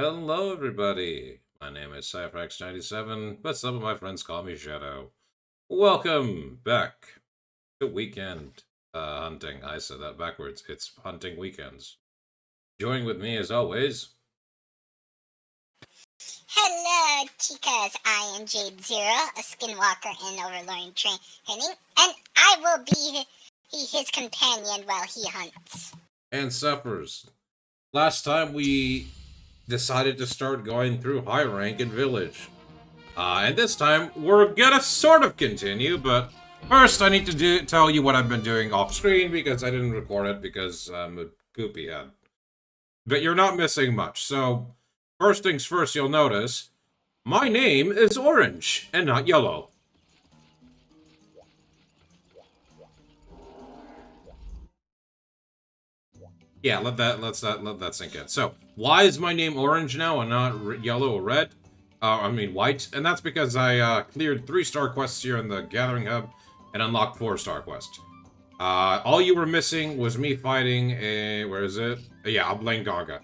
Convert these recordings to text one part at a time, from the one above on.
Hello, everybody. My name is Cypherx97, but some of my friends call me Shadow. Welcome back to Weekend Hunting. I said that backwards. It's hunting weekends. Joining with me, as always. Hello, chicas. I am Jade Zero, a skinwalker in Overlord training, and I will be his companion while he hunts. And Suppers. Last time we decided to start going through high rank and village. And this time, we're gonna sort of continue, but first I need to tell you what I've been doing off screen because I didn't record it because I'm a poopy head. But you're not missing much. So, first things first, you'll notice my name is orange and not yellow. Yeah, let that sink in. So, why is my name orange now and not yellow or red? White, and that's because I cleared 3-star quests here in the Gathering Hub and unlocked 4-star quests. All you were missing was me fighting a where is it? Yeah, a Blangaga.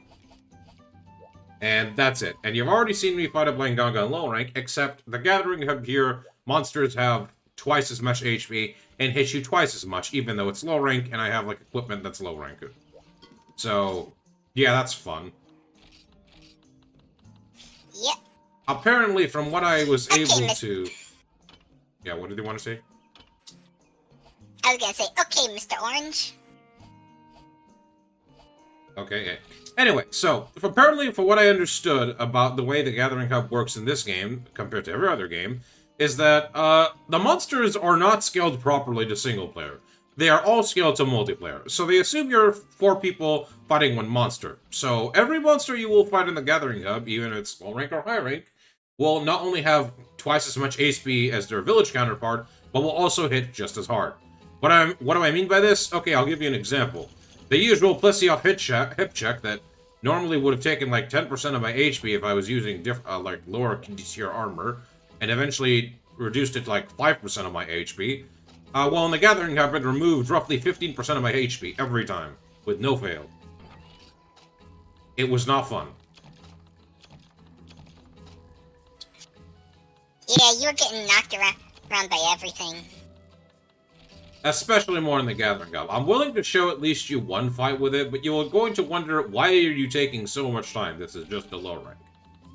And that's it. And you've already seen me fight a Blangaga in low rank, except the Gathering Hub here, monsters have twice as much HP and hit you twice as much, even though it's low rank and I have like equipment that's low rank. So, yeah, that's fun. Yep. Apparently, from what I was Okay, able to... Yeah, what did they want to say? I was gonna say, okay, Mr. Orange. Okay, yeah. Anyway, so, apparently, for what I understood about the way the Gathering Hub works in this game, compared to every other game, is that, the monsters are not scaled properly to single player. They are all scaled to multiplayer. So they assume you're 4 people fighting 1 monster. So every monster you will fight in the Gathering Hub, even if it's low rank or high rank, will not only have twice as much HP as their village counterpart, but will also hit just as hard. What do I mean by this? Okay, I'll give you an example. The usual Plessioff hip check that normally would have taken like 10% of my HP if I was using like lower tier armor, and eventually reduced it to like 5% of my HP. Well, in the Gathering Hub, it removed roughly 15% of my HP every time, with no fail. It was not fun. Yeah, you're getting knocked around by everything. Especially more in the Gathering Hub. I'm willing to show at least you one fight with it, but you're going to wonder, why are you taking so much time? This is just a low rank.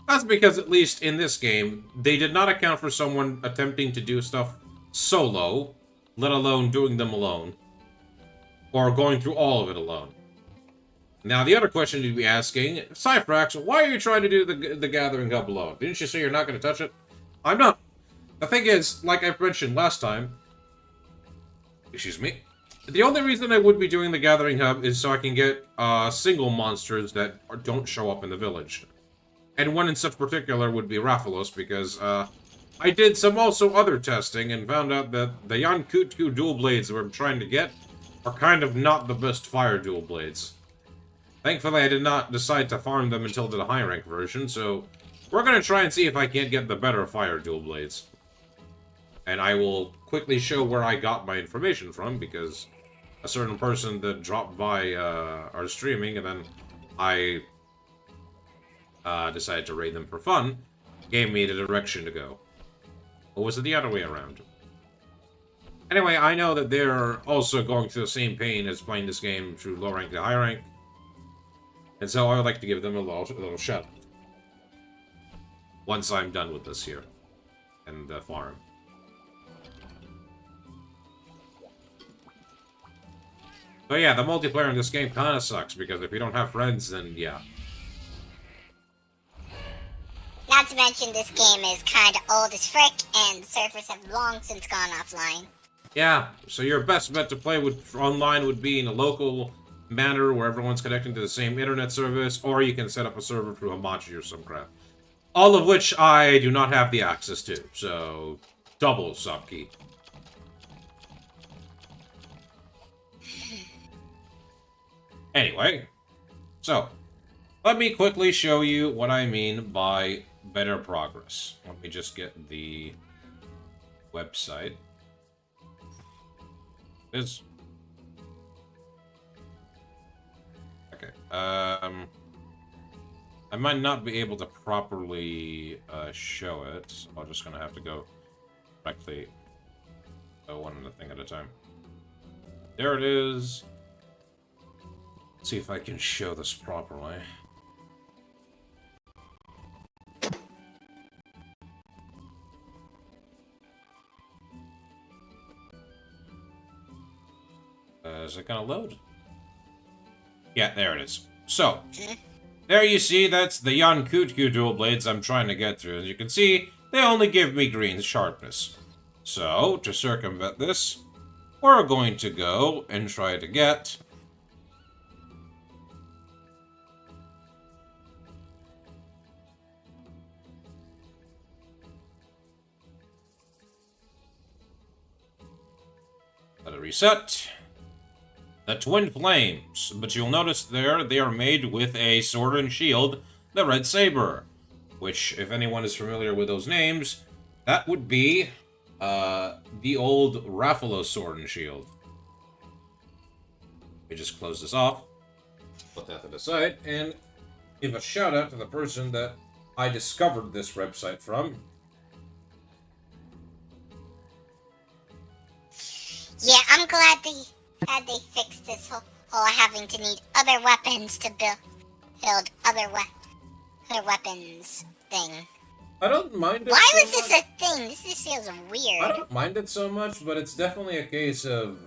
That's because, at least in this game, they did not account for someone attempting to do stuff solo, let alone doing them alone. Or going through all of it alone. Now, the other question you'd be asking, Cyphrax, why are you trying to do the Gathering Hub alone? Didn't you say you're not going to touch it? I'm not. The thing is, like I mentioned last time, excuse me, the only reason I would be doing the Gathering Hub is so I can get single monsters that don't show up in the village. And one in such particular would be Raphalos, because I did some also other testing and found out that the Yankutku dual blades we're trying to get are kind of not the best fire dual blades. Thankfully, I did not decide to farm them until the high rank version, so we're going to try and see if I can't get the better fire dual blades. And I will quickly show where I got my information from, because a certain person that dropped by our streaming, and then I decided to raid them for fun, gave me the direction to go. Or was it the other way around? Anyway, I know that they're also going through the same pain as playing this game through low rank to high rank, and so I would like to give them a little shout out once I'm done with this here and the farm. So yeah, the multiplayer in this game kind of sucks, because if you don't have friends, then yeah. Not to mention, this game is kind of old as frick, and the servers have long since gone offline. Yeah, so your best bet to play online would be in a local manner where everyone's connecting to the same internet service, or you can set up a server through Hamachi or some crap. All of which I do not have the access to, so double subkey. Anyway, so let me quickly show you what I mean by better progress. Let me just get the website. Okay. I might not be able to properly show it. So I'm just gonna have to go directly one thing at a time. There it is. Let's see if I can show this properly. Is it gonna load? Yeah, there it is. So, there you see, that's the Yankutku dual blades I'm trying to get through. As you can see, they only give me green sharpness. So, to circumvent this, we're going to go and try to get let it reset. The Twin Flames, but you'll notice there they are made with a sword and shield, the Red Saber, which, if anyone is familiar with those names, that would be the old Raphalos sword and shield. Let me just close this off, put that to the side, and give a shout out to the person that I discovered this website from. Yeah, I'm glad they fixed this whole having to need other weapons to build other weapons thing. I don't mind it. Why was this a thing? This just feels weird. I don't mind it so much, but it's definitely a case of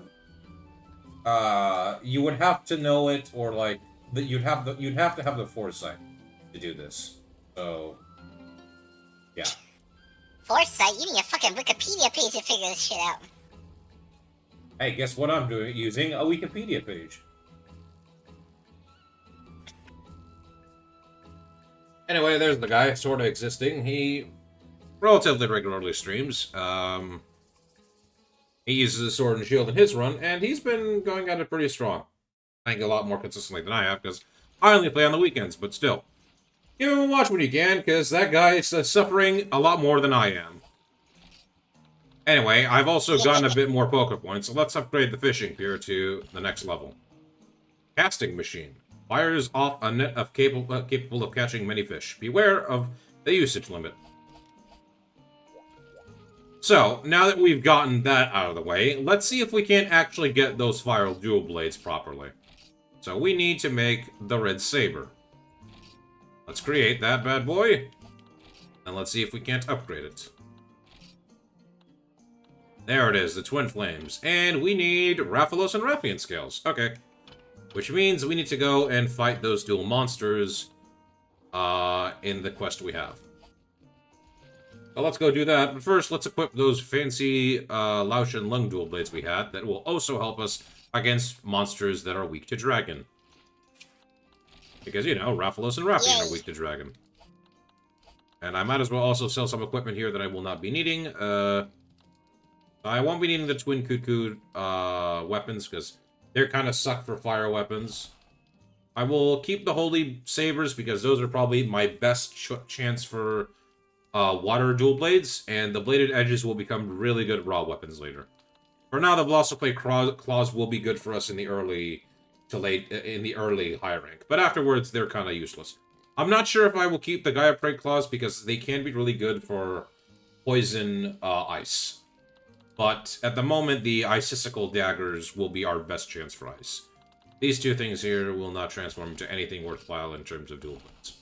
you would have to know it, or like that you'd have to have the foresight to do this. So yeah. Foresight? You need a fucking Wikipedia page to figure this shit out. Hey, guess what I'm doing? Using a Wikipedia page. Anyway, there's the guy, sort of existing. He relatively regularly streams. He uses a sword and shield in his run, and he's been going at it pretty strong. I think a lot more consistently than I have, because I only play on the weekends, but still. Give him a watch when you can, because that guy is suffering a lot more than I am. Anyway, I've also gotten a bit more poker points, so let's upgrade the fishing pier to the next level. Casting machine. Fires off a net of capable of catching many fish. Beware of the usage limit. So, now that we've gotten that out of the way, let's see if we can't actually get those fire dual blades properly. So we need to make the Red Saber. Let's create that bad boy, and let's see if we can't upgrade it. There it is, the Twin Flames. And we need Raphalos and Raphian scales. Okay. Which means we need to go and fight those dual monsters in the quest we have. So let's go do that. But first, let's equip those fancy Lausch and Lung dual blades we had that will also help us against monsters that are weak to dragon. Because, you know, Raphalos and Raphian are weak to dragon. And I might as well also sell some equipment here that I will not be needing. I won't be needing the Twin Cuckoo weapons, because they're kind of suck for fire weapons. I will keep the Holy Sabers, because those are probably my best chance for water dual blades, and the bladed edges will become really good raw weapons later. For now, the Velociplate claws will be good for us in the early high rank, but afterwards they're kind of useless. I'm not sure if I will keep the Gaia Prey claws, because they can be really good for poison ice. But at the moment, the Icicle daggers will be our best chance for ice. These two things here will not transform into anything worthwhile in terms of dual blades.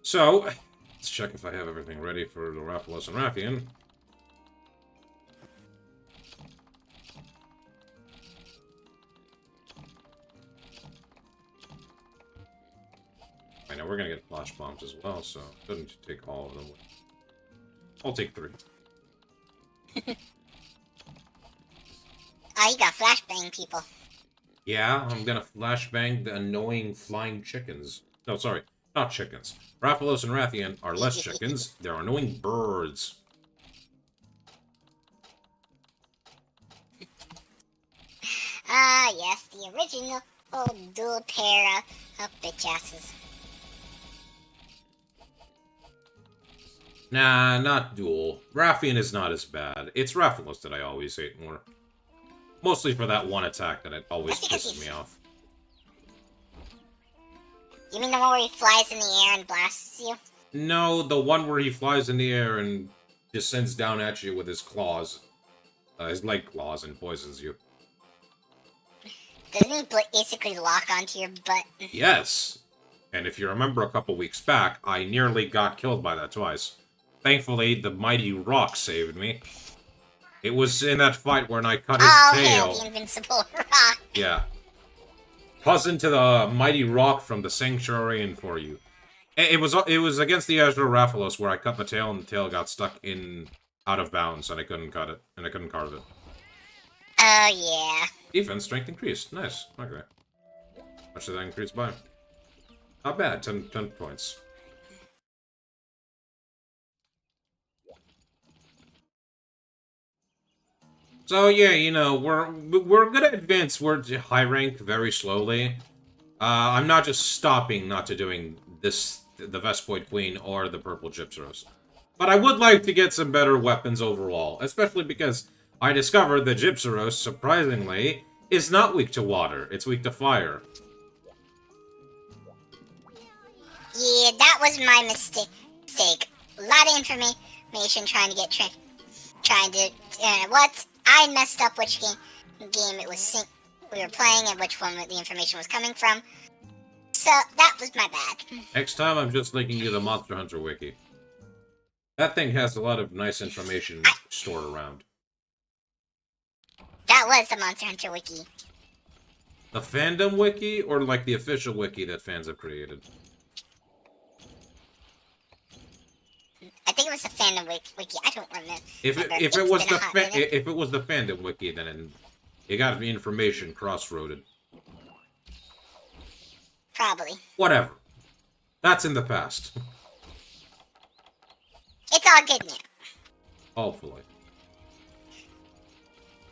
So, let's check if I have everything ready for the Raphalos and Raphian. I know we're gonna get flash bombs as well, so it doesn't take all of them. I'll take 3. Oh, you got flashbang people. Yeah, I'm gonna flashbang the annoying flying chickens. No, sorry, not chickens. Raphalos and Raphian are less chickens. They're annoying birds. Ah, yes, the original old dual pair of bitch asses. Nah, not dual. Raphian is not as bad. It's Raphalos that I always hate more. Mostly for that one attack that it always pisses me off. You mean the one where he flies in the air and blasts you? No, the one where he flies in the air and descends down at you with his claws. His leg claws and poisons you. Doesn't he basically lock onto your butt? Yes. And if you remember a couple weeks back, I nearly got killed by that twice. Thankfully, the mighty rock saved me. It was in that fight when I cut his tail. Oh, the invincible rock. Yeah. Cousin to the mighty rock from the sanctuary and for you. It was against the Azure Raphalos where I cut the tail and the tail got stuck in out of bounds and I couldn't cut it and I couldn't carve it. Oh yeah. Defense strength increased. Nice. Okay. How much did that increase by? Not bad. 10 points. So yeah, you know, we're gonna advance towards high rank very slowly. I'm not just stopping not to doing this, the Vespoid Queen or the Purple Gypteros. But I would like to get some better weapons overall, especially because I discovered the Gypteros, surprisingly, is not weak to water. It's weak to fire. Yeah, that was my mistake. A lot of information trying to get I messed up which game it was we were playing and which one the information was coming from. So that was my bad. Next time, I'm just linking you the Monster Hunter wiki. That thing has a lot of nice information stored around. That was the Monster Hunter wiki. The fandom wiki, or like the official wiki that fans have created? I think it was the fandom wiki. I don't remember. If it was the fandom wiki, then you got the information cross-roaded. Probably. Whatever. That's in the past. It's all good now. Hopefully.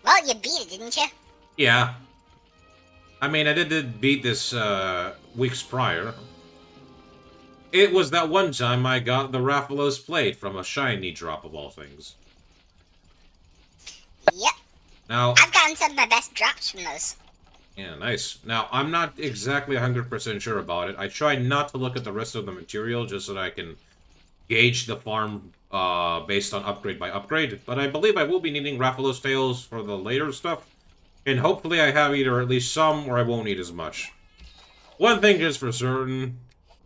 Well, you beat it, didn't you? Yeah. I mean, I did beat this weeks prior. It was that one time I got the Raphalos plate from a shiny drop of all things. Yep. Now, I've gotten some of my best drops from those. Yeah, nice. Now, I'm not exactly 100% sure about it. I try not to look at the rest of the material just so that I can gauge the farm based on upgrade by upgrade. But I believe I will be needing Raphalos tails for the later stuff. And hopefully I have either at least some or I won't need as much. One thing is for certain,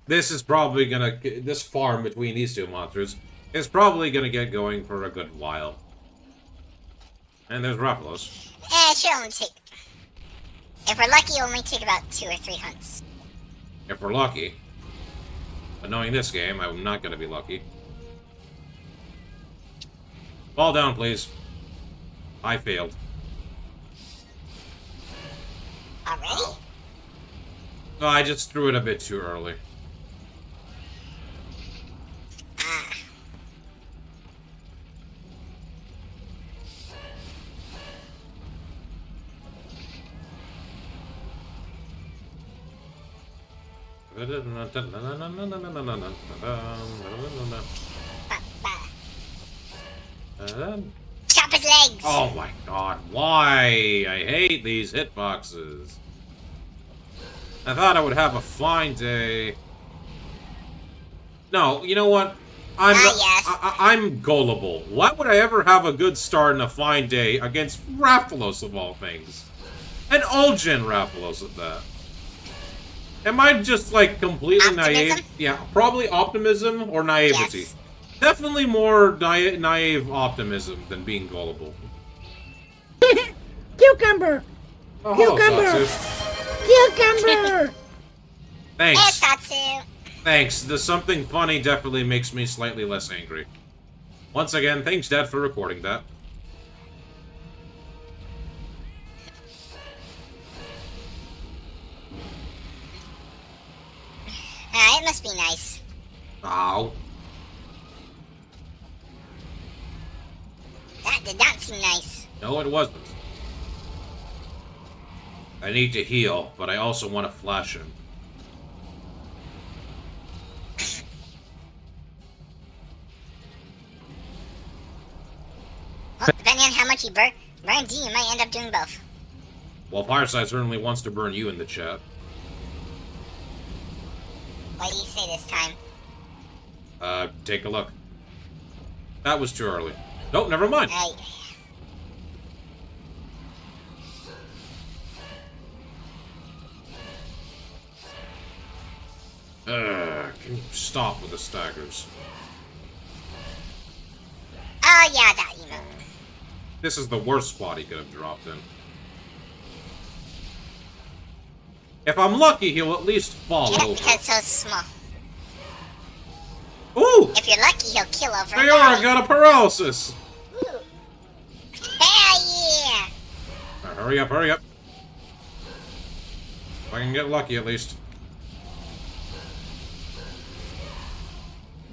this is probably gonna... This farm between these two monsters is probably gonna get going for a good while. And there's Raphalos. It should only take... If we're lucky, it'll only take about 2 or 3 hunts. If we're lucky. But knowing this game, I'm not gonna be lucky. Fall down, please. I failed. Already? No, I just threw it a bit too early. Ah. Chop his legs! Oh my god, why? I hate these hitboxes. I thought I would have a fine day. No, you know what? I'm gullible. Why would I ever have a good start and a fine day against Raphalos of all things? An old-gen Raphalos at that. Am I just, like, completely naive? Yeah, probably optimism or naivety. Yes. Definitely more naive optimism than being gullible. Cucumber! Oh, Cucumber! Satsu. Cucumber! Hey, Thanks. Satsu! Thanks. The something funny definitely makes me slightly less angry. Once again, thanks, Dad, for recording that. It must be nice. Ow. That did not seem nice. No, it wasn't. I need to heal, but I also want to flash him. Well, depending on how much he burns you, you might end up doing both. Well, Fireside certainly wants to burn you in the chat. What do you say this time? Take a look. That was too early. Nope, never mind. Right. Can you stop with the staggers? Oh yeah, that emote. This is the worst spot he could have dropped in. If I'm lucky, he'll at least fall Yeah, over. because it's so small. Ooh! If you're lucky, he'll kill over. Mayora got a paralysis! Ooh. Hell yeah! Right, hurry up, hurry up. If I can get lucky at least.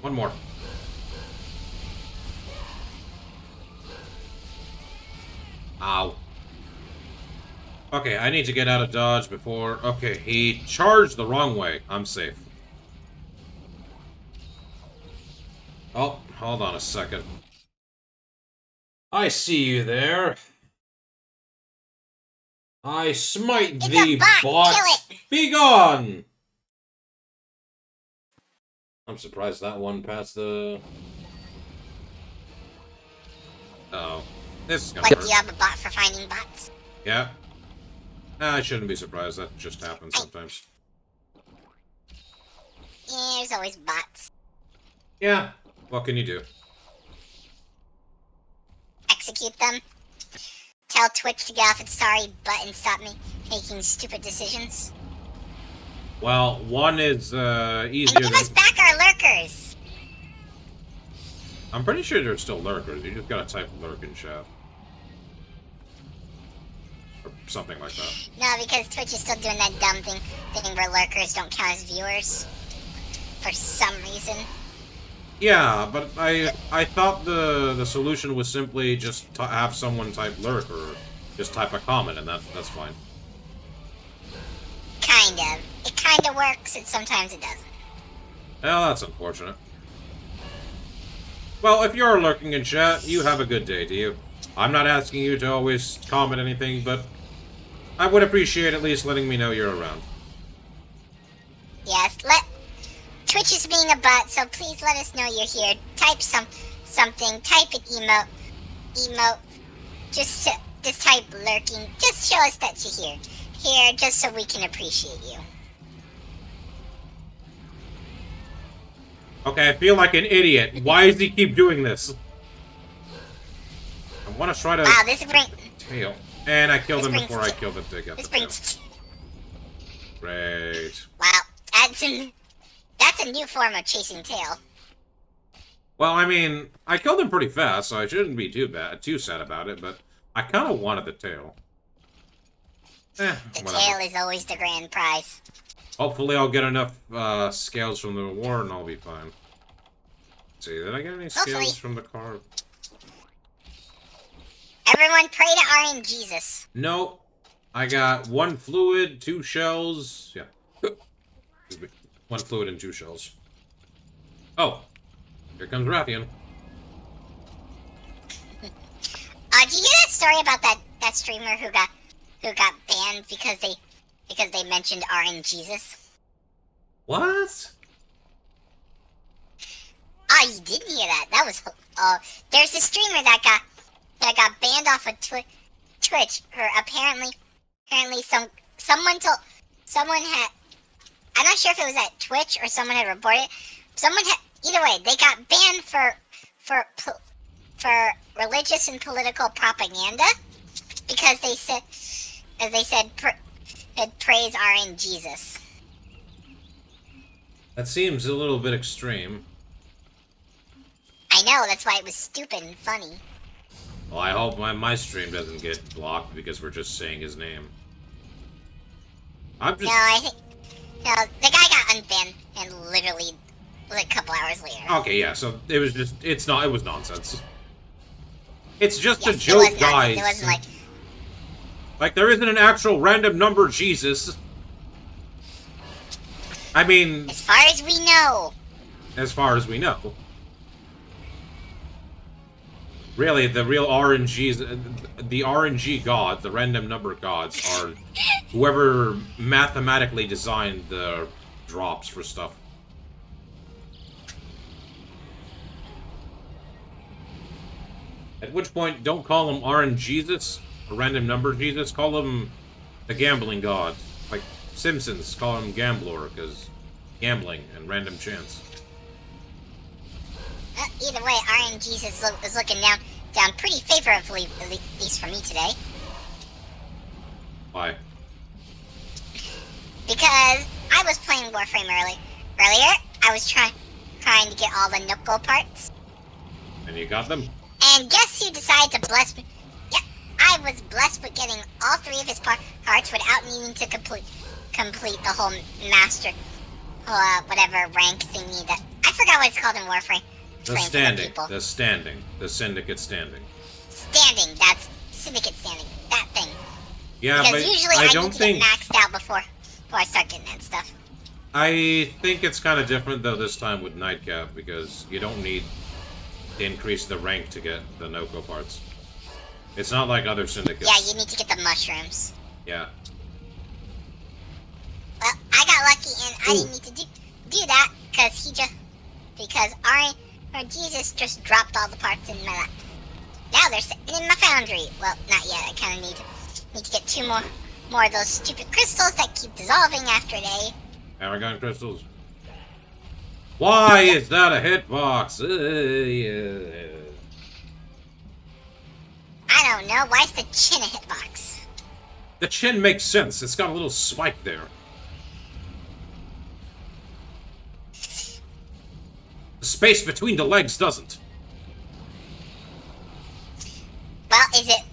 One more. Ow. Okay, I need to get out of dodge before... Okay, he charged the wrong way. I'm safe. Oh, hold on a second. I see you there. I smite It's thee, a bot! bots. Kill it! Be gone! I'm surprised that one passed the... Uh-oh. This is gonna Like, hurt. do you have a bot for finding bots? Yeah. Nah, I shouldn't be surprised. That just happens sometimes. Yeah, there's always bots. Yeah. What can you do? Execute them. Tell Twitch to get off its sorry butt and stop me making stupid decisions. Well, one is And easier give us than... back our lurkers! I'm pretty sure there's still lurkers. You just gotta type lurk in chat. Or something like that. No, because Twitch is still doing that dumb thing where lurkers don't count as viewers. For some reason. Yeah, but I thought the solution was simply just have someone type lurk or just type a comment, and that's fine. Kind of. It kind of works, and sometimes it doesn't. Well, that's unfortunate. Well, if you're lurking in chat, you have a good day, do you? I'm not asking you to always comment anything, but I would appreciate at least letting me know you're around. Yes, Twitch is being a bot, so please let us know you're here. Type something. Type an emote. Just type lurking. Just show us that you're here. Here, just so we can appreciate you. Okay, I feel like an idiot. Why does he keep doing this? I want to try to... Wow, this brings... Tail. And I killed him This before brings I killed the dig at This the tail. brings... Great. Wow, that's a new form of chasing tail. Well, I mean, I killed him pretty fast, so I shouldn't be too sad about it, but I kind of wanted the tail. The whatever. tail is always the grand prize. Hopefully I'll get enough scales from the reward and I'll be fine. Let's see, did I get any Hopefully. scales from the card? Everyone pray to RNGesus. Nope. I got 1 fluid, 2 shells. Yeah. Excuse me. 1 fluid and 2 shells. Oh. Here comes Rathian. Did you hear that story about that streamer who got banned because they mentioned RNGesus? What? Oh, you didn't hear that? That was there's a streamer that got banned off of Twitch. Her apparently someone had, I'm not sure if it was at Twitch or someone had reported. Either way, they got banned for religious and political propaganda because they said praise RNGesus. That seems a little bit extreme. I know, that's why it was stupid and funny. Well, I hope my stream doesn't get blocked because we're just saying his name. I'm just... No, the guy got unbanned and literally like a couple hours later. Okay, yeah, so it was just... it was nonsense. It's just Yes, a joke, it was guys. It wasn't like... Like, there isn't an actual random number Jesus. I mean... As far as we know. As far as we know. Really, the real RNGs, the RNG gods, the random number gods, are whoever mathematically designed the drops for stuff. At which point, don't call him RNGesus, a random number Jesus. Call him the gambling god. Like Simpsons call him Gambler, because gambling and random chance. Either way, RNGesus is looking down pretty favorably, at least for me today. Why? Because I was playing Warframe earlier. I was trying to get all the Nuko parts. And you got them? And guess who decided to bless me? Yeah, I was blessed with getting all 3 of his parts without needing to complete the whole master, whatever rank thingy that I forgot what it's called in Warframe. The standing, the syndicate standing. Standing, that's syndicate standing, that thing. Yeah, because but usually I need don't to think get maxed out before I start getting that stuff. I think it's kind of different though this time with Nightcap because you don't need to increase the rank to get the Noko parts. It's not like other syndicates. Yeah, you need to get the mushrooms. Yeah. Well, I got lucky and I didn't need to do that because Jesus just dropped all the parts in my lap. Now they're sitting in my foundry. Well, not yet. I kind of need to get 2 more of those stupid crystals that keep dissolving after a day. Paragon crystals. Why is that a hitbox? I don't know. Why is the chin a hitbox? The chin makes sense. It's got a little spike there. The space between the legs doesn't. Well, is it...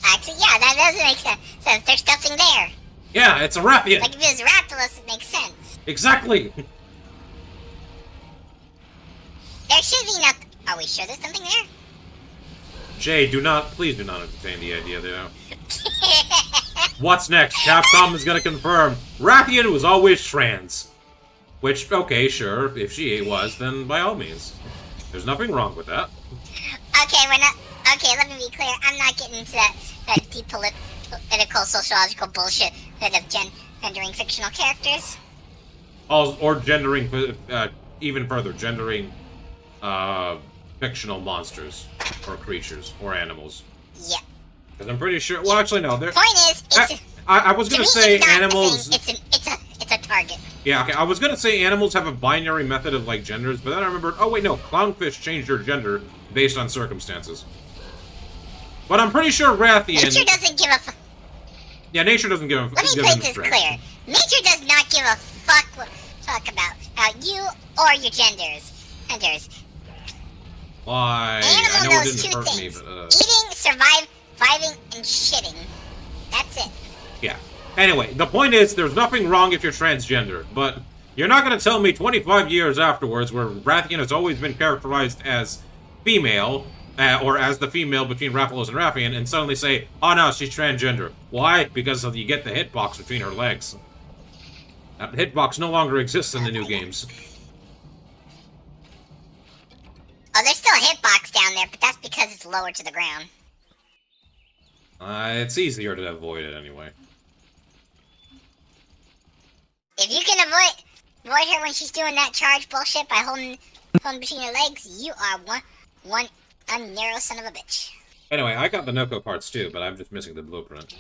Actually, yeah, that doesn't make sense. There's nothing there. Yeah, it's a Rathian. Like if it was Rapulus, it makes sense. Exactly. There should be nothing. Are we sure there's something there? Jay, please do not entertain the idea there. What's next? Capcom is gonna confirm Rathian was always trans. Which, okay, sure, if she was, then by all means. There's nothing wrong with that. Okay, let me be clear. I'm not getting into that deep political, sociological bullshit of gendering fictional characters. Or gendering, even further, gendering fictional monsters, or creatures, or animals. Yeah. Because I'm pretty sure, well, actually, no. Point is, I was gonna say animals... It's a target. Yeah, okay, I was gonna say animals have a binary method of, like, genders, but then I remembered, oh wait, no, clownfish change their gender based on circumstances. But I'm pretty sure Rathian... Nature doesn't give a fuck. Yeah, nature doesn't give a fuck. Let me make this clear. Nature does not give a fuck about you or your genders. Why? Animal I know knows it didn't 2 hurt things. me, but, Eating, surviving, and shitting. That's it. Yeah. Anyway, the point is, there's nothing wrong if you're transgender, but you're not going to tell me 25 years afterwards, where Rathian has always been characterized as female, or as the female between Raphalos and Rathian, and suddenly say, oh no, she's transgender. Why? Because you get the hitbox between her legs. That hitbox no longer exists in the new games. Oh, there's still a hitbox down there, but that's because it's lower to the ground. It's easier to avoid it anyway. If you can avoid her when she's doing that charge bullshit by holding between her legs, you are one narrow son of a bitch. Anyway, I got the Noko parts too, but I'm just missing the blueprint.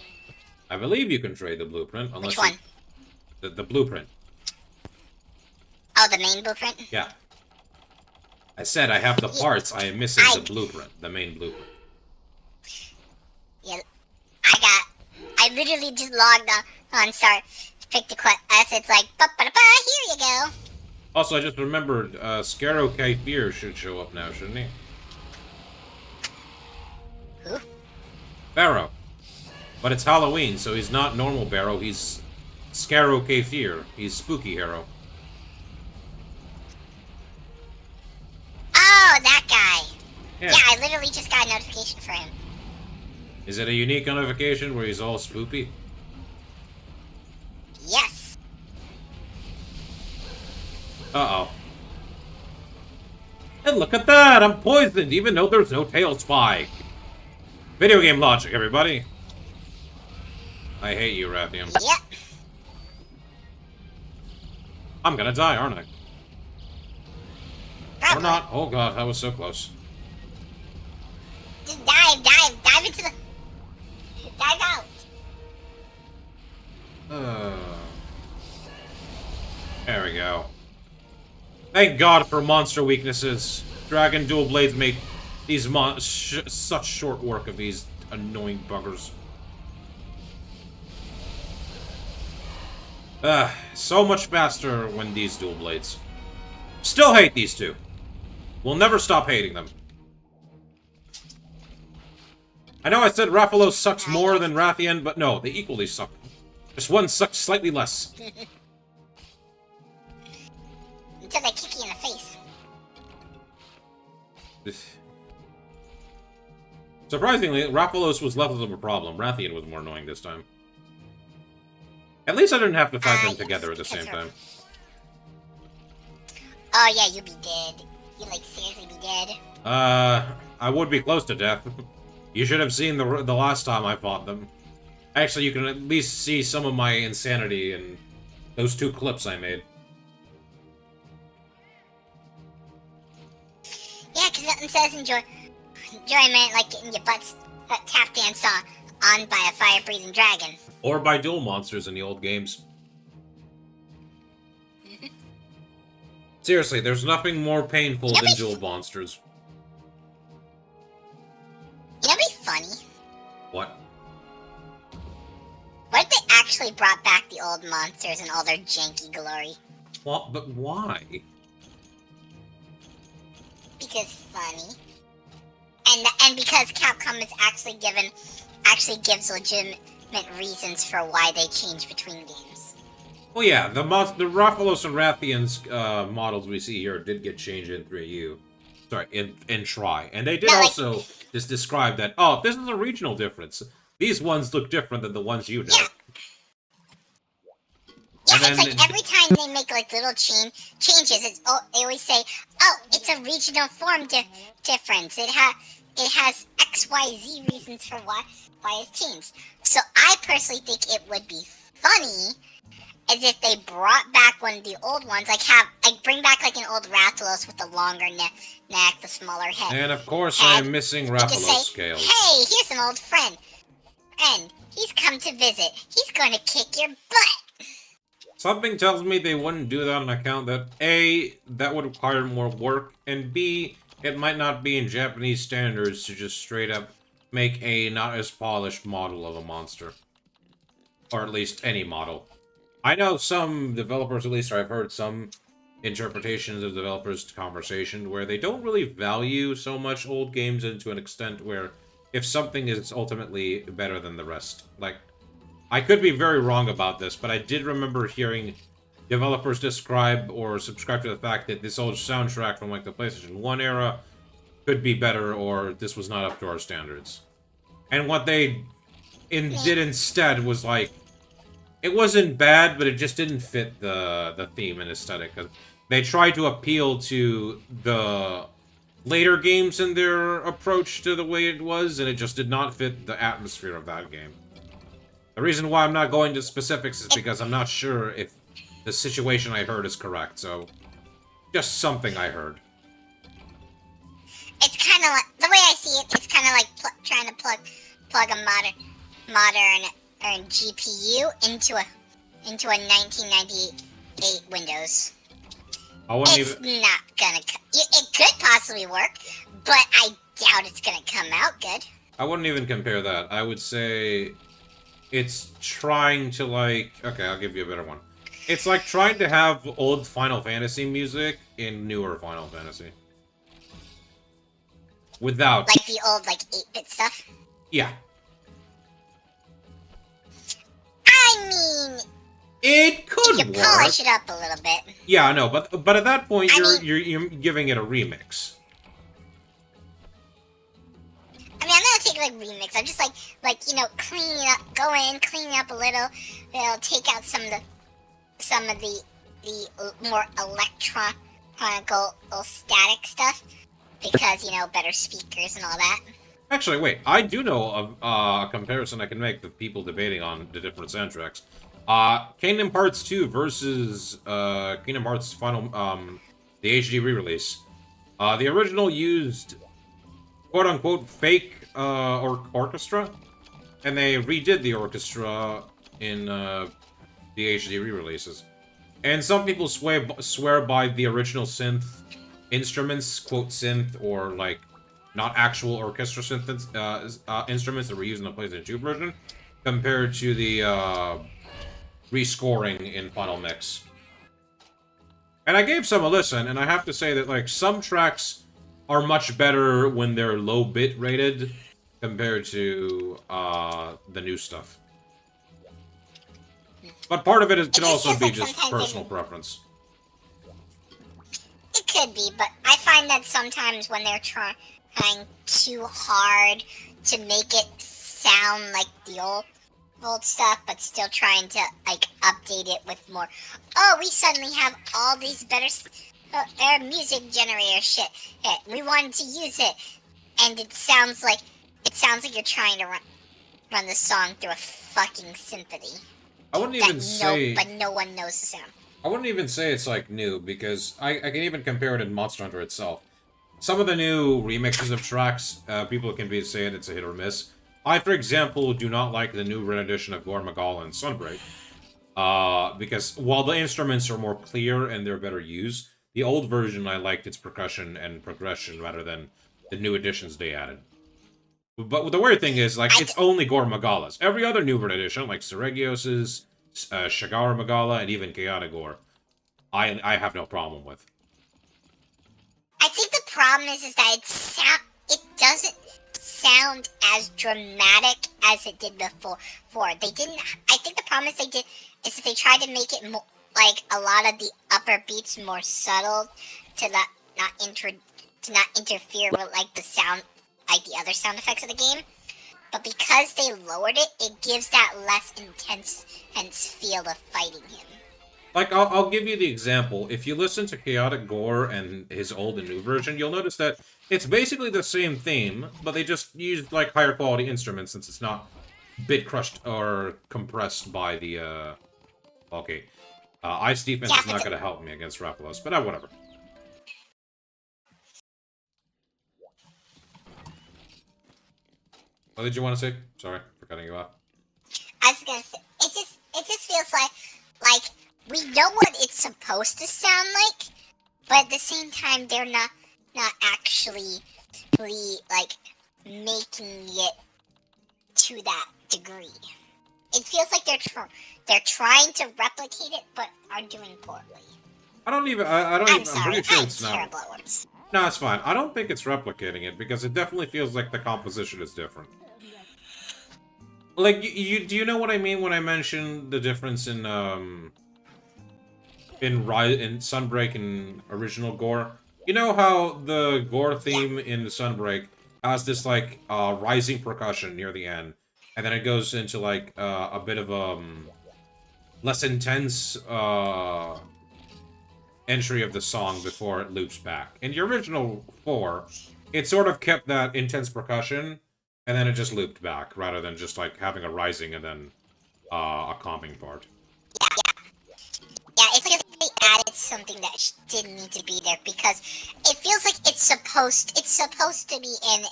I believe you can trade the blueprint, unless... Which one? The blueprint. Oh, the main blueprint? Yeah. I said I have the parts, I am missing the blueprint, the main blueprint. Yeah, I literally just logged on start, picked the quest, it's like, here you go. Also, I just remembered, Scaro Kaifir should show up now, shouldn't he? Who? Barrow. But it's Halloween, so he's not normal Barrow, he's Scaro Kaifir. He's Spooky Hero. Oh, that guy. Yeah. Yeah, I literally just got a notification for him. Is it a unique notification where he's all spoopy? Yes. Uh-oh. And look at that! I'm poisoned, even though there's no tail spike. Video game logic, everybody. I hate you, Rathian. Yep. I'm gonna die, aren't I? Probably. Or not. Oh god, that was so close. Just dive into the... Dive out. There we go. Thank God for monster weaknesses. Dragon dual blades make these such short work of these annoying buggers. So much faster when these dual blades. Still hate these two. We'll never stop hating them. I know I said Raphalos sucks more than Rathian, but no, they equally suck. Just one sucks slightly less. Until they kick you in the face. Surprisingly, Raphalos was less of a problem. Rathian was more annoying this time. At least I didn't have to fight them together at the same time. Oh yeah, you'd be dead. You'd like seriously be dead. I would be close to death. You should have seen the last time I fought them. Actually, you can at least see some of my insanity in those 2 clips I made. Yeah, because nothing says enjoyment like getting your butt tap dance on by a fire-breathing dragon. Or by dual monsters in the old games. Seriously, there's nothing more painful than dual monsters. You know what'd be funny? What? What if they actually brought back the old monsters and all their janky glory? Well, but why? Because funny. And because Capcom is actually gives legitimate reasons for why they change between games. Well, yeah, the Raphalos and Rathian's models we see here did get changed in 3U. Sorry, in Tri. And they did also just describe that, oh, this is a regional difference. These ones look different than the ones you know. Yeah. Yeah, it's like every time they make like little changes, they always say, "Oh, it's a regional form difference. It has X, Y, Z reasons for why it's changed." So I personally think it would be funny as if they brought back one of the old ones, like bring back like an old Rathalos with the longer neck, the smaller head. And of course, I'm missing Rathalos scales. Hey, here's an old friend, and he's come to visit. He's going to kick your butt. Something tells me they wouldn't do that on account that A, that would require more work, and B, it might not be in Japanese standards to just straight up make a not as polished model of a monster. Or at least any model. I know some developers, at least, or I've heard some interpretations of developers' conversation where they don't really value so much old games into an extent where if something is ultimately better than the rest. Like, I could be very wrong about this, but I did remember hearing developers describe or subscribe to the fact that this old soundtrack from like the PlayStation 1 era could be better, or this was not up to our standards. And what they did instead was like, it wasn't bad, but it just didn't fit the theme and aesthetic. They tried to appeal to the later games in their approach to the way it was, and it just did not fit the atmosphere of that game. The reason why I'm not going to specifics is because I'm not sure if the situation I heard is correct, so just something I heard. It's kind of like, the way I see it, it's kind of like trying to plug a modern GPU into a 1998 Windows. It's not gonna. It could possibly work, but I doubt it's gonna come out good. I wouldn't even compare that. I would say it's trying to like. Okay, I'll give you a better one. It's like trying to have old Final Fantasy music in newer Final Fantasy. Without like the old 8-bit stuff. Yeah. I mean, it could work. You can polish it up a little bit. Yeah, I know, but at that point, you're giving it a remix. I mean, I'm not taking remix. I'm just cleaning up, go in, clean up a little. Take out some of the more electronical static stuff because better speakers and all that. Actually, wait. I do know of a comparison I can make with people debating on the different soundtracks. Kingdom Hearts 2 versus Kingdom Hearts Final, the HD re-release. The original used quote-unquote fake orchestra, and they redid the orchestra in the HD re-releases. And some people swear by the original synth instruments, quote synth, or like not actual orchestra synth instruments that were used in the PlayStation 2 version, compared to the rescoring in Final Mix. And I gave some a listen, and I have to say that like some tracks are much better when they're low bit rated compared to the new stuff. But part of it can also be just personal preference. It could be, but I find that sometimes when they're trying too hard to make it sound like the old stuff, but still trying to like update it with more. Oh, we suddenly have all these better music generator shit. We wanted to use it, and it sounds like you're trying to run the song through a fucking symphony. I wouldn't even say... but no one knows the sound. I wouldn't even say it's, like, new, because I can even compare it in Monster Hunter itself. Some of the new remixes of tracks, people can be saying it's a hit or miss. I, for example, do not like the new rendition of Gore Magala and Sunbreak. Because while the instruments are more clear and they're better used, the old version I liked its percussion and progression rather than the new additions they added. But the weird thing is, like, it's only Gore Magala's. Every other new edition, like Seregios's, Shigara Magala, and even Chaotic Gore, I have no problem with. I think the problem is that it doesn't sound as dramatic as it did before. They didn't. I think the problem is that they tried to make it more like a lot of the upper beats more subtle to not interfere with like the sound, like the other sound effects of the game. But because they lowered it, it gives that less intense feel of fighting him. Like, I'll give you the example. If you listen to Chaotic Gore and his old and new version, you'll notice that it's basically the same theme, but they just used, like, higher quality instruments since it's not bit crushed or compressed by the, Okay. Ice Defense is not going to help me against Raphalos, but whatever. What did you want to say? Sorry for cutting you off. I was gonna say, it just feels like we know what it's supposed to sound like, but at the same time they're not actually like making it to that degree. It feels like they're trying to replicate it, but are doing poorly. I'm pretty sure it's not. Terrible at words. No, it's fine. I don't think it's replicating it, because it definitely feels like the composition is different. Like, do you know what I mean when I mention the difference in Sunbreak and original Gore? You know how the Gore theme in Sunbreak has this, like, rising percussion near the end, and then it goes into, like, a bit of a less intense entry of the song before it loops back. In the original 4, it sort of kept that intense percussion, and then it just looped back, rather than just, like, having a rising and then a calming part. Yeah, it's like if they added something that didn't need to be there, because it feels like it's supposed to be an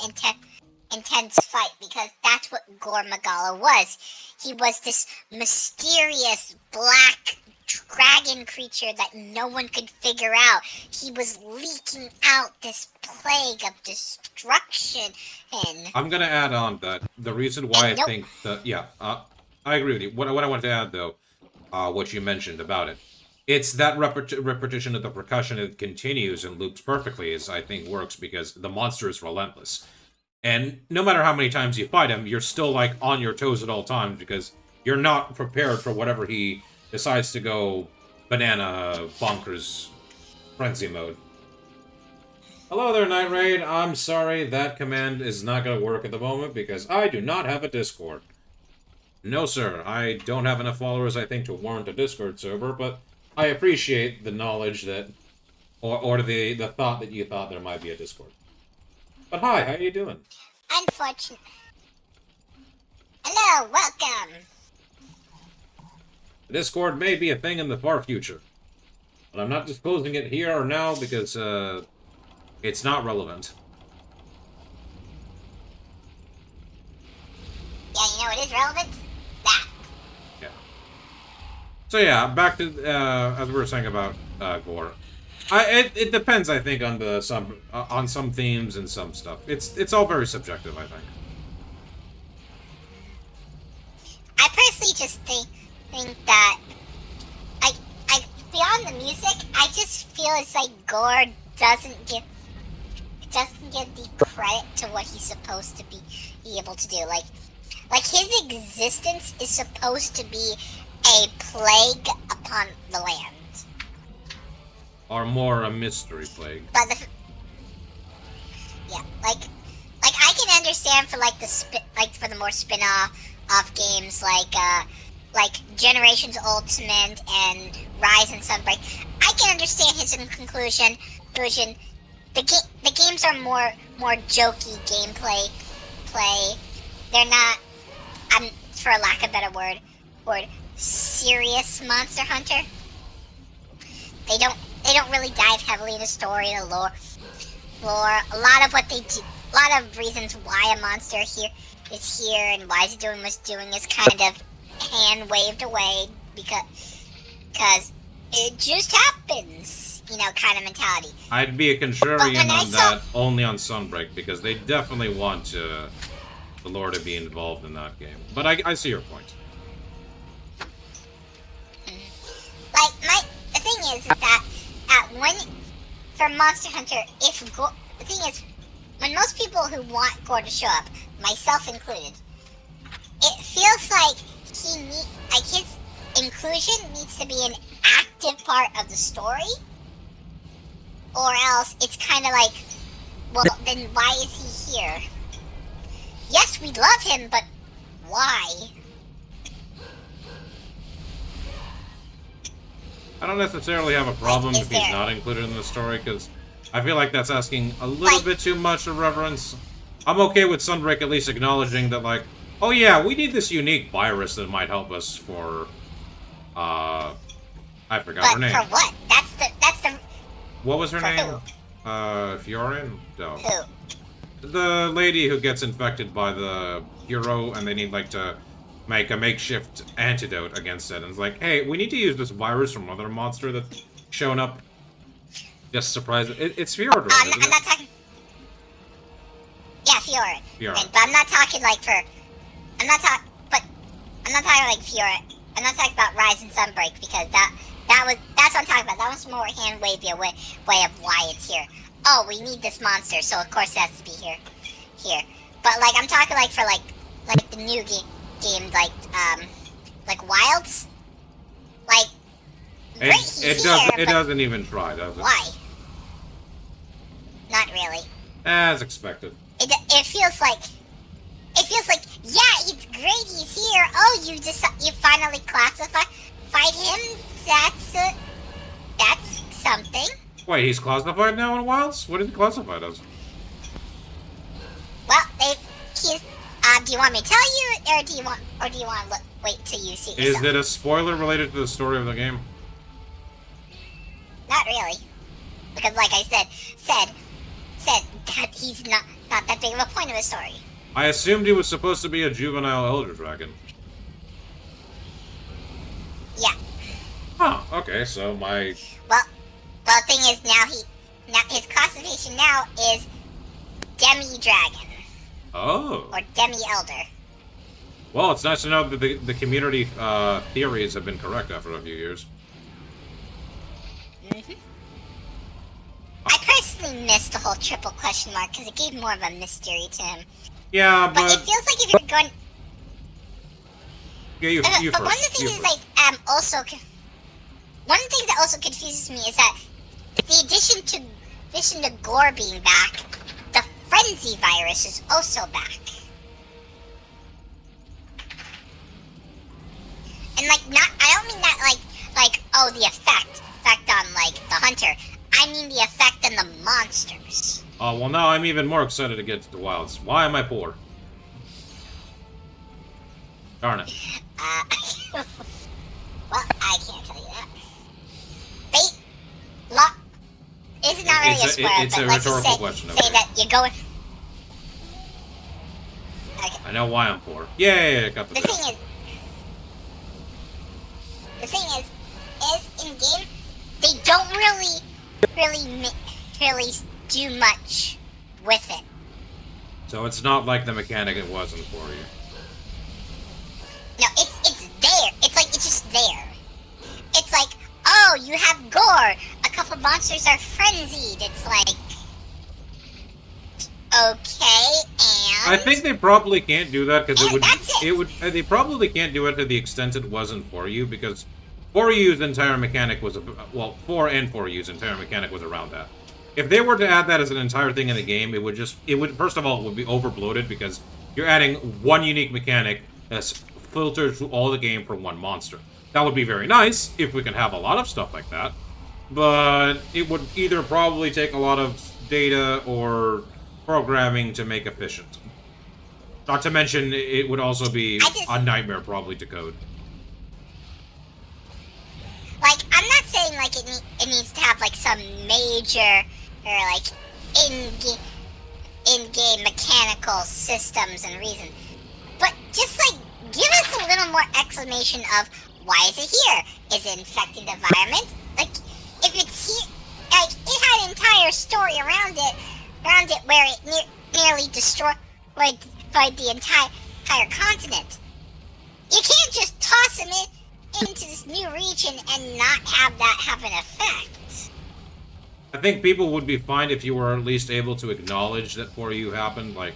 intense fight, because that's what Gore Magala was. He was this mysterious black dragon creature that no one could figure out. He was leaking out this plague of destruction, and I'm gonna add on that the reason why I think that I agree with you. What I wanted to add though, what you mentioned about it, it's that repetition of the percussion that continues and loops perfectly is I think works because the monster is relentless, and no matter how many times you fight him, you're still like on your toes at all times because you're not prepared for whatever he decides to go banana bonkers frenzy mode. Hello there, Night Raid. I'm sorry that command is not going to work at the moment because I do not have a Discord. No, sir. I don't have enough followers, I think, to warrant a Discord server, but I appreciate the knowledge that, or the thought that you thought there might be a Discord. But hi, how you doing? Unfortunate. Hello, welcome. The Discord may be a thing in the far future, but I'm not disclosing it here or now because, it's not relevant. know what is relevant? That. Yeah. So yeah, back to as we were saying about gore. It depends, I think, on on some themes and some stuff. It's all very subjective, I think. I personally just think that I beyond the music, I just feel it's like gore doesn't give the credit to what he's supposed to be able to do. Like his existence is supposed to be a plague upon the land. Or more a mystery plague. But like I can understand for like for the more spin-off games like Generations Ultimate and Rise and Sunbreak. I can understand his conclusion. The games are more jokey gameplay. They're not, for a lack of a better word, serious Monster Hunter. They don't really dive heavily into story and lore. A lot of what they do, a lot of reasons why a monster is here and why it's doing what's doing is kind of hand waved away because it just happens, kind of mentality. I'd be a contrarian on that only on Sunbreak because they definitely want the lore to be involved in that game. But I see your point. The thing is that for Monster Hunter, the thing is, when most people who want gore to show up, myself included, it feels like his inclusion needs to be an active part of the story, or else it's kind of like, well, then why is he here? Yes, we love him, but why? I don't necessarily have a problem if he's not included in the story, because I feel like that's asking a little bit too much of reverence. I'm okay with Sunbreak at least acknowledging that, like, oh yeah, we need this unique virus that might help us for, I forgot her name. For what? That's the... What was her name? Who? Fiorin? No. Who? The lady who gets infected by the hero, and they need, like, to make a makeshift antidote against it. And it's like, hey, we need to use this virus from another monster that's shown up. Just surprise it. It's Fiorin, I'm not talking... Yeah, Fiorin. But I'm not talking like for... I'm not talking like Fiorin. I'm not talking about Rise and Sunbreak because that's what I'm talking about. That was more hand wavy way of why it's here. Oh, we need this monster, so of course it has to be here. But like I'm talking like for like the new game like Wilds. Like great, it doesn't even try, does it? Why? Not really. As expected. It feels like yeah, it's great he's here. Oh, you finally classified him. That's something. Wait, he's classified now in Wilds? What is he classified as? Well, do you want me to tell you, or do you want to wait till you see it yourself? Is it a spoiler related to the story of the game? Not really, because like I said that he's not that big of a point of the story. I assumed he was supposed to be a juvenile Elder Dragon. Yeah. Huh, okay, so my... Well, the thing is now his classification now is Demi-Dragon. Oh. Or Demi-Elder. Well, it's nice to know that the community theories have been correct after a few years. Mm-hmm. I personally missed the whole triple question mark because it gave more of a mystery to him. Yeah, but it feels like if you're going... Yeah, you but first. One of the things is, like, also... One of the things that also confuses me is that the addition to gore being back, the frenzy virus is also back. And, like, I don't mean that, like, oh, the effect on, like, the hunter. I mean the effect on the monsters. Oh, well, now I'm even more excited to get to the Wilds. Why am I poor? Darn it. Well, I can't tell you that. It's not really a spoiler, it's but a let's just rhetorical question, say that you're going... I know why I'm poor. Yay, I got the The thing is in game, they don't really do much with it. So it's not like the mechanic it wasn't for you. No, it's there. It's like, it's just there. It's like, oh, you have gore. A couple monsters are frenzied. It's like, okay, and I think they probably can't do that because that's it. they probably can't do it to the extent it wasn't for you, because 4U's entire mechanic was 4 and 4U's entire mechanic was around that. If they were to add that as an entire thing in the game, it would first of all, it would be overbloated because you're adding one unique mechanic that's filtered through all the game for one monster. That would be very nice if we could have a lot of stuff like that, but it would either probably take a lot of data or programming to make efficient. Not to mention, it would also be a nightmare probably to code. Like, I'm not saying like it needs to have like some major or like in-game mechanical systems and reason, but just like give us a little more explanation of why is it here? Is it infecting the environment? Like, if it's here, like it had an entire story around it where it nearly destroyed the entire continent. You can't just toss them into this new region and not have that have an effect. I think people would be fine if you were at least able to acknowledge that 4U happened, like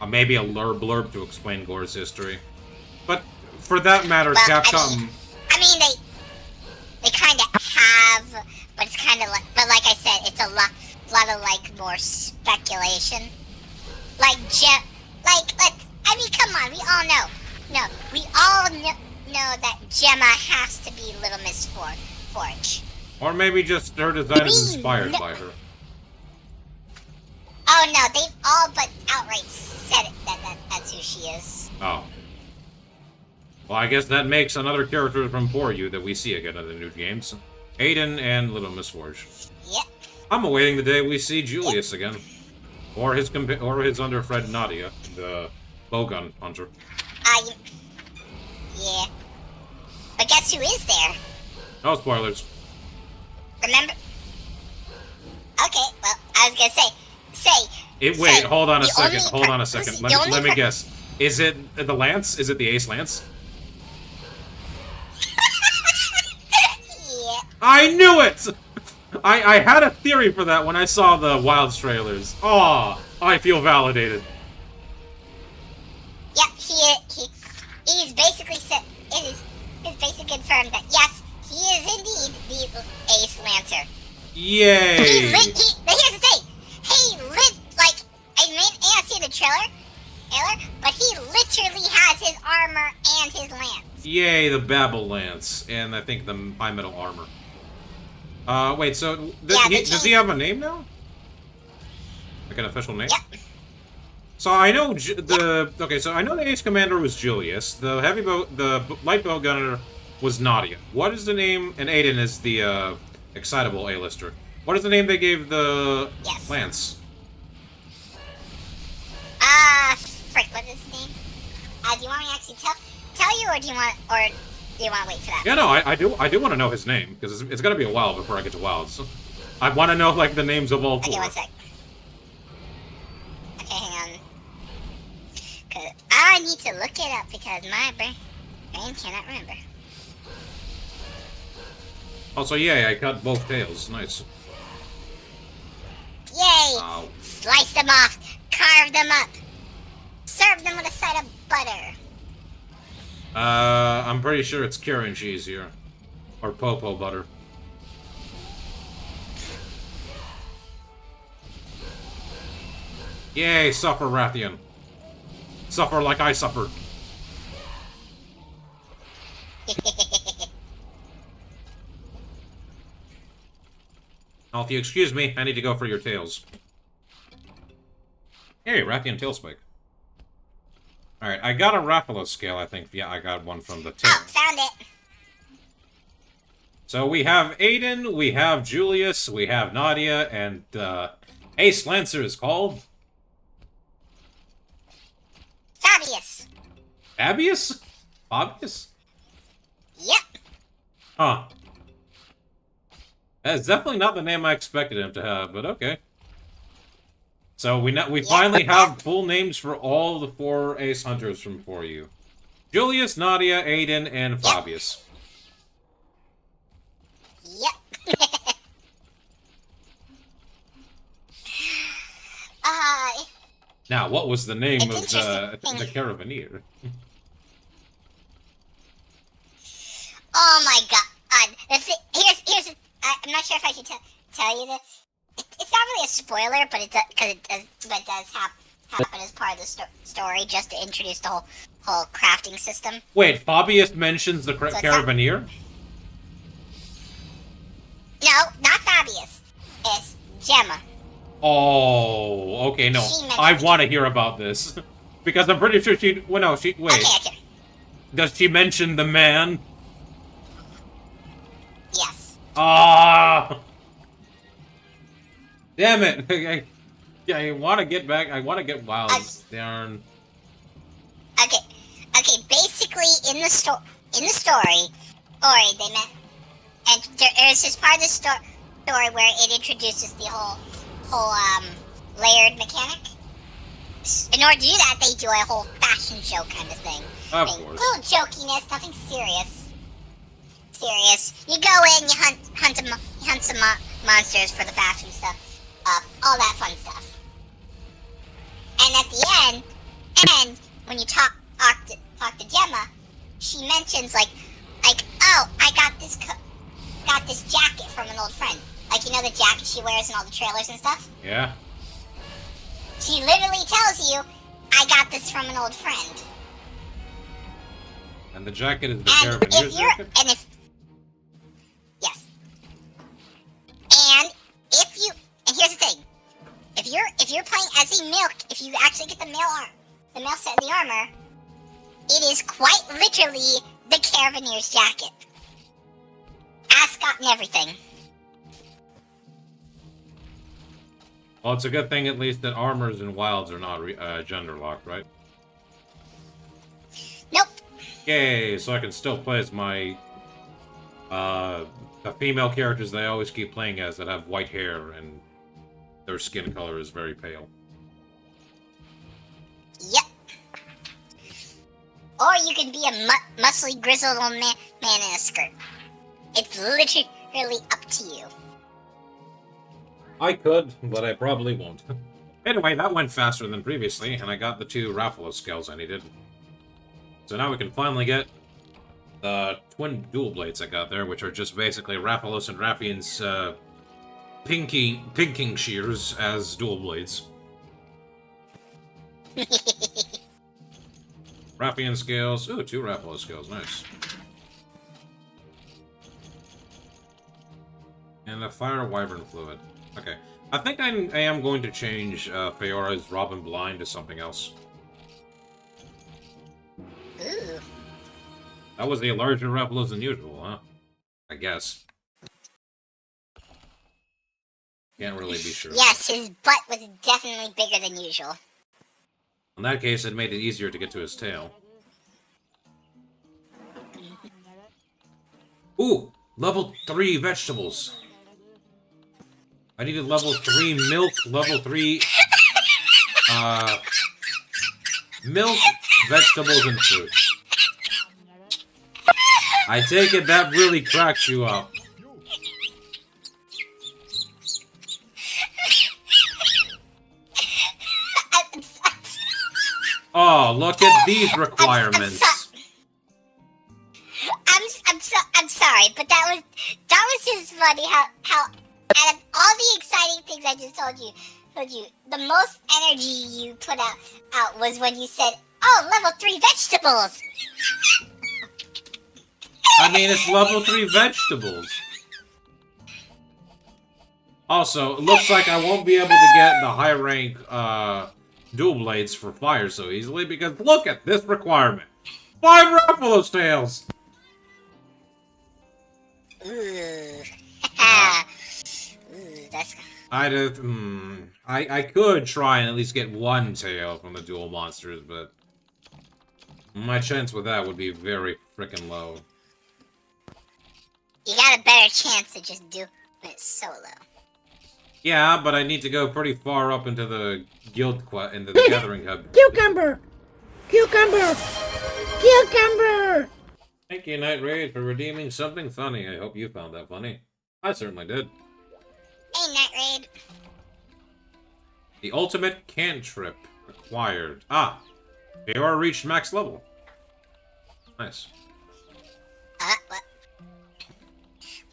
maybe a blurb to explain Gore's history. But for that matter, well, Capcom... I mean, they kind of have, but it's kind of like, but like I said, it's a lot of like more speculation. Like I mean, come on, we all know. No, we all know that Gemma has to be Little Miss Forge. Or maybe just her design is inspired by her. Oh no, they've all but outright said it, that's who she is. Oh. Well, I guess that makes another character from 4U that we see again in the new games. Aiden and Little Miss Forge. Yep. I'm awaiting the day we see Julius again. Or his underfriend Nadia, the bowgun hunter. Yeah. But guess who is there? No spoilers. Remember? Okay, well, I was gonna say. Wait, hold on a second. Listen, Let me guess. Is it the Lance? Is it the Ace Lance? Yeah. I knew it! I had a theory for that when I saw the Wilds trailers. Aw, I feel validated. Yep, he's basically said, it is basically confirmed that yes, he is indeed the Ace Lancer. Yay! Here's the thing, he lit, like, I see in the trailer, but he literally has his armor and his lance. Yay, the Babel Lance, and I think the High Metal Armor. Wait, so does he have a name now? Like an official name? Yep. So I know so I know the Ace Commander was Julius. The light bow gunner was Nadia. What is the name? And Aiden is the excitable A-lister. What is the name they gave the Lance? Frick, what is his name? Do you want me to actually tell you, or do you want to wait for that? Yeah, no, I do want to know his name, because it's gonna be a while before I get to Wilds. So I want to know, like, the names of all four. Okay, one sec. Okay, hang on. Cause I need to look it up, because my brain cannot remember. Also, yay, I cut both tails. Nice. Yay! Ow. Slice them off, carve them up, serve them with a side of butter. I'm pretty sure it's Karen cheese here. Or Popo butter. Yay, suffer, Rathian. Suffer like I suffered. Now, if you excuse me, I need to go for your tails. Hey, Rathian tail spike. Alright, I got a Rathalos scale, I think. Yeah, I got one from the tail. Oh, found it. So we have Aiden, we have Julius, we have Nadia, and Ace Lancer is called... Found Fabius. Fabius? Fabius? Yep. Huh. That's definitely not the name I expected him to have, but okay. So we finally have full names for all the 4 Ace Hunters from 4U. Julius, Nadia, Aiden, and Fabius. Yep. Now, what was the name of It's the interesting. Caravaneer? Oh my god. I'm not sure if I should tell you this. It's not really a spoiler, but it does happen as part of the story, just to introduce the whole crafting system. Wait, Fabius mentions the it's Caravaneer? No, not Fabius. It's Gemma. Oh, okay, no. I want to hear about this. Because I'm pretty sure she... Well, no, she... Wait. Okay. Does she mention the man? Yes. Ah! Damn it! I want to get back. I want to get wild. Darn. Okay. Basically, in the story, they met, and there's this part of the story where it introduces the whole layered mechanic. In order to do that, they do a whole fashion show kind of thing. Of course. A little jokiness, nothing serious. You go in, you hunt some monsters for the fashion stuff, all that fun stuff. And at the end, when you talk to Gemma, she mentions like, oh, I got this jacket from an old friend. Like, you know the jacket she wears in all the trailers and stuff? Yeah. She literally tells you, I got this from an old friend. And the jacket is the Caravanier's jacket? Yes. And here's the thing. If you're playing as a milk, if you actually get the male set of the armor, it is quite literally the Caravanier's jacket. Ascot and everything. Well, it's a good thing at least that armors and wilds are not gender locked, right? Nope. Yay, so I can still play as my the female characters that I always keep playing as that have white hair and their skin color is very pale. Yep. Or you can be a muscly, grizzled old man in a skirt. It's literally up to you. I could, but I probably won't. Anyway, that went faster than previously, and I got the 2 Rathalos skills I needed. So now we can finally get the twin dual blades I got there, which are just basically Rathalos and Raffian's pinking shears as dual blades. Raffian scales. Ooh, 2 Rathalos scales. Nice. And the Fire Wyvern Fluid. Okay. I think I am going to change Feora's Robin Blind to something else. Ooh. That was a larger Rathalos than usual, huh? I guess. Can't really be sure. Yes, his butt was definitely bigger than usual. In that case, it made it easier to get to his tail. Ooh! Level 3 vegetables! I needed level 3 milk, level 3... milk, vegetables, and fruit. I take it that really cracks you up. Oh, look at these requirements. I'm sorry, but that was just funny how out of all the exciting things I just told you, the most energy you put out was when you said, "Oh, level 3 vegetables." I mean, it's level 3 vegetables. Also, it looks like I won't be able to get the high rank dual blades for fire so easily because look at this requirement. 5 Rathalos tails! Ooh. Ooh, that's... I could try and at least get 1 tail from the dual monsters, but My chance with that would be very frickin' low. You got a better chance to just do it solo. Yeah, but I need to go pretty far up into the into the gathering hub. Cucumber! Cucumber! Cucumber! Thank you, Night Raid, for redeeming something funny. I hope you found that funny. I certainly did. Hey, Night Raid. The ultimate cantrip acquired. Ah, Feora reached max level. Nice. What?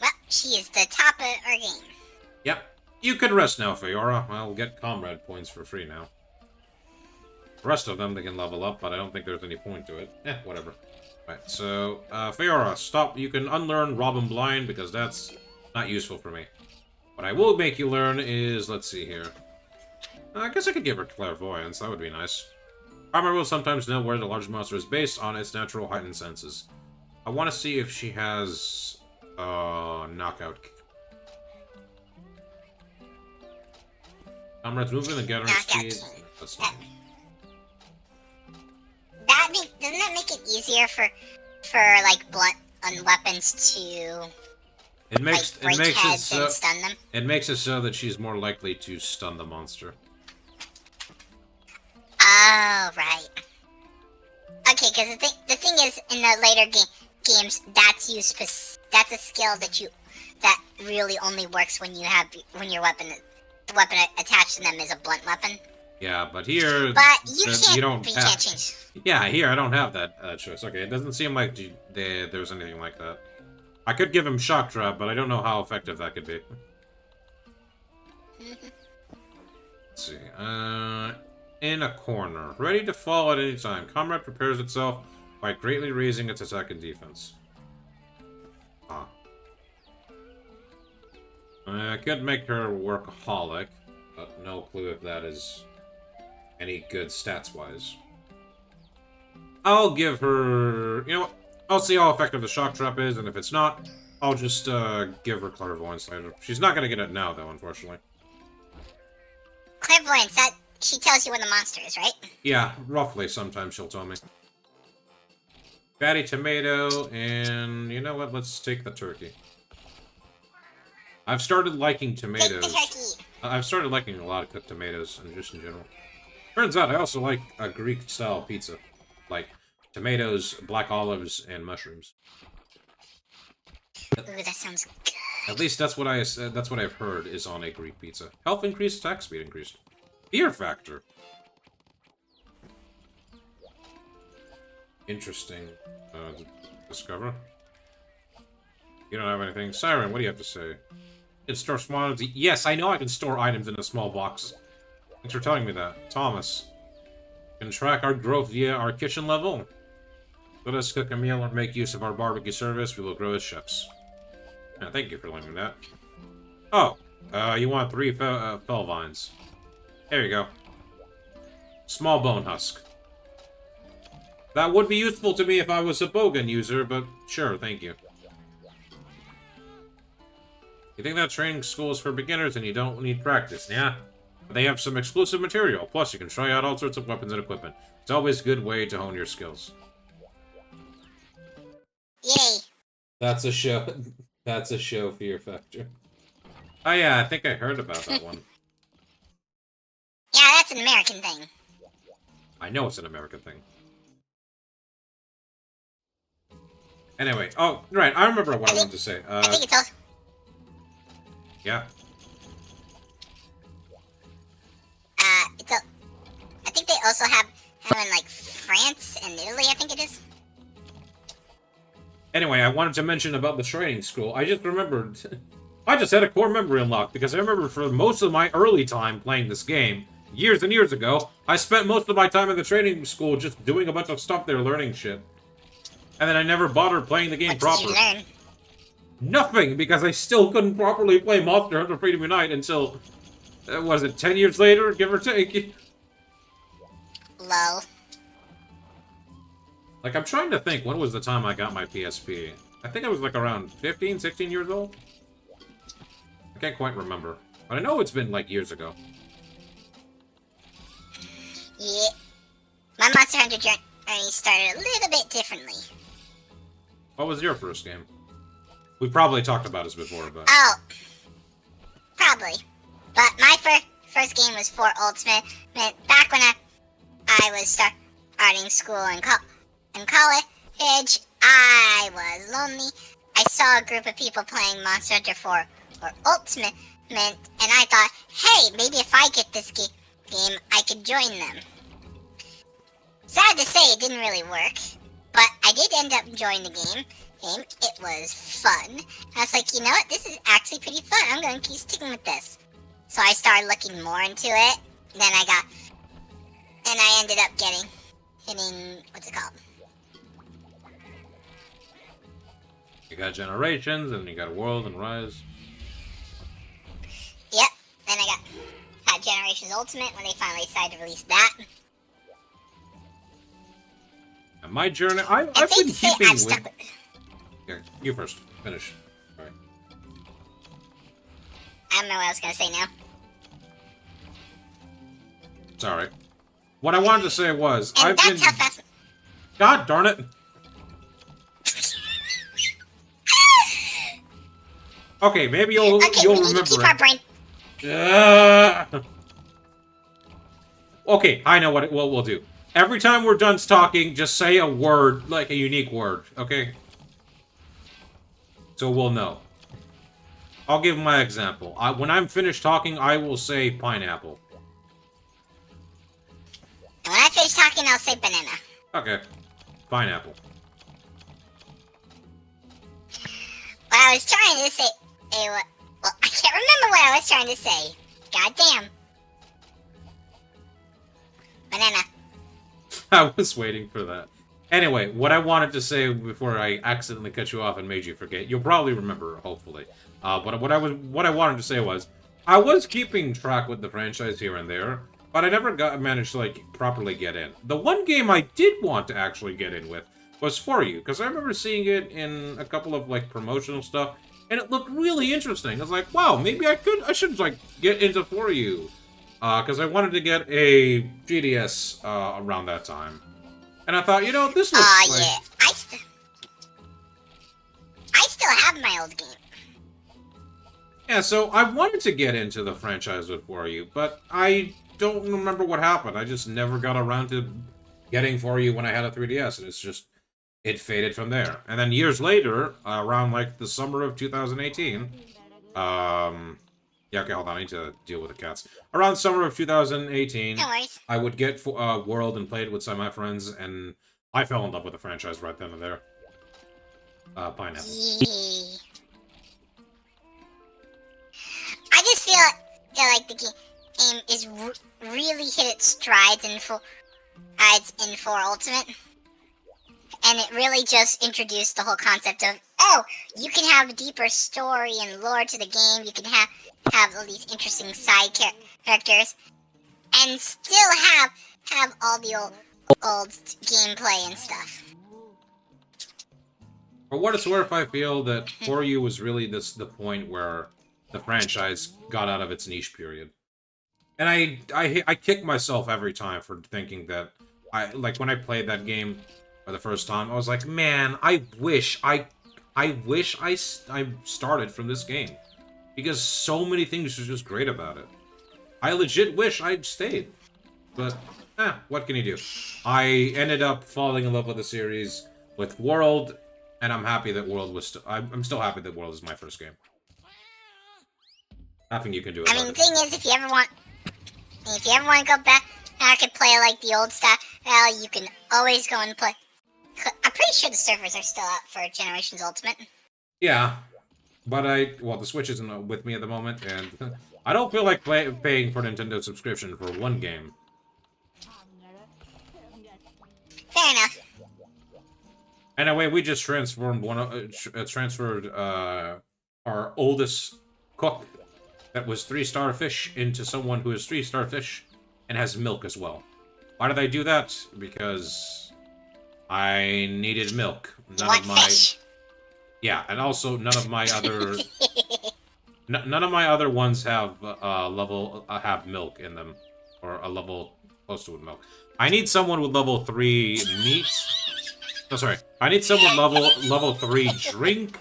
Well, she is the top of our game. Yep. You can rest now, Feora. I'll get comrade points for free now. The rest of them they can level up, but I don't think there's any point to it. Whatever. Right, so, Feora, stop. You can unlearn Robin Blind, because that's not useful for me. What I will make you learn is, let's see here. I guess I could give her clairvoyance, that would be nice. Armor will sometimes know where the large monster is based on its natural heightened senses. I want to see if she has, knockout. Comrade's movement and gathering speed. That's not. Doesn't that make it easier for like blunt weapons to break heads and stun them? It makes it so that she's more likely to stun the monster. Oh, right. Okay, because the thing is, in the later games, that's a skill that really only works when your weapon attached to them is a blunt weapon. Yeah, but here, you can't change. Yeah, here I don't have that choice. Okay, it doesn't seem like there's anything like that. I could give him shock trap, but I don't know how effective that could be. Let's see. In a corner, ready to fall at any time. Comrade prepares itself by greatly raising its attack and defense. Ah. I could make her workaholic, but no clue if that is any good stats-wise. I'll give her... You know what? I'll see how effective the shock trap is, and if it's not, I'll just give her clairvoyance later. She's not going to get it now, though, unfortunately. Clairvoyance, that she tells you when the monster is, right? Yeah, roughly. Sometimes she'll tell me. Fatty tomato, and you know what? Let's take the turkey. I've started liking tomatoes. Take the turkey. I've started liking a lot of cooked tomatoes, and just in general. Turns out I also like a Greek-style pizza. Like tomatoes, black olives, and mushrooms. Ooh, that sounds good. At least that's what I've heard is on a Greek pizza. Health increased, attack speed increased. Fear factor. Interesting. Discover. You don't have anything. Siren, what do you have to say? You can store small items. Yes, I know I can store items in a small box. Thanks for telling me that. Thomas. Can track our growth via our kitchen level. Let us cook a meal or make use of our barbecue service. We will grow as chefs. Yeah, thank you for learning that. Oh, you want 3 fell vines. There you go. Small bone husk. That would be useful to me if I was a Bogan user, but sure, thank you. You think that training school is for beginners and you don't need practice, yeah? They have some exclusive material, plus you can try out all sorts of weapons and equipment. It's always a good way to hone your skills. Yay. That's a show. That's a show for your factor. Oh yeah, I think I heard about that one. Yeah, that's an American thing. I know it's an American thing. Anyway, oh, right, I remember what I wanted to say. I think it's also... Yeah. I think they also have in, like, France and Italy, I think it is. Anyway, I wanted to mention about the training school. I just remembered... I just had a core memory unlocked, because I remember for most of my early time playing this game, years and years ago, I spent most of my time in the training school just doing a bunch of stuff there, learning shit. And then I never bothered playing the game proper. What did you learn? Nothing, because I still couldn't properly play Monster Hunter Freedom Unite until... was it 10 years later, give or take? Lol. Like, I'm trying to think, when was the time I got my PSP? I think I was, like, around 15, 16 years old? I can't quite remember. But I know it's been, like, years ago. Yeah. My Monster Hunter I started a little bit differently. What was your first game? We probably talked about this before, but... Oh, probably. But my first game was 4 Ultimate. Back when I was starting school and college, I was lonely. I saw a group of people playing Monster Hunter 4 or Ultimate, and I thought, hey, maybe if I get this game, I could join them. Sad to say, it didn't really work, but I did end up joining the game. It was fun. I was like, you know what, this is actually pretty fun. I'm going to keep sticking with this. So I started looking more into it. Then I ended up hitting, what's it called? You got Generations, and you got World and Rise. Yep. Then I had Generations Ultimate when they finally decided to release that. And my journey, I've been keeping with... Here, you first. Finish. Alright. I don't know what I was going to say now. Sorry. What I wanted to say was, And I've that's been... how fast... God darn it! Okay, maybe you'll remember keep it. our brain... Okay, I know what we'll do. Every time we're done talking, just say a word, like a unique word, okay? So we'll know. I'll give my example. When I'm finished talking, I will say pineapple. And when I finish talking, I'll say banana. Okay. Pineapple. What I was trying to say... well, I can't remember what I was trying to say. God damn. Banana. I was waiting for that. Anyway, what I wanted to say before I accidentally cut you off and made you forget, you'll probably remember, hopefully. But what I wanted to say was, I was keeping track with the franchise here and there, but I never managed to like properly get in. The one game I did want to actually get in with was For You, because I remember seeing it in a couple of like promotional stuff, and it looked really interesting. I was like, wow, maybe I should like get into For You, because I wanted to get a GDS around that time. And I thought, you know, this looks like... yeah. I still have my old game. Yeah, so I wanted to get into the franchise with For You, but I don't remember what happened. I just never got around to getting For You when I had a 3DS, and it's just... It faded from there. And then years later, around, like, the summer of 2018... Yeah, okay, hold on, I need to deal with the cats. Around the summer of 2018, No worries. I would get World and play it with some of my friends, and I fell in love with the franchise right then and there. Pineapple. Yeah. I just feel like the game is really hit its strides in 4 Ultimate. And it really just introduced the whole concept of, oh, you can have a deeper story and lore to the game. You can have all these interesting side characters, and still have all the old gameplay and stuff. For what it's worth, I feel that For You was really the point where the franchise got out of its niche period. And I kick myself every time for thinking that, when I played that game for the first time, I was like, man, I wish I started from this game. Because so many things were just great about it. I legit wish I'd stayed. But, what can you do? I ended up falling in love with the series with World, and I'm happy that World was I'm still happy that World is my first game. Nothing you can do about it. I mean, the thing is, if you ever want to go back and play like the old style, well, you can always go and play. I'm pretty sure the servers are still out for Generations Ultimate. Yeah. But the Switch isn't with me at the moment, and I don't feel like paying for Nintendo subscription for one game. Fair enough. Anyway, we just transformed our oldest cook that was 3-star fish into someone who is 3-star fish and has milk as well. Why did I do that? Because I needed milk. Fish? Yeah, and also none of my other none of my other ones have have milk in them, or a level close to milk. I need someone with level 3 meat. No, sorry. I need someone level 3 drink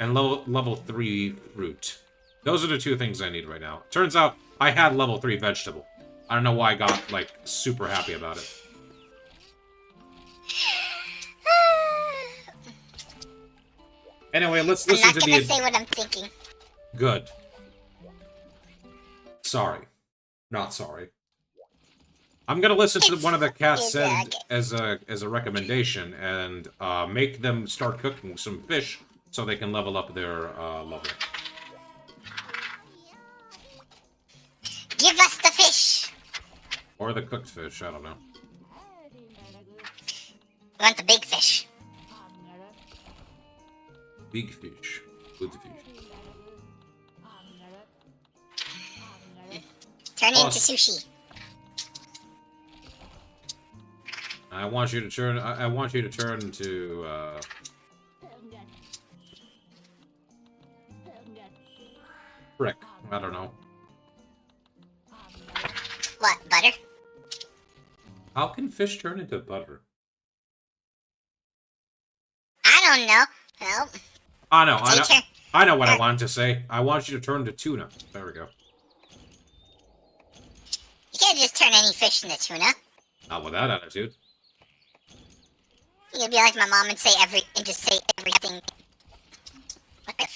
and level 3 fruit. Those are the two things I need right now. Turns out I had level 3 vegetable. I don't know why I got, like, super happy about it. Anyway, let's listen to the... I'm not gonna say what I'm thinking. Good. Sorry. Not sorry. I'm gonna listen to one of the cats said as a recommendation and make them start cooking some fish so they can level up their level. Give us the fish! Or the cooked fish, I don't know. I want the big fish. Big fish. Good fish. Turn into sushi. I want you to turn. I want you to turn to. Frick. I don't know. What, butter? How can fish turn into butter? I don't know. Well, I know. I know what I wanted to say. I want you to turn to tuna. There we go. You can't just turn any fish into tuna. Not with that attitude. You'd be like my mom and just say everything. What the?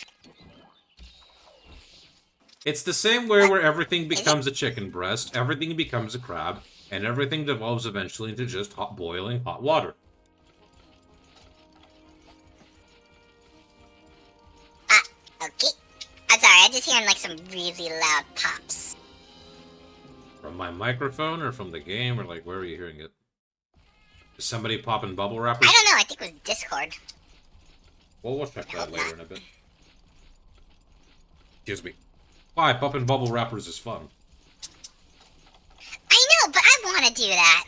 It's the same way where everything becomes a chicken breast, everything becomes a crab, and everything devolves eventually into just boiling hot water. Okay. I'm sorry, I'm just hearing like some really loud pops. From my microphone or from the game, or like where are you hearing it? Is somebody popping bubble wrappers? I don't know, I think it was Discord. Well, we'll check that later in a bit. Excuse me. Why, popping bubble wrappers is fun. I know, but I want to do that.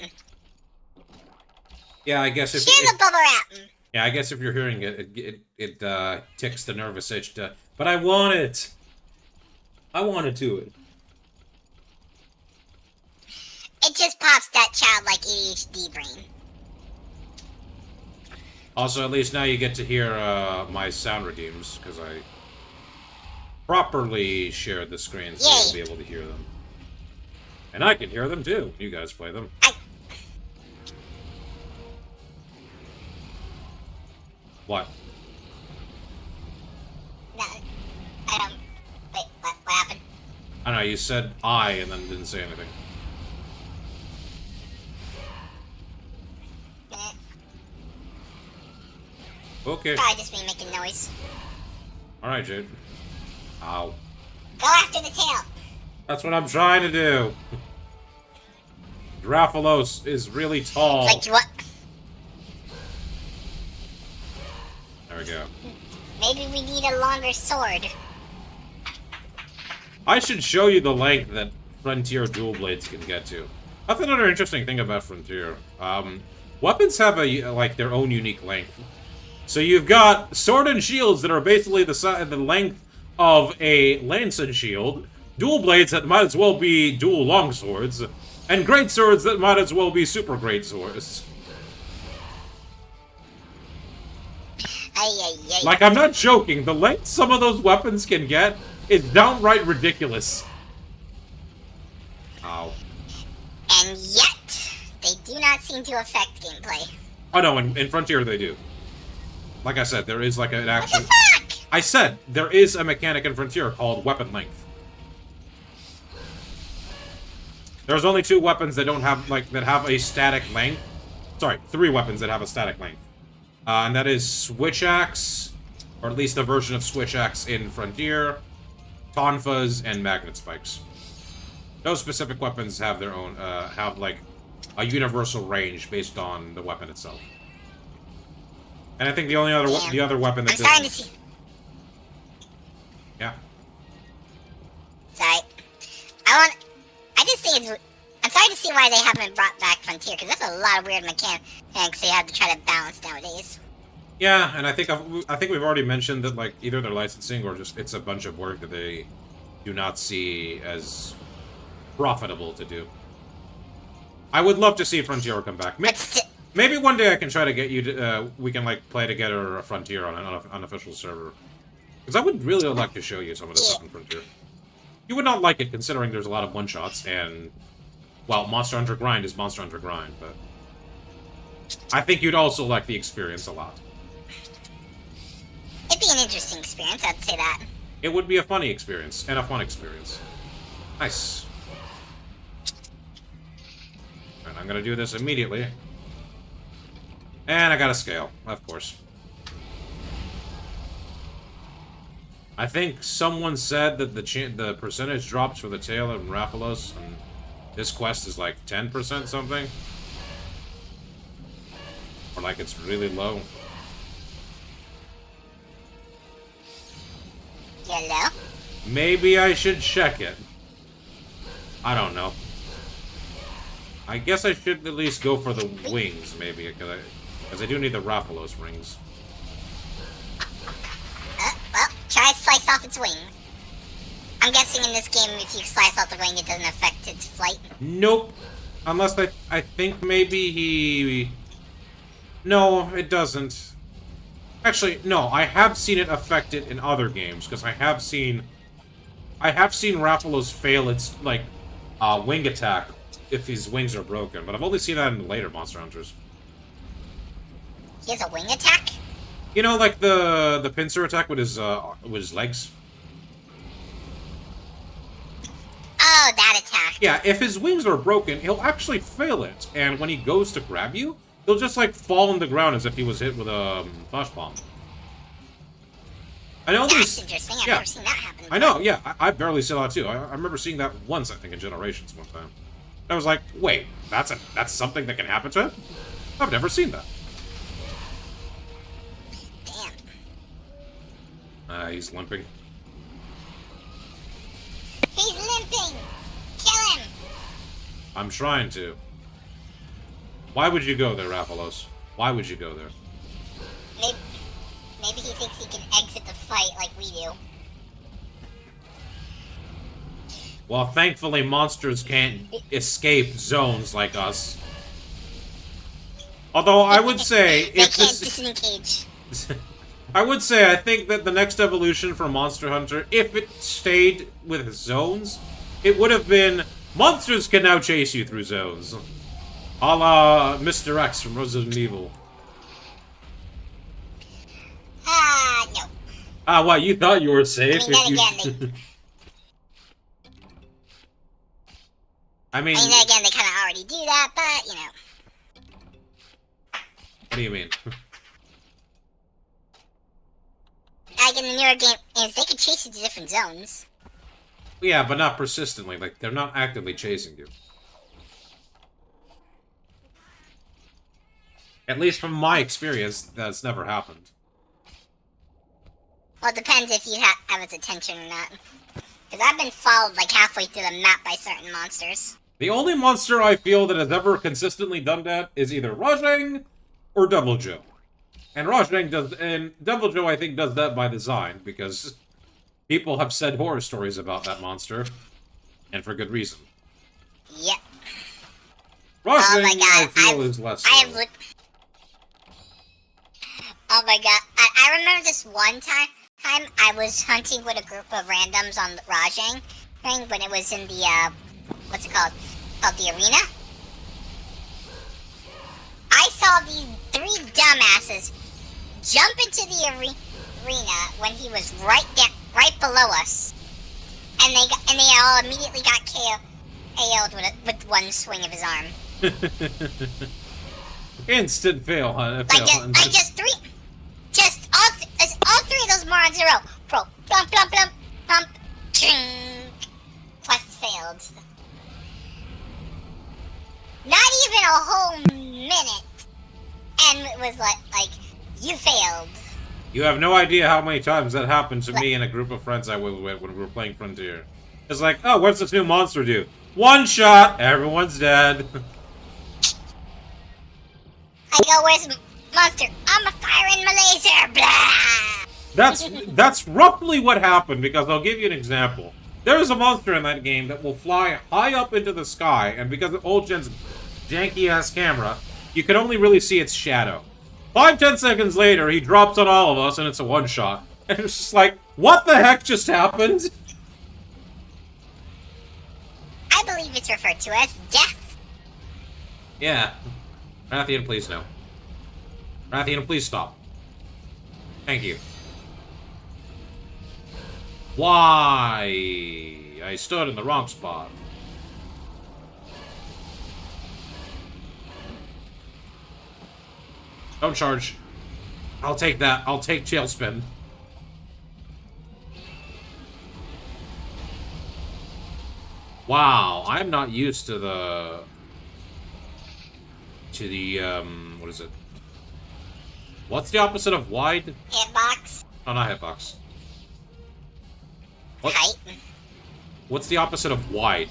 Yeah, I guess if... Share the bubble wrap. Yeah, I guess if you're hearing it, it ticks the nervous itch to... But I want it! I want to do it. It just pops that childlike ADHD brain. Also, at least now you get to hear my sound redeems, because I properly shared the screen so you'll be able to hear them. And I can hear them too. You guys play them. What? No, I don't... Wait, what happened? I don't know, you said I and then didn't say anything. Okay. Probably just me making noise. Alright, Jade. Ow. Go after the tail. That's what I'm trying to do. Draphalos is really tall. Like what? There we go. Maybe we need a longer sword. I should show you the length that Frontier dual blades can get to. That's another interesting thing about Frontier. Weapons have like their own unique length. So you've got sword and shields that are basically the length of a lance and shield, dual blades that might as well be dual long swords, and great swords that might as well be super great swords. Like, I'm not joking, the length some of those weapons can get is downright ridiculous. Ow. And yet, they do not seem to affect gameplay. Oh no, in Frontier they do. Like I said, there is like an actual... What the fuck? I said, there is a mechanic in Frontier called weapon length. There's only 2 weapons that don't have, like, that have a static length. Sorry, 3 weapons that have a static length. And that is Switch Axe, or at least a version of Switch Axe in Frontier, Tonfas, and Magnet Spikes. Those specific weapons have their own, have, like, a universal range based on the weapon itself. And I think the only other the other weapon that I'm starting to see. Yeah. Sorry. I just think it's... I'm sorry to see why they haven't brought back Frontier, because that's a lot of weird mechanics they have to try to balance nowadays. Yeah, and I think we've already mentioned that, like, either they're licensing or just it's a bunch of work that they do not see as profitable to do. I would love to see Frontier come back. Maybe one day I can try to get you to, we can, like, play together a Frontier on an unofficial server. Because I would really like to show you some of the stuff in Frontier. You would not like it, considering there's a lot of one-shots, and... Well, Monster Hunter Grind is Monster Hunter Grind, but... I think you'd also like the experience a lot. It'd be an interesting experience, I'd say that. It would be a funny experience, and a fun experience. Nice. And I'm gonna do this immediately. And I got a scale, of course. I think someone said that the percentage drops for the tail of Raphalos, and this quest is like 10% something. Or like it's really low. Hello? Maybe I should check it. I don't know. I guess I should at least go for the wings, maybe, because I do need the Raphalos rings. Well, try to slice off its wings. I'm guessing in this game, if you slice off the wing, it doesn't affect its flight. Nope. Unless I think maybe he... No, it doesn't. Actually, no, I have seen it affect it in other games, because I have seen Raphalos fail its, like, wing attack if his wings are broken, but I've only seen that in later Monster Hunters. He has a wing attack? You know, like the pincer attack with his legs? Oh, that attack. Yeah, if his wings are broken, he'll actually fail it, and when he goes to grab you, he'll just, like, fall on the ground as if he was hit with a flash bomb. I know That's interesting. I've never seen that happen before. I know, yeah. I barely saw that, too. I remember seeing that once, I think, in Generations one time. I was like, wait, that's something that can happen to him? I've never seen that. Damn. He's limping. He's limping! Kill him! I'm trying to. Why would you go there, Raphalos? Why would you go there? Maybe he thinks he can exit the fight like we do. Well, thankfully, monsters can't escape zones like us. Although, I would say... They can't disengage. I would say, I think that the next evolution for Monster Hunter, if it stayed with zones, it would have been... Monsters can now chase you through zones. A la Mr. X from Resident Evil. No. Ah, what, you thought you were safe? I mean, then again, I mean, then again, they kind of already do that, but, you know. What do you mean? Like in the newer games, they can chase you to different zones. Yeah, but not persistently. Like, they're not actively chasing you. At least from my experience, that's never happened. Well, it depends if you have its attention or not. Because I've been followed like halfway through the map by certain monsters. The only monster I feel that has ever consistently done that is either Rajang or Devil Joe. And Devil Joe, I think, does that by design, because people have said horror stories about that monster, and for good reason. Yep. Rajang, Oh my god, I feel is less so. Oh my god, I remember this one time I was hunting with a group of randoms on the Rajang thing when it was in the, what's it called? Called the arena. I saw these 3 dumbasses jump into the arena when he was right below us, and they all immediately got KO'd with one swing of his arm. Instant fail, huh? Just all 3 of those morons in a row. Pro, plump, plump, plump, plump, ching. Quest failed. Not even a whole minute, and it was like you failed. You have no idea how many times that happened to me and a group of friends I was with when we were playing Frontier. It's like, oh, what's this new monster do? 1 shot, everyone's dead. I go, where's the monster? I'm a firing my laser. Blah. That's roughly what happened, because I'll give you an example. There is a monster in that game that will fly high up into the sky, and because of old gen's janky-ass camera, you can only really see its shadow. 5-10 seconds later, he drops on all of us, and it's a one-shot. And it's just like, what the heck just happened? I believe it's referred to as death. Yeah. Rathian, please no. Rathian, please stop. Thank you. Why? I stood in the wrong spot. Don't charge. I'll take that. I'll take tailspin. Wow, I'm not used to the... what is it? What's the opposite of wide? Hitbox. Oh, not hitbox. What? Height. What's the opposite of wide?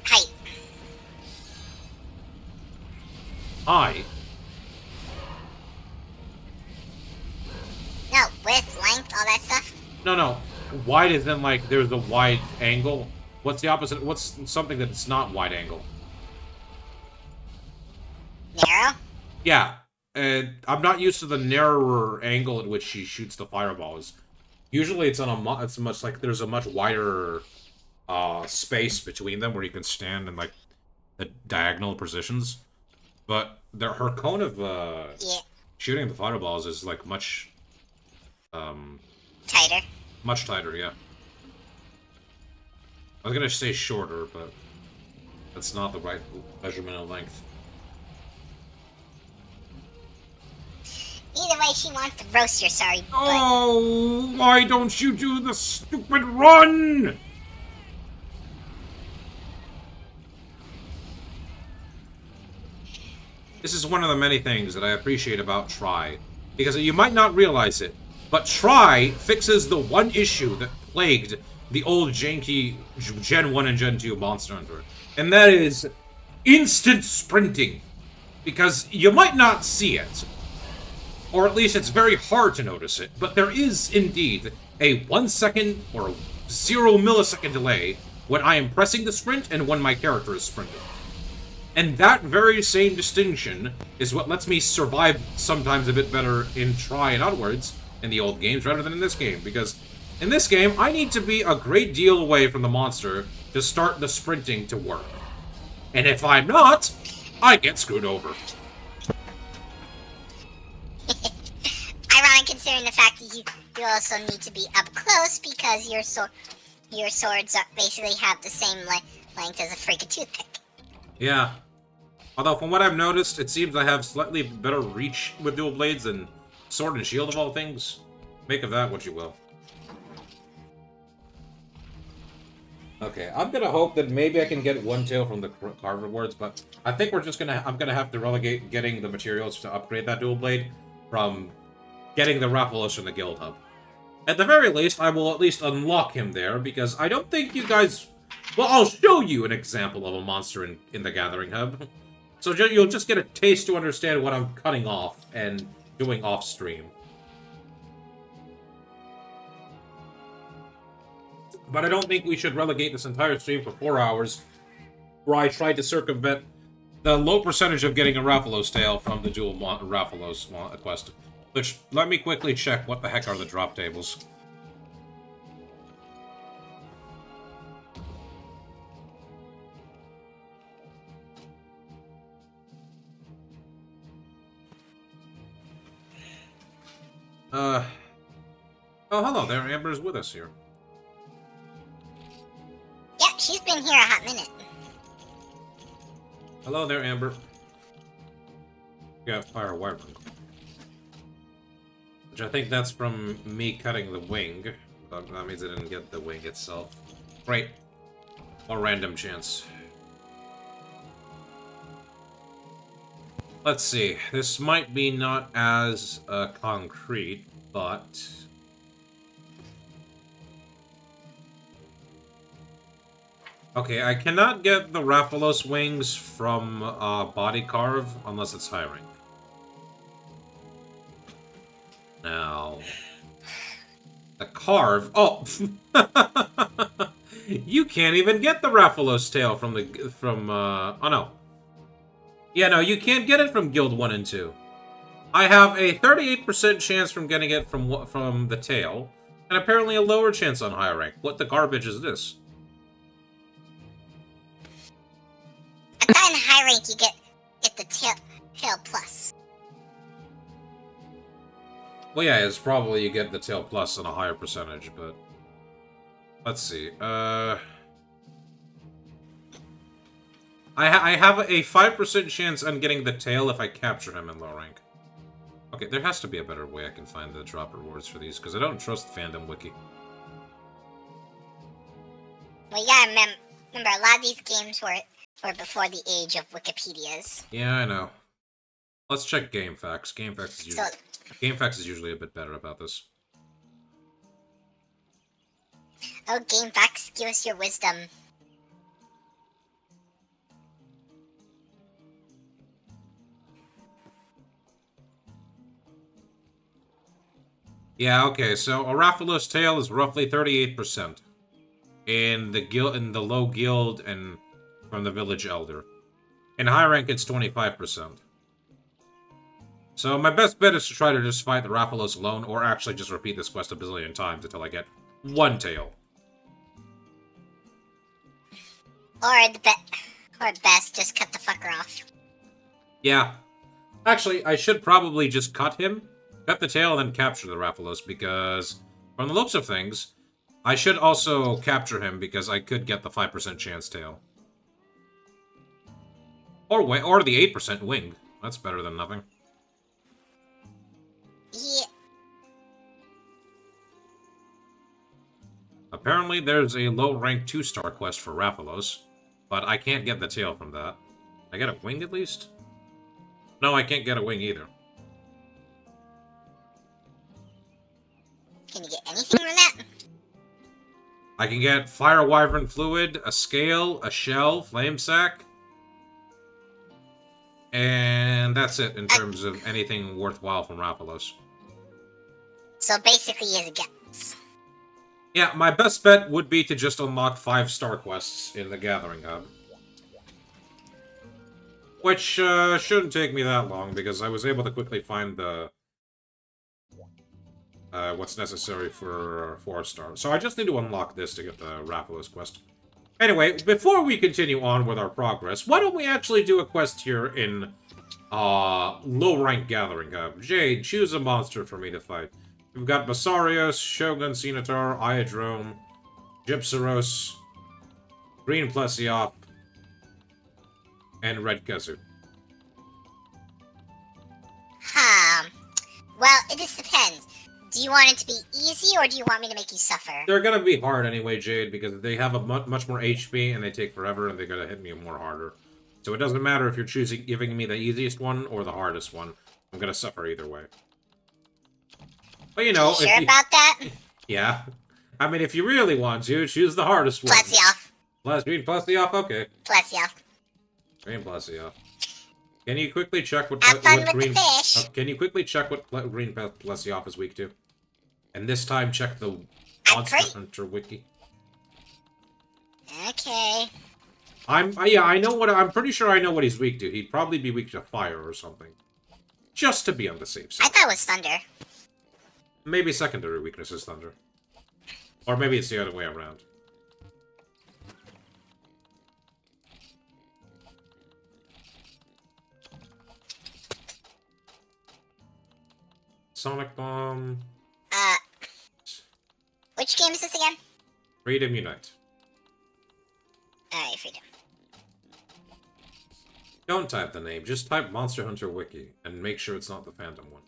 Height. High? No, width, length, all that stuff. No. Wide is then like there's a wide angle. What's the opposite? What's something that's not wide angle? Narrow. Yeah. I'm not used to the narrower angle at which she shoots the fireballs. Usually it's on a it's much like there's a much wider space between them where you can stand in like the diagonal positions. But her cone of shooting the fireballs is like much Tighter. much tighter, yeah. I was gonna say shorter, but that's not the right measurement of length. Either way, she wants to roast your sorry butt. Oh, why don't you do the stupid run? This is one of the many things that I appreciate about Try, because you might not realize it, but Try fixes the one issue that plagued the old janky Gen 1 and Gen 2 Monster Hunter, and that is instant sprinting. Because you might not see it, or at least it's very hard to notice it, but there is indeed a 1 second or 0 millisecond delay when I am pressing the sprint and when my character is sprinting. And that very same distinction is what lets me survive sometimes a bit better in Try and onwards in the old games rather than in this game, because in this game I need to be a great deal away from the monster to start the sprinting to work. And if I'm not, I get screwed over. Ironic considering the fact that you also need to be up close because your swords basically have the same length as a freaking toothpick. Yeah. Although, from what I've noticed, it seems I have slightly better reach with dual blades than Sword and Shield of all things. Make of that what you will. Okay, I'm gonna hope that maybe I can get one tail from the card rewards, but I think I'm gonna have to relegate getting the materials to upgrade that dual blade from getting the Raphalos from the guild hub. At the very least, I will at least unlock him there, because I don't think you guys... Well, I'll show you an example of a monster in the Gathering Hub. So you'll just get a taste to understand what I'm cutting off and doing off-stream. But I don't think we should relegate this entire stream for 4 hours, where I tried to circumvent the low percentage of getting a Raphalos tail from the dual Raphalos quest. Which, let me quickly check what the heck are the drop tables. Oh, hello there. Amber's with us here. Yeah, she's been here a hot minute. Hello there, Amber. Got fire wyvern. Which I think that's from me cutting the wing. That means I didn't get the wing itself. Great. Or random chance. Let's see. This might be not as concrete, but... Okay, I cannot get the Raphalos wings from Body Carve unless it's high rank. Now... The Carve... Oh! You can't even get the Rathalos tail from oh no. Yeah, no, you can't get it from Guild 1 and 2. I have a 38% chance from getting it from the tail, and apparently a lower chance on higher rank. What the garbage is this? I thought in high rank you get the tail plus. Well, yeah, it's probably you get the tail plus on a higher percentage, but... Let's see, I have a 5% chance on getting the tail if I capture him in low rank. Okay, there has to be a better way I can find the drop rewards for these, because I don't trust the fandom wiki. Well, you gotta remember, a lot of these games were before the age of Wikipedias. Yeah, I know. Let's check GameFAQs. GameFAQs is usually a bit better about this. Oh, GameFAQs, give us your wisdom. Yeah, okay, so a Rathalos tail is roughly 38%. In the low guild and from the village elder. In high rank it's 25%. So my best bet is to try to just fight the Rathalos alone, or actually just repeat this quest a bazillion times until I get one tail. Or best, just cut the fucker off. Yeah. Actually, I should probably just cut him, cut the tail, and then capture the Rathalos, because from the looks of things, I should also capture him because I could get the 5% chance tail. Or the 8% wing. That's better than nothing. Yeah. Apparently there's a low rank 2-star quest for Rathalos, but I can't get the tail from that. I get a wing at least? No, I can't get a wing either. Can you get anything from that? I can get Fire Wyvern Fluid, a Scale, a Shell, Flame Sack. And that's it in terms of anything worthwhile from Rathalos. So basically is a guess. Yeah, my best bet would be to just unlock 5-star quests in the Gathering Hub. Which shouldn't take me that long, because I was able to quickly find the... what's necessary for 4-star. So I just need to unlock this to get the Rathalos quest. Anyway, before we continue on with our progress, why don't we actually do a quest here in low-rank Gathering Hub? Jade, choose a monster for me to fight. We've got Basarios, Shogun Cenator, Iadrome, Gypsaros, Green Plesiop, and Red Kezu. Well, it just depends. Do you want it to be easy, or do you want me to make you suffer? They're gonna be hard anyway, Jade, because they have a much more HP, and they take forever, and they're gonna hit me more harder. So it doesn't matter if you're giving me the easiest one or the hardest one. I'm gonna suffer either way. But you know, you sure about that? Yeah. I mean, if you really want to, choose the hardest one. Plesiop. Green Plesiop? Okay. Plesiop. Green Plesiop. Can you quickly check what Green... Can you quickly check what Green Plesiop is weak to? And this time, check the Monster Hunter wiki. Okay. Yeah, I know what... I'm pretty sure I know what he's weak to. He'd probably be weak to fire or something. Just to be on the safe side. I thought it was thunder. Maybe secondary weakness is thunder. Or maybe it's the other way around. Sonic Bomb. Which game is this again? Freedom Unite. Alright, Freedom. Don't type the name, just type Monster Hunter Wiki, and make sure it's not the Phantom one.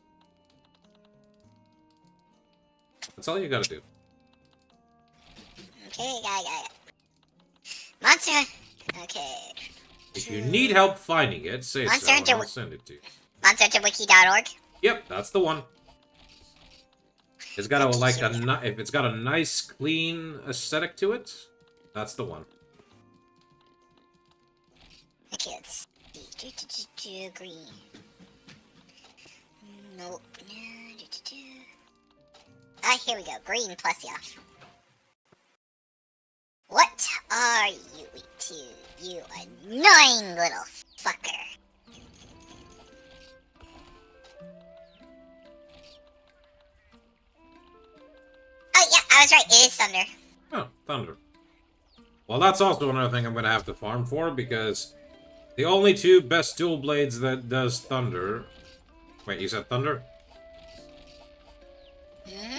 That's all you gotta do. Okay, got it. Monster... Okay. If you need help finding it, say Monster so, and Hunter I'll send it to you. MonsterHunterWiki.org? Yep, that's the one. It's got if it's got a nice, clean aesthetic to it, that's the one. Okay, let's see. Green. Nope. Ah, here we go. Green Plesiop. What? to, you annoying little fucker. Oh yeah, I was right. It is thunder. Oh, thunder. Well, that's also another thing I'm going to have to farm for, because the only two best dual blades that does thunder... Wait, you said thunder? Hmm?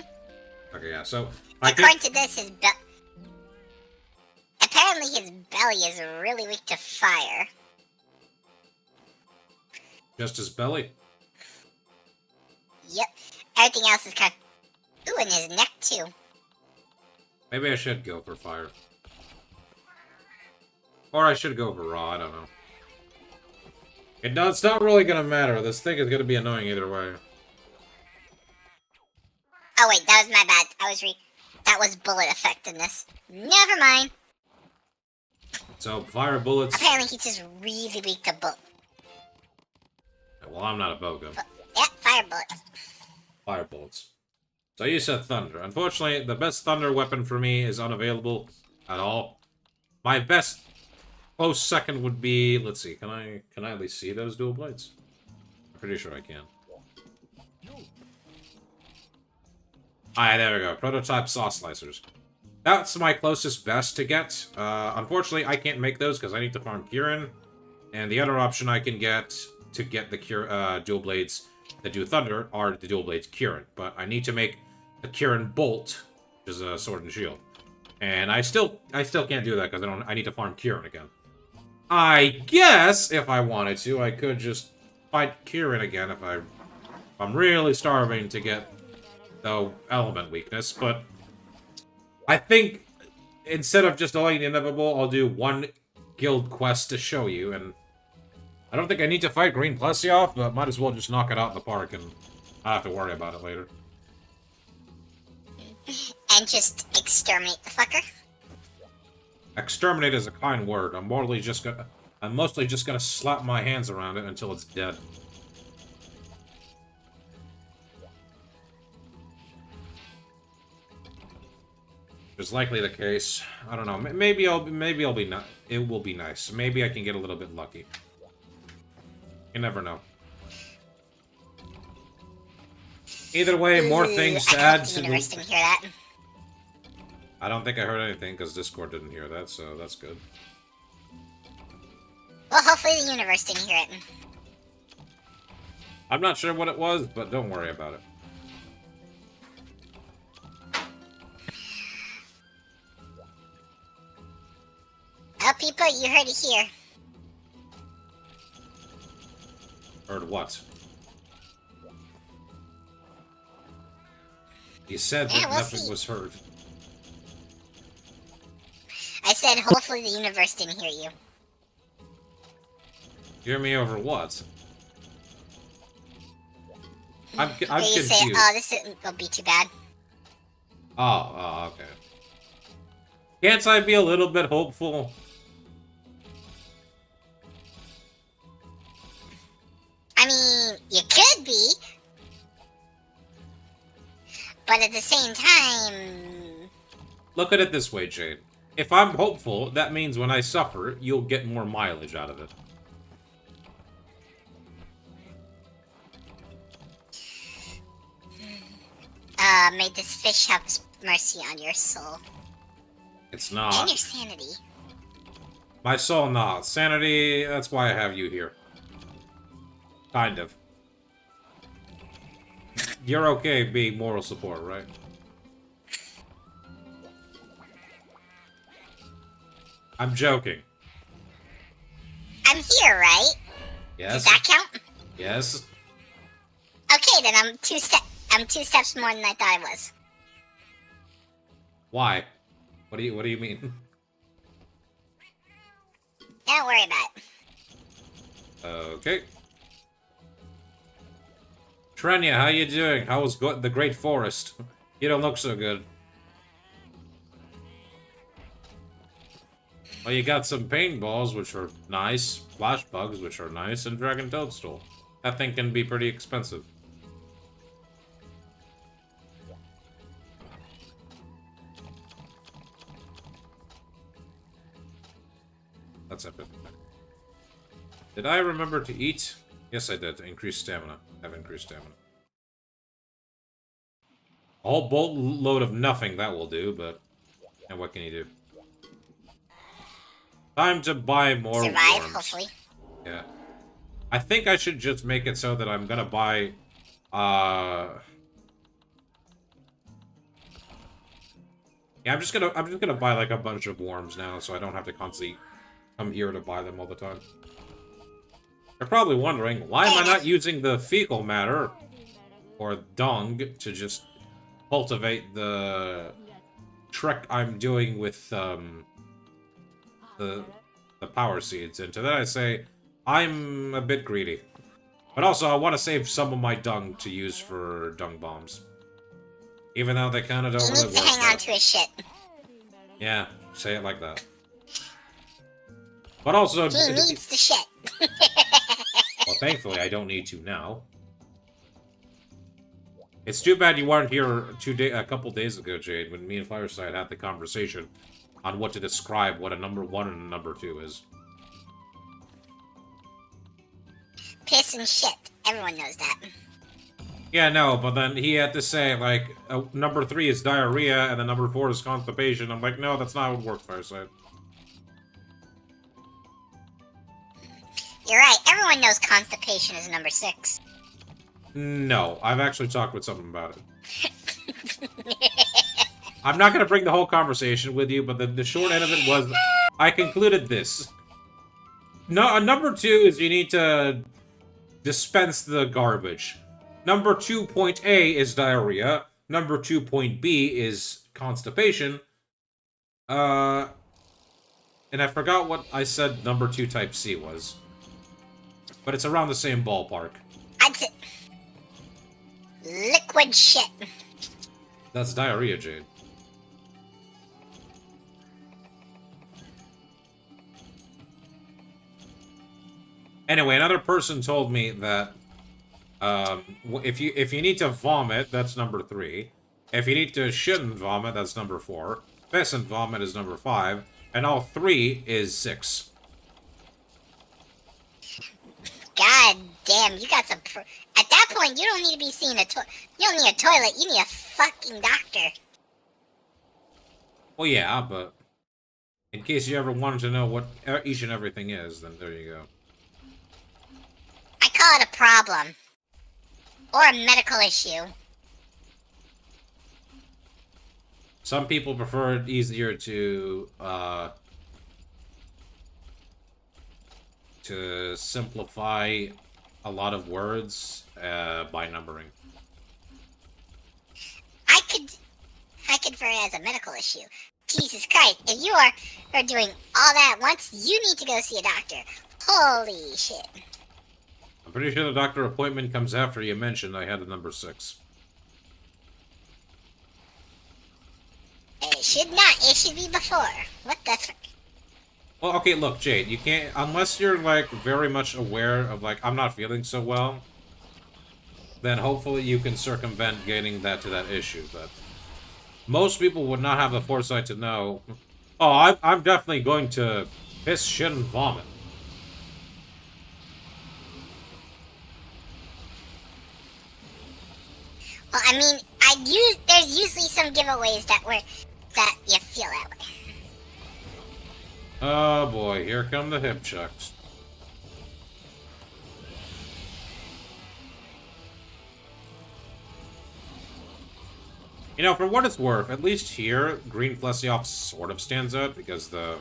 Okay, yeah, so... According to this, apparently his belly is really weak to fire. Just his belly? Yep. Everything else is kind of... Ooh, and his neck, too. Maybe I should go for fire. Or I should go for raw, I don't know. It's not really gonna matter. This thing is gonna be annoying either way. Oh, wait, that was my bad. That was bullet effectiveness. Never mind. So, fire bullets... Apparently he's just really weak to bullet. Well, I'm not a bogo. Yeah, fire bullets. Fire bullets. So you said thunder. Unfortunately, the best thunder weapon for me is unavailable at all. My best close second would be... Let's see, can I at least see those dual blades? I'm pretty sure I can. Alright, there we go. Prototype saw slicers. That's my closest best to get. Unfortunately, I can't make those because I need to farm Kieran. And the other option I can get to get the dual blades that do thunder are the dual blades Kieran. But I need to make the Kieran bolt, which is a sword and shield. And I still can't do that because I need to farm Kieran again. I guess if I wanted to, I could just fight Kieran again if I'm really starving to get the element weakness, but I think instead of just owning the inevitable, I'll do one guild quest to show you, and I don't think I need to fight Green Plesioff, but might as well just knock it out in the park, and I don't have to worry about it later. And just exterminate the fucker? Exterminate is a kind word. I'm mostly just gonna slap my hands around it until it's dead. Which is likely the case. I don't know. Maybe it will be nice. Maybe I can get a little bit lucky. You never know. Either way, more things to add to the universe didn't hear that. I don't think I heard anything because Discord didn't hear that, so that's good. Well, hopefully the universe didn't hear it. I'm not sure what it was, but don't worry about it. Well, people, you heard it here. Heard what? You said that nothing was heard. I said hopefully the universe didn't hear you. Hear me over what? I'm You confused. say, oh, this isn't gonna be too bad. Oh, okay. Can't I be a little bit hopeful? I mean, you could be. But at the same time... Look at it this way, Jade. If I'm hopeful, that means when I suffer, you'll get more mileage out of it. May this fish have mercy on your soul. It's not. And your sanity. My soul not. Sanity, that's why I have you here. Kind of. You're okay being moral support, right? I'm joking. I'm here, right? Yes. Does that count? Yes. Okay, then I'm two steps more than I thought I was. Why? What do you mean? Don't worry about it. Okay. Trenya, how you doing? How was the Great Forest? You don't look so good. Well, you got some paintballs, which are nice, flash bugs, which are nice, and dragon toadstool. That thing can be pretty expensive. That's everything. Did I remember to eat? Yes, I did. Increase stamina. I have increased stamina. A whole boatload of nothing, that will do, but... And what can you do? Time to buy more Survive, worms. hopefully. Yeah. I think I should just make it so that I'm gonna buy... Yeah, I'm just gonna buy like a bunch of worms now, so I don't have to constantly come here to buy them all the time. You're probably wondering, why am I not using the fecal matter or dung to just cultivate the trick I'm doing with the power seeds? And to that I say, I'm a bit greedy. But also, I want to save some of my dung to use for dung bombs. Even though they kind of don't really work. He needs to hang on to his shit. Yeah, say it like that. But also... He needs the shit. Well, thankfully, I don't need to now. It's too bad you weren't here a couple days ago, Jade, when me and Fireside had the conversation on what to describe what a number 1 and a number 2 is. Piss and shit. Everyone knows that. Yeah, no, but then he had to say, like, number 3 is diarrhea, and the number 4 is constipation. I'm like, no, that's not how it works, Fireside. You're right. Everyone knows constipation is number 6. No, I've actually talked with someone about it. I'm not going to bring the whole conversation with you, but the short end of it was, I concluded this. No, number 2 is you need to dispense the garbage. Number 2 point A is diarrhea. Number 2 point B is constipation. And I forgot what I said number 2 type C was. But it's around the same ballpark. I'd say liquid shit. That's diarrhea, Jade. Anyway, another person told me that if you need to vomit, that's number 3. If you need to shit and vomit, that's number 4. Piss and vomit is number 5, and all 3 is 6. God damn, you got some. At that point, you don't need to be seeing you don't need a toilet. You need a fucking doctor. Well, yeah, but in case you ever wanted to know what each and everything is, then there you go. I call it a problem. Or a medical issue. Some people prefer it easier to simplify a lot of words by numbering. I could refer it as a medical issue. Jesus Christ, if you are doing all that once, you need to go see a doctor. Holy shit. I'm pretty sure the doctor appointment comes after you mentioned I had a number 6. It should not. It should be before. What the frick? Well, okay, look, Jade, you can't... Unless you're, like, very much aware of, like, I'm not feeling so well, then hopefully you can circumvent getting that to that issue, but... Most people would not have the foresight to know, oh, I'm definitely going to piss, shit, and vomit. Well, I mean, there's usually some giveaways that you feel that way. Oh boy, here come the hip chucks. You know, for what it's worth, at least here, Green Plesioff sort of stands out, because I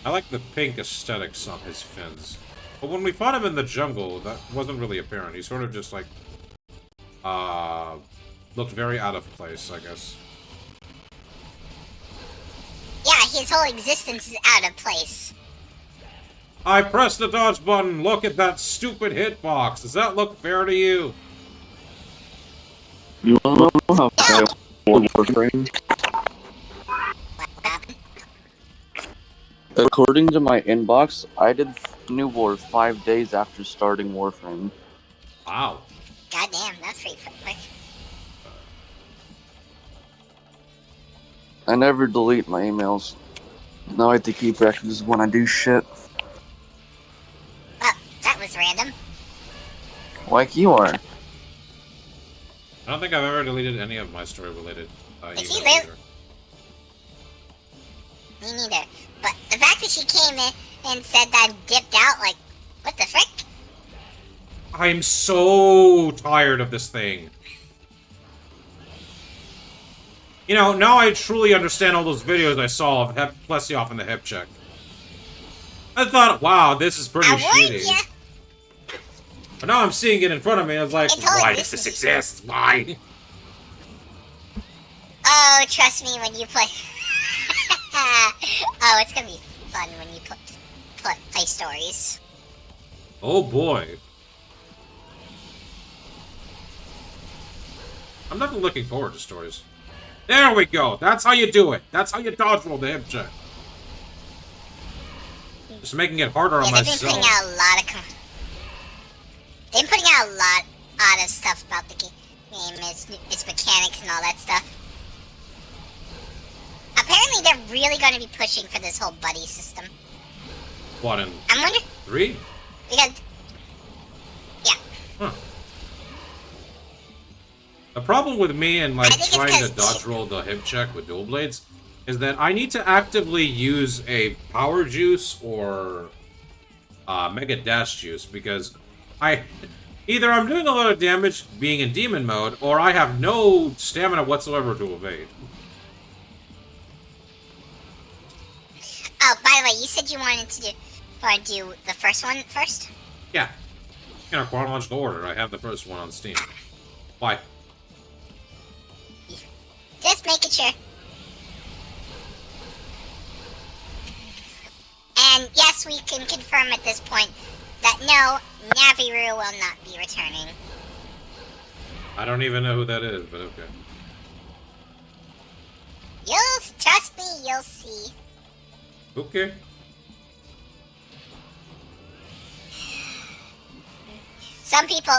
like the pink aesthetics on his fins. But when we fought him in the jungle, that wasn't really apparent. He sort of just, like, looked very out of place, I guess. Yeah, his whole existence is out of place. I pressed the dodge button! Look at that stupid hitbox! Does that look fair to you? You wanna know how far Warframe? According to my inbox, I did New War 5 days after starting Warframe. Wow. Goddamn, that's pretty quick. I never delete my emails. Now I have to keep records when I do shit. Well, that was random. Like you are. I don't think I've ever deleted any of my story-related If emails you live- either. Me neither. But the fact that she came in and said that and dipped out, like, what the frick? I'm so tired of this thing. You know, now I truly understand all those videos I saw of Plessy off in the hip check. I thought, wow, this is pretty I warned shitty. ya. But now I'm seeing it in front of me, and I was like, It's all why does this exist? Why? Oh, trust me when you play. Oh, it's gonna be fun when you play stories. Oh boy. I'm definitely looking forward to stories. There we go. That's how you do it. That's how you dodge roll the hip check. Just making it harder on Yeah, they've been myself. putting out a lot of. They've been putting out a lot of stuff about the game, its mechanics and all that stuff. Apparently, they're really going to be pushing for this whole buddy system. What, in I'm wondering 3? because, yeah, Huh. The problem with me and like I think it's trying to 'cause- dodge roll the hip check with dual blades is that I need to actively use a power juice or mega dash juice because either I'm doing a lot of damage being in demon mode or I have no stamina whatsoever to evade. Oh, by the way, you said you wanted to do the first one first? Yeah. In a chronological order, I have the first one on Steam. Why? Just making sure. And yes, we can confirm at this point that no, Naviru will not be returning. I don't even know who that is, but okay. Trust me, you'll see. Okay. Some people.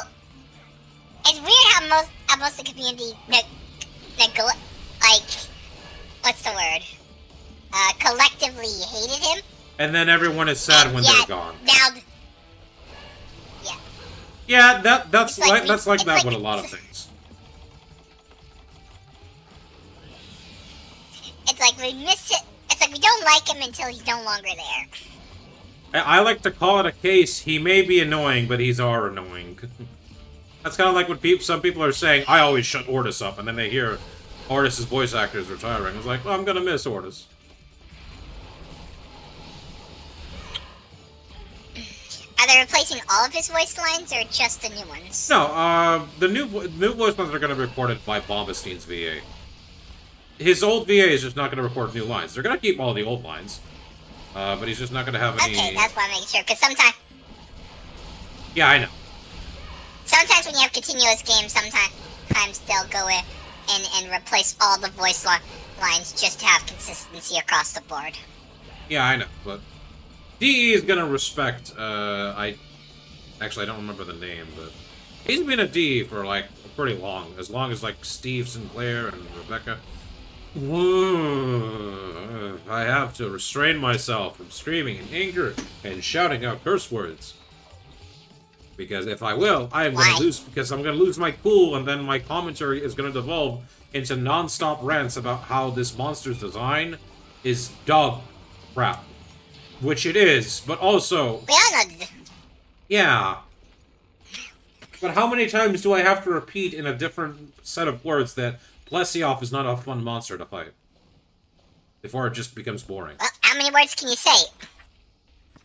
It's weird how most of the community what's the word? Collectively hated him. And then everyone is sad And when yet, they're gone. Now, Yeah, that's It's like like that's like it's that like- with a lot of things. it's like we miss it. It's like we don't like him until he's no longer there. I like to call it a case. He may be annoying, but he's our annoying. That's kind of like what some people are saying. I always shut Ordis up, and then they hear Ordis' voice actor is retiring. It's like, well, I'm gonna miss Ordis. Are they replacing all of his voice lines or just the new ones? No, the new voice lines are gonna be recorded by Bombastein's VA. His old VA is just not gonna record new lines. They're gonna keep all the old lines, but he's just not gonna have any. Okay, that's why I'm making sure. Because sometimes Yeah, I know. when you have continuous games, sometimes they'll go in and replace all the voice lines just to have consistency across the board. Yeah, I know, but DE is gonna respect. I don't remember the name, but he's been a DE for like pretty long, as like Steve Sinclair and Rebecca. I have to restrain myself from screaming in anger and shouting out curse words. Because if I will, I am Why? gonna lose. Because I'm gonna lose my cool, and then my commentary is gonna devolve into non-stop rants about how this monster's design is dog crap. Which it is, but also, We all know. yeah. But how many times do I have to repeat in a different set of words that Plesioff is not a fun monster to fight? Before it just becomes boring. Well, how many words can you say?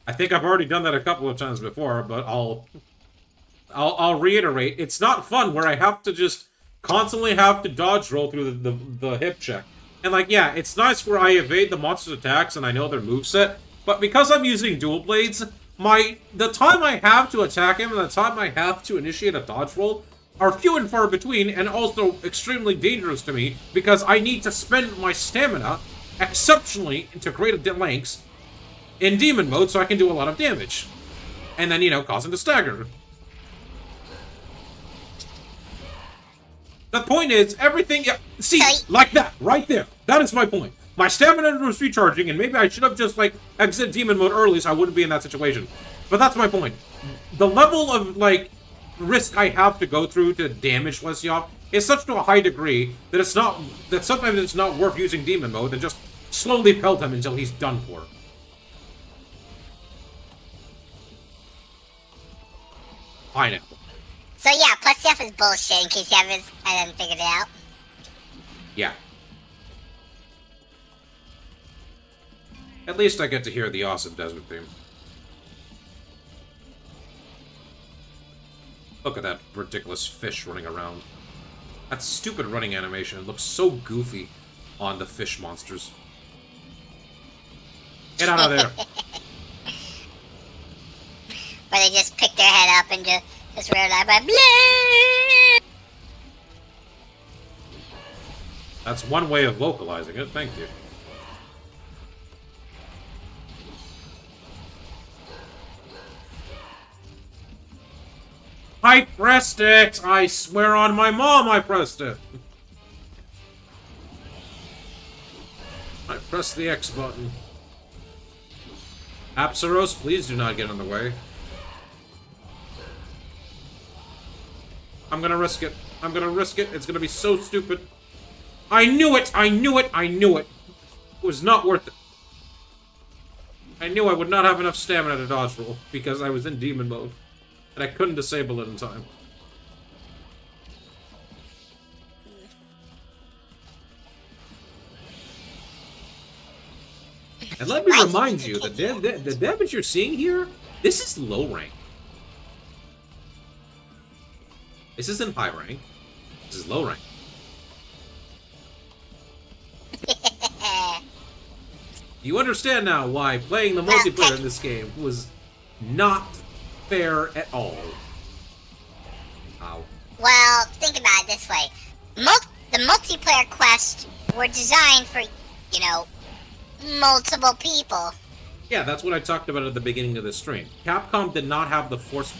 I think I've already done that a couple of times before, but I'll reiterate. It's not fun where I have to just constantly have to dodge roll through the hip check. And like, yeah, it's nice where I evade the monster's attacks and I know their moveset, but because I'm using dual blades, the time I have to attack him and the time I have to initiate a dodge roll are few and far between, and also extremely dangerous to me because I need to spend my stamina exceptionally into great lengths in demon mode so I can do a lot of damage. And then, cause him to stagger. The point is, everything... Yeah, see, like that, right there. That is my point. My stamina was recharging, and maybe I should have just, like, exited demon mode early so I wouldn't be in that situation. But that's my point. The level of, like, risk I have to go through to damage Lesioff is such to a high degree that it's not, that sometimes it's not worth using demon mode and just slowly pelt him until he's done for. I know. So yeah, Lesioff is bullshit in case you haven't figured it out. Yeah. At least I get to hear the awesome desert theme. Look at that ridiculous fish running around. That stupid running animation looks so goofy on the fish monsters. Get out of there. Where they just pick their head up and just roll out by bleh! That's one way of vocalizing it, thank you. I pressed it! I swear on my mom I pressed it! I pressed the X button. Apsaros, please do not get in the way. I'm gonna risk it. I'm gonna risk it. It's gonna be so stupid. I knew it! I knew it! I knew it! It was not worth it. I knew I would not have enough stamina to dodge roll because I was in demon mode. And I couldn't disable it in time. And let me remind you, the damage you're seeing here, this is low rank. This isn't high rank. This is low rank. You understand now why playing the multiplayer in this game was not fair at all. Ow. Well, think about it this way. The multiplayer quests were designed for, you know, multiple people. Yeah, that's what I talked about at the beginning of the stream. Capcom did not have the force...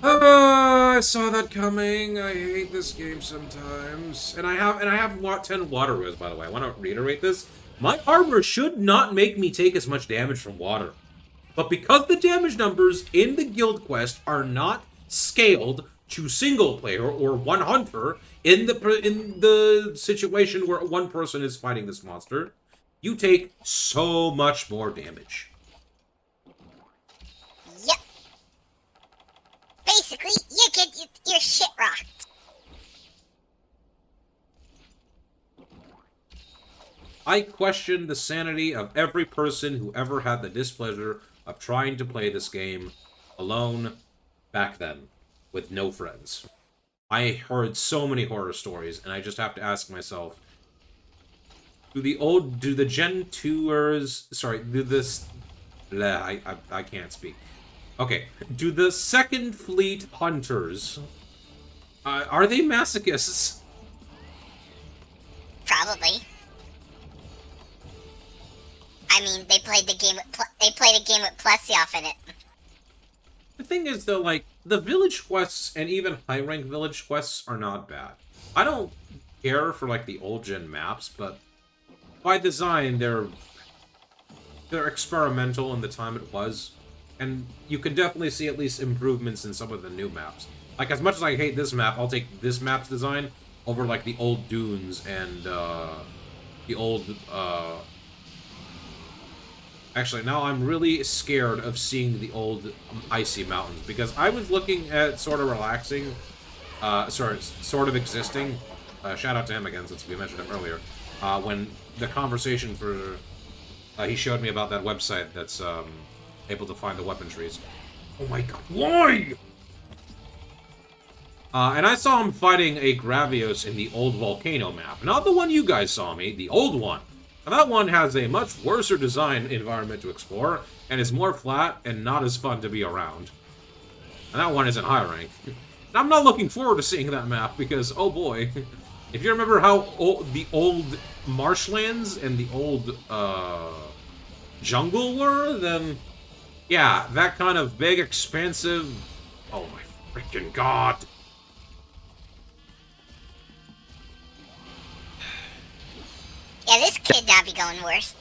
I saw that coming. I hate this game sometimes. And I have 10 water whiz, by the way. I want to reiterate this. My armor should not make me take as much damage from water. But because the damage numbers in the guild quest are not scaled to single player or one hunter in the situation where one person is fighting this monster, you take so much more damage. Yep. Basically, you get your shit rocked. I question the sanity of every person who ever had the displeasure of trying to play this game alone back then with no friends. I heard so many horror stories, and I just have to ask myself, do the Gen 2ers, sorry, do this, I can't speak. Okay, do the Second Fleet Hunters, are they masochists? Probably. I mean, they played a game with Plesioff in it. The thing is, though, like, the village quests and even high-rank village quests are not bad. I don't care for, like, the old-gen maps, but by design, they're experimental in the time it was, and you can definitely see at least improvements in some of the new maps. Like, as much as I hate this map, I'll take this map's design over, like, the old dunes and, the old, Actually, now I'm really scared of seeing the old icy mountains, because I was looking at sort of relaxing, sort of existing, shout out to him again since we mentioned him earlier, when the conversation for, he showed me about that website that's able to find the weapon trees. Oh my god, why? And I saw him fighting a Gravios in the old volcano map, not the one you guys saw me, the old one. And that one has a much worser design environment to explore, and is more flat and not as fun to be around. And that one isn't high rank. And I'm not looking forward to seeing that map, because, oh boy, if you remember how the old marshlands and the old jungle were, then yeah, that kind of big, expansive... Oh my freaking god! Yeah, this could not be going worse.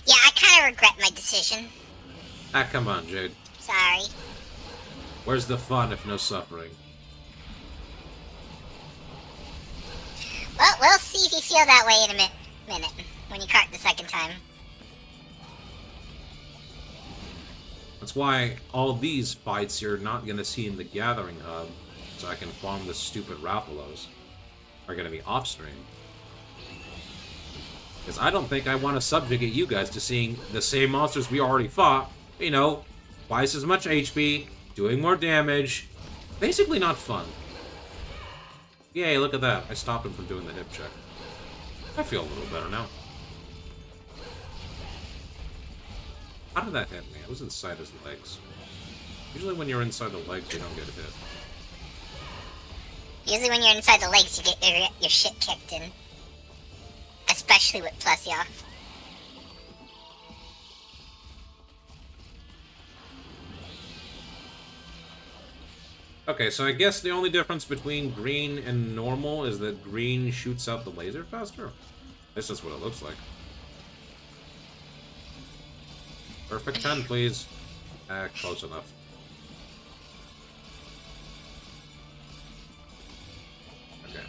Yeah, I kind of regret my decision. Ah, come on, Jade. Sorry. Where's the fun if no suffering? Well, we'll see if you feel that way in a minute when you cart the second time. That's why all these fights you're not going to see in the Gathering Hub, so I can farm the stupid Raphalos, are going to be off-stream. Because I don't think I want to subjugate you guys to seeing the same monsters we already fought. You know, twice as much HP, doing more damage. Basically not fun. Yay, look at that. I stopped him from doing the hip check. I feel a little better now. How did that hit me? I was inside his legs. Usually when you're inside the legs, you don't get hit. Usually when you're inside the legs, you get your shit kicked in. Especially with Plesia. Okay, so I guess the only difference between green and normal is that green shoots out the laser faster? This is what it looks like. Perfect 10, please. Close enough. Okay.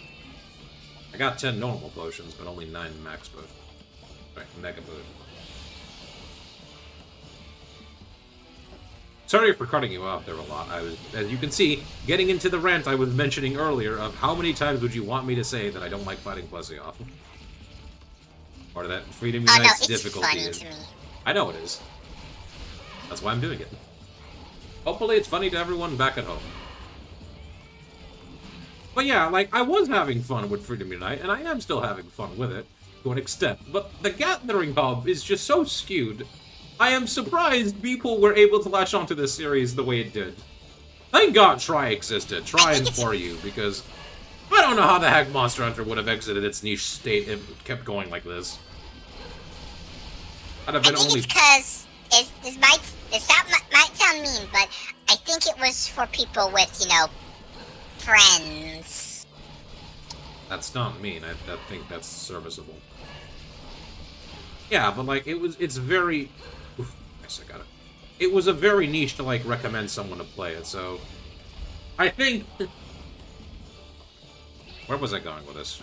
I got 10 normal potions, but only 9 max potions. Right, mega potion. Sorry for cutting you off there a lot. I was, as you can see, getting into the rant I was mentioning earlier of how many times would you want me to say that I don't like fighting Plesioff? Or that Freedom Unite's difficulty funny is... to me. I know it is. That's why I'm doing it. Hopefully it's funny to everyone back at home. But yeah, like, I was having fun with Freedom Unite, and I am still having fun with it, to an extent. But the Gathering Hub is just so skewed. I am surprised people were able to latch onto this series the way it did. Thank God Try existed. Try and for you, because I don't know how the heck Monster Hunter would have exited its niche state if it kept going like this. I'd have been only... it's because... This might sound mean, but I think it was for people with, you know, friends. That's not mean. I think that's serviceable. Yeah, but like it's very. Oof, yes, I got it. It was a very niche to like recommend someone to play it. So, I think. Where was I going with this?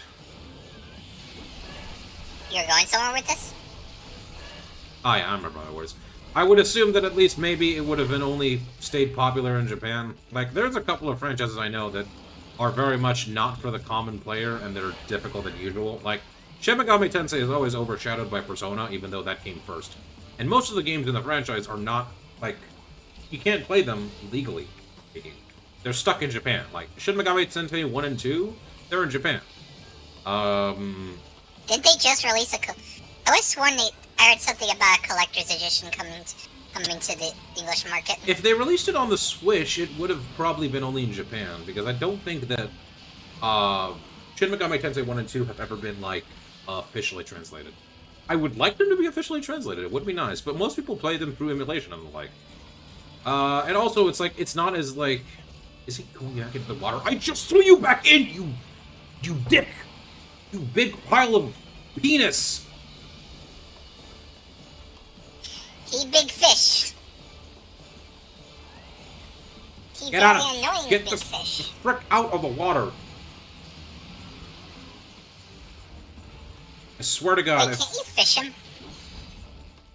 You're going somewhere with this? Oh yeah, I remember my words. I would assume that at least maybe it would have been only stayed popular in Japan. Like, there's a couple of franchises I know that are very much not for the common player, and they're difficult than usual. Like, Shin Megami Tensei is always overshadowed by Persona, even though that came first. And most of the games in the franchise are not, like, you can't play them legally. They're stuck in Japan. Like, Shin Megami Tensei 1 and 2, they're in Japan. Didn't they just release I was sworn I heard something about a collector's edition coming to the English market. If they released it on the Switch, it would have probably been only in Japan, because I don't think that Shin Megami Tensei 1 and 2 have ever been, like, officially translated. I would like them to be officially translated, it would be nice, but most people play them through emulation and the like. And also, it's like, it's not as, like... Is he going back into the water? I just threw you back in, you dick! You big pile of penis! He big fish. He Get very out of... annoying Get big the fish. frick out of the water! I swear to God, Wait, can't you fish him?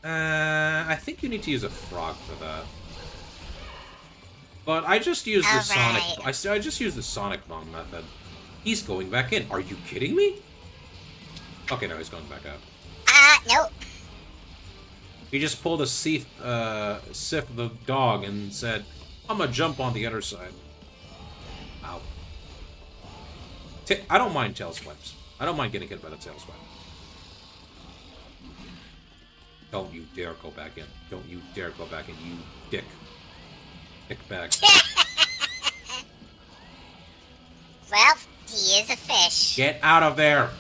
I think you need to use a frog for that. But I just used the Sonic... I just used the Sonic Bomb method. He's going back in. Are you kidding me? Okay, no, he's going back out. Nope. He just pulled a Sif the dog and said, I'm gonna jump on the other side. Ow. I don't mind tail swipes. I don't mind getting hit by the tail swipe. Don't you dare go back in. Don't you dare go back in, you dick. Dick back. Well, he is a fish. Get out of there!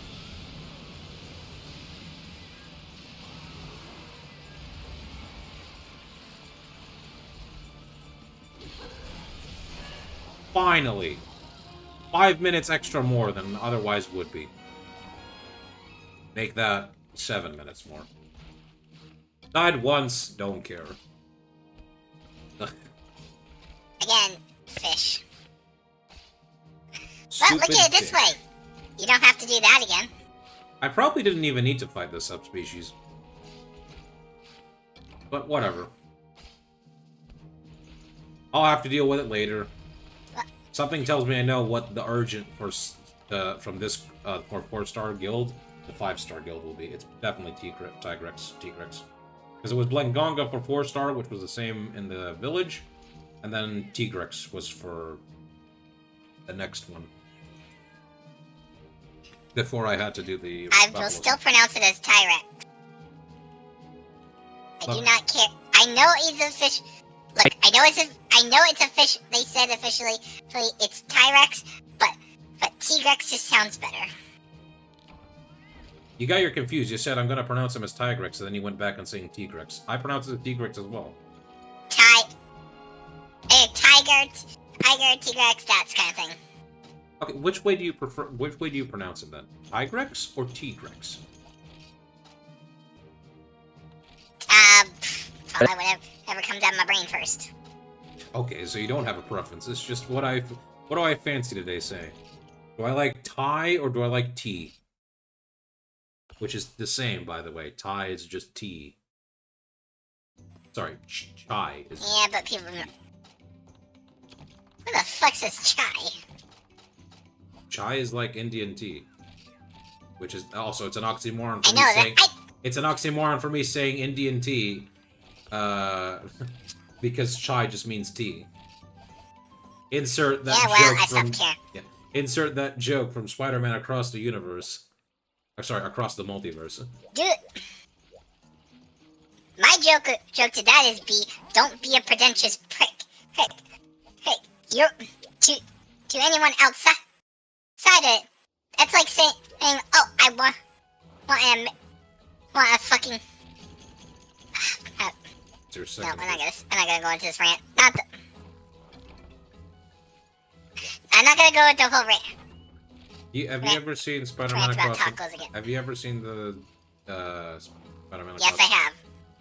Finally! 5 minutes extra more than otherwise would be. Make that 7 minutes more. Died once, don't care. Again, fish. But Stupid look at it this fish. way. You don't have to do that again. I probably didn't even need to fight this subspecies. But whatever. I'll have to deal with it later. Something tells me I know what the urgent for from this for 4-star guild, the 5-star guild will be. It's definitely Tigrex. Because it was Blengonga for 4-star, which was the same in the village, and then Tigrex was for the next one. Before I had to do the... I will still pronounce it as Tyrex. I do not care. I know it's a fish. Look, I know it's a fish. They said officially it's Tyrex, but Tigrex just sounds better. You got your confused. You said I'm going to pronounce him as Tigrex, and then you went back and saying Tigrex. I pronounce it as Tigrex as well. Tiger, Tigrex, that kind of thing. Okay, which way do you prefer? Which way do you pronounce it then? Tigrex or Tigrex? Probably whatever comes out of my brain first. Okay, so you don't have a preference. It's just what do I fancy today saying? Do I like Thai or do I like tea? Which is the same, by the way. Thai is just tea. Sorry, chai is... Yeah, but people... Who the fuck says chai? Chai is like Indian tea. Which is... Also, it's an oxymoron for I me know saying... that... It's an oxymoron for me saying Indian tea. Because chai just means tea. Insert that Yeah, well, joke I from... stopped caring. Yeah. Insert that joke from Spider-Man Across the Universe. Sorry, Across the Multiverse. Dude, my joke to that is don't be a pretentious prick. You're to anyone outside it. That's like saying, oh, I want a fucking. It's your No, second I'm not gonna go into this rant. I'm not gonna go into the whole rant. Have you ever seen Spider-Man Rant about Across tacos again. Have you ever seen the Spider-Man Across? Yes, I have.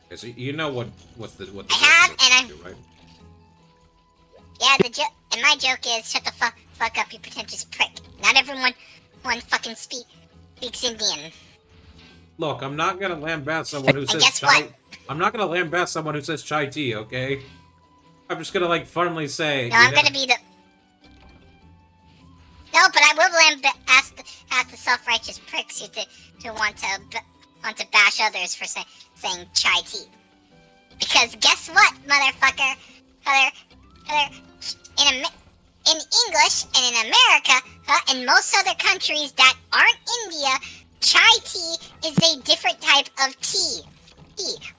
Okay, so you know what the I have, joke and is, right? Yeah, and my joke is shut the fuck up, you pretentious prick. Not everyone fucking speaks Indian. Look, I'm not gonna lambast someone who says guess chai. what? I'm not gonna lambast someone who says chai tea, okay? I'm just gonna like firmly say. No, I'm gonna be the. No, but I will ask the self-righteous pricks who to want to bash others for saying chai tea. Because guess what, motherfucker? In English and in America and most other countries that aren't India, chai tea is a different type of tea.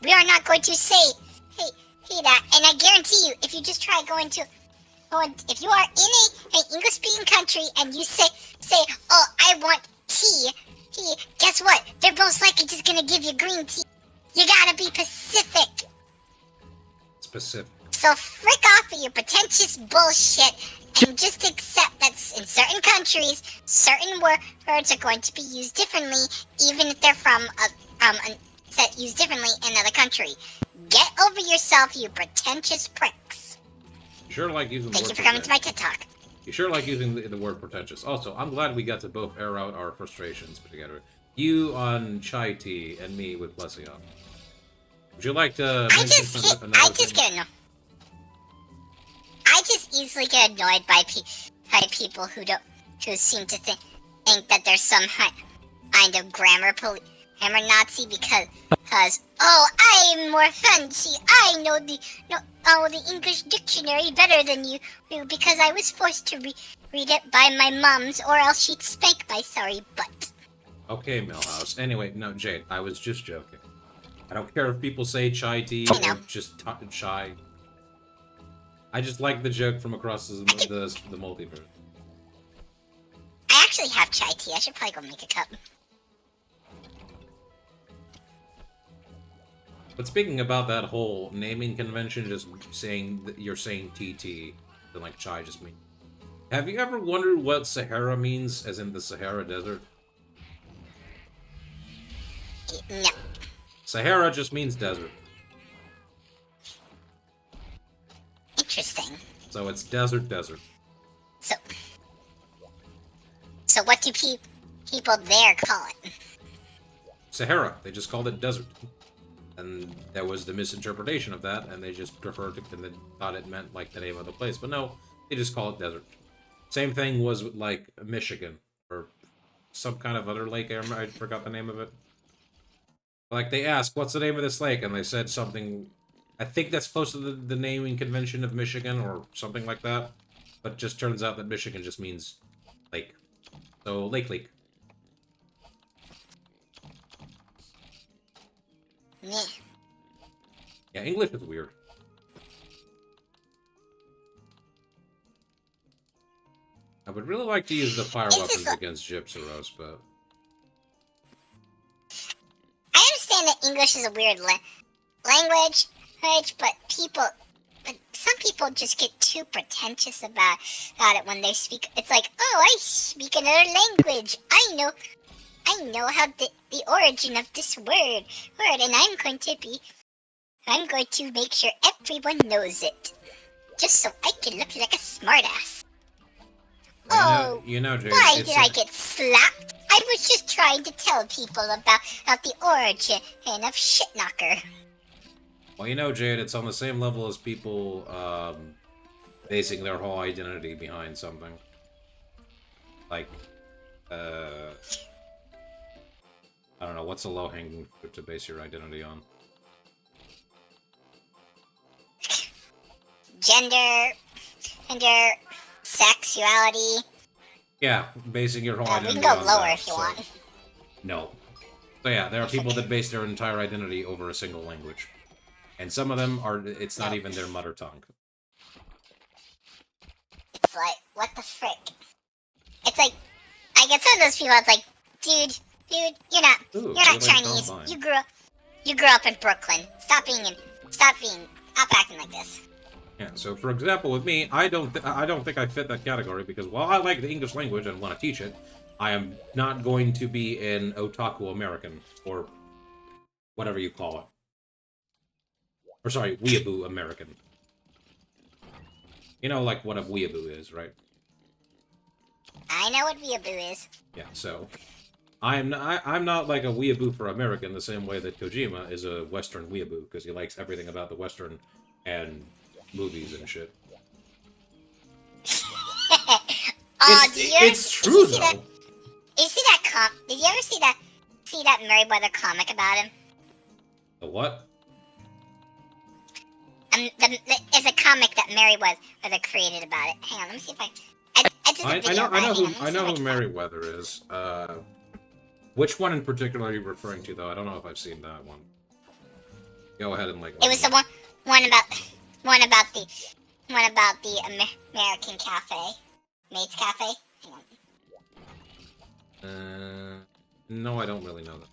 We are not going to say hey that, and I guarantee you, if you just try going to. If you are in an English-speaking country and you say, oh, I want tea, guess what? They're most likely just gonna give you green tea. You gotta be Pacific. Specific. So frick off with your pretentious bullshit and just accept that in certain countries, certain words are going to be used differently, even if they're from used differently in another country. Get over yourself, you pretentious pricks. You sure like using the Thank word you for coming to my pretentious. TED Talk. You sure like using the word pretentious. Also, I'm glad we got to both air out our frustrations together. You on chai tea and me with Lesion. Would you like to I just easily get annoyed by people who seem to think that there's some kind of grammar Nazi because oh, I'm more fancy. I know the English dictionary better than you because I was forced to read it by my mom's, or else she'd spank my sorry butt. Okay, Millhouse. Anyway, no, Jade, I was just joking. I don't care if people say chai tea or just chai. I just like the joke from across the multiverse. I actually have chai tea. I should probably go make a cup. But speaking about that whole naming convention, just saying that you're saying TT, then like chai just means. Have you ever wondered what Sahara means, as in the Sahara Desert? No. Sahara just means desert. Interesting. So it's desert. So what do people there call it? Sahara. They just called it desert. And there was the misinterpretation of that, and they just preferred to, and they thought it meant like the name of the place. But no, they just call it desert. Same thing was with like Michigan or some kind of other lake. I forgot the name of it. Like they asked, "What's the name of this lake?" and they said something. I think that's close to the naming convention of Michigan or something like that. But it just turns out that Michigan just means lake. So lake. Yeah. Yeah, English is weird. I would really like to use the fire weapons against Gypsyros, but... I understand that English is a weird language, but some people just get too pretentious about it when they speak. It's like, oh, I speak another language. I know how the origin of this word, and I'm going to make sure everyone knows it, just so I can look like a smartass. Well, you know, Jade, why did I get slapped? I was just trying to tell people about the origin of Shit-Knocker. Well, you know, Jade, it's on the same level as people basing their whole identity behind something. Like, I don't know, what's a low-hanging fruit to base your identity on? Gender, sexuality. Yeah, basing your whole identity on we can go lower that, if you want. No. So yeah, there are people that base their entire identity over a single language. And some of them are, it's not even their mother tongue. It's like, what the frick? It's like, I get some of those people, it's like, dude, you're not Chinese. You grew up in Brooklyn. Stop acting like this. Yeah, so for example, with me, I don't think I fit that category because while I like the English language and want to teach it, I am not going to be an otaku American or whatever you call it. Or sorry, weeaboo American. You know, like what a weeaboo is, right? I know what weeaboo is. Yeah, so I'm not like a weeaboo for American the same way that Kojima is a Western weeaboo because he likes everything about the Western and movies and shit. It's true though. Did you ever see that Merryweather comic about him? The what? There's a comic that Merryweather created about it. Hang on, let me see if I know who Merryweather is. Which one in particular are you referring to, though? I don't know if I've seen that one. Go ahead and like. It was the one about the American Cafe, Maid's Cafe. Hang on. No, I don't really know that.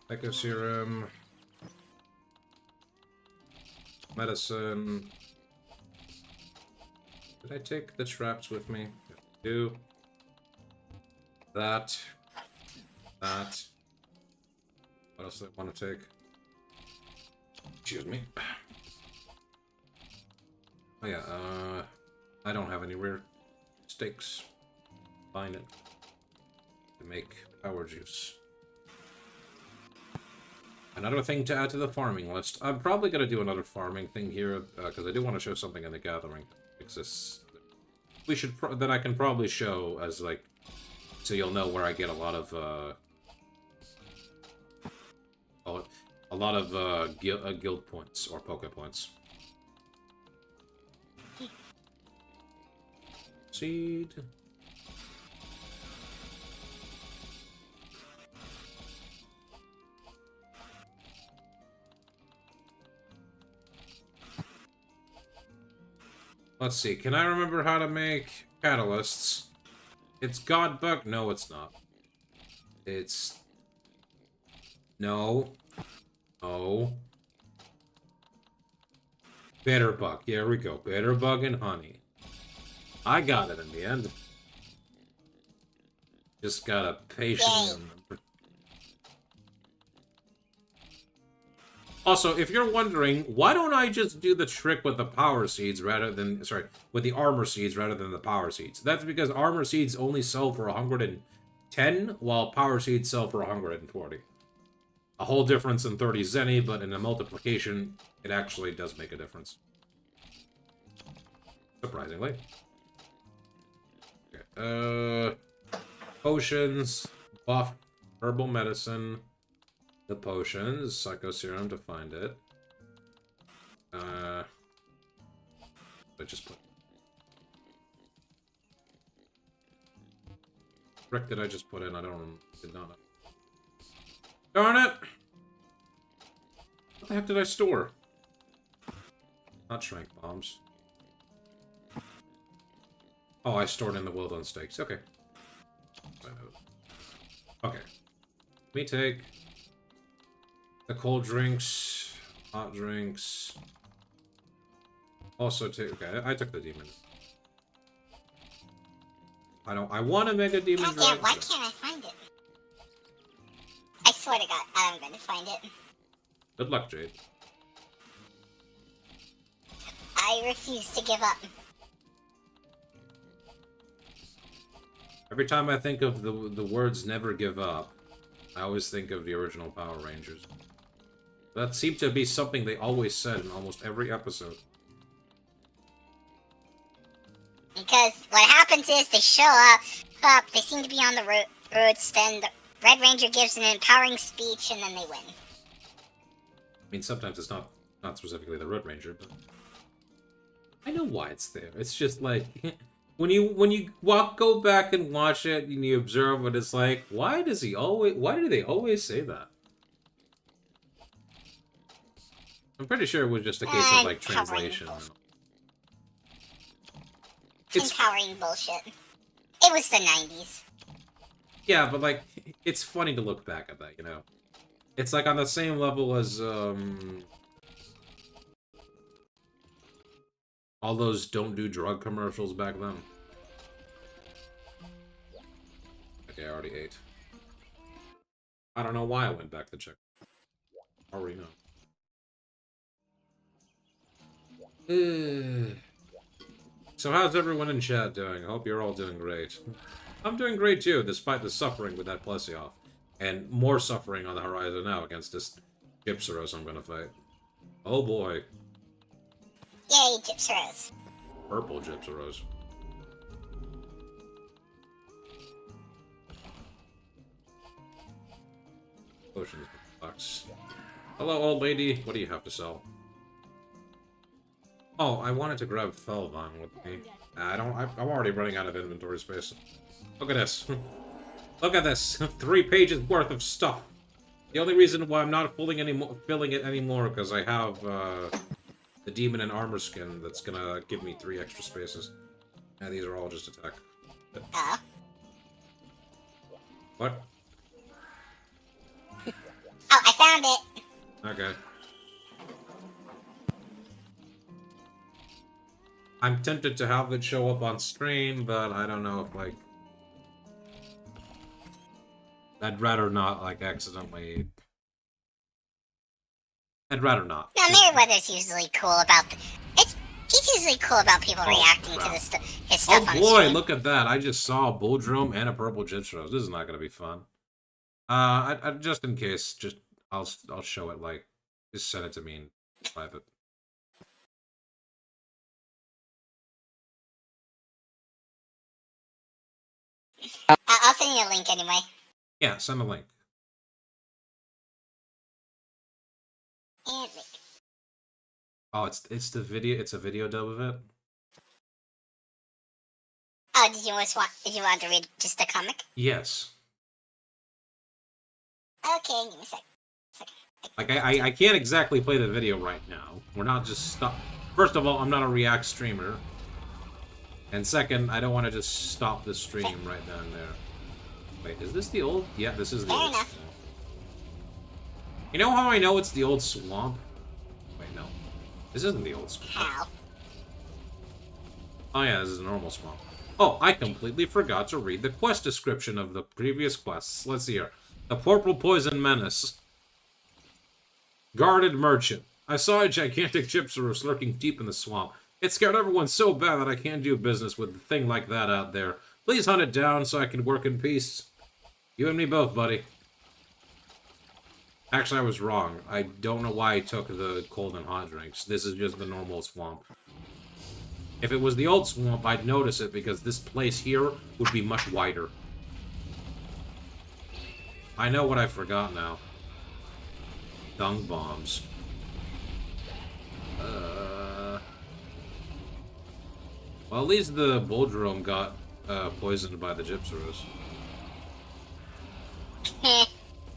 Echo serum, medicine. Did I take the traps with me? Do that. What else do I want to take? Excuse me. Oh yeah, I don't have any rare steaks. Find it to make power juice. Another thing to add to the farming list. I'm probably going to do another farming thing here, because I do want to show something in the gathering exists. That I can probably show as, like, so you'll know where I get a lot of, guild points, or poke points. Seed. Let's see, can I remember how to make catalysts? It's Godbuck? No, it's not. It's... No. Oh. Bitterbug. Here we go. Bitterbug and honey. I got it in the end. Just gotta patiently... Also, if you're wondering, why don't I just do the trick with the power seeds rather than... Sorry, with the armor seeds rather than the power seeds? That's because armor seeds only sell for 110, while power seeds sell for 140. A whole difference in 30 zenny, but in a multiplication, it actually does make a difference. Surprisingly. Okay, potions, buff, herbal medicine, the potions, psycho serum to find it. I just put... Frick did I just put in? I don't... Did not know. Darn it! What the heck did I store? Not shrank bombs. Oh, I stored in the well done steaks. Okay. Okay. Let me take the cold drinks, hot drinks. Also take... Okay, I took the demon. I want to make a demon drink. Why can't I find it? I swear to God, I'm going to find it. Good luck, Jade. I refuse to give up. Every time I think of the words "never give up," I always think of the original Power Rangers. That seemed to be something they always said in almost every episode. Because what happens is they show up, they seem to be on the roads, then the Red Ranger gives an empowering speech, and then they win. I mean, sometimes it's not specifically the Red Ranger, but I know why it's there. It's just like when you go back and watch it and you observe what it's like. Why do they always say that? I'm pretty sure it was just a case of like translation. It's empowering bullshit. It was the 90s. Yeah, but like, it's funny to look back at that, you know? It's like on the same level as, all those don't do drug commercials back then. Okay, I already ate. I don't know why I went back to check. I already know. So how's everyone in chat doing? I hope you're all doing great. I'm doing great too, despite the suffering with that Plesioff. And more suffering on the horizon now against this Gypsaros I'm gonna fight. Oh boy. Yay, Gypsaros. Purple Gypsaros. Potions box. Hello, old lady. What do you have to sell? Oh, I wanted to grab Felvon with me. I'm already running out of inventory space. Look at this. Look at this. 3 pages worth of stuff. The only reason why I'm not filling it anymore because I have the demon and armor skin that's gonna give me 3 extra spaces. Yeah, these are all just attack. What? Oh, I found it. Okay. I'm tempted to have it show up on stream, but I don't know if, like... I'd rather not, like, accidentally... I'd rather not. Now, Merryweather's usually cool about... He's usually cool about people reacting to his stuff on Oh boy, stream. look at that. I just saw a Bulldrome and a purple Gypsaros. This is not going to be fun. I just in case, I'll show it, like... Just send it to me in private. I'll send you a link anyway. Yeah, send a link. And link. Oh, it's the video. It's a video dub of it. Oh, did you want to read just the comic? Yes. Okay, give me a sec. Like I can't exactly play the video right now. We're not just stop. First of all, I'm not a React streamer. And second, I don't want to just stop the stream right then and there. Wait, is this the old? Yeah, this is the Fair old enough. swamp. You know how I know it's the old swamp? Wait, no. This isn't the old swamp. How? Oh yeah, this is a normal swamp. Oh, I completely forgot to read the quest description of the previous quests. Let's see here. The Purple Poison Menace. Guarded Merchant. I saw a gigantic Gypsaurus lurking deep in the swamp. It scared everyone so bad that I can't do business with a thing like that out there. Please hunt it down so I can work in peace. You and me both, buddy. Actually, I was wrong. I don't know why I took the cold and hot drinks. This is just the normal swamp. If it was the old swamp, I'd notice it because this place here would be much wider. I know what I forgot now. Dung bombs. Well, at least the Bulldrome got poisoned by the Gypsaurus.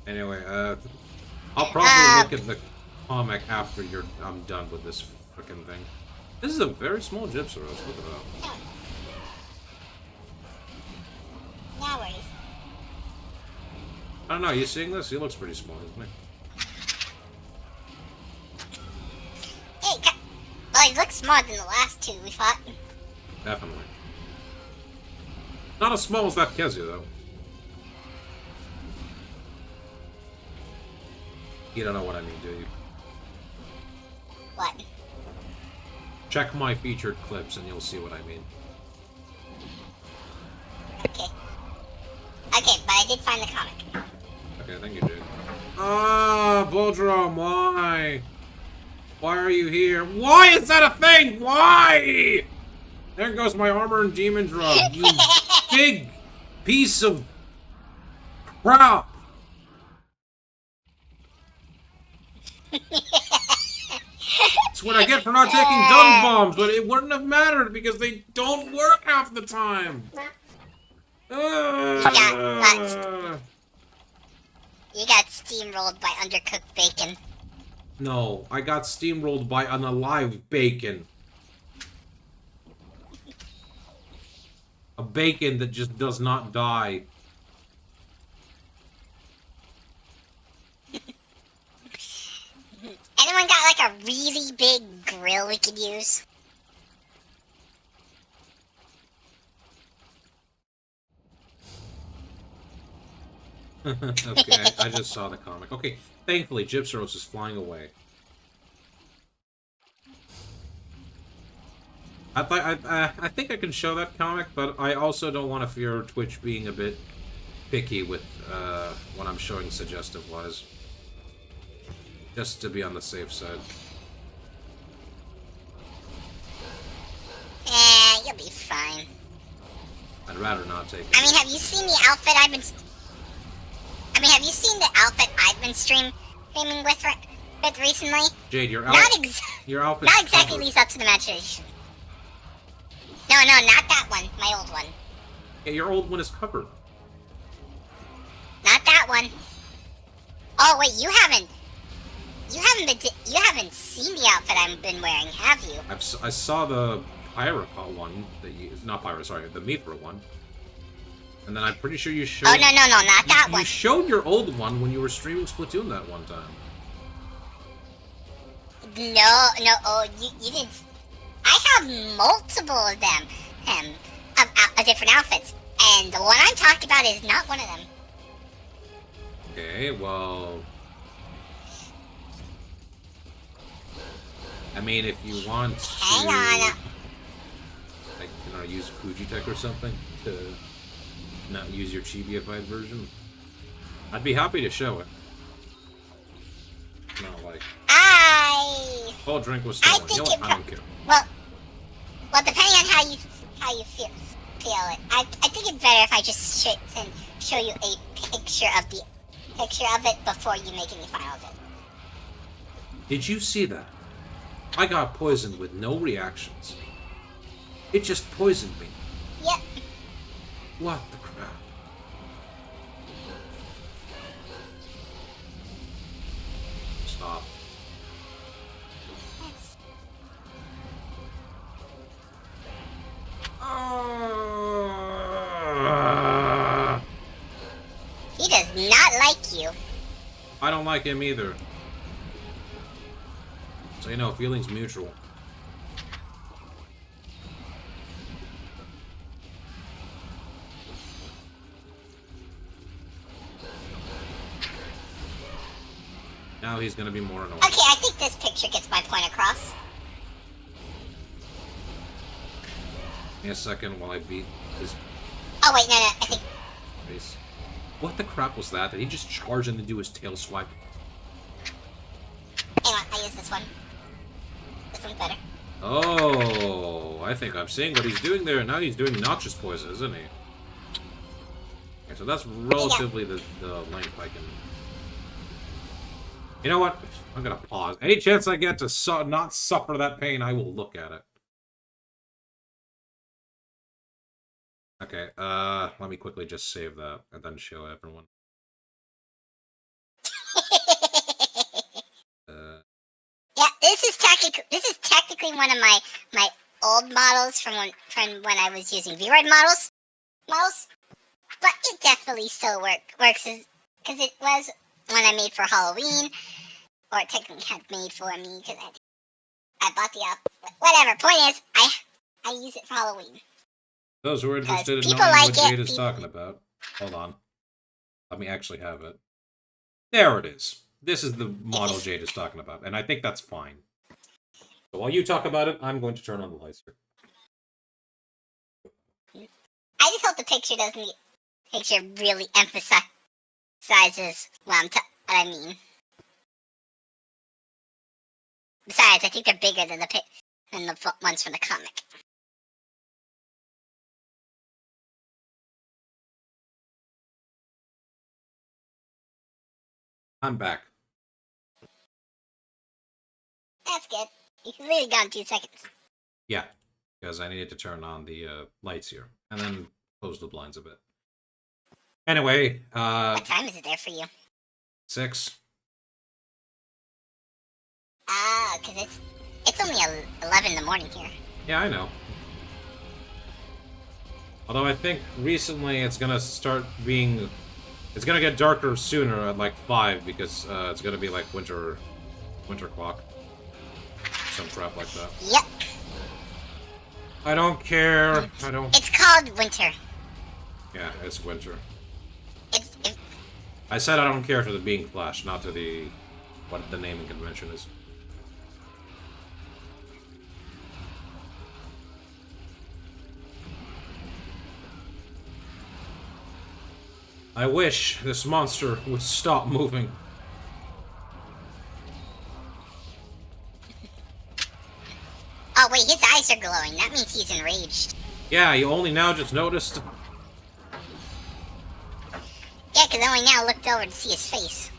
Anyway, I'll probably look at the comic after I'm done with this frickin' thing. This is a very small Gypsaurus. Look at that. No worries. I don't know. You seeing this? He looks pretty small, isn't he? Hey, well, he looks smaller than the last two we fought. Definitely. Not as small as that Kezia, though. You don't know what I mean, do you? What? Check my featured clips and you'll see what I mean. Okay. Okay, but I did find the comic. Okay, thank you, Jake. Ah, Bulldrome, why? Why are you here? Why is that a thing? Why? There goes my armor and demon drum. You big piece of crap. That's what I get for not taking dung bombs, but it wouldn't have mattered because they don't work half the time. You got steamrolled by undercooked bacon. No, I got steamrolled by an alive bacon. A bacon that just does not die. Anyone got like a really big grill we could use? Okay, I just saw the comic. Okay, thankfully, Gypsaurus is flying away. I think I can show that comic, but I also don't want to fear Twitch being a bit picky with what I'm showing suggestive-wise. Just to be on the safe side. You'll be fine. I'd rather not take it. I mean, have you seen the outfit I've been... have you seen the outfit I've been streaming with recently? Jade, your outfit not exactly leads up to the imagination. No, not that one. My old one. Yeah, your old one is covered. Not that one. Oh wait, you haven't seen the outfit I've been wearing, have you? I saw the Pyra one that you... Not Pyra, sorry, the Mithra one. And then I'm pretty sure you showed... Oh, no, not that one. You showed your old one when you were streaming Splatoon that one time. No, oh, you didn't... I have multiple of them, of different outfits, and the one I'm talking about is not one of them. Okay, well... I mean, if you want to... Hang on. Like, you know, use Fujitech or something to not use your Chibiified version, I'd be happy to show it. No, like... Whole drink was stolen. You know what? I don't care. Well, depending on how you feel it, I think it's better if I just show you a picture of it before you make any file of it. Did you see that? I got poisoned with no reactions. It just poisoned me. Yep. What the crap? Stop. He does not like you. I don't like him either. So, you know, feelings mutual. Now he's gonna be more annoying. Okay, I think this picture gets my point across. Give me a second while I beat his Oh wait, no, I think. face. What the crap was that? Did he just charge in to do his tail swipe? Hang on, I use this one. This one's better. Oh, I think I'm seeing what he's doing there. Now he's doing noxious poison, isn't he? Okay, so that's relatively the length I can... You know what? I'm gonna pause. Any chance I get to not suffer that pain, I will look at it. Okay, let me quickly just save that and then show everyone. Yeah, this is technically one of my old models from when I was using V-Ride models, but it definitely still works because it was one I made for Halloween, or technically had made for me because I bought the whatever. Point is, I use it for Halloween. Those who are interested in people knowing like what it, Jade is talking about. Hold on. Let me actually have it. There it is. This is the model Jade is talking about, and I think that's fine. So while you talk about it, I'm going to turn on the lights here. I just hope the picture really emphasizes what I mean. Besides, I think they're bigger than the ones from the comic. I'm back. That's good. You can really go in 2 seconds. Yeah, because I needed to turn on the lights here, and then close the blinds a bit. Anyway, What time is it there for you? 6. Because it's only 11 in the morning here. Yeah, I know. Although I think recently it's gonna start being... It's gonna get darker sooner at like 5 because it's gonna be like winter clock. Some crap like that. Yep. I don't care. I don't... It's called winter. Yeah, it's winter. It's... I said I don't care to the being Flash, not to the... what the naming convention is. I wish this monster would stop moving. Oh wait, his eyes are glowing. That means he's enraged. Yeah, you only now just noticed? Yeah, because I only now looked over to see his face.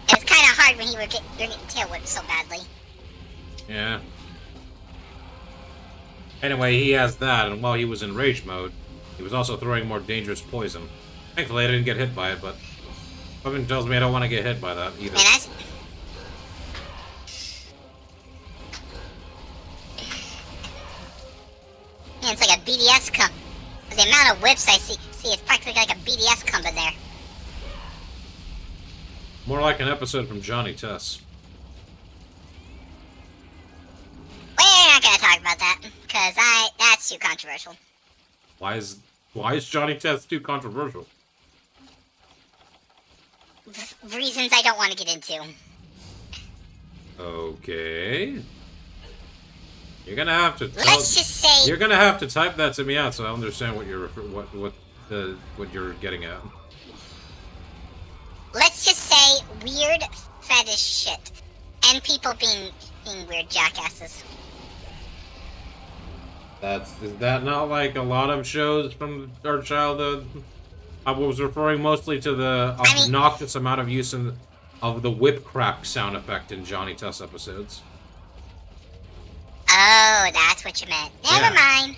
It was kind of hard when you're getting tail whipped so badly. Yeah. Anyway, he has that, and while he was in rage mode, he was also throwing more dangerous poison. Thankfully, I didn't get hit by it, but something tells me I don't want to get hit by that either. Man, that's... Man, it's like a BDS comp. The amount of whips I see, it's practically like a BDS comp in there. More like an episode from Johnny Test. We're not gonna talk about that, because that's too controversial. Why is Johnny Test too controversial? Reasons I don't want to get into. Okay. You're gonna have to. Let's just say you're gonna have to type that to me out so I understand what you're what you're getting at. Let's just say weird fetish shit, and people being weird jackasses. Is that not like a lot of shows from our childhood? I was referring mostly to the obnoxious amount of use of the whip crack sound effect in Johnny Test episodes. Oh, that's what you meant. Never mind.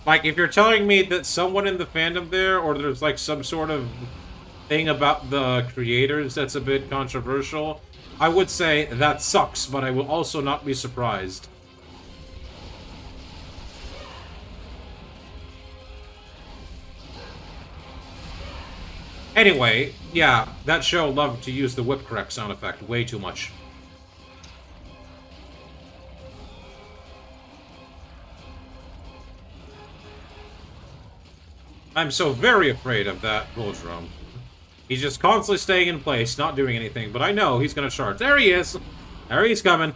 Like, if you're telling me that someone in the fandom there, or there's like some sort of thing about the creators that's a bit controversial, I would say that sucks, but I will also not be surprised. Anyway, yeah, that show loved to use the whip crack sound effect way too much. I'm so very afraid of that Goldrum. He's just constantly staying in place, not doing anything, but I know he's gonna charge. There he is! There he's coming.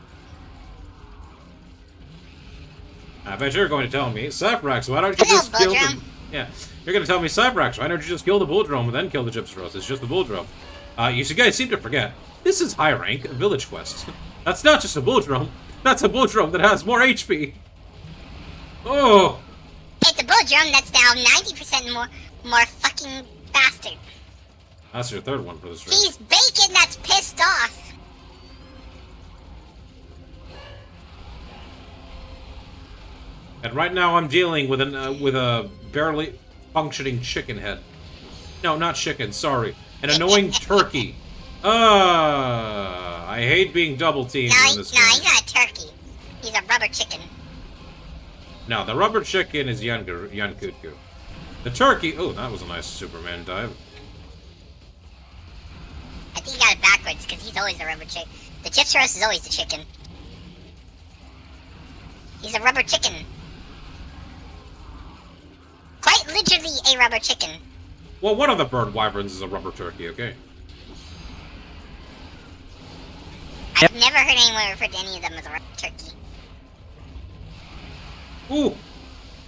I bet you're going to tell me, Cybrax, why don't you just kill the... Yeah, you're going to tell me, Cybrax, why don't you just kill the Bull Drone and then kill the Gypsyros? It's just the Bull Drone. You guys seem to forget, this is high rank village quest. That's not just a Bull Drone, that's a Bull Drone that has more HP. Oh! It's a Bull Drone that's now 90% more fucking bastard. That's your third one for this round. He's bacon that's pissed off. And right now I'm dealing with a barely functioning chicken head. No, not chicken, sorry. An annoying turkey. I hate being double teamed in this game. No, he's not a turkey. He's a rubber chicken. No, the rubber chicken is Yankutku. The turkey... Oh, that was a nice Superman dive. I think he got it backwards, because he's always the rubber chicken. The Gypsyros is always the chicken. He's a rubber chicken. Quite literally a rubber chicken. Well, one of the bird wyverns is a rubber turkey, okay? I've never heard anyone refer to any of them as a rubber turkey. Ooh!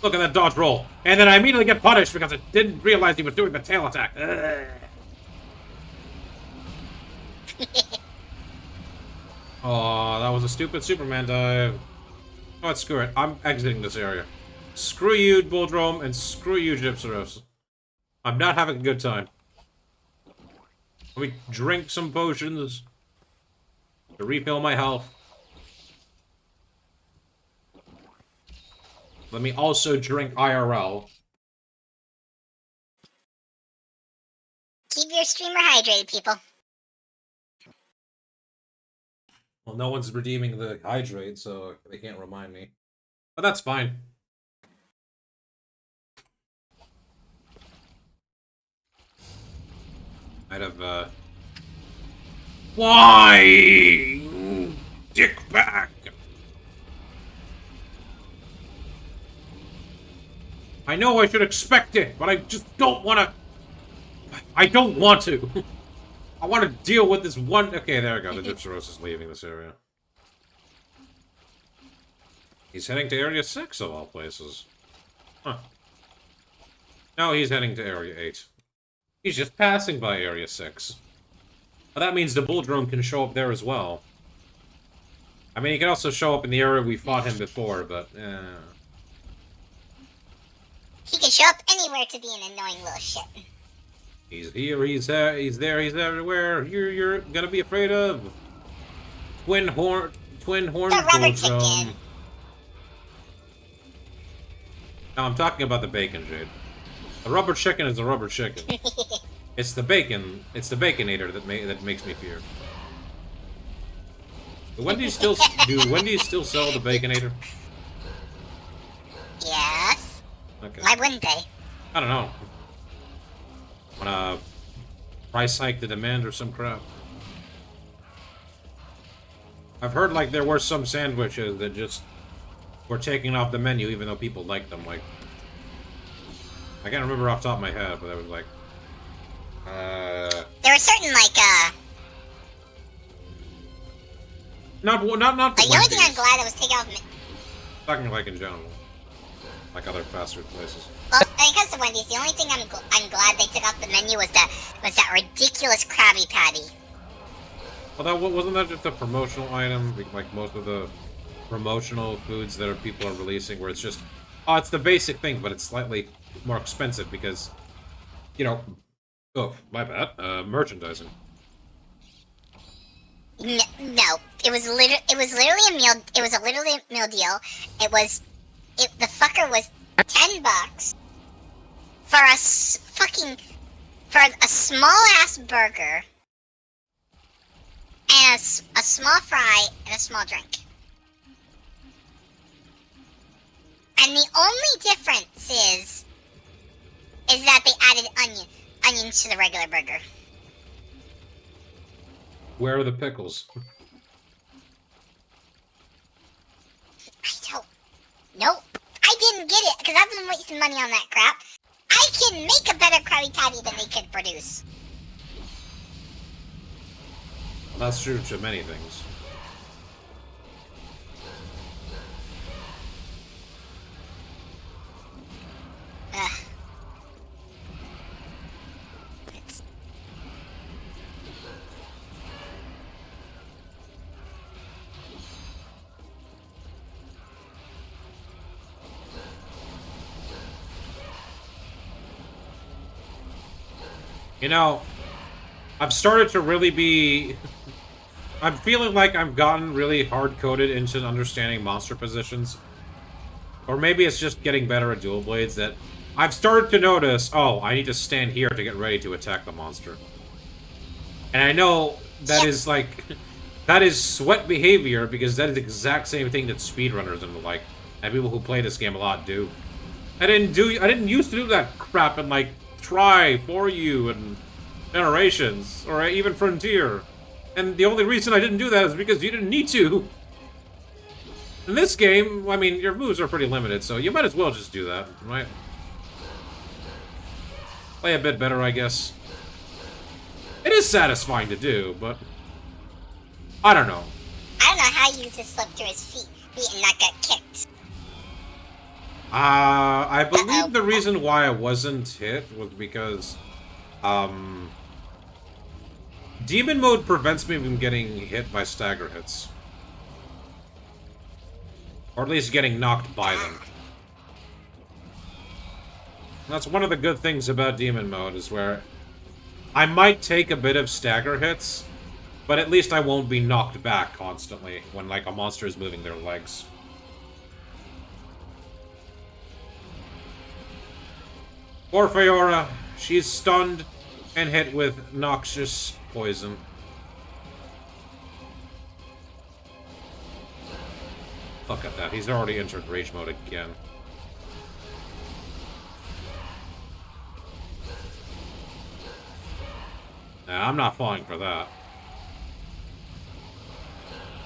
Look at that dodge roll. And then I immediately get punished because I didn't realize he was doing the tail attack. Oh, that was a stupid Superman dive. Oh, screw it. I'm exiting this area. Screw you, Bulldrome, and screw you, Gypsyros. I'm not having a good time. Let me drink some potions to refill my health. Let me also drink IRL. Keep your streamer hydrated, people. Well, no one's redeeming the hydrate, so they can't remind me. But that's fine. I'd have, Why? Dick back! I know I should expect it, but I just don't want to... I don't want to. I want to deal with this one... Okay, there we go. The Gypsyros is leaving this area. He's heading to Area 6, of all places. Huh. No, he's heading to Area 8. He's just passing by Area 6. But that means the Bull Drone can show up there as well. I mean, he can also show up in the area we fought him before, but... He can show up anywhere to be an annoying little shit. He's here, he's there, he's everywhere. You're gonna be afraid of twin horn The rubber Bull chicken. Drone. No, I'm talking about the bacon, Jade. The rubber chicken is a rubber chicken. It's the bacon. It's the baconator that makes me fear. When do you still sell the baconator? Yes. Okay. Why wouldn't they? I don't know. Wanna price hike the demand or some crap? I've heard like there were some sandwiches that just were taken off the menu even though people liked them. Like, I can't remember off the top of my head, but it was like, There were certain not for the only thing Wendy's. I'm glad that was taken off. Talking like in general, like other fast food places. Well, when it comes to Wendy's, the only thing I'm glad they took off the menu was that ridiculous Krabby Patty. Well, that wasn't that just a promotional item, like most of the promotional foods that people are releasing, where it's just, oh, it's the basic thing, but it's slightly more expensive because, you know, oh, my bad, merchandising. No, it was literally a meal. It was a literally meal deal. The fucker was $10 for a small ass burger and a small fry and a small drink. And the only difference is that they added onions to the regular burger. Where are the pickles? Nope. I didn't get it because I've been wasting money on that crap. I can make a better Krabby Patty than they could produce. That's true to many things. Ugh. It's... You know, I've started to really be... I'm feeling like I've gotten really hard-coded into understanding monster positions. Or maybe it's just getting better at dual blades that I've started to notice, oh, I need to stand here to get ready to attack the monster. And I know that is like... That is sweat behavior, because that is the exact same thing that speedrunners and the like, and people who play this game a lot do. I didn't used to do that crap in, like, Try, For You, and Generations, or even Frontier. And the only reason I didn't do that is because you didn't need to. In this game, I mean, your moves are pretty limited, so you might as well just do that, right? Play a bit better, I guess. It is satisfying to do, but... I don't know. I don't know how you just slipped through his feet and not get kicked. I believe the reason why I wasn't hit was because, Demon mode prevents me from getting hit by stagger hits. Or at least getting knocked by them. That's one of the good things about Demon mode, is where I might take a bit of stagger hits, but at least I won't be knocked back constantly when, like, a monster is moving their legs. Poor Fiora, she's stunned and hit with noxious poison. Look at that, he's already entered rage mode again. Nah, I'm not falling for that.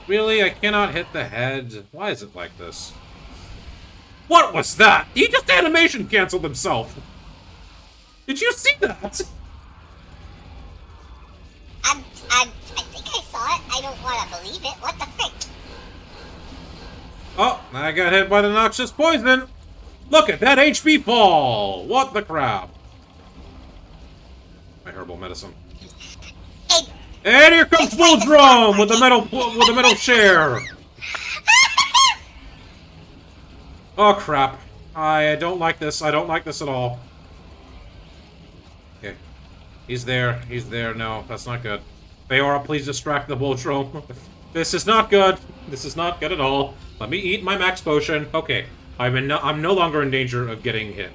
Really? I cannot hit the head? Why is it like this? What was that? He just animation canceled himself! Did you see that? I think I saw it. I don't want to believe it. What the frick? Oh, I got hit by the noxious poison. Look at that HP fall. What the crap? My herbal medicine. Hey, And here comes Full Drum with the metal share. Oh crap! I don't like this. I don't like this at all. Okay, he's there. He's there. No, that's not good. Fiora, please distract the Voltron. This is not good. This is not good at all. Let me eat my max potion. Okay, I'm no longer in danger of getting hit.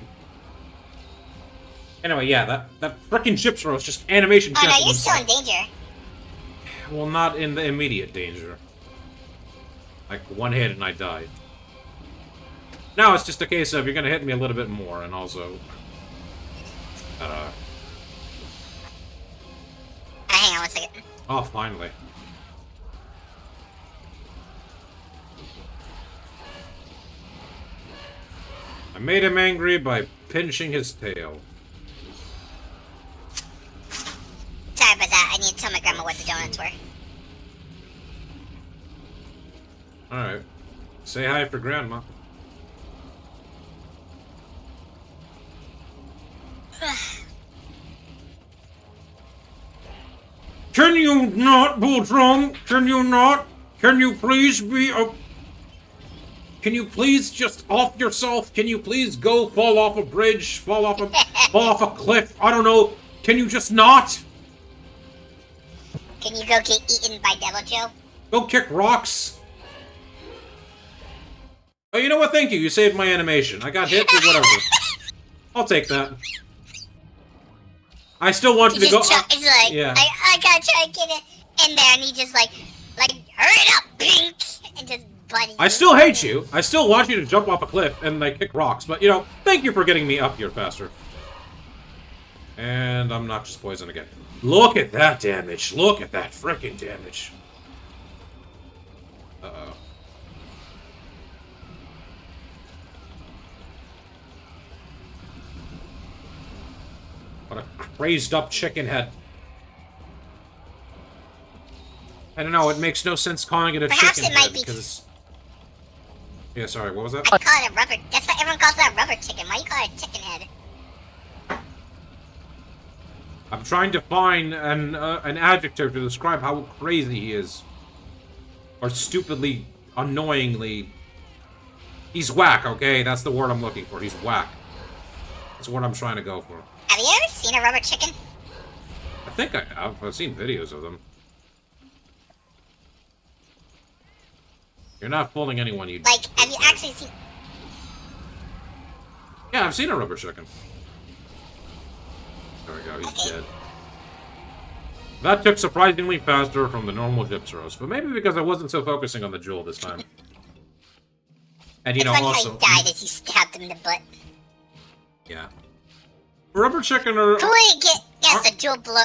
Anyway, yeah, that frickin' chip throw is just animation. Oh no, you're still in danger. Well, not in the immediate danger. Like, one hit and I died. Now it's just a case of you're gonna hit me a little bit more, and also... Hang on one second. Oh, finally. I made him angry by pinching his tail. Sorry about that. I need to tell my grandma what the donuts were. Alright. Say hi for Grandma. Can you not, Voltron? Can you not? Can you please be a... Can you please just off yourself? Can you please go fall off a bridge? Fall off a cliff? I don't know. Can you just not? Can you go get eaten by Devil Joe? Go kick rocks. Oh, you know what? Thank you. You saved my animation. I got hit, but whatever. I'll take that. I still want you to go... It's like, yeah. I gotta try to get it in there, and he just like, hurry it up, Pink! And just buddy. I still hate you. I still want you to jump off a cliff and, like, kick rocks. But, you know, thank you for getting me up here faster. And I'm not just poison again. Look at that damage. Look at that frickin' damage. Uh-oh. What a crazed up chicken head. I don't know, it makes no sense calling it a Perhaps chicken it might head, be- because... Yeah, sorry, what was that? I call it a rubber. That's what everyone calls that rubber chicken. Why you call it a chicken head? I'm trying to find an adjective to describe how crazy he is. Or stupidly, annoyingly... He's whack, okay? That's the word I'm looking for. He's whack. That's what I'm trying to go for. Have you ever seen a rubber chicken? I think I have. I've seen videos of them. You're not fooling anyone, you... Like, have you actually seen... Yeah, I've seen a rubber chicken. There we go, he's dead. That took surprisingly faster from the normal gyps roast, but maybe because I wasn't so focusing on the jewel this time. And you know, It's funny also... how he died as you stabbed him in the butt. Yeah. Rubber chicken or... Who would have guessed a dual blow...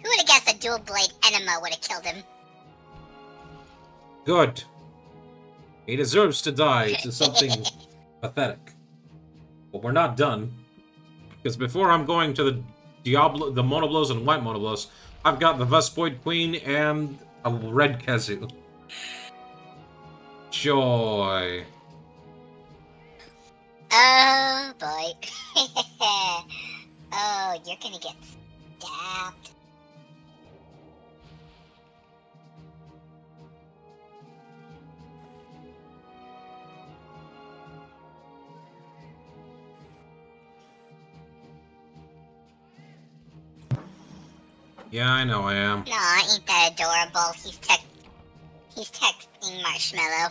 Who would have guessed a dual blade enema would have killed him? Good. He deserves to die to something pathetic. But we're not done. Because before I'm going to the Diablo, the Monoblos and White Monoblos, I've got the Vespoid Queen and a red Kazoo. Joy. Oh, boy. Oh, you're gonna get stabbed. Yeah, I know I am. Aw, ain't that adorable? He's texting Marshmallow.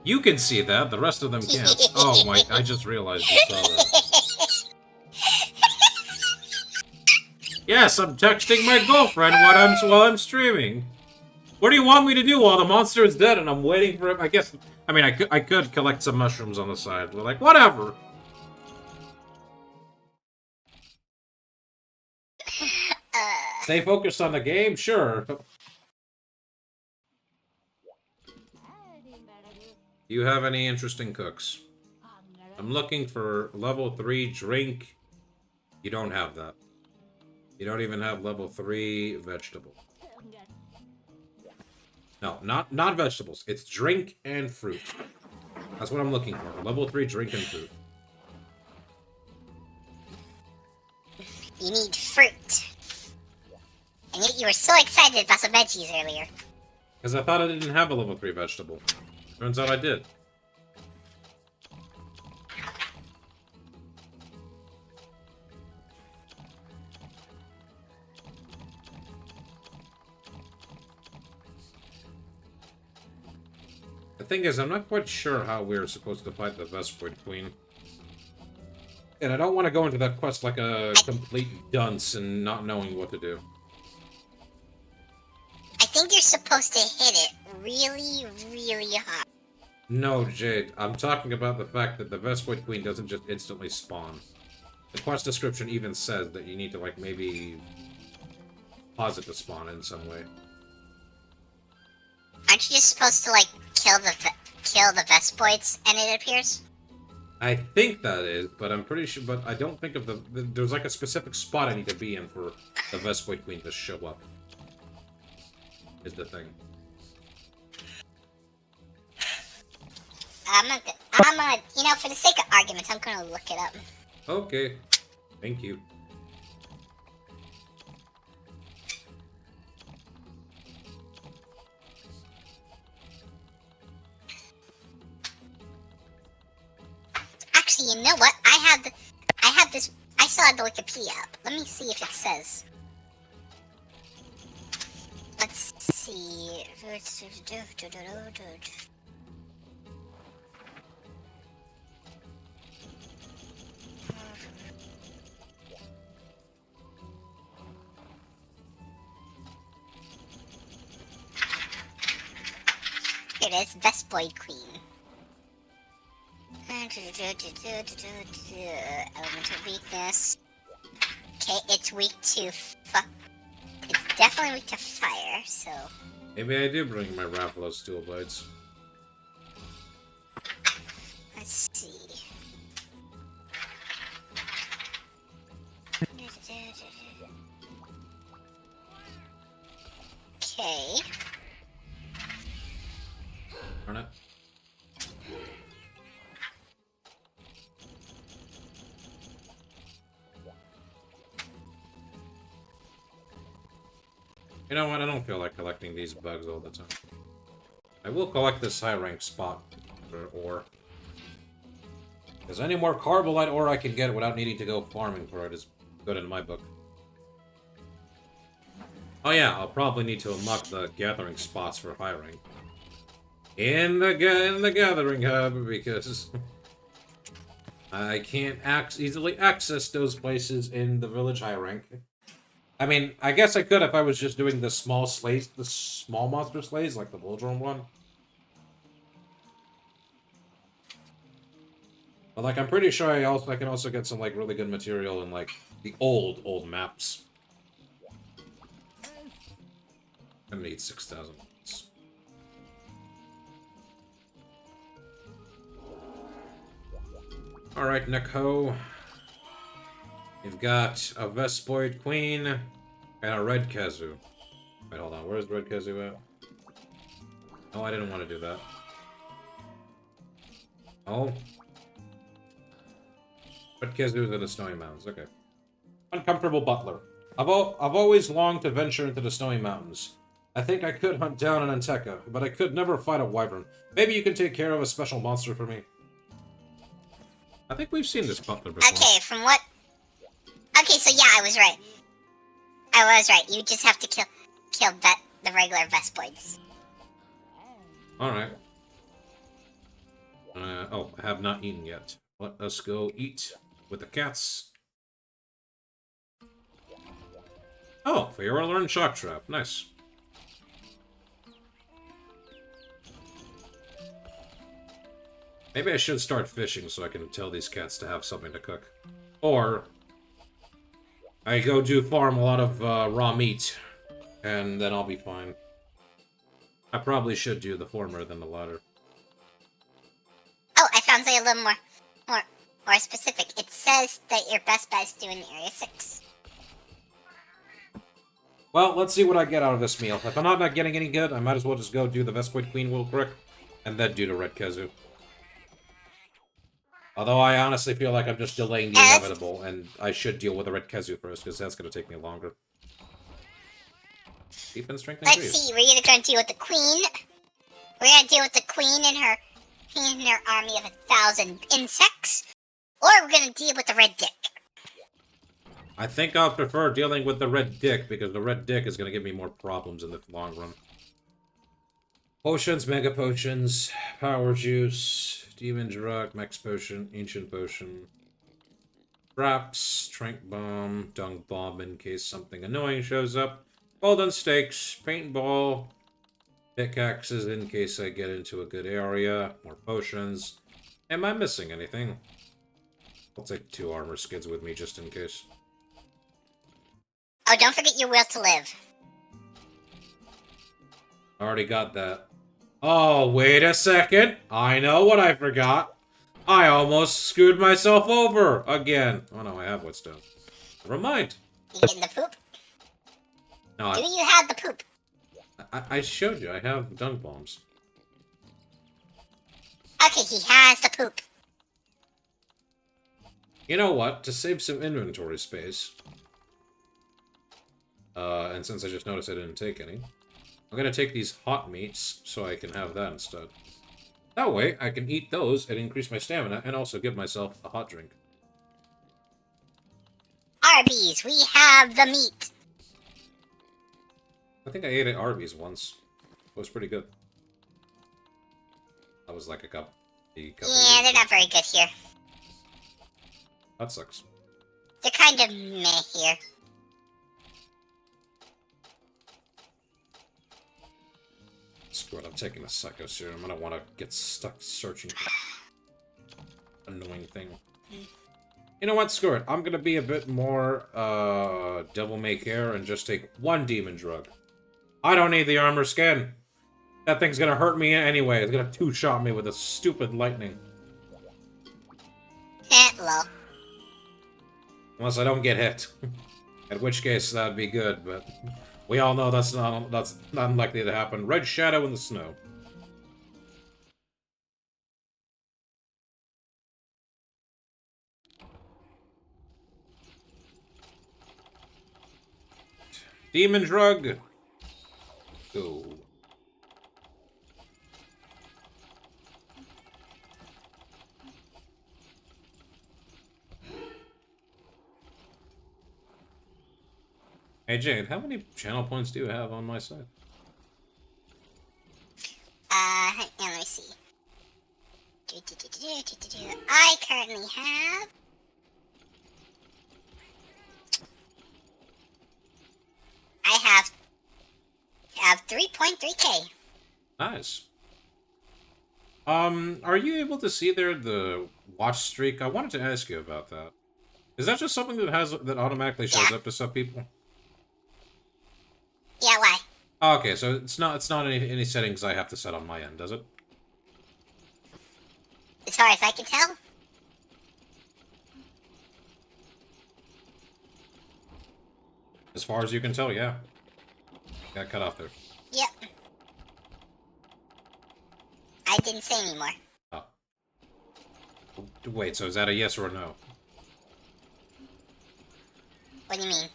You can see that, the rest of them can't. Oh my, I just realized you saw that. Yes, I'm texting my girlfriend while I'm streaming. What do you want me to do while the monster is dead and I'm waiting for him? I guess, I mean, I could collect some mushrooms on the side. We're like, whatever. Stay focused on the game? Sure. Do you have any interesting cooks? I'm looking for level 3 drink. You don't have that. You don't even have level 3 vegetable. No, not vegetables. It's drink and fruit. That's what I'm looking for. Level 3 drink and fruit. You need fruit. And yet you were so excited about some veggies earlier. Because I thought I didn't have a level 3 vegetable. Turns out I did. The thing is, I'm not quite sure how we're supposed to fight the Vespoid Queen. And I don't want to go into that quest like a complete dunce and not knowing what to do. I think you're supposed to hit it really, really hard. No, Jade. I'm talking about the fact that the Vespoid Queen doesn't just instantly spawn. The quest description even says that you need to, like, maybe pause it to spawn in some way. Aren't you just supposed to, like, kill the Vespoids and it appears? I think that is, but I'm pretty sure, but I don't think of there's like a specific spot I need to be in for the Vespoid Queen to show up. Is the thing. I'm gonna, you know, for the sake of arguments, I'm gonna look it up. Okay. Thank you. Actually, you know what? I have this. I saw the Wikipedia app. Let me see if it says. Let's see. Here it is, Vespoid Queen. Elemental weakness. Okay, it's weak to it's definitely weak to fire, so... Maybe I do bring my Rathalos Steel Blades. Let's see. Okay. Darn it. You know what? I don't feel like collecting these bugs all the time. I will collect this high rank spot for ore. Because any more Carbolite ore I can get without needing to go farming for it is good in my book. Oh yeah, I'll probably need to unlock the gathering spots for high rank. In the gathering hub, because I can't easily access those places in the village high rank. I mean, I guess I could if I was just doing the small slays, the small monster slays, like the Bull one. But like, I'm pretty sure I can also get some like really good material in like the old maps. I need 6,000. All right, Nico. You've got a Vespoid Queen and a Red Kazoo. Wait, hold on. Where's Red Kazoo at? Oh, I didn't want to do that. Oh. Red Kazoo's in the Snowy Mountains. Okay. Uncomfortable Butler. I've always longed to venture into the Snowy Mountains. I think I could hunt down an Anteka, but I could never fight a Wyvern. Maybe you can take care of a special monster for me. I think we've seen this Butler before. Okay, from what... Okay, so yeah, I was right. I was right. You just have to kill the regular Vespoids. Alright. Oh, I have not eaten yet. Let us go eat with the cats. Oh, Fiora learned Shock Trap. Nice. Maybe I should start fishing so I can tell these cats to have something to cook. Or I go farm a lot of raw meat, and then I'll be fine. I probably should do the former than the latter. Oh, I found something a little more specific. It says that your best bet is doing Area 6. Well, let's see what I get out of this meal. If I'm not getting any good, I might as well just go do the Vespoid Queen real quick, and then do the Red Kazoo. Although I honestly feel like I'm just delaying the inevitable, and I should deal with the Red Kazoo first, because that's going to take me longer. Defense, strength, and Let's see, we're either going to deal with the Queen. We're going to deal with the Queen and her army of 1,000 insects. Or we're going to deal with the Red Dick. I think I'll prefer dealing with the Red Dick, because the Red Dick is going to give me more problems in the long run. Potions, Mega Potions, Power Juice, Demon Drug, Max Potion, Ancient Potion, Traps, Trank Bomb, Dung Bomb in case something annoying shows up, Golden Stakes, Paintball, Pickaxes in case I get into a good area, more potions. Am I missing anything? I'll take 2 armor skids with me just in case. Oh, don't forget your will to live. Already got that. Oh, wait a second. I know what I forgot. I almost screwed myself over again. Oh no, I have Whetstone. Never mind. You getting the poop? No, Do you have the poop? I showed you. I have Dung Bombs. Okay, he has the poop. You know what? To save some inventory space, and since I just noticed I didn't take any, I'm gonna take these hot meats so I can have that instead. That way, I can eat those and increase my stamina, and also give myself a hot drink. Arby's, we have the meat. I think I ate at Arby's once. It was pretty good. That was like a couple Yeah, years they're ago. not very good here. That sucks. They're kind of meh here. Screw it, I'm taking a Psycho Serum. I don't want to get stuck searching for annoying thing. You know what? Screw it. I'm gonna be a bit more, Devil May Care and just take 1 Demon Drug. I don't need the armor skin. That thing's gonna hurt me anyway. It's gonna 2-shot me with a stupid lightning. Lol. Unless I don't get hit. At which case, that'd be good, but We all know that's not unlikely to happen. Red shadow in the snow. Demon drug. Go. Hey Jade, how many channel points do you have on my side? Let me see. I currently have. I have 3.3k. Nice. Are you able to see there the watch streak? I wanted to ask you about that. Is that just something that automatically shows up to some people? Yeah, why? Oh, okay, so it's not any settings I have to set on my end, does it? As far as I can tell. As far as you can tell, yeah. Got cut off there. Yep. I didn't say anymore. Oh. Wait, so is that a yes or a no? What do you mean?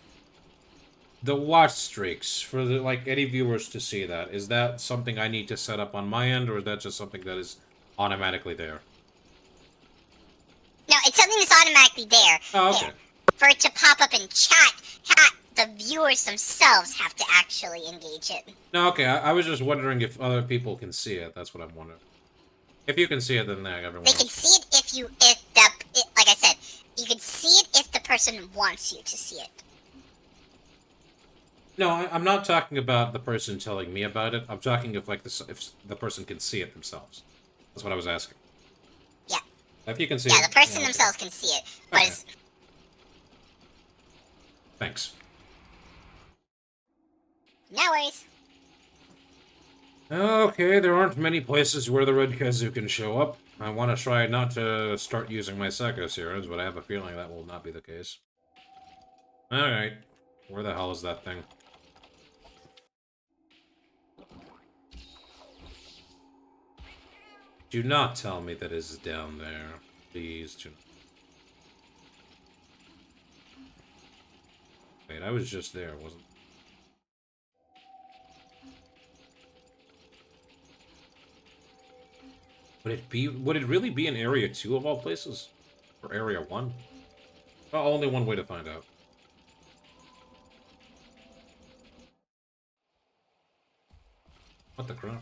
The watch streaks, for the, like, any viewers to see that, is that something I need to set up on my end, or is that just something that is automatically there? No, it's something that's automatically there. Oh, okay. There. For it to pop up in chat, the viewers themselves have to actually engage it. No, okay, I was just wondering if other people can see it, that's what I'm wondering. If you can see it, then everyone They else. can see it like I said, you can see it if the person wants you to see it. No, I'm not talking about the person telling me about it. I'm talking if if the person can see it themselves. That's what I was asking. Yeah. If you can see Yeah, it. the person okay. themselves can see it. But Okay. Thanks. no worries. Okay, there aren't many places where the red kazoo can show up. I want to try not to start using my Psycho Series, but I have a feeling that will not be the case. Alright. Where the hell is that thing? Do not tell me that is down there. Please do not. Wait, I was just there, wasn't would it really be in Area 2 of all places? Or Area 1? Well, only one way to find out. What the crap?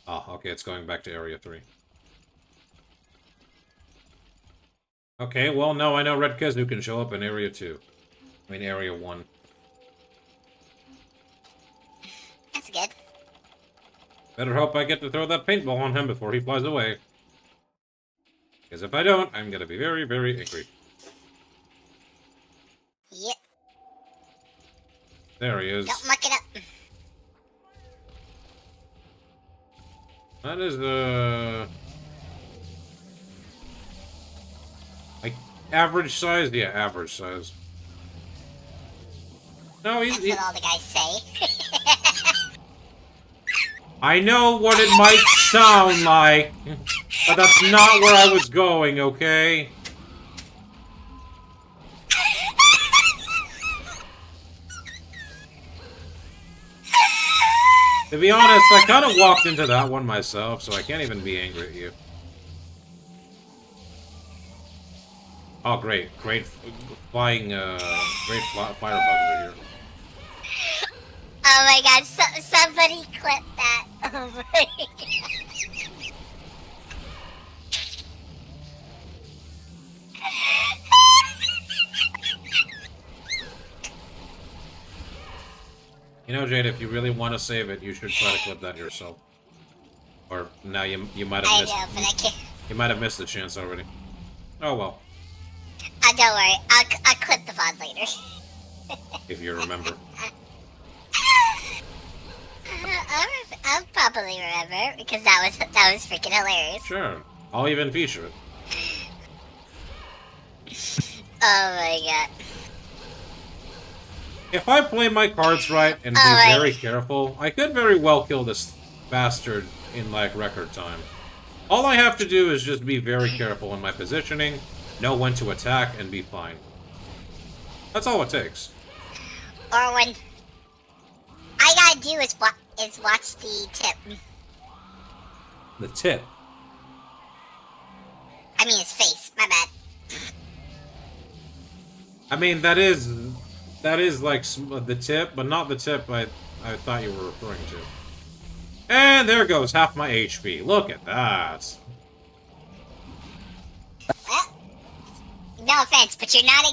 Oh, okay, it's going back to Area 3. Okay, well, no, I know Red Kazoo can show up in Area 2. I mean, Area 1. That's good. Better hope I get to throw that paintball on him before he flies away. Because if I don't, I'm gonna be very, very angry. Yep. There he is. Don't muck it up. That is, like, average size? Yeah, average size. No, That's what all the guys say. I know what it might sound like, but that's not where I was going, okay? To be honest, I kind of walked into that one myself, so I can't even be angry at you. Oh, great. Great flying, great firebug over here. Oh my god, somebody clip that. Oh my god. You know, Jade, if you really want to save it, you should try to clip that yourself. Or now you might have missed. I know, but I can't. You might have missed the chance already. Oh well. Don't worry, I'll clip the VOD later. If you remember. I'll probably remember because that was freaking hilarious. Sure. I'll even feature it. Oh my god. If I play my cards right and be Alright. very careful, I could very well kill this bastard in, like, record time. All I have to do is just be very careful in my positioning, know when to attack, and be fine. That's all it takes. Or when I gotta do is watch the tip. The tip. I mean his face. My bad. I mean, that is like the tip, but not the tip I thought you were referring to. And there goes half my HP. Look at that. Well, no offense, but you're not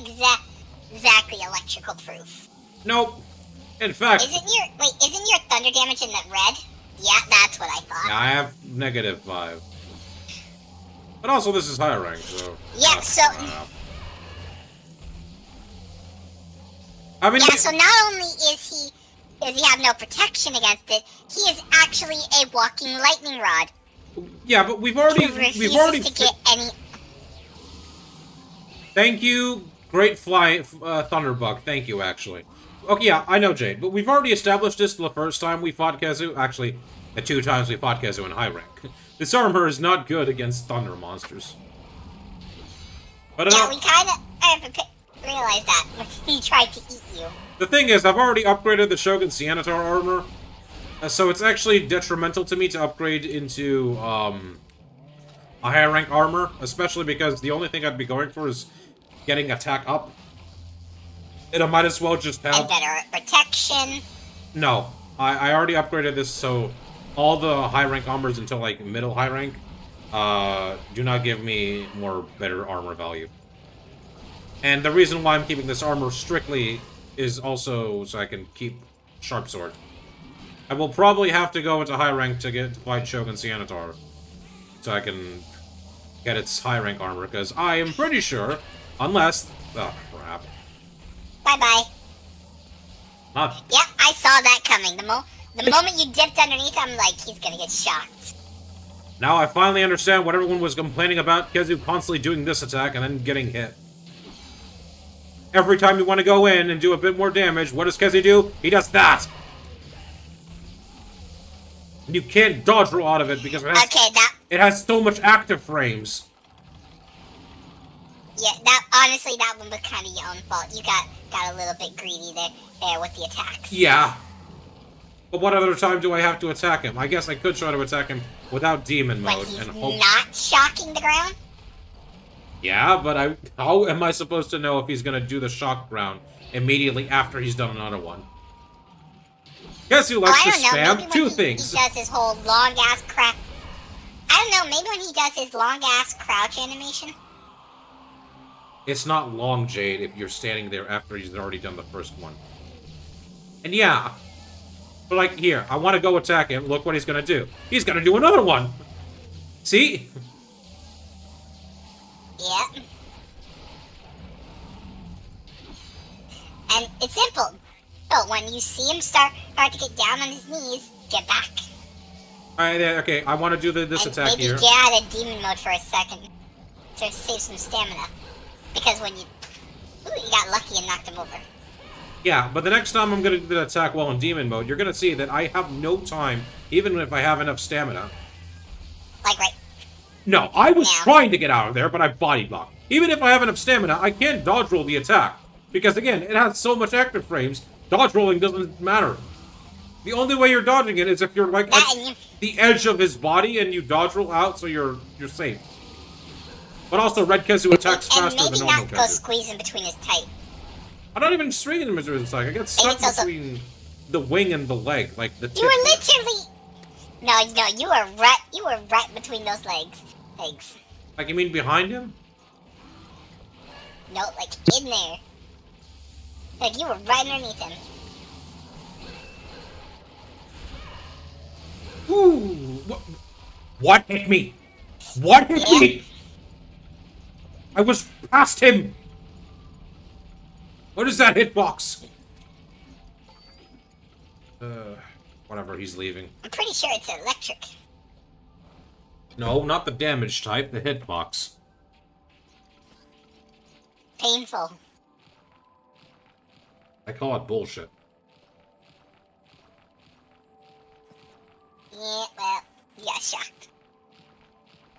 exactly electrical proof. Nope. In fact, Isn't your thunder damage in the red? Yeah, that's what I thought. I have -5. But also, this is higher rank, so. Yeah, so I mean, yeah, so not only does he have no protection against it, he is actually a walking lightning rod. yeah, but we've Who already refuses to get any. Thank you, Great Fly Thunderbug. Thank you, actually. Okay, yeah, I know, Jade, but we've already established this the first time we fought Kezu. Actually, the 2 times we fought Kezu in high rank. This armor is not good against thunder monsters. But Yeah, we kind of realized that when he tried to eat you. the thing is, I've already upgraded the Shogun Sianatar armor, so it's actually detrimental to me to upgrade into a higher rank armor, especially because the only thing I'd be going for is getting attack up. And I might as well just have... And better protection. No, I already upgraded this, so all the high rank armors until like middle high rank do not give me better armor value. And the reason why I'm keeping this armor strictly is also so I can keep Sharp Sword. I will probably have to go into high rank to fight Shogun Sianatar, so I can get its high rank armor, because I am pretty sure, unless... Oh, crap. Bye-bye. Not... Yep, I saw that coming. The moment you dipped underneath, I'm like, he's gonna get shocked. Now I finally understand what everyone was complaining about, Kezu constantly doing this attack and then getting hit. Every time you want to go in and do a bit more damage, what does Kezu do? He does that! And you can't dodge roll out of it because it has so much active frames. Yeah, honestly, that one was kind of your own fault. You got a little bit greedy there with the attacks. Yeah. But what other time do I have to attack him? I guess I could try to attack him without demon When mode he's and hope... not shocking the ground? Yeah, but how am I supposed to know if he's gonna do the shock round immediately after he's done another one? Guess who likes to spam? Maybe Two when things. He does his whole long-ass crouch... I don't know, maybe when he does his long-ass crouch animation? It's not long, Jade, if you're standing there after he's already done the first one. And yeah, but like, here, I want to go attack him. Look what he's gonna do. He's gonna do another one! See? Yeah. And it's simple. But when you see him start to get down on his knees, get back. Alright, okay, I want to do this and attack maybe here. Get out of demon mode for a second to save some stamina. Because when you... Ooh, you got lucky and knocked him over. Yeah, but the next time I'm gonna do the attack while in demon mode, you're gonna see that I have no time, even if I have enough stamina. Like right... No, I was now. trying to get out of there, but I body blocked. Even if I have enough stamina, I can't dodge roll the attack. Because again, it has so much active frames, dodge rolling doesn't matter. The only way you're dodging it is if you're like at the edge of his body and you dodge roll out, so you're safe. But also, Red Kezu attacks faster than maybe normal not go Kezu. squeeze in between his tight. I'm not even swinging him as a attack. I get stuck between the wing and the leg, like the tip. You were literally... No, you were right between those legs. Like, you mean behind him? No, like in there. Like you were right underneath him. Ooh! What hit me? What hit me? I was past him! What is that hitbox? Whatever, he's leaving. I'm pretty sure it's electric. No, not the damage type, the hitbox. Painful. I call it bullshit. Yeah, well, yeah, shocked.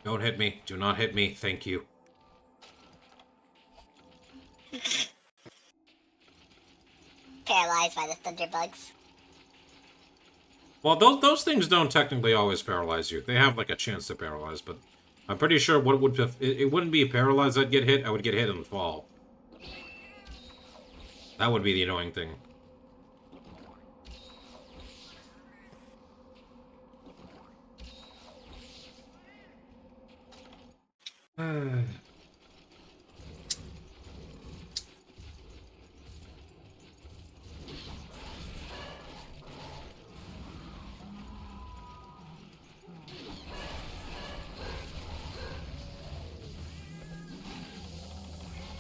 Don't hit me. Do not hit me. Thank you. Paralyzed by the thunderbugs. Well, those things don't technically always paralyze you. They have, like, a chance to paralyze, but I'm pretty sure what would... It wouldn't be paralyzed I'd get hit. I would get hit and fall. That would be the annoying thing.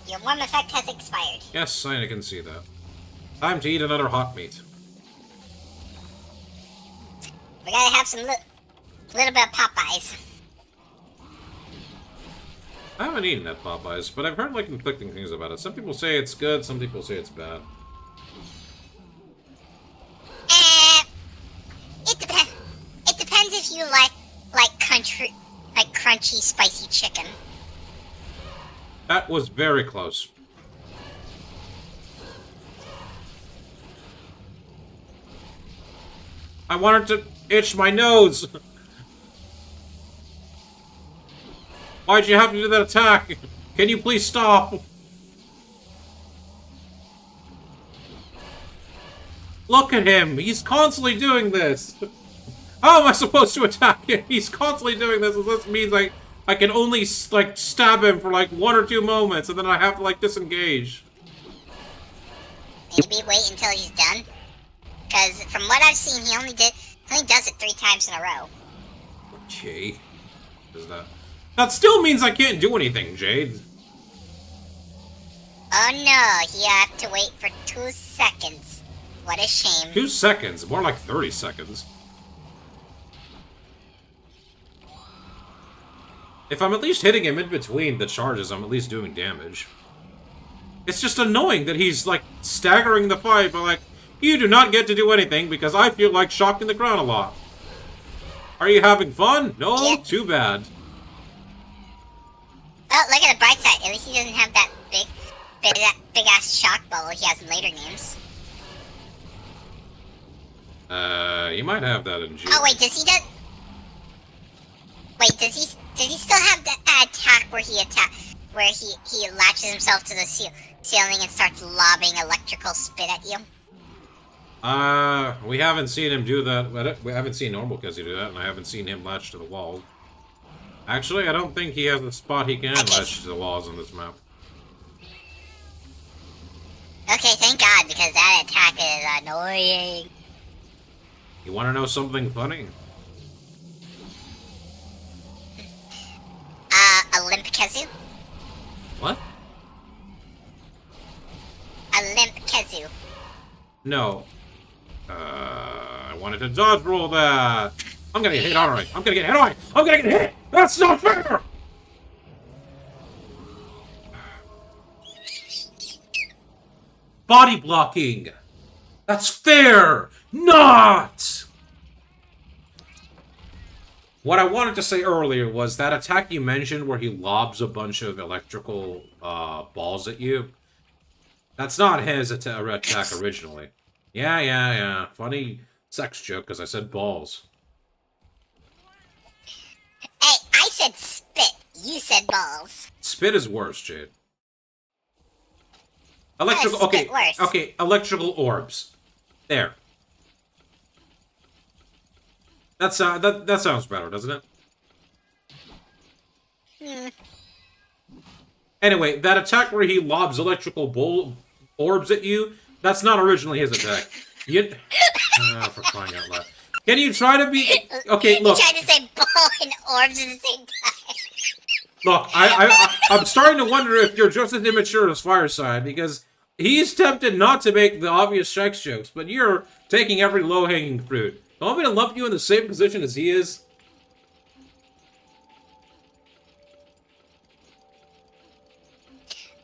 Your warm effect has expired. Yes, I can see that. Time to eat another hot meat. We gotta have some little bit of Popeyes. I haven't eaten at Popeyes, but I've heard, like, conflicting things about it. Some people say it's good, some people say it's bad. It depends. It depends if you like crunchy, spicy chicken. That was very close. I wanted to itch my nose! Why'd you have to do that attack? Can you please stop? Look at him! He's constantly doing this! How am I supposed to attack him? He's constantly doing this, and this means, like, I can only, like, stab him for, like, 1 or 2 moments, and then I have to, like, disengage. Maybe wait until he's done. Because from what I've seen, he only does it 3 times in a row. Okay. What is that? That still means I can't do anything, Jade. Oh no, you have to wait for 2 seconds. What a shame. 2 seconds, more like 30 seconds. If I'm at least hitting him in between the charges, I'm at least doing damage. It's just annoying that he's, like, staggering the fight, but, like, you do not get to do anything because I feel like shocking the ground a lot. Are you having fun? No? Yeah. Too bad. Oh, look at the bright side. At least he doesn't have that big ass shock bubble he has in later games. You might have that in G. Oh wait, does he? Wait, does he still have that attack where he latches himself to the ceiling and starts lobbing electrical spit at you? We haven't seen him do that. We haven't seen normal Kizzy do that, and I haven't seen him latch to the walls. Actually, I don't think he has a spot he can latch to the walls on this map. Okay, thank God, because that attack is annoying. You want to know something funny? A limp Kezu? What? A limp Kezu. No. I wanted to dodge roll that. I'm gonna get hit, aren't I? I'm gonna get hit, aren't I? I'm gonna get hit! That's not fair! Body blocking! That's fair! Not! What I wanted to say earlier was that attack you mentioned where he lobs a bunch of electrical balls at you. That's not his attack originally. Yeah. Funny sex joke because I said balls. Hey, I said spit. You said balls. Spit is worse, Jade. Electrical. Spit worse. Okay. Electrical orbs. There. That sounds better, doesn't it? Anyway, that attack where he lobs electrical orbs at you, that's not originally his attack. For crying out loud. Can you try to be... Okay, look. You tried to say ball and orbs at the same time. Look, I'm starting to wonder if you're just as immature as Fireside, because he's tempted not to make the obvious sex jokes, but you're taking every low-hanging fruit. You want me to lump you in the same position as he is?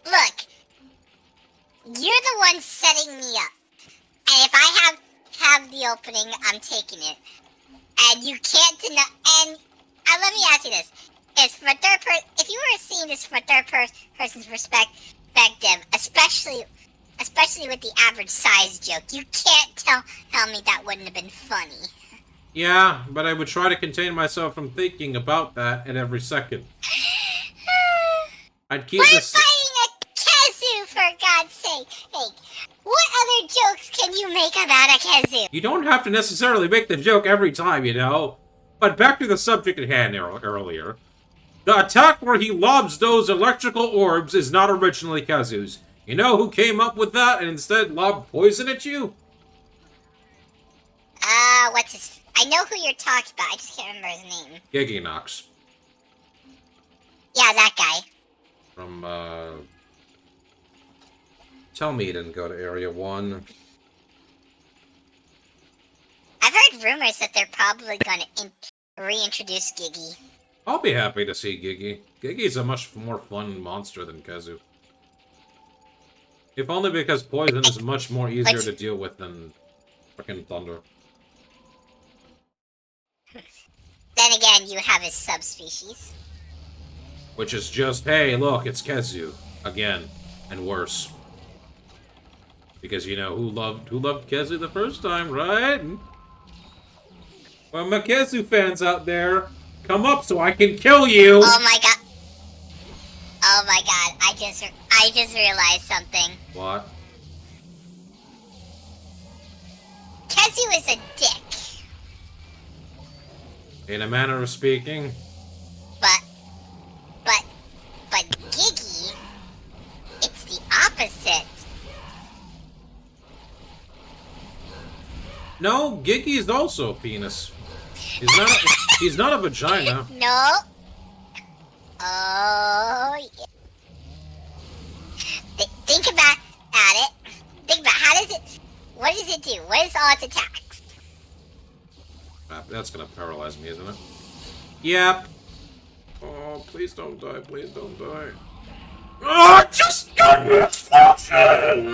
Look, you're the one setting me up. And if I have the opening, I'm taking it. And you can't deny. And let me ask you this: if you were seeing this from a person's perspective, especially with the average size joke, you can't tell me that wouldn't have been funny. Yeah, but I would try to contain myself from thinking about that at every second. I'd keep We're this. fighting a kazoo, for God's sake! Hey, what other jokes can you make about a kazoo? You don't have to necessarily make the joke every time, you know. But back to the subject at hand earlier. The attack where he lobs those electrical orbs is not originally Kazu's. You know who came up with that and instead lobbed poison at you? I know who you're talking about, I just can't remember his name. Giginox. Yeah, that guy. From, Tell me he didn't go to Area 1. I've heard rumors that they're probably going to reintroduce Giggy. I'll be happy to see Giggy. Giggy's a much more fun monster than Kazu. If only because poison is much more easier to deal with than frickin' thunder. Then again, you have his subspecies. Which is just, hey, look, it's Kazu. Again. And worse. Because you know who loved Kazu the first time, right? Well, my Kazu fans out there, come up so I can kill you! Oh my god. Oh my god, I just realized something. What? Kazu is a dick. In a manner of speaking. But Giggy, it's the opposite. No, Giggy is also a penis. He's not a vagina. No. Oh, yeah. Think about it. Think about what does it do? What is all its attacks? That's gonna paralyze me, isn't it? Yep. Oh, please don't die. Please don't die. Oh, just got misfortune!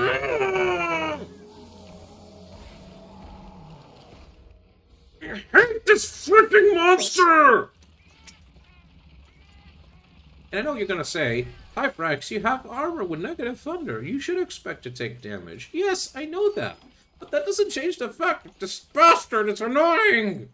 I hate this freaking monster! And I know you're gonna say, "Hi, Frax, you have armor with negative thunder. You should expect to take damage." Yes, I know that. But that doesn't change the fact that this bastard is annoying!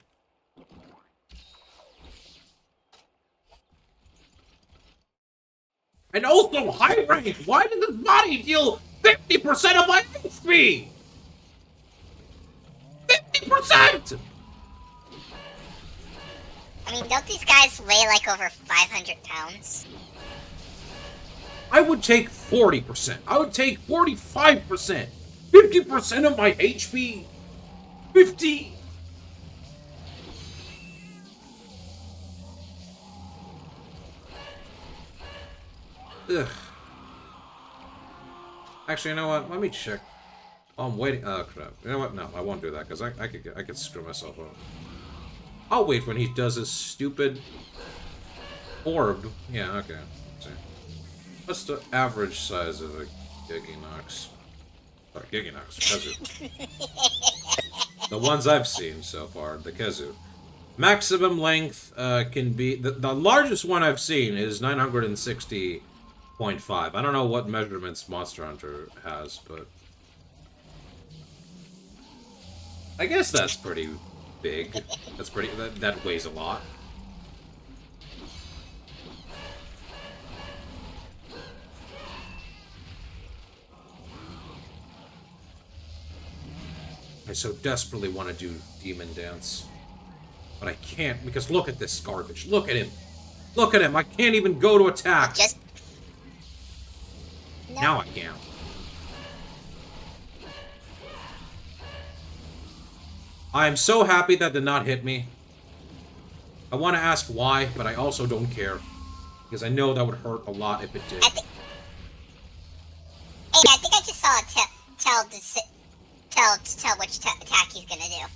And also, high rank! Why does his body deal 50% of my HP? 50%! I mean, don't these guys weigh like over 500 pounds? I would take 40%. I would take 45%. 50% of my HP. 50. Ugh. Actually, you know what? Let me check. Oh, I'm waiting. Oh, crap. You know what? No, I won't do that, because I could screw myself up. I'll wait when he does his stupid orb. Yeah, okay. Let's see. What's the average size of a Giginox? Sorry, Giginox. Kazu. The ones I've seen so far, the Kazu. Maximum length can be... The largest one I've seen is 960.5. I don't know what measurements Monster Hunter has, but... I guess that's pretty big. That's pretty... That weighs a lot. I so desperately want to do Demon Dance. But I can't, because look at this garbage. Look at him. Look at him. I can't even go to attack. Just... No. Now I can. I am so happy that did not hit me. I want to ask why, but I also don't care. Because I know that would hurt a lot if it did. Hey, I think I just saw a tell which attack he's gonna do.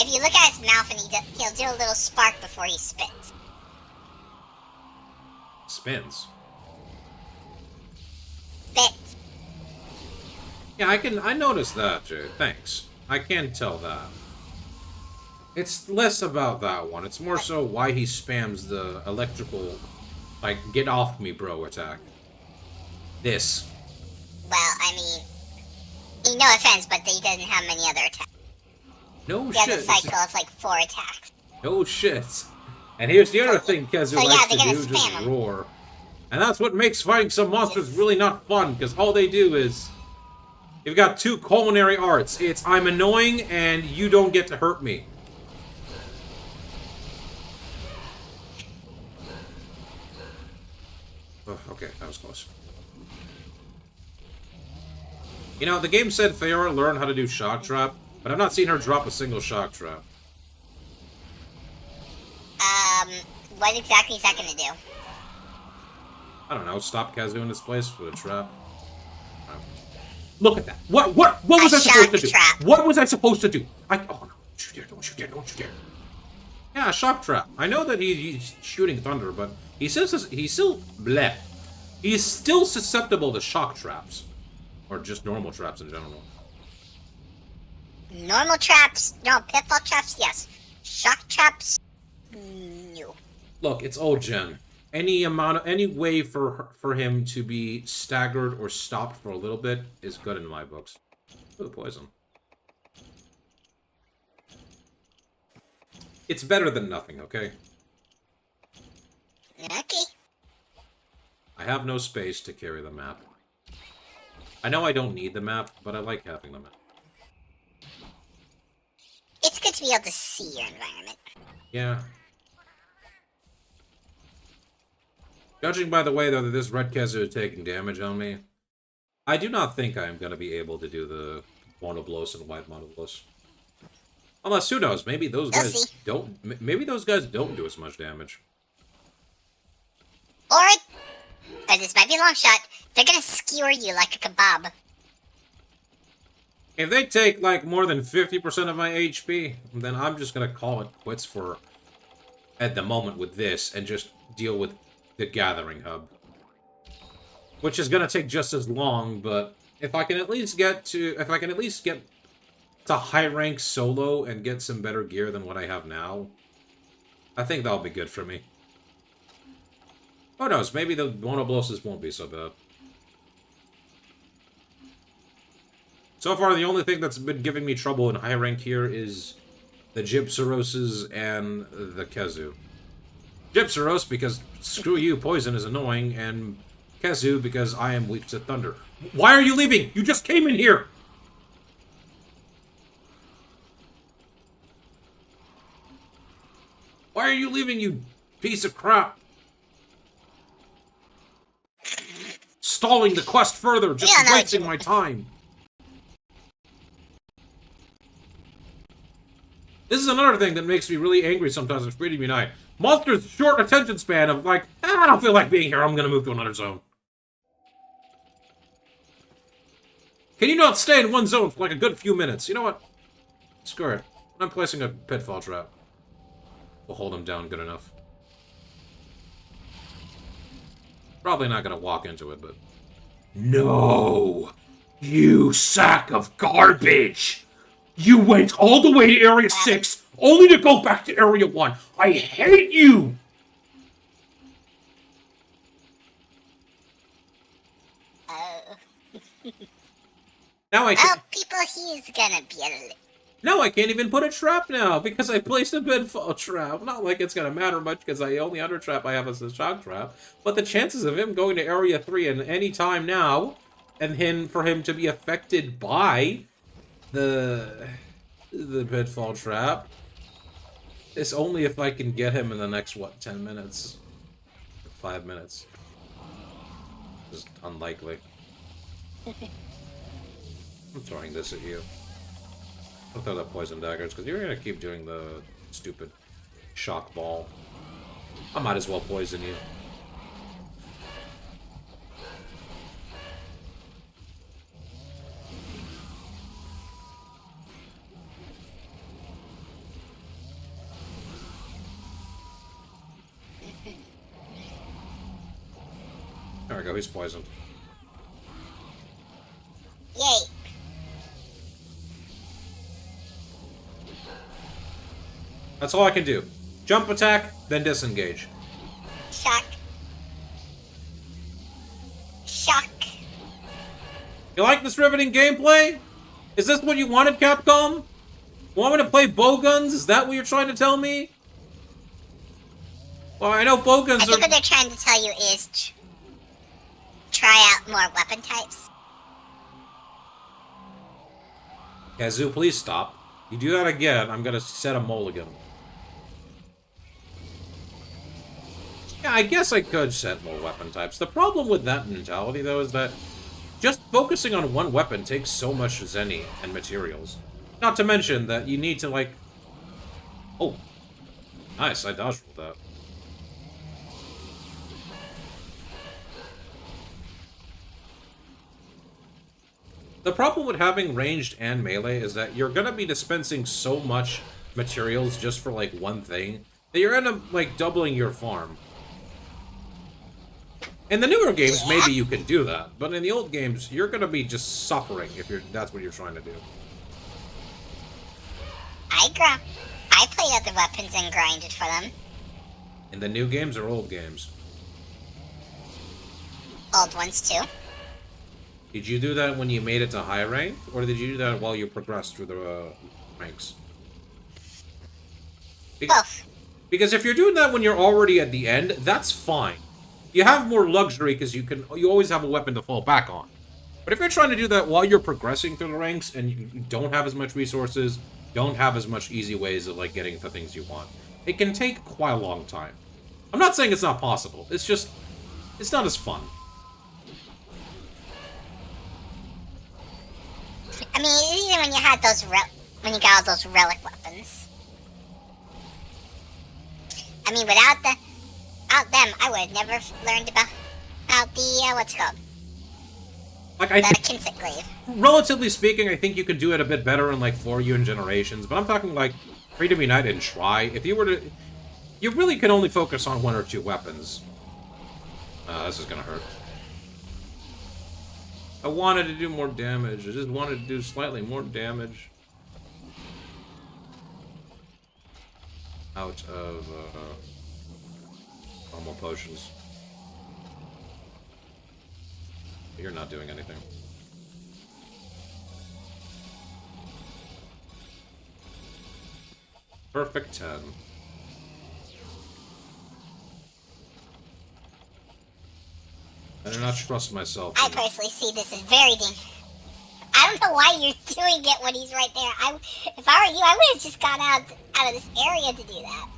If you look at his mouth, and he'll do a little spark before he spits. Spins. Spits. Yeah, I noticed that, Jade. Thanks. I can tell that. It's less about that one. It's more so why he spams the electrical, like, get off me, bro attack. This. Well, I mean, no offense, but he doesn't have many other attacks. No He has shit. a cycle of like 4 attacks. No shit. And here's the other thing Kezu yeah, likes to they're gonna do, just spam him. roar. And that's what makes fighting some monsters really not fun, because all they do is... You've got 2 culinary arts. It's I'm annoying and you don't get to hurt me. Oh, okay, that was close. You know, the game said Theora learned how to do shock trap, but I've not seen her drop a single shock trap. What exactly is that gonna do? I don't know, stop Kazu in his place with a trap. Look at that. What was I supposed to do? Trap. What was I supposed to do? Oh no, don't you dare, don't you dare, don't you dare. Yeah, a shock trap. I know that he's shooting thunder, but he's still bleh. He's still susceptible to shock traps. Or just normal traps in general. Normal traps, no, pitfall traps, yes. Shock traps, no. Look, it's old gen. Any way for him to be staggered or stopped for a little bit is good in my books. Ooh, poison. It's better than nothing, okay? Okay. I have no space to carry the map. I know I don't need the map, but I like having the map. It's good to be able to see your environment. Yeah. Judging by the way, though, that this red Kezu is taking damage on me, I do not think I am going to be able to do the Monoblos and white Monoblos. Unless, who knows, maybe those guys don't... Maybe those guys don't do as much damage. Or this might be a long shot, they're gonna skewer you like a kebab. If they take, like, more than 50% of my HP, then I'm just gonna call it quits for... at the moment with this, and just deal with the Gathering Hub. Which is gonna take just as long, but if I can at least get to... If I can at least get to high rank solo and get some better gear than what I have now, I think that'll be good for me. Who knows, maybe the Monobloses won't be so bad. So far, the only thing that's been giving me trouble in high rank here is the Gypsaroses and the Kezu. Gypsaros because screw you, poison is annoying, and Kezu because I am weak to thunder. Why are you leaving? You just came in here! Why are you leaving, you piece of crap? Stalling the quest further, just wasting my time. This is another thing that makes me really angry sometimes with Freedom Unite. Monster's short attention span of like, I don't feel like being here, I'm gonna move to another zone. Can you not stay in one zone for like a good few minutes? You know what? Screw it. I'm placing a pitfall trap. We'll hold him down good enough. Probably not gonna walk into it, but... No! You sack of garbage! You went all the way to Area 6, only to go back to Area 1! I hate you! Now I Well, people, he's gonna be a... Now I can't even put a trap now, because I placed a pitfall trap. Not like it's gonna matter much, because the only other trap I have is a shock trap. But the chances of him going to Area 3 at any time now, and for him to be affected by the pitfall trap, is only if I can get him in the next, what, 10 minutes? 5 minutes. Just unlikely. I'm throwing this at you. I'll throw the poison daggers, because you're going to keep doing the stupid shock ball. I might as well poison you. There we go, he's poisoned. Yay. That's all I can do. Jump attack, then disengage. Shock. Shock. You like this riveting gameplay? Is this what you wanted, Capcom? Want me to play bowguns? Is that what you're trying to tell me? Well, I know bowguns I think are... what they're trying to tell you is try out more weapon types. Kazoo, please stop. You do that again, I'm gonna set a mulligan. Yeah, I guess I could set more weapon types. The problem with that mentality, though, is that just focusing on one weapon takes so much zenny and materials. Not to mention that you need to, like... Oh. Nice, I dodged with that. The problem with having ranged and melee is that you're gonna be dispensing so much materials just for, like, one thing, that you're gonna, like, doubling your farm. In the newer games, maybe you can do that, but in the old games, you're gonna be just suffering if that's what you're trying to do. I played other weapons and grinded for them. In the new games or old games? Old ones too. Did you do that when you made it to high rank, or did you do that while you progressed through the ranks? Both. Because if you're doing that when you're already at the end, that's fine. You have more luxury because you always have a weapon to fall back on. But if you're trying to do that while you're progressing through the ranks and you don't have as much resources, don't have as much easy ways of, like, getting the things you want, it can take quite a long time. I'm not saying it's not possible. It's just, it's not as fun. I mean, even when you had those when you got all those relic weapons. I mean, without them, I would have never learned about the what's it called? Like, The Kinsic Glaive. relatively speaking, I think you could do it a bit better in, like, 4U and Generations, but I'm talking, like, Freedom United and Try. If you were to... You really can only focus on one or two weapons. This is gonna hurt. I wanted to do more damage. I just wanted to do slightly more damage. Out of, normal potions. You're not doing anything. Perfect 10. I do not trust myself. I personally see this as very dangerous. I don't know why you're doing it when he's right there. If I were you, I would have just gone out of this area to do that.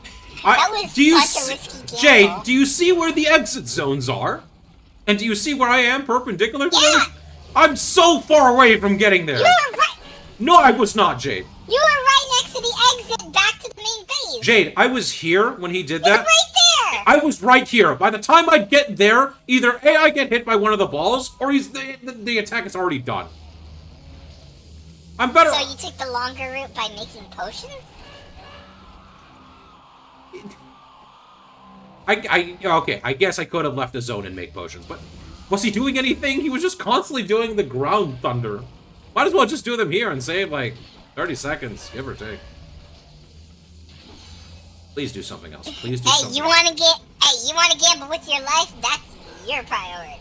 That was such a risky gamble. Jade, do you see where the exit zones are? And do you see where I am perpendicular to them? I'm so far away from getting there. You were right. No, I was not, Jade. You were right next to the exit back to the main base. Jade, I was here when he did that. It's right there. I was right here. By the time I get there, either A, I get hit by one of the balls, or the attack is already done. I'm better... So you took the longer route by making potions? Okay, I guess I could have left the zone and make potions, but was he doing anything? He was just constantly doing the ground thunder. Might as well just do them here and save, like, 30 seconds, give or take. Please do something else. Please do something else. You want to gamble with your life? That's your priority.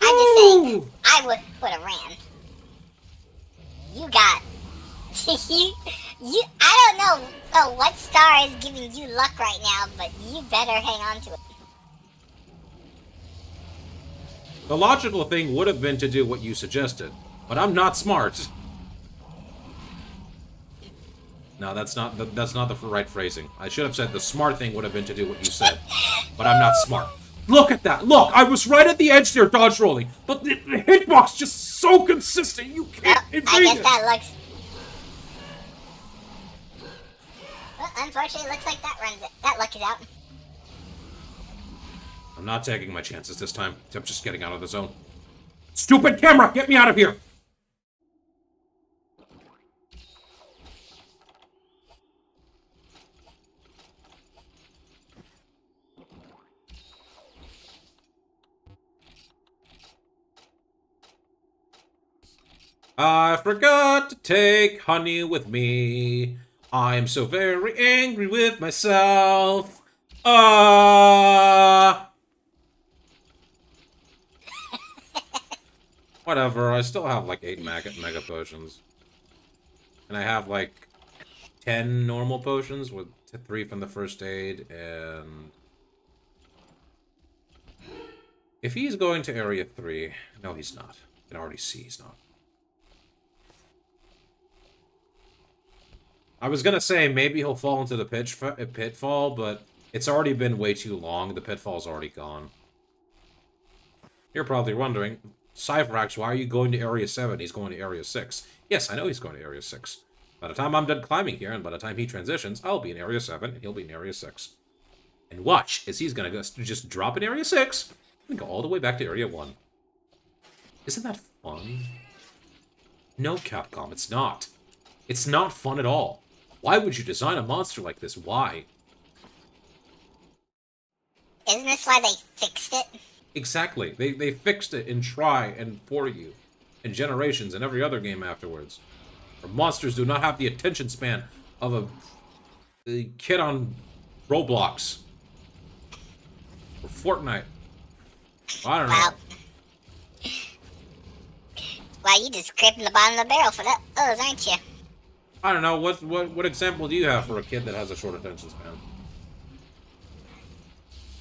I'm just saying, I would have ran. You got... I don't know what star is giving you luck right now, but you better hang on to it. The logical thing would have been to do what you suggested, but I'm not smart. No, that's not the right phrasing. I should have said the smart thing would have been to do what you said, but I'm not smart. Look at that! Look, I was right at the edge there, dodge rolling, but the hitbox just so consistent. You can't evade I guess it. that looks. Well, unfortunately, it looks like that luck is out. I'm not taking my chances this time. I'm just getting out of the zone. Stupid camera! Get me out of here! I forgot to take honey with me. I'm so very angry with myself. Whatever, I still have like 8 mega potions. And I have like 10 normal potions with 3 from the first aid, and... If he's going to Area 3... No, he's not. I can already see he's not. I was gonna say, maybe he'll fall into the pitfall, but it's already been way too long. The pitfall's already gone. You're probably wondering, Cypherax, why are you going to Area 7? He's going to Area 6. Yes, I know he's going to Area 6. By the time I'm done climbing here, and by the time he transitions, I'll be in Area 7, and he'll be in Area 6. And watch, as he's gonna just drop in Area 6, and go all the way back to Area 1. Isn't that fun? No, Capcom, it's not. It's not fun at all. Why would you design a monster like this? Why? Isn't this why they fixed it? Exactly. They fixed it in Try and For You, and Generations, and every other game afterwards. Where monsters do not have the attention span of a kid on Roblox. Or Fortnite. I don't know. Wow. Wow, you just scraping the bottom of the barrel for those, aren't you? I don't know. What example do you have for a kid that has a short attention span?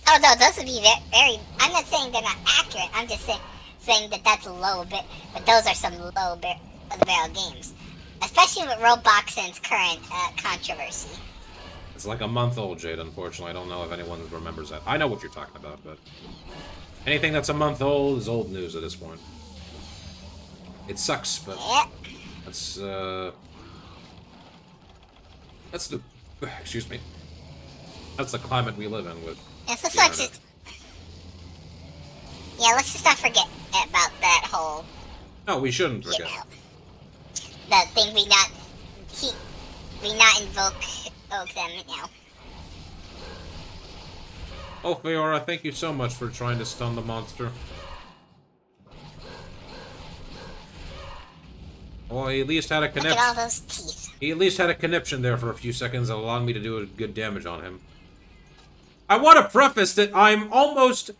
Oh, no, those would be very... I'm not saying they're not accurate. I'm just saying that that's a low bit. But those are some low of the barrel games. Especially with Roblox and its current controversy. It's like a month old, Jade, unfortunately. I don't know if anyone remembers that. I know what you're talking about, but... Anything that's a month old is old news at this point. It sucks, but... Yeah. That's the... Excuse me. That's the climate we live in with... Yeah, so yeah, let's just not forget about that whole... No, we shouldn't forget. You know, the thing we not invoke them, you know. Oh, Fiora, thank you so much for trying to stun the monster. Well, he at least had a conniption. Look at all those teeth. He at least had a conniption there for a few seconds that allowed me to do a good damage on him. I want to preface that I'm almost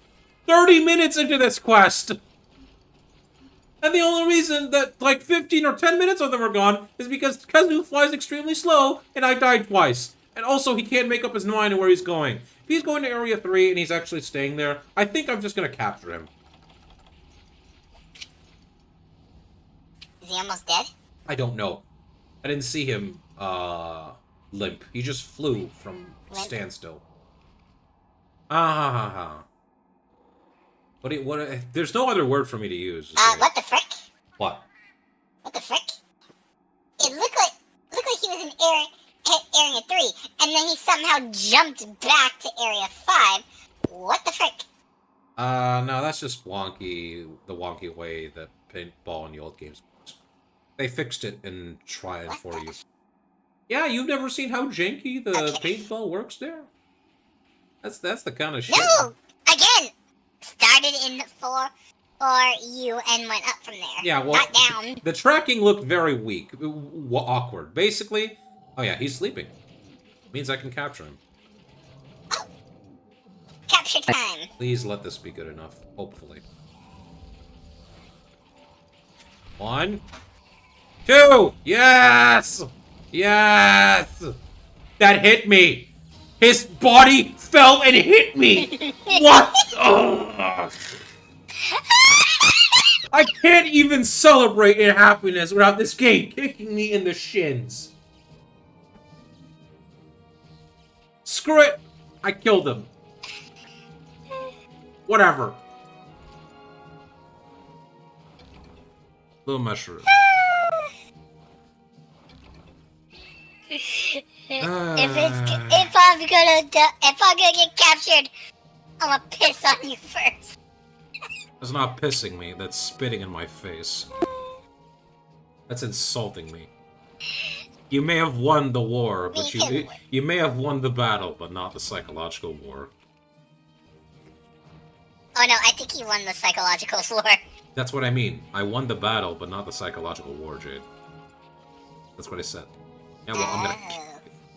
30 minutes into this quest. And the only reason that like 15 or 10 minutes of them are gone is because Kazu flies extremely slow and I died twice. And also he can't make up his mind on where he's going. If he's going to Area 3 and he's actually staying there, I think I'm just going to capture him. Is he almost dead? I don't know. I didn't see him limp. He just flew from standstill. What? There's no other word for me to use. What the frick? What? What the frick? It looked like he was in Area 3, and then he somehow jumped back to Area 5. What the frick? No, that's just the wonky way that paintball in the old games works. They fixed it in Try and For You. Yeah, you've never seen how janky the paintball works there? That's the kind of shit. No! Again! Started in For You and went up from there. Yeah, well, not down. The tracking looked very weak. Awkward. Basically, oh yeah, he's sleeping. Means I can capture him. Oh. Capture time. Please let this be good enough. Hopefully. 1, 2! Yes! Yes! That hit me! His body fell and hit me! What? Ugh. I can't even celebrate in happiness without this game kicking me in the shins. Screw it! I killed him. Whatever. Little mushroom. If I'm gonna get captured, I'm gonna piss on you first. That's not pissing me, that's spitting in my face. That's insulting me. You may have won the war, but you may have won the battle, but not the psychological war. Oh no, I think he won the psychological war. That's what I mean. I won the battle, but not the psychological war, Jade. That's what I said. Yeah, well,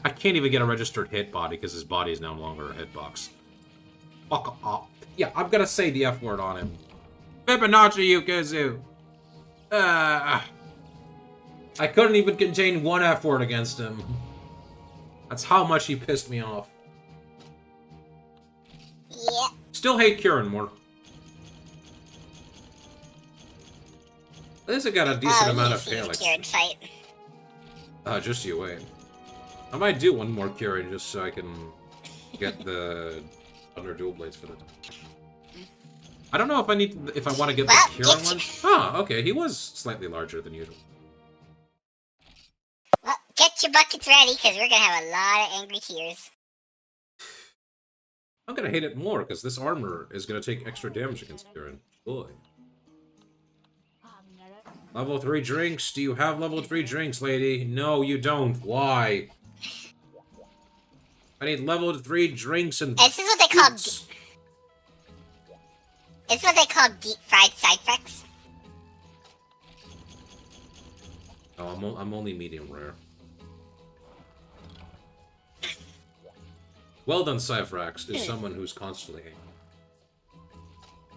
I can't even get a registered hit body because his body is no longer a hitbox. Fuck off. Yeah, I'm gonna say the F word on him. Fibonacci Yukazu! I couldn't even contain one F word against him. That's how much he pissed me off. Yeah. Still hate Kieran more. At least I got a decent amount of Kieran Felix. fight. Just you wait. I might do one more Kieran just so I can get the other dual blades for the time. I don't know if I want to get the Kieran ones. Oh, okay, he was slightly larger than usual. Well, get your buckets ready, because we're gonna have a lot of angry tears. I'm gonna hate it more, because this armor is gonna take extra damage against Kieran. Boy. Level 3 drinks? Do you have level 3 drinks, lady? No, you don't. Why? I need level 3 drinks and This is what they call... boots. This is what they call deep-fried side effects. Oh, I'm only medium rare. Well done, Cyphrax is someone who's constantly angry.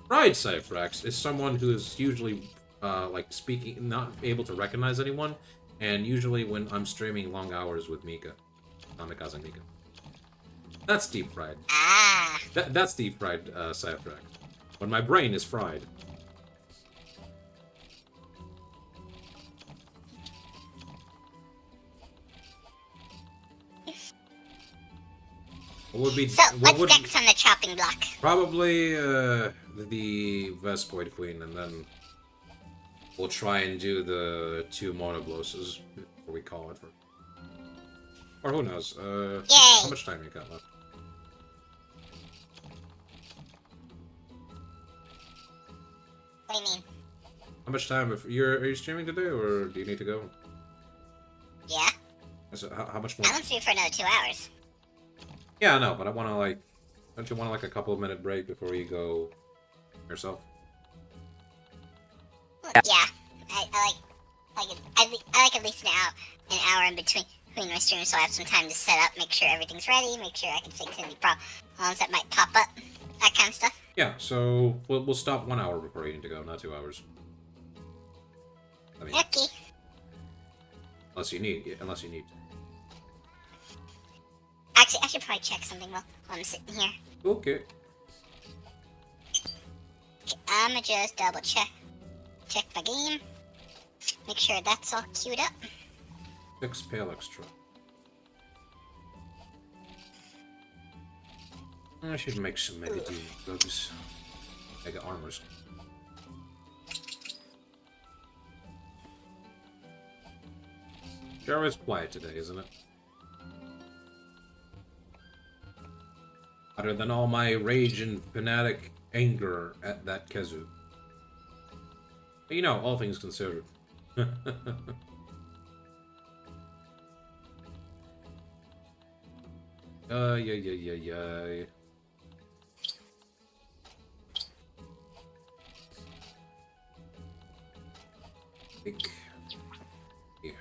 Fried Cyphrax is someone who is usually, like, speaking, not able to recognize anyone, and usually when I'm streaming long hours with Mika. Namikaze Mika. That's deep fried. Ah. That's deep fried, Cyphrax. When my brain is fried. What would be... So, what's next on the chopping block? Probably, the Vespoid Queen, and then we'll try and do the 2 Monobloses, what we call it for. Or who knows, Yay! how much time you got left? What do you mean? How much time? Are you streaming today, or do you need to go? Yeah? So, how much more? I won't stream for another 2 hours. Yeah, I know, but I want to, like... Don't you want, like, a couple-minute break before you go yourself? Well, yeah. I like at least an hour in between my streams, so I have some time to set up, make sure everything's ready, make sure I can fix any problems that might pop up, that kind of stuff. Yeah, so we'll stop 1 hour before you need to go, not 2 hours. I mean, Okay. unless you need. Actually, I should probably check something while I'm sitting here. Okay. I'ma just double check my game, make sure that's all queued up. 6 pale extra. I should make some Mega Goods. Mega Armors. Sure is quiet today, isn't it? Other than all my rage and fanatic anger at that Kezu. But you know, all things considered. Yeah. Here.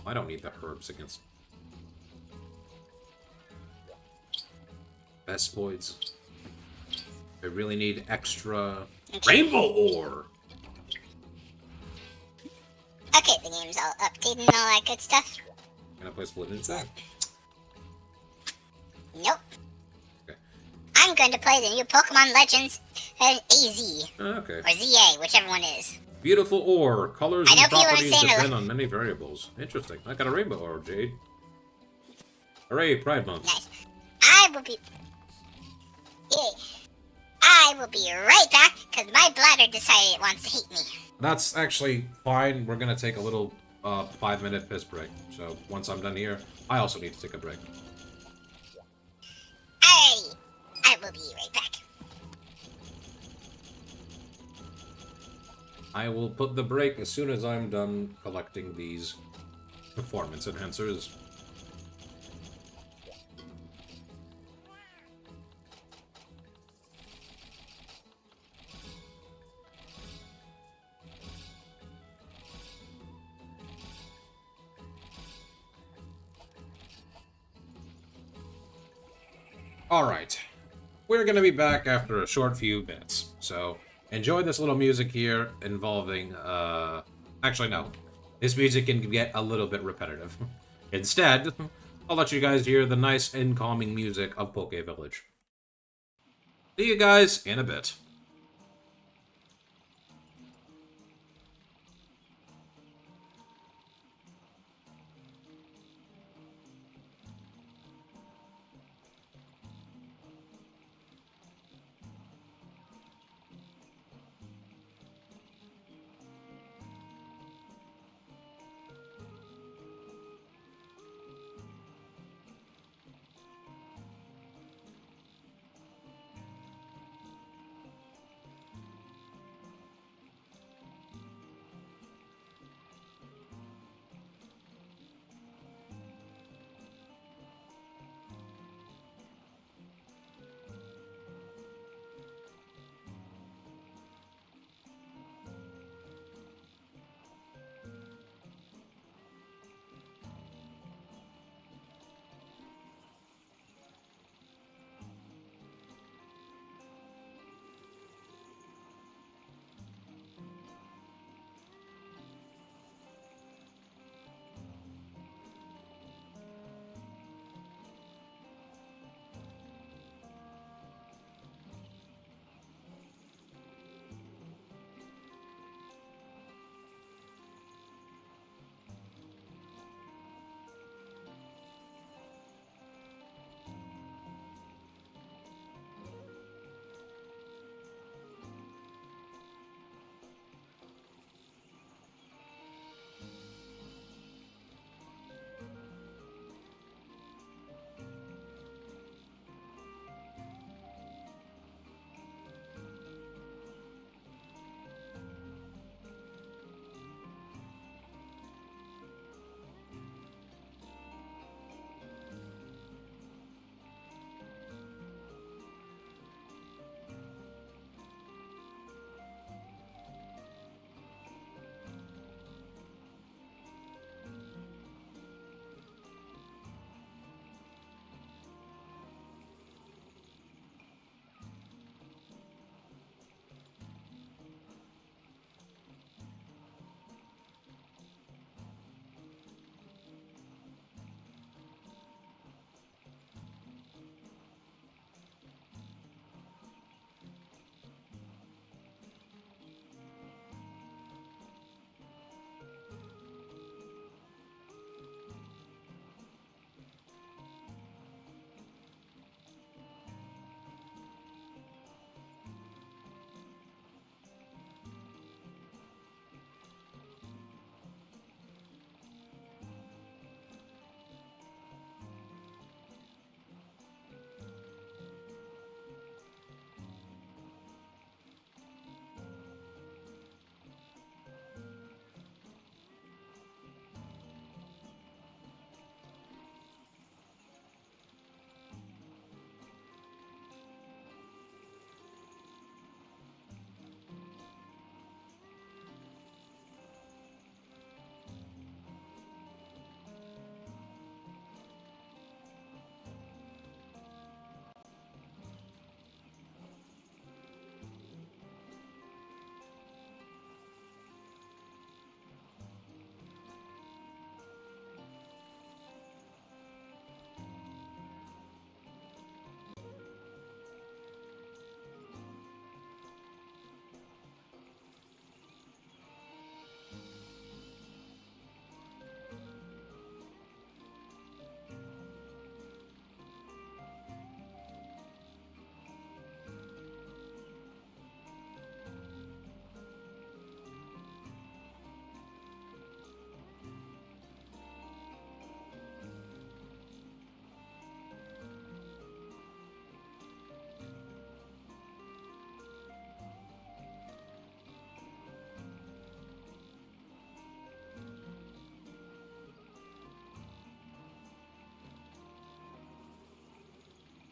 I don't need the herbs against Vespoids. I really need extra rainbow ore. Okay, the game's all updated and all that good stuff. Can I play Split Ninja? Nope. Okay. I'm going to play the new Pokemon Legends AZ. Okay. Or ZA, whichever one is. Beautiful ore. Colors I know and people are properties saying depend on many variables. Interesting. I got a rainbow ore, Jade. Hooray, Pride Month. Nice. I will be right back, because my bladder decided it wants to hate me. That's actually fine. We're gonna take a little 5-minute piss break. So once I'm done here, I also need to take a break. Alrighty. I will be right back. I will put the break as soon as I'm done collecting these performance enhancers. Alright. We're gonna be back after a short few minutes. So, enjoy this little music here involving, Actually, no. This music can get a little bit repetitive. Instead, I'll let you guys hear the nice and calming music of Poke Village. See you guys in a bit.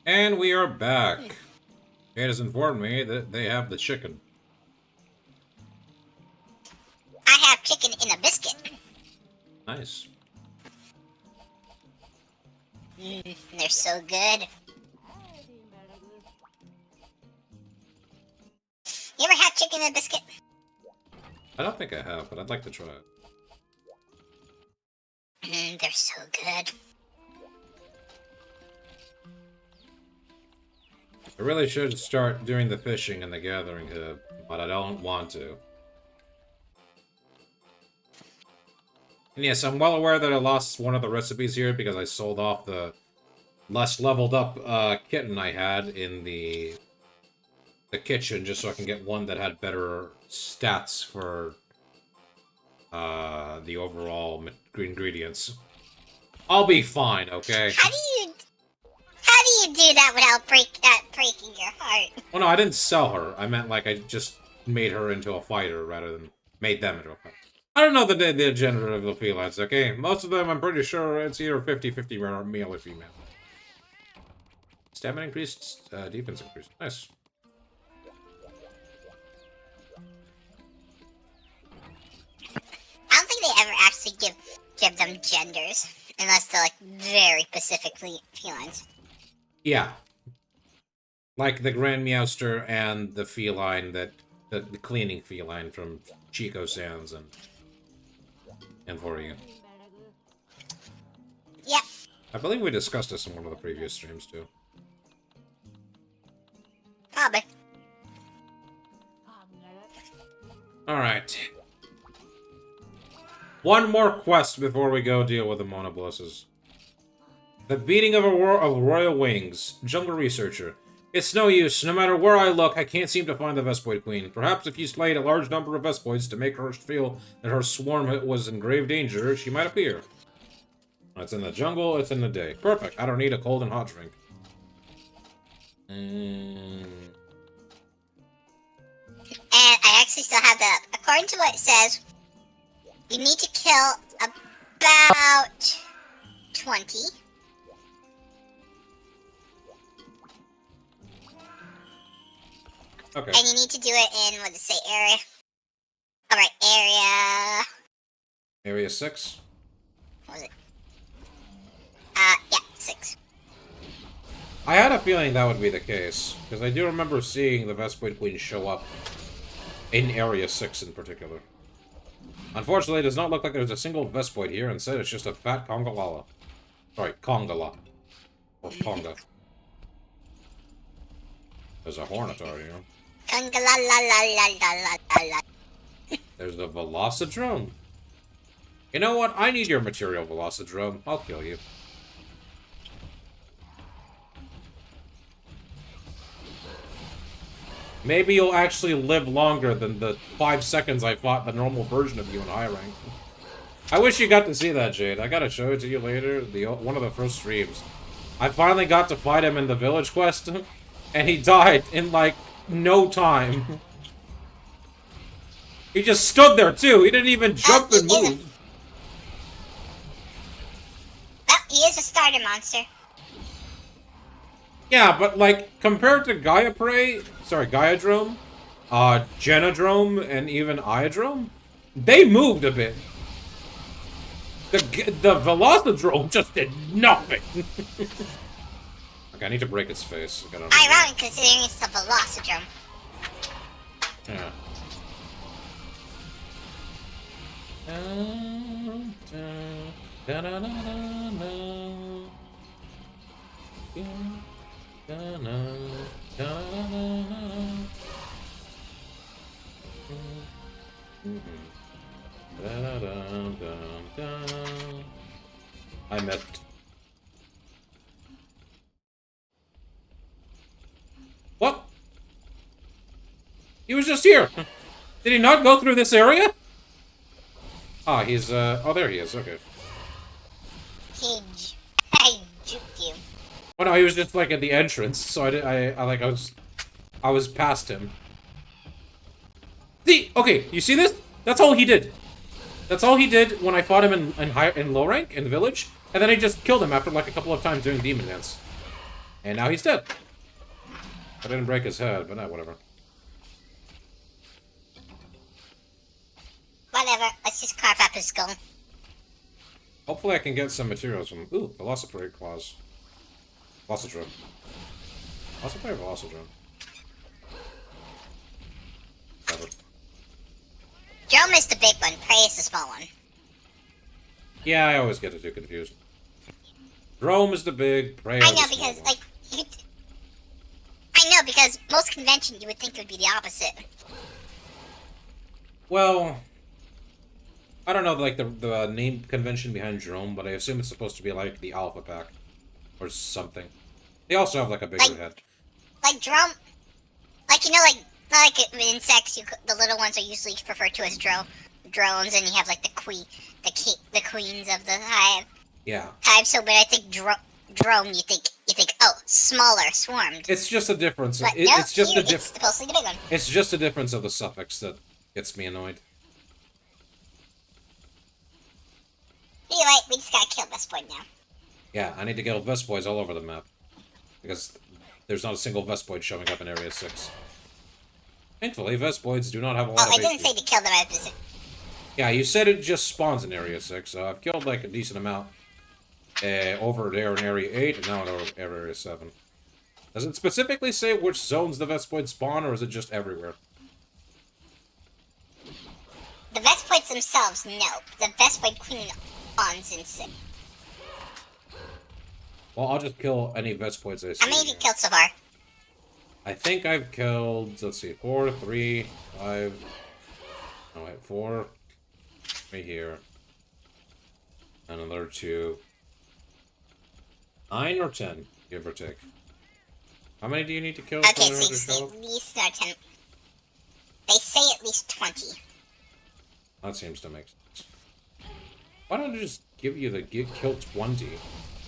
And we are back. It has informed me that they have the chicken. I have chicken in a biscuit. Nice. They're so good. Give me a biscuit. I don't think I have, but I'd like to try it. They're so good. I really should start doing the fishing in the gathering hub, but I don't want to. And yes, I'm well aware that I lost one of the recipes here because I sold off the less leveled up kitten I had in the kitchen just so I can get one that had better stats for the overall ingredients. I'll be fine, okay? How do you do that without breaking your heart? Well, no, I didn't sell her. I meant, like, I just made her into a fighter rather than made them into a fighter. I don't know the gender of the felines, okay? Most of them, I'm pretty sure it's either 50-50 male or female. Stamina increased, defense increased. Nice. I don't think they ever actually give them genders, unless they're like very specifically felines. Yeah. Like the Grand Meowster and the feline the cleaning feline from Chico Sands and for you. Yeah. I believe we discussed this in one of the previous streams too. Probably. Alright. One more quest before we go deal with the Monoblosses. The beating of royal wings. Jungle researcher. It's no use. No matter where I look, I can't seem to find the Vespoid Queen. Perhaps if you slayed a large number of Vespoids to make her feel that her swarm was in grave danger, she might appear. It's in the jungle, it's in the day. Perfect. I don't need a cold and hot drink. And I actually still have the... According to what it says, you need to kill about 20. Okay. And you need to do it in, what does it say, area? Alright, area... Area 6? What was it? Yeah, 6. I had a feeling that would be the case, because I do remember seeing the Vespoid Queen show up in Area 6 in particular. Unfortunately, it does not look like there's a single Vespoid here. Instead, it's just a fat Congalala. Sorry, Congala. Or Conga. There's a Hornitar here. There's the Velocidrome. You know what? I need your material, Velocidrome. I'll kill you. Maybe you'll actually live longer than the 5 seconds I fought the normal version of you in high rank. I wish you got to see that, Jade. I gotta show it to you later. One of the first streams. I finally got to fight him in the village quest, and he died in, like, no time. He just stood there, too. He didn't even jump and move. Well, he is a starter monster. Yeah, but, like, compared to Gaiadrome, Genadrome, and even Iadrome, they moved a bit. The Velocidrome just did nothing. Okay, I need to break its face. Ironic, considering it's a Velocidrome. Yeah. I missed. What? He was just here. Did he not go through this area? Ah, he's, oh, there he is, okay. I juked you. Oh no, he was just, like, at the entrance, so I was past him. See, okay, you see this? That's all he did. That's all he did when I fought him in low rank, in village, and then I just killed him after, like, a couple of times doing Demon Dance. And now he's dead. I didn't break his head, but whatever. Whatever, let's just carve up his skull. Hopefully I can get some materials from... Ooh, Velocipede Claws. Velocidrome. Velocidrome. Drome is the big one. Prey is the small one. Yeah, I always get the two confused. Drome is the big, Prey I are the know, small because, one. I know, because most convention you would think it would be the opposite. Well, I don't know, like, the name convention behind Drome, but I assume it's supposed to be like the Alpha Pack. Or something. They also have, like, a bigger head. Like Drome, like, you know, like with insects, the little ones are usually referred to as drones, and you have, like, the queens of the hive. Yeah. So, but I think drone, you think, oh, smaller, swarmed. It's just a difference. But no, It's just here, it's supposed to be the big one. It's just a difference of the suffix that gets me annoyed. Anyway, we just gotta kill Vespoid now. Yeah, I need to kill Vespoids all over the map. Because there's not a single Vespoid showing up in Area 6. Thankfully, Vespoids do not have a lot of I didn't HP. say to kill them at this. Yeah, you said it just spawns in Area 6, so I've killed, like, a decent amount over there in Area 8, and now in Area 7. Does it specifically say which zones the Vespoids spawn, or is it just everywhere? The Vespoids themselves, no. The Vespoid queen spawns in 6. Well, I'll just kill any Vespoids I see. How many have you killed so far? I think I've killed, let's see, 4, 3, 5... No, wait, 4... Right here. And another 2. 9 or 10, give or take. How many do you need to kill? Okay, so you say at least 10. They say at least 20. That seems to make sense. Why don't I just give you the kill 20,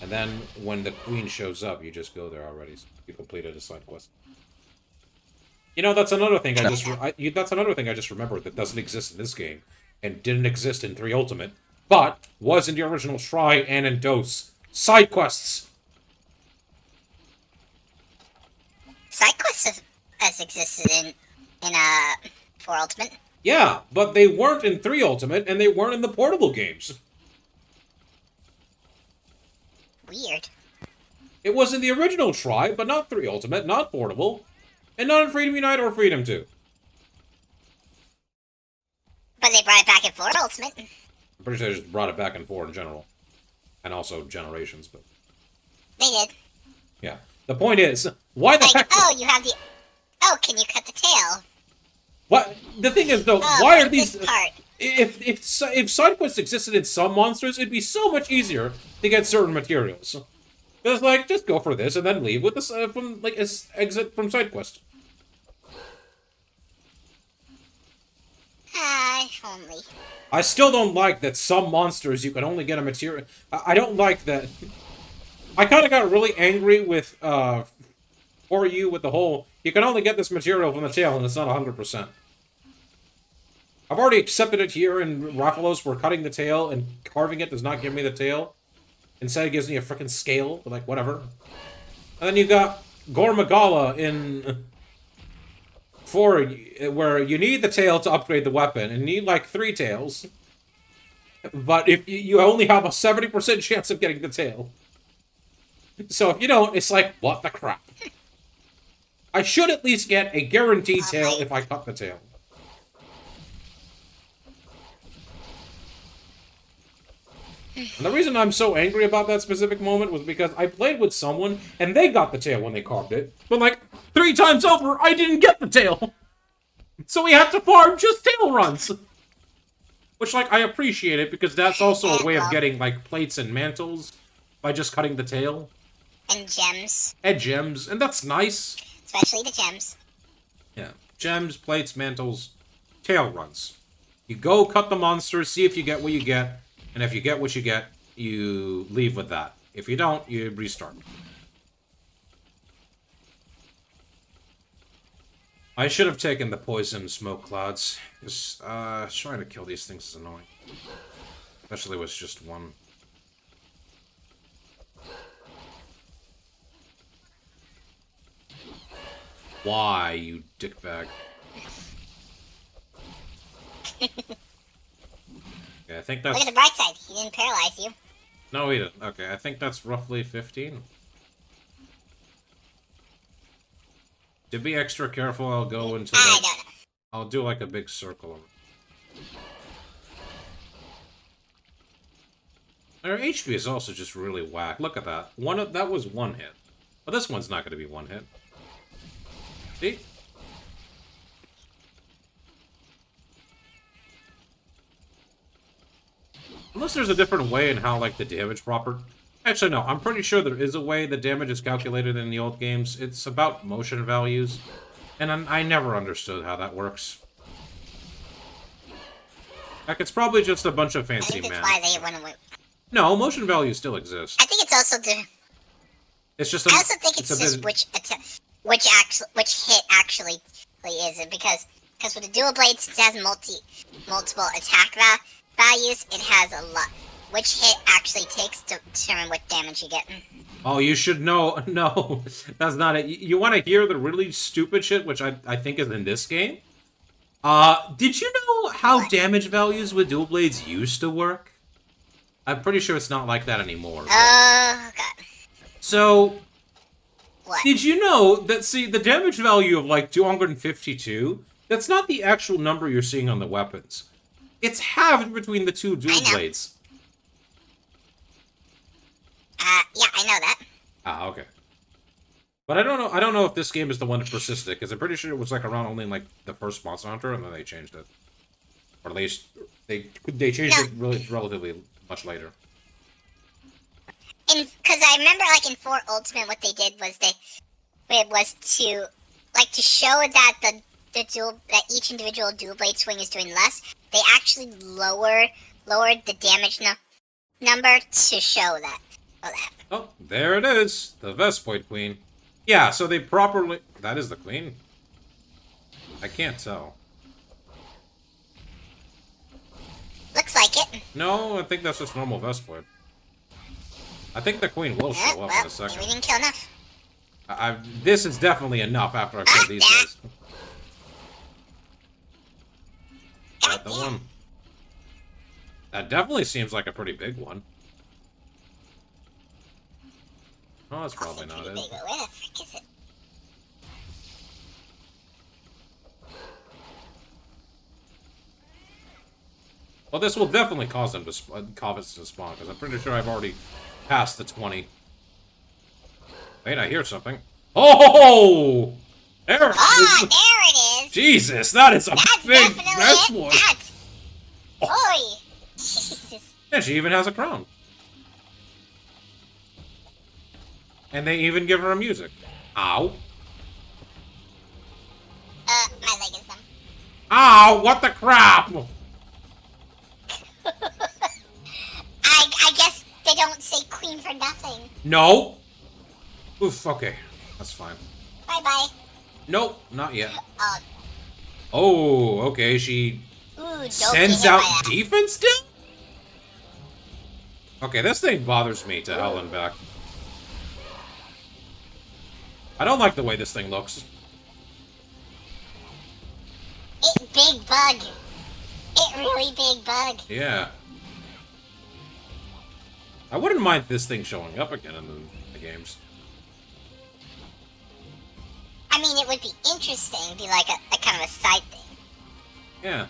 and then when the queen shows up, you just go there already. So you completed a side quest. You know, that's another thing that's another thing I just remembered that doesn't exist in this game, and didn't exist in 3 Ultimate, but was in the original Try and in DOS. Side quests! Side quests has existed in 4 Ultimate. Yeah, but they weren't in 3 Ultimate, and they weren't in the portable games. Weird. It was in the original Try, but not 3 Ultimate, not portable, and not in Freedom Unite or Freedom 2. But they brought it back in 4 Ultimate. I'm pretty sure they just brought it back in 4 in general. And also Generations, but... They did. Yeah. The point is, why the heck... oh, you have the... Oh, can you cut the tail? What? The thing is, though, Oh, why are these... this part. If side quests existed in some monsters, it'd be so much easier to get certain materials. It's like, just go for this and then leave with this, exit from side quest. If only. I still don't like that some monsters you can only get a material... I don't like that... I kind of got really angry with, For You with the whole... You can only get this material from the tail and it's not 100%. I've already accepted it here in Rathalos where cutting the tail and carving it does not give me the tail. Instead it gives me a frickin' scale, but like, whatever. And then you got Gormagala in... where you need the tail to upgrade the weapon, and you need like 3 tails. But if you only have a 70% chance of getting the tail. So if you don't, it's like, what the crap? I should at least get a guaranteed tail if I cut the tail. And the reason I'm so angry about that specific moment was because I played with someone, and they got the tail when they carved it. But like, 3 times over, I didn't get the tail! So we had to farm just tail runs! Which, like, I appreciate it, because that's also a way of getting, like, plates and mantles by just cutting the tail. And gems. And gems, and that's nice. Especially the gems. Yeah. Gems, plates, mantles, tail runs. You go cut the monsters, see if you get what you get, and if you get what you get, you leave with that. If you don't, you restart. I should have taken the poison smoke clouds. Just, trying to kill these things is annoying. Especially with just one. Why, you dickbag? Okay, I think that's... Look at the bright side. He didn't paralyze you. No, he didn't. Okay, I think that's roughly 15. To be extra careful, I'll go into I like... don't know. I'll do like a big circle. Our HP is also just really whack. Look at that. That was one hit. But this one's not going to be one hit. See? Unless there's a different way in how, like, the damage proper... Actually, no. I'm pretty sure there is a way the damage is calculated in the old games. It's about motion values. And I never understood how that works. Like, it's probably just a bunch of fancy math. I think that's why they went away. No, motion values still exist. I think it's also It's just. I also think it's just which hit actually is it because with the dual blades it has multiple attack values. It has a lot. Which hit actually takes to determine what damage you get. Oh, you should know. No, that's not it. You want to hear the really stupid shit, which I think is in this game? Did you know how damage values with dual blades used to work? I'm pretty sure it's not like that anymore. Oh, God. So, what? Did you know that, see, the damage value of, like, 252, that's not the actual number you're seeing on the weapons. It's halved between the two dual blades. Yeah, I know that. Ah, okay. But I don't know if this game is the one that persisted, because I'm pretty sure it was, like, around only, like, the first Monster Hunter, and then they changed it. Or at least, they changed it relatively much later. Because I remember, like, in 4 Ultimate, what they did was to show that that each individual dual blade swing is doing less. They actually lowered the damage number to show that. Oh, there it is, the Vespoid Queen. Yeah, so they properly. That is the Queen. I can't tell. Looks like it. No, I think that's just normal Vespoid. I think the Queen will show up in a second. We didn't kill enough. This is definitely enough after I've killed these guys. Got the one. That definitely seems like a pretty big one. Oh, that's probably not it. Where the frick is it? Well, this will definitely cause them to spawn, because I'm pretty sure I've already passed the 20. Wait, I hear something. Oh! There it is! There it is! Jesus, that is a big Vespoid! Boy! Jesus. Yeah, she even has a crown. And they even give her a music. Ow. My leg is numb. Ow, what the crap? I guess they don't say queen for nothing. No. Oof, okay. That's fine. Bye-bye. Nope, not yet. Oh, okay, she Ooh, sends out defense still? Okay, this thing bothers me to hell and back. I don't like the way this thing looks. Big bug. Really big bug. Yeah. I wouldn't mind this thing showing up again in the games. I mean, it would be interesting. It'd be like a kind of a side thing. Yeah.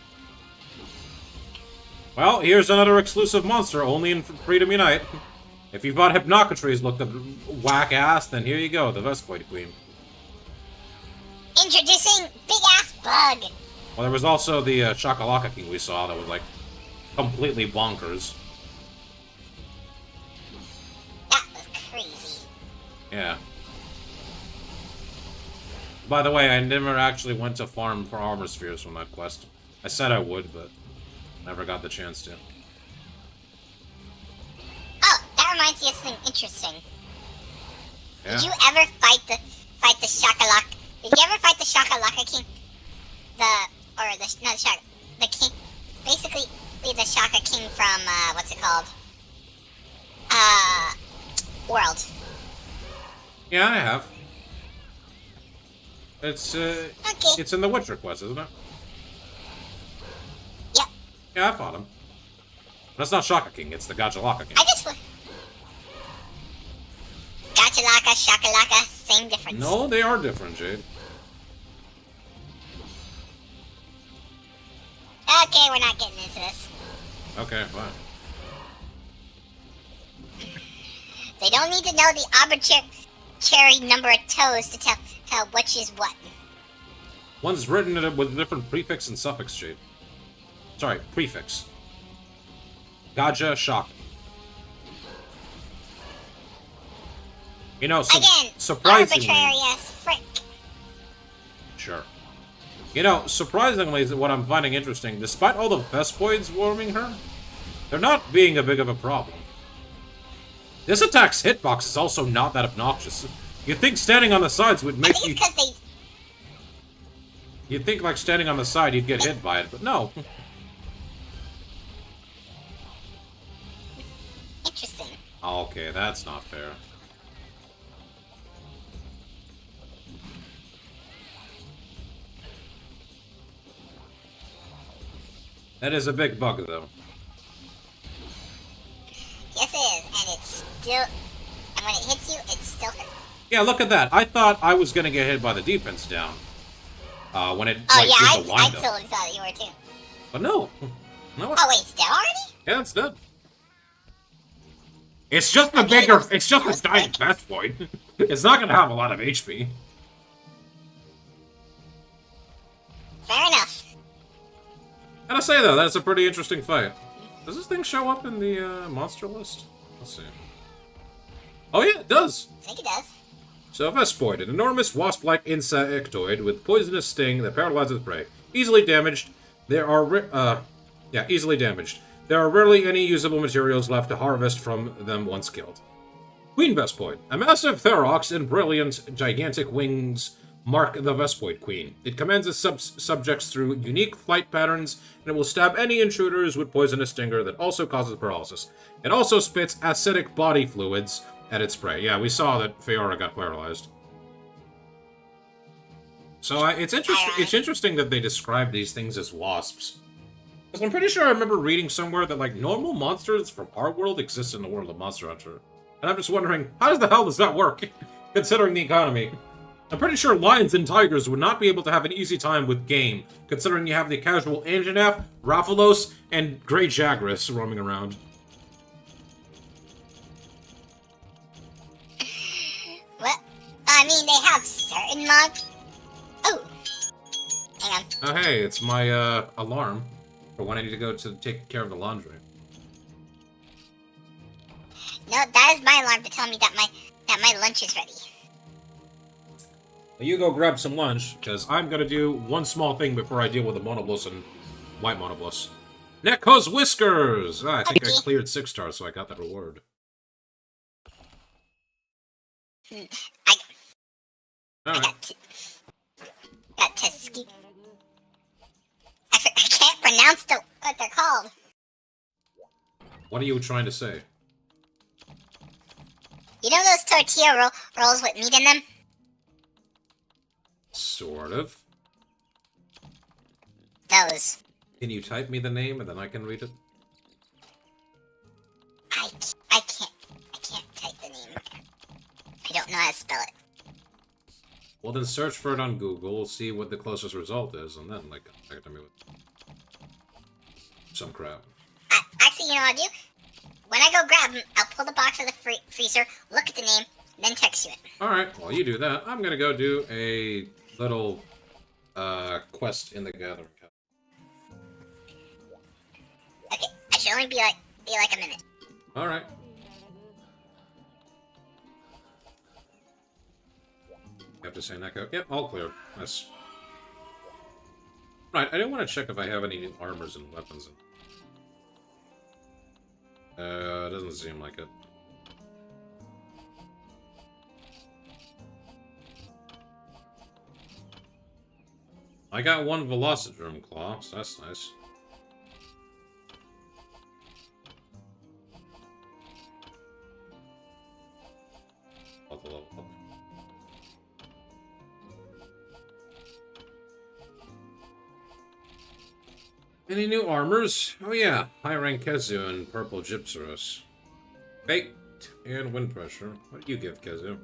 Well, here's another exclusive monster, only in Freedom Unite. If you thought Hypnocratres looked a whack ass, then here you go, the Vespoid Queen. Introducing big ass bug. Well, there was also the Shakalaka King we saw that was like completely bonkers. That was crazy. Yeah. By the way, I never actually went to farm for armor spheres from that quest. I said I would, but never got the chance to. Oh, that reminds me of something interesting. Yeah. Did you ever fight the Shakalaka? Did you ever fight the Shakalaka King? The king, basically the Shaka King from what's it called? World. Yeah, I have. It's Okay. it's in the Witcher quest, isn't it? Yep. Yeah, I fought him. But it's not Shaka King, it's the Gajalaka King. I just Gachalaka, Shakalaka, same difference. No, they are different, Jade. Okay, we're not getting into this. Okay, fine. They don't need to know the arbitrary number of toes to tell which is what. One's written with a different prefix and suffix shape. Sorry, prefix. Gotcha, shock. You know, Again, surprisingly... arbitrary as frick. Sure. You know, surprisingly, what I'm finding interesting, despite all the Vespoids warming her, they're not being a big of a problem. This attack's hitbox is also not that obnoxious. You'd think standing on the sides would make you... because they... You'd think, like, standing on the side, you'd get hit by it, but no. Interesting. Okay, that's not fair. That is a big bug, though. Yes, it is, and it's still... And when it hits you, it's still hurt. Yeah, look at that. I thought I was gonna get hit by the defense down. When it, Oh, like, yeah, did the I wind-up. totally thought you were, too. But no. No. Oh, wait, it's dead already? Yeah, it's dead. It's just a bigger... It's just a giant Vespoid. It's not gonna have a lot of HP. Fair enough. Gotta say, though, that's a pretty interesting fight. Does this thing show up in the monster list? Let's see. Oh yeah, it does! I think it does. So, Vespoid, an enormous wasp-like insectoid with poisonous sting that paralyzes prey. Easily damaged. Easily damaged. There are rarely any usable materials left to harvest from them once killed. Queen Vespoid. A massive Therox and brilliant, gigantic wings mark the Vespoid Queen. It commands its subjects through unique flight patterns, and it will stab any intruders with poisonous stinger that also causes paralysis. It also spits acidic body fluids at its prey. Yeah, we saw that Feora got paralyzed. So it's interesting that they describe these things as wasps. Because I'm pretty sure I remember reading somewhere that, like, normal monsters from our world exist in the world of Monster Hunter. And I'm just wondering, how the hell does that work, considering the economy? I'm pretty sure lions and tigers would not be able to have an easy time with game, considering you have the casual Anjanath, Raphalos, and Grey Jagras roaming around. Well, I mean, they have certain mobs. Oh. Hang on. Oh, hey, it's my, alarm for when I need to go to take care of the laundry. No, that is my alarm to tell me that my lunch is ready. Well, you go grab some lunch, because I'm gonna do one small thing before I deal with the Monoblos and white Monoblos. Neko's Whiskers! I think I cleared 6 stars, so I got that reward. I Alright. got Teski. I can't pronounce what they're called. What are you trying to say? You know those tortilla rolls with meat in them? Sort of. Those. Can you type me the name and then I can read it? I can't type the name. I don't know how to spell it. Well, then search for it on Google, see what the closest result is, and then, like, contact me with some crap. Actually, you know what I'll do? When I go grab them, I'll pull the box of the freezer, look at the name, then text you it. Alright, while you do that, I'm gonna go do a little, quest in the Gathering. Okay, I should only be like a minute. Alright. You have to say Neko. Yep, all clear. Nice. Right, I do want to check if I have any new armors and weapons. Doesn't seem like it. I got one Velocidrome Claw, so that's nice. I'll level up. Any new armors? Oh yeah, high rank Kezu and purple Gypsaros. Baked and wind pressure. What do you give, Kezu?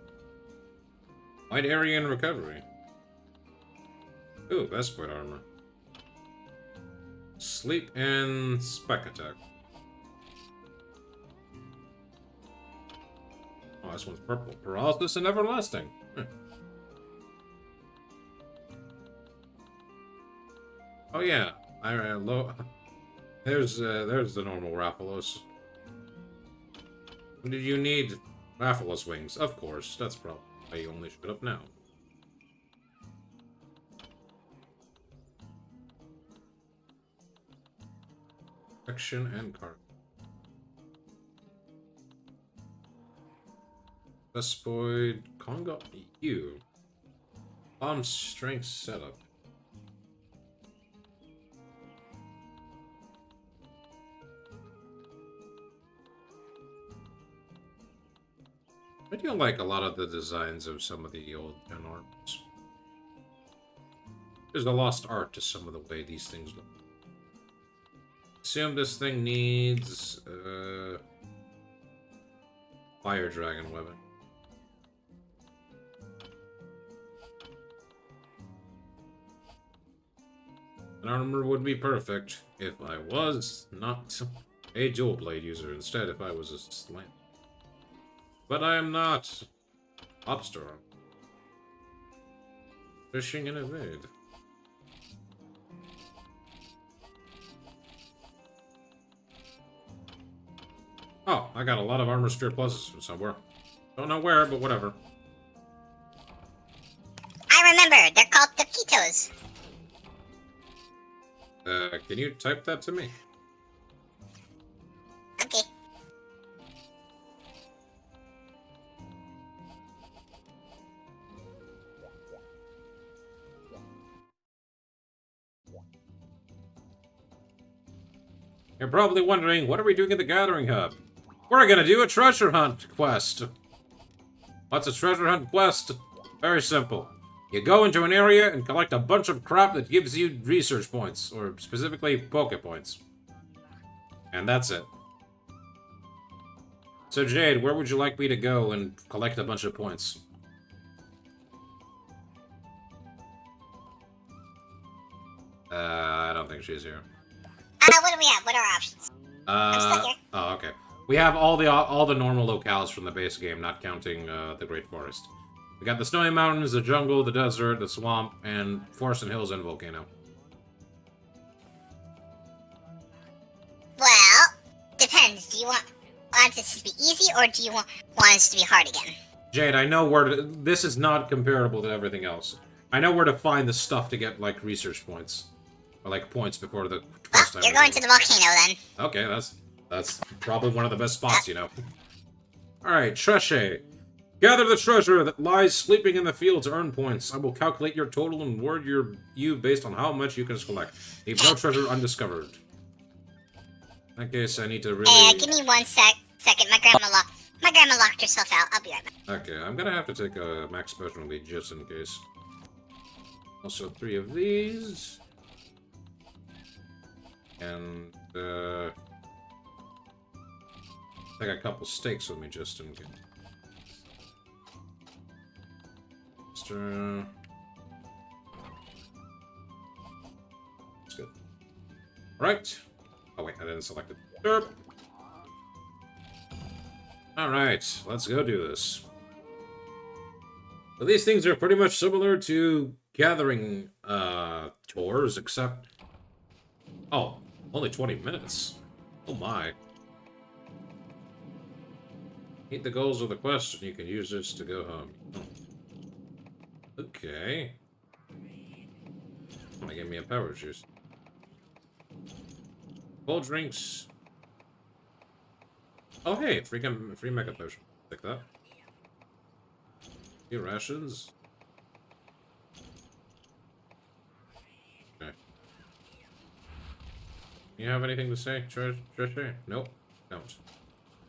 Wide area and recovery. Ooh, Vespoid armor. Sleep and spec attack. Oh, this one's purple. Paralysis and everlasting. Oh yeah, there's the normal Rathalos. Did you need Rathalos wings? Of course, that's probably why you only showed up now. Action and card. Vespoid, Congo, EU. Bomb strength setup. I do like a lot of the designs of some of the old gen arms. There's a lost art to some of the way these things look. Assume this thing needs fire dragon weapon. An armor would be perfect if I was not a dual blade user. Instead, if I was a slant. But I am not. Upstorm. Fishing and evade. Oh, I got a lot of armor sphere pluses from somewhere. Don't know where, but whatever. I remember. They're called taquitos. Can you type that to me? Okay. You're probably wondering, what are we doing at the Gathering Hub? We're gonna do a treasure hunt quest. What's a treasure hunt quest? Very simple. You go into an area and collect a bunch of crap that gives you research points, or specifically Poke points. And that's it. So Jade, where would you like me to go and collect a bunch of points? I don't think she's here. What do we have? What are our options? I'm still here. Oh, okay. We have all the normal locales from the base game, not counting the Great Forest. We got the Snowy Mountains, the jungle, the desert, the swamp, and forest and hills and volcano. Well, depends. Do you want this to be easy, or do you want this to be hard again? Jade, I know where to... This is not comparable to everything else. I know where to find the stuff to get, like, research points. Or, like, points before the quest time. You're going to the volcano, then. Okay, that's probably one of the best spots, you know. Alright, Treshe. Gather the treasure that lies sleeping in the field to earn points. I will calculate your total and reward you based on how much you can collect. Leave no treasure undiscovered. In that case, I need to really... give me one second. My grandma locked herself out. I'll be right back. Okay, I'm gonna have to take a max potion lead just in case. Also, 3 of these. And, take a couple steaks with me just in case. That's good. Right. Oh wait, I didn't select it. Derp. Alright, let's go do this. Well, these things are pretty much similar to gathering tours, except... Oh, only 20 minutes. Oh my. Meet the goals of the quest, and you can use this to go home. Oh. Okay. Wanna give me a power juice. Cold drinks. Oh hey, free mega potion. Take that. Few rations. Okay. You have anything to say, Trisha? Nope. Don't.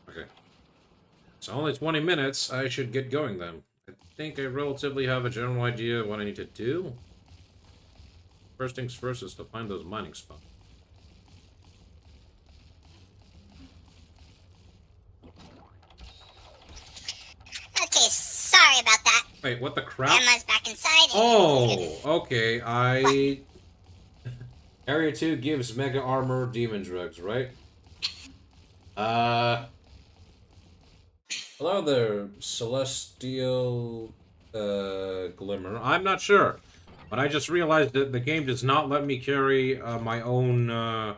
Okay. It's only 20 minutes. I should get going then. I think I relatively have a general idea of what I need to do. First things first is to find those mining spots. Okay, sorry about that. Wait, what the crap? Grandma's back inside. Oh, okay. Area 2 gives Mega Armor Demon Drugs, right? Hello there, Celestial Glimmer. I'm not sure, but I just realized that the game does not let me carry my own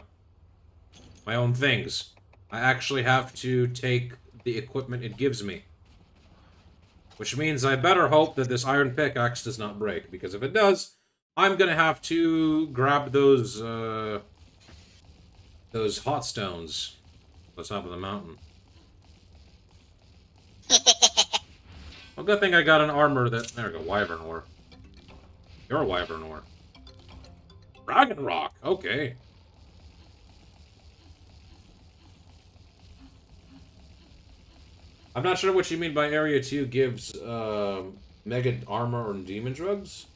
things. I actually have to take the equipment it gives me. Which means I better hope that this iron pickaxe does not break, because if it does, I'm gonna have to grab those hot stones on the top of the mountain. Well, good thing I got an armor that... There we go, Wyvern Ore. You're a Wyvern Ore. Dragon Rock, okay. I'm not sure what you mean by Area 2 gives Mega Armor and Demon Drugs.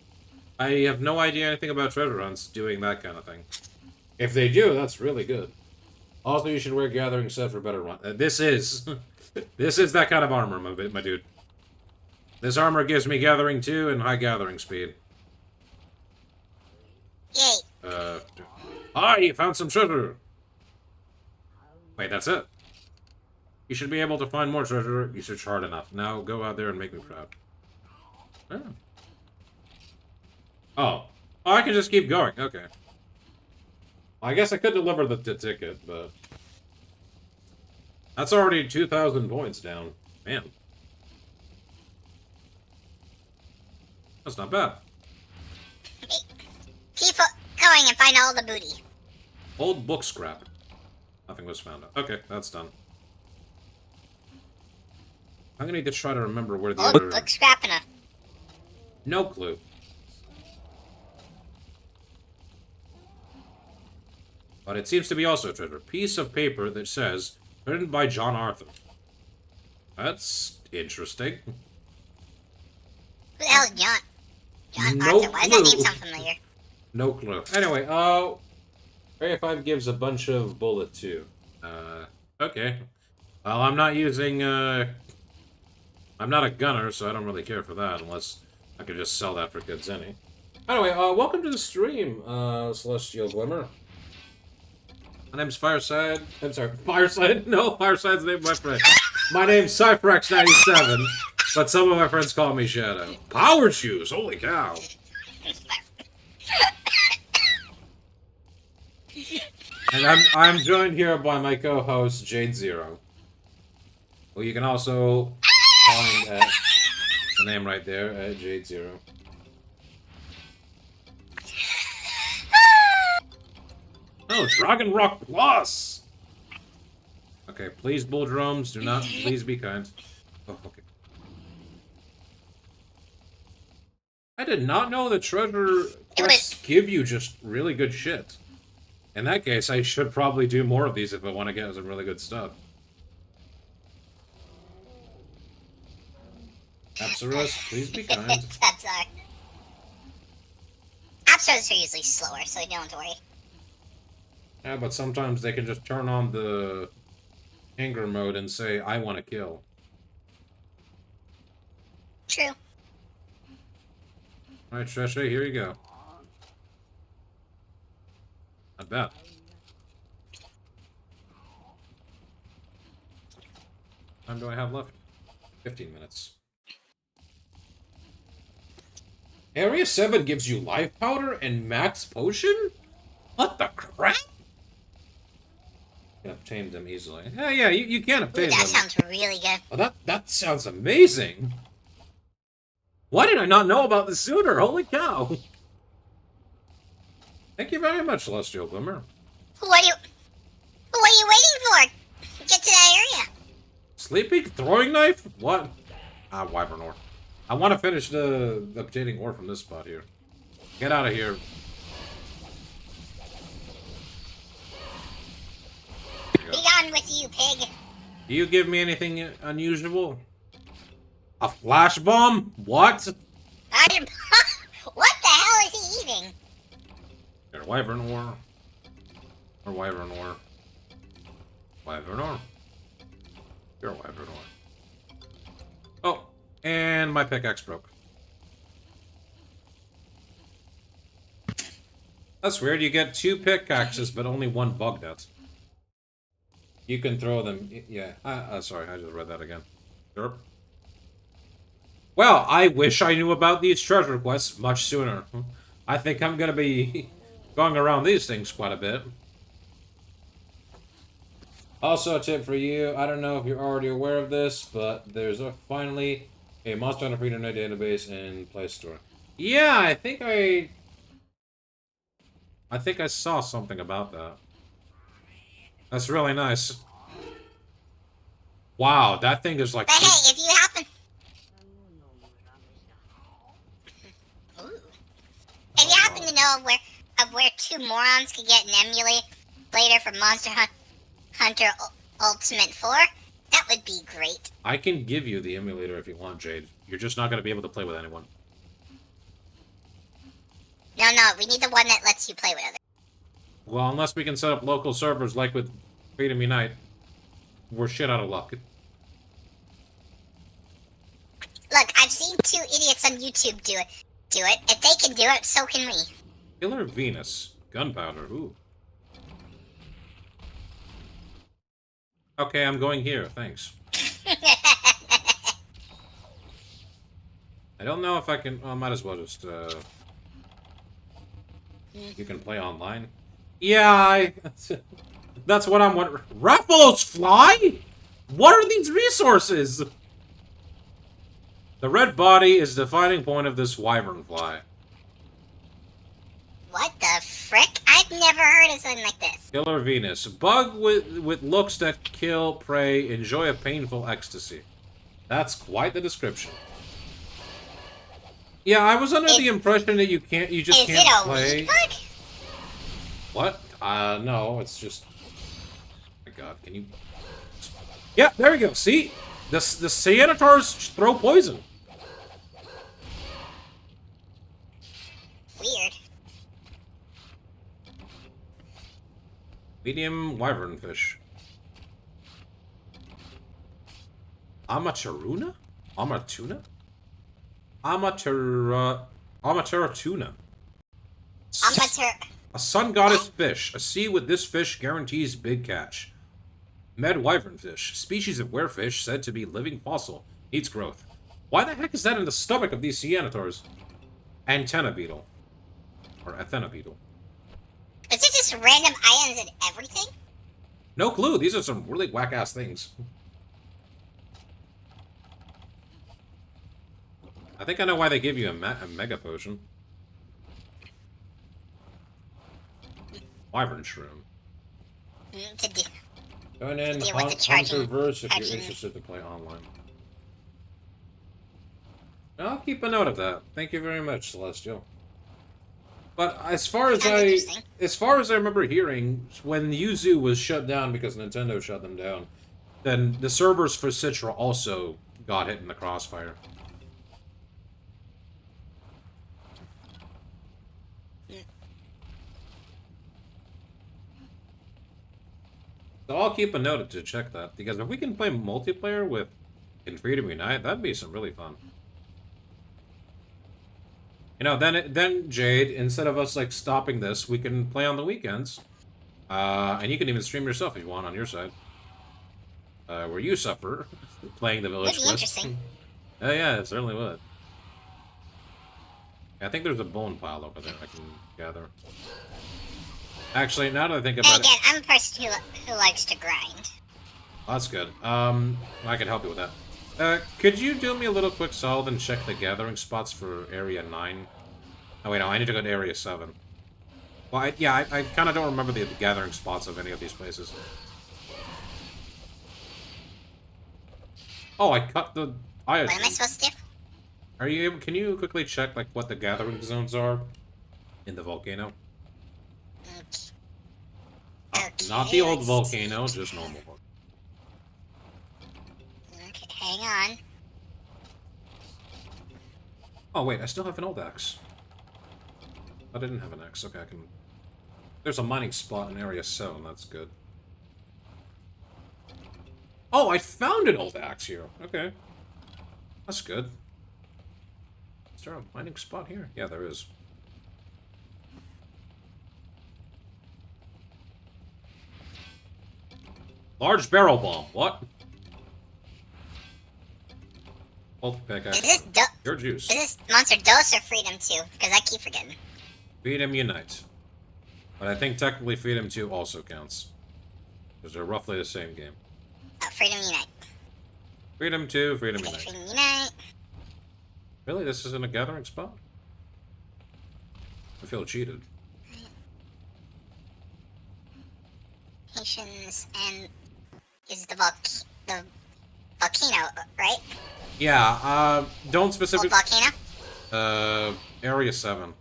I have no idea anything about treasure hunts doing that kind of thing. If they do, that's really good. Also, you should wear Gathering Set for better run. This is... this is that kind of armor, my dude. This armor gives me Gathering 2 and high Gathering Speed. Yay. Hi, you found some treasure! Wait, that's it? You should be able to find more treasure. You search hard enough. Now, go out there and make me proud. Oh. Oh, I can just keep going. Okay. I guess I could deliver the ticket, but... That's already 2,000 points down. Man. That's not bad. Keep going and find all the booty. Old book scrap. Nothing was found. Okay, that's done. I'm gonna need to try to remember where the other... Old book scrap and a... No clue. But it seems to be also a treasure. Piece of paper that says, written by John Arthur. That's interesting. Who the hell is John? John No Arthur. Why does that clue. name sound familiar? No clue. Anyway, Area 5 gives a bunch of bullet too. Okay. Well, I'm not using, I'm not a gunner, so I don't really care for that, unless I could just sell that for goods any. Anyway, welcome to the stream, Celestial Glimmer. My name's Fireside. I'm sorry, Fireside? No, Fireside's the name of my friend. My name's Cyphrex97, but some of my friends call me Shadow. Power shoes, holy cow. And I'm joined here by my co-host, Jade Zero. Well, you can also find the name right there, Jade Zero. Oh, Dragon Rock Plus! Okay, please, bull drums, do not, please be kind. Oh, okay. I did not know that treasure quests give you just really good shit. In that case, I should probably do more of these if I want to get some really good stuff. Apsaros, please be kind. Apsaros are usually slower, so you don't have to worry. Yeah, but sometimes they can just turn on the anger mode and say, I want to kill. True. Alright, Treshe, here you go. Not bad. How time do I have left? 15 minutes. Area 7 gives you life powder and max potion? What the crap? You can obtain them easily. Yeah, you can obtain them. That sounds really good. Oh, that sounds amazing. Why did I not know about this sooner? Holy cow. Thank you very much, Celestial Glimmer. What are you waiting for? Get to that area. Sleeping? Throwing knife? What? Ah, Wyvern ore. I want to finish the obtaining ore from this spot here. Get out of here. Be gone with you, pig. Do you give me anything unusual? A flash bomb? What? What the hell is he eating? Here, Wyvern ore. Or Wyvern ore. Wyvern ore. You're a Wyvern ore. Oh, and my pickaxe broke. That's weird. You get 2 pickaxes, but only 1 bug net. You can throw them. Yeah. Sorry, I just read that again. Derp. Well, I wish I knew about these treasure quests much sooner. I think I'm gonna be going around these things quite a bit. Also, a tip for you. I don't know if you're already aware of this, but there's finally a Monster Hunter Freedom Night database in Play Store. Yeah, I think I saw something about that. That's really nice. Wow, that thing is like... But hey, if you happen... Ooh. If you happen to know of where 2 morons could get an emulator for Monster Hunter Ultimate 4, that would be great. I can give you the emulator if you want, Jade. You're just not going to be able to play with anyone. No, we need the one that lets you play with others. Well, unless we can set up local servers like with Freedom Unite, we're shit out of luck. Look, I've seen 2 idiots on YouTube do it. If they can do it, so can we. Killer Venus. Gunpowder, ooh. Okay, I'm going here, thanks. I don't know if I can... Oh, I might as well just, You can play online? Yeah, That's what I'm wondering. Ruffles fly? What are these resources? The red body is the defining point of this wyvern fly. What the frick? I've never heard of something like this. Killer Venus. Bug with looks that kill prey, enjoy a painful ecstasy. That's quite the description. Yeah, I was under the impression that you just can't play. Is it a weed bug? What? No, it's just... Oh my god, can you... Yeah, there we go, see? The Cyanitars throw poison. Weird. Medium wyvern fish. Amateruna? Amatuna? Amatera tuna. A sun goddess fish. A sea with this fish guarantees big catch. Med wyvern fish. Species of werefish said to be living fossil. Needs growth. Why the heck is that in the stomach of these cyanitars? Antenna beetle. Or Athena beetle. Is it just random items and everything? No clue. These are some really whack-ass things. I think I know why they give you a mega potion. Wyvern shroom. Join in Hunterverse if you're interested to play online. I'll keep a note of that. Thank you very much, Celestial. But as far as I remember hearing, when Yuzu was shut down because Nintendo shut them down, then the servers for Citra also got hit in the crossfire. So I'll keep a note to check that, because if we can play multiplayer with in Freedom Unite, that'd be some really fun. You know, then Jade, instead of us like stopping this, we can play on the weekends, and you can even stream yourself if you want on your side, where you suffer playing the village quest. Interesting. Oh yeah, it certainly would. I think there's a bone pile over there I can gather. Actually, now that I think about it... I'm a person who likes to grind. That's good. I can help you with that. Could you do me a little quick solid and check the gathering spots for Area 9? Oh, wait, no, I need to go to Area 7. Well, I kind of don't remember the gathering spots of any of these places. Oh, I cut the... What am I supposed to do? Are you able... Can you quickly check, like, what the gathering zones are in the volcano? Okay, not the old volcano, just normal one. Okay, hang on. Oh wait, I still have an old axe. I didn't have an axe. Okay, I can... There's a mining spot in Area 7, that's good. Oh, I found an old axe here. Okay. That's good. Is there a mining spot here? Yeah, there is. Large barrel bomb. What? Bolt pickaxe. Your juice. Is this Monster Dose or Freedom 2? Because I keep forgetting. Freedom Unite. But I think technically Freedom 2 also counts. Because they're roughly the same game. Oh, Freedom Unite. Freedom 2, Freedom Okay, Unite. Freedom Unite. Really? This isn't a gathering spot? I feel cheated. Nations and is the volcano, right? Yeah, don't Old specifically... volcano? Area 7.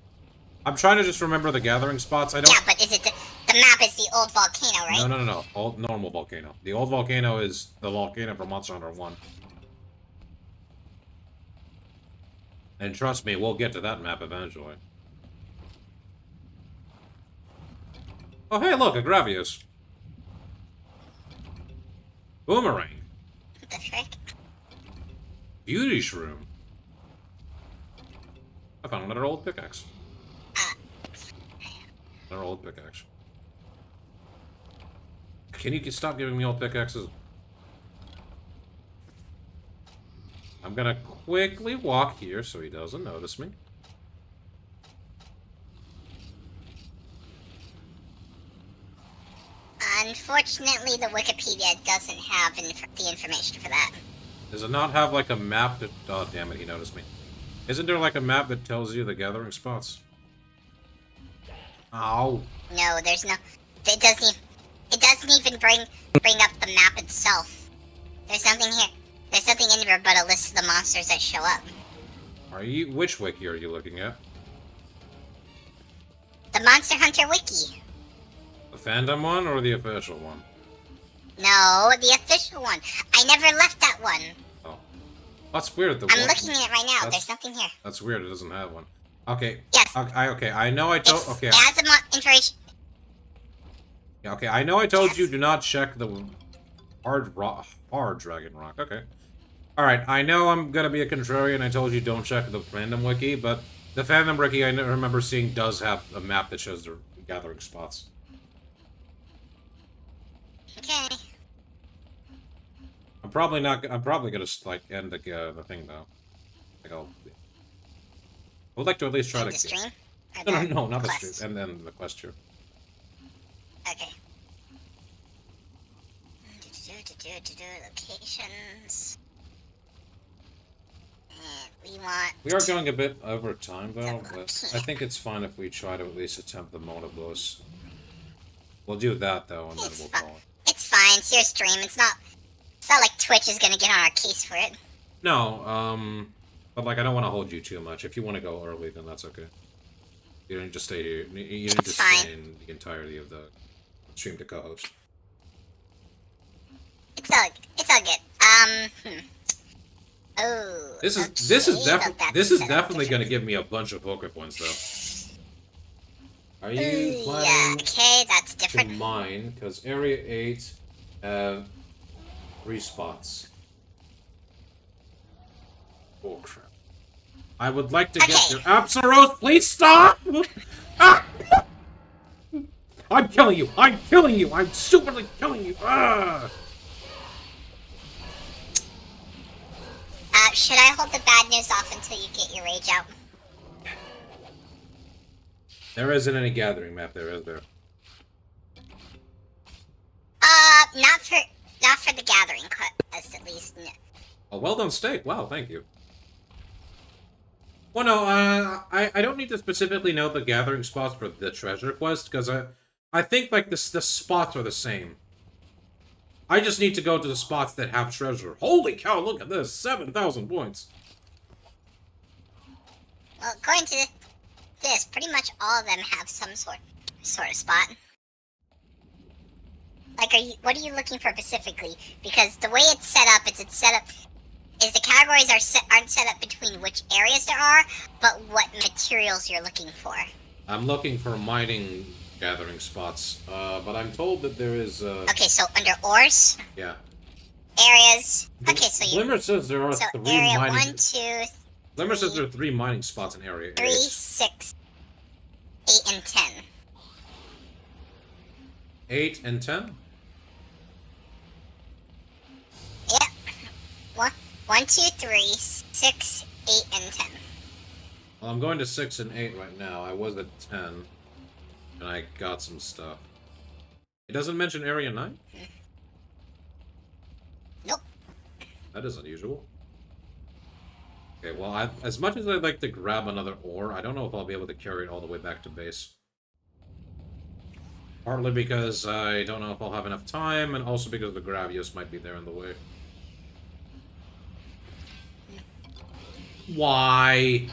I'm trying to just remember the gathering spots. I don't... Yeah, but is it the map is the old volcano, right? No. Old normal volcano. The old volcano is the volcano from Monster Hunter 1. And trust me, we'll get to that map eventually. Oh, hey, look, a Gravius. Boomerang. What the frick? Beauty Shroom. I found another old pickaxe. Another old pickaxe. Can you stop giving me old pickaxes? I'm gonna quickly walk here so he doesn't notice me. Unfortunately, the Wikipedia doesn't have the information for that. Does it not have like a map that... Oh, damn it, he noticed me. Isn't there like a map that tells you the gathering spots? Ow. No, there's no. It doesn't even bring up the map itself. There's something here. There's something in here but a list of the monsters that show up. Are you... Which wiki are you looking at? The Monster Hunter Wiki. The fandom one or the official one? No, the official one. I never left that one. Oh. That's weird. I'm looking at it right now. There's nothing here. That's weird. It doesn't have one. Okay. Yes. Okay. I know I told... Okay. It has information. Yeah, okay. I know I told Yes. you do not check the hard dragon rock. Okay. Alright. I know I'm gonna be a contrarian. I told you don't check the fandom wiki, but the fandom wiki I remember seeing does have a map that shows their gathering spots. Okay. I'm probably gonna like end the thing though. Like I would like to at least try The to. stream? No, not the quest? stream, and then the quest here. Okay. Locations. And We are going a bit over time though, The but I think it's fine if we try to at least attempt the Monoblos. We'll do that though, and then It's we'll fine. call it. It's fine. It's your stream. It's not like Twitch is gonna get on our case for it. No, but like I don't want to hold you too much. If you want to go early, then that's okay. You don't need to stay here. You don't need to stay in the entirety of the stream to co-host. It's all good. Oh. This is definitely going to give me a bunch of poker points though. Are you planning Yeah. Okay, that's to different. mine? Because Area 8 have 3 spots. Oh crap! I would like to get Okay. your Apsaros. Please stop! Ah! I'm killing you! I'm killing you! I'm stupidly killing you! Ah! Should I hold the bad news off until you get your rage out? There isn't any gathering map there, is there? Not for the gathering quest, at least. No. A well done steak. Wow, thank you. Well, no, I don't need to specifically know the gathering spots for the treasure quest, because I think, like, the spots are the same. I just need to go to the spots that have treasure. Holy cow, look at this! 7,000 points! Well, according to this, pretty much all of them have some sort of spot. Like, what are you looking for specifically? Because the way it's set up is the categories aren't set up between which areas there are, but what materials you're looking for. I'm looking for mining gathering spots, but I'm told that there is, Okay, so under ores? Yeah. Areas. Okay, so you... Glimmer says there are So 3 area mining... 1, 2, Glimmer says there are 3 mining spots in Area 3, 8. 6, 8, and 10. 8 and 10? 1, 2, 3, 6, 8, and 10. Well, I'm going to 6 and 8 right now. I was at 10. And I got some stuff. It doesn't mention Area 9? Nope. That is unusual. Okay, well, as much as I'd like to grab another ore, I don't know if I'll be able to carry it all the way back to base. Partly because I don't know if I'll have enough time, and also because the Gravius might be there in the way. Why?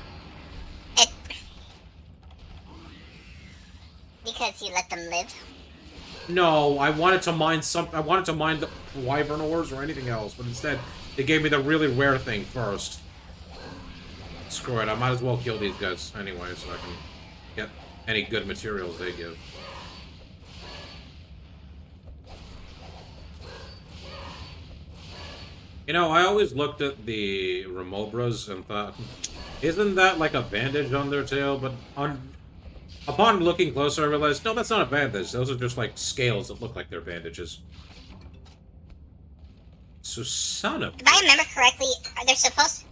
Because you let them live. No, I wanted to mine I wanted to mine the Wyvern ores or anything else, but instead they gave me the really rare thing first. Screw it, I might as well kill these guys anyway, so I can get any good materials they give. You know, I always looked at the Monoblos and thought, isn't that like a bandage on their tail? But upon looking closer, I realized, no, that's not a bandage. Those are just like scales that look like they're bandages. So, son of... If I remember correctly, aren't they supposed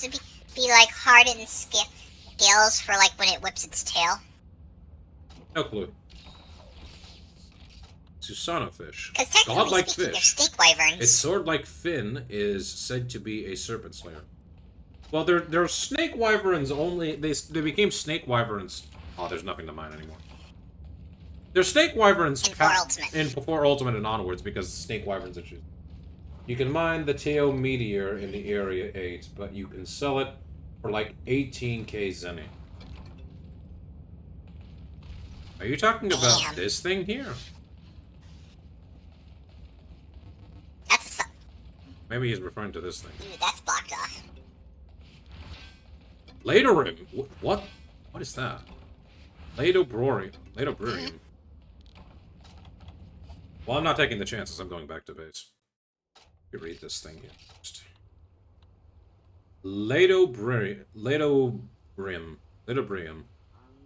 to be like hardened scales for like when it whips its tail? No clue. Susano fish. Because technically Godlike speaking, fish. they're snake wyverns. Its sword-like fin is said to be a serpent slayer. Well, they're snake wyverns only. They became snake wyverns. Oh, there's nothing to mine anymore. They're snake wyverns before Ultimate and onwards because snake wyverns are choosing. You can mine the Teo Meteor in the Area 8, but you can sell it for like 18k zenny. Are you talking about this thing here? That's Maybe he's referring to this thing. Dude, that's blocked off. Ladorium. What? What is that? Ladobrorium. Well, I'm not taking the chances. I'm going back to base. Let me read this thing here first. Ladobrium.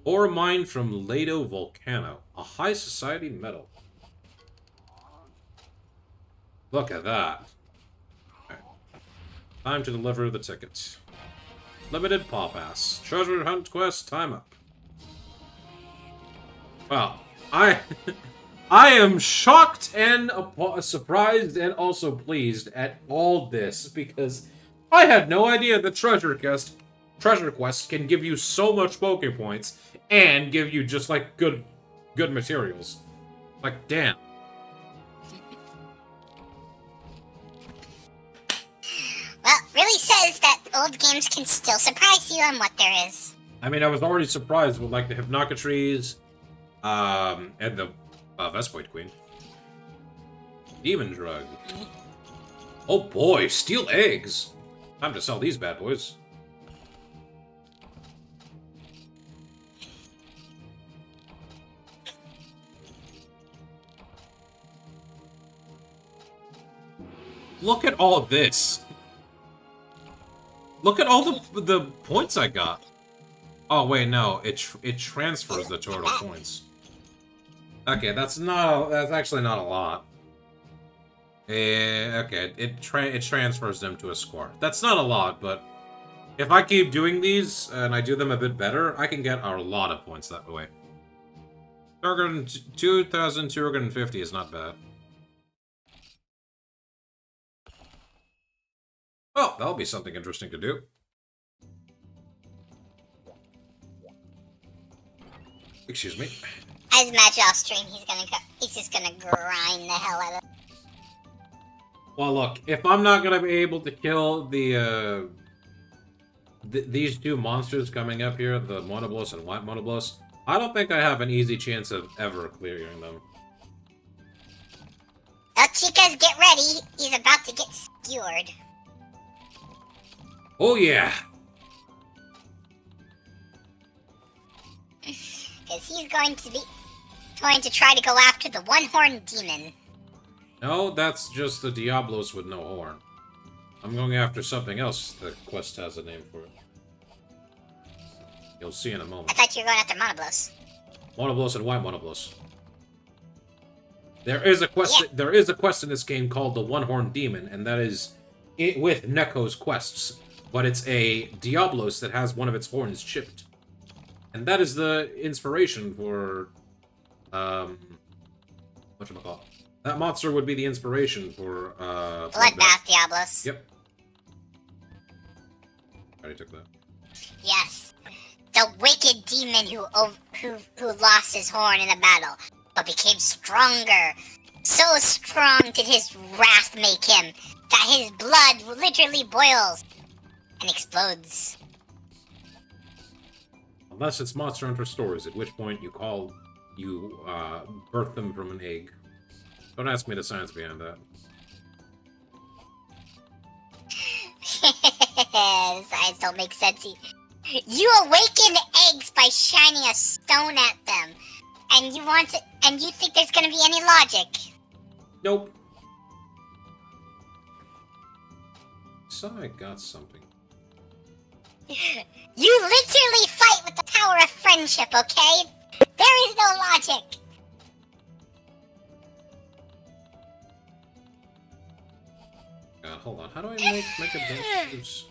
Ore mined from Lado Volcano. A high society metal. Look at that. Okay. Time to deliver the ticket. Limited Paw-Pass. Treasure Hunt Quest, time up. Well, I am shocked and surprised and also pleased at all this, because I had no idea that Treasure Quest can give you so much Poke Points and give you just, like, good materials. Like, damn. Well, really says that old games can still surprise you on what there is. I mean, I was already surprised with, like, the Hypnocatries, and the Vespoid Queen. Demon Drug. Oh boy, steel eggs! Time to sell these bad boys. Look at all this! Look at all the points I got! Oh wait, no, it transfers the total points. Okay, that's actually not a lot. Okay, it transfers them to a score. That's not a lot, but if I keep doing these and I do them a bit better, I can get a lot of points that way. 2,250 is not bad. Oh, that'll be something interesting to do. Excuse me. I just imagine off stream he's just gonna grind the hell out of it. Well, look, if I'm not gonna be able to kill these two monsters coming up here, the Monoblos and White Monoblos, I don't think I have an easy chance of ever clearing them. Well, chicas, get ready. He's about to get skewered. Oh yeah! Because he's going to try to go after the one-horned demon. No, that's just the Diablos with no horn. I'm going after something else. The quest has a name for it. You'll see in a moment. I thought you were going after Monoblos. Monoblos and White Monoblos. There is a quest. Yeah. There is a quest in this game called the One-Horned Demon, and that is with Neko's quests, but it's a Diablos that has one of its horns chipped. And that is the inspiration for, whatchamacallit? That monster would be the inspiration for, Bloodbath Diablos. Yep. I already took that. Yes. The wicked demon who lost his horn in the battle, but became stronger. So strong did his wrath make him, that his blood literally boils and explodes. Unless it's Monster Hunter Stories, at which point you birth them from an egg. Don't ask me the science behind that. Science don't make sense. You awaken eggs by shining a stone at them, and you think there's gonna be any logic. Nope. So I got something. You literally fight with the power of friendship, okay? There is no logic. God, hold on. How do I make a juice?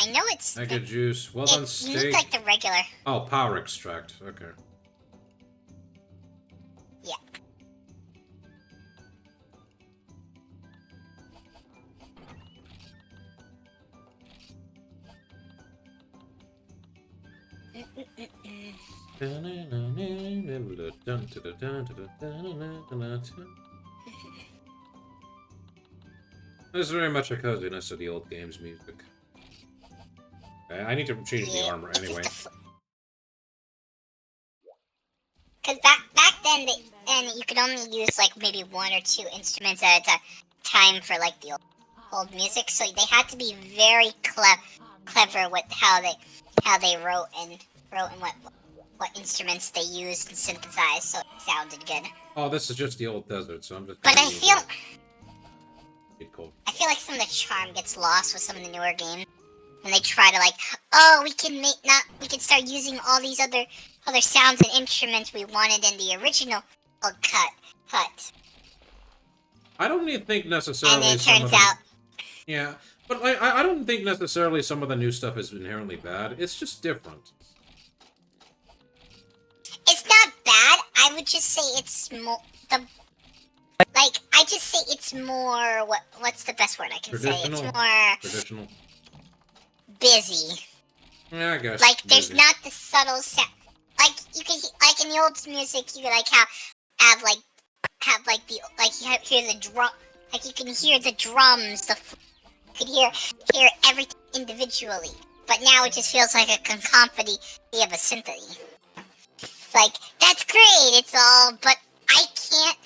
I know it's... Mega juice. Well done, you need steak. like the regular. Oh, power extract. Okay. Yeah. There's very much a coziness of the old game's music. Okay, I need to change the armor anyway. Because back then, you could only use like maybe one or two instruments at a time for like the old music, so they had to be very clever with how they wrote and what instruments they used and synthesized, so it sounded good. Oh, this is just the old desert, so I'm just. But I feel cool. like some of the charm gets lost with some of the newer games when they try to like, oh, we can start using all these other sounds and instruments we wanted in the original cut. I don't even think necessarily. And it turns out. Yeah, but I don't think necessarily some of the new stuff is inherently bad. It's just different. It's not bad. I would just say it's more I just say it's more what's the best word I can say? It's more traditional. Busy. Yeah, I guess. Like there's not the subtle sound. Like you can like in the old music, you could like have you hear the drum. Like you can hear the drums. You could hear everything individually. But now it just feels like a cacophony of a symphony. It's like that's great. It's all, but I can't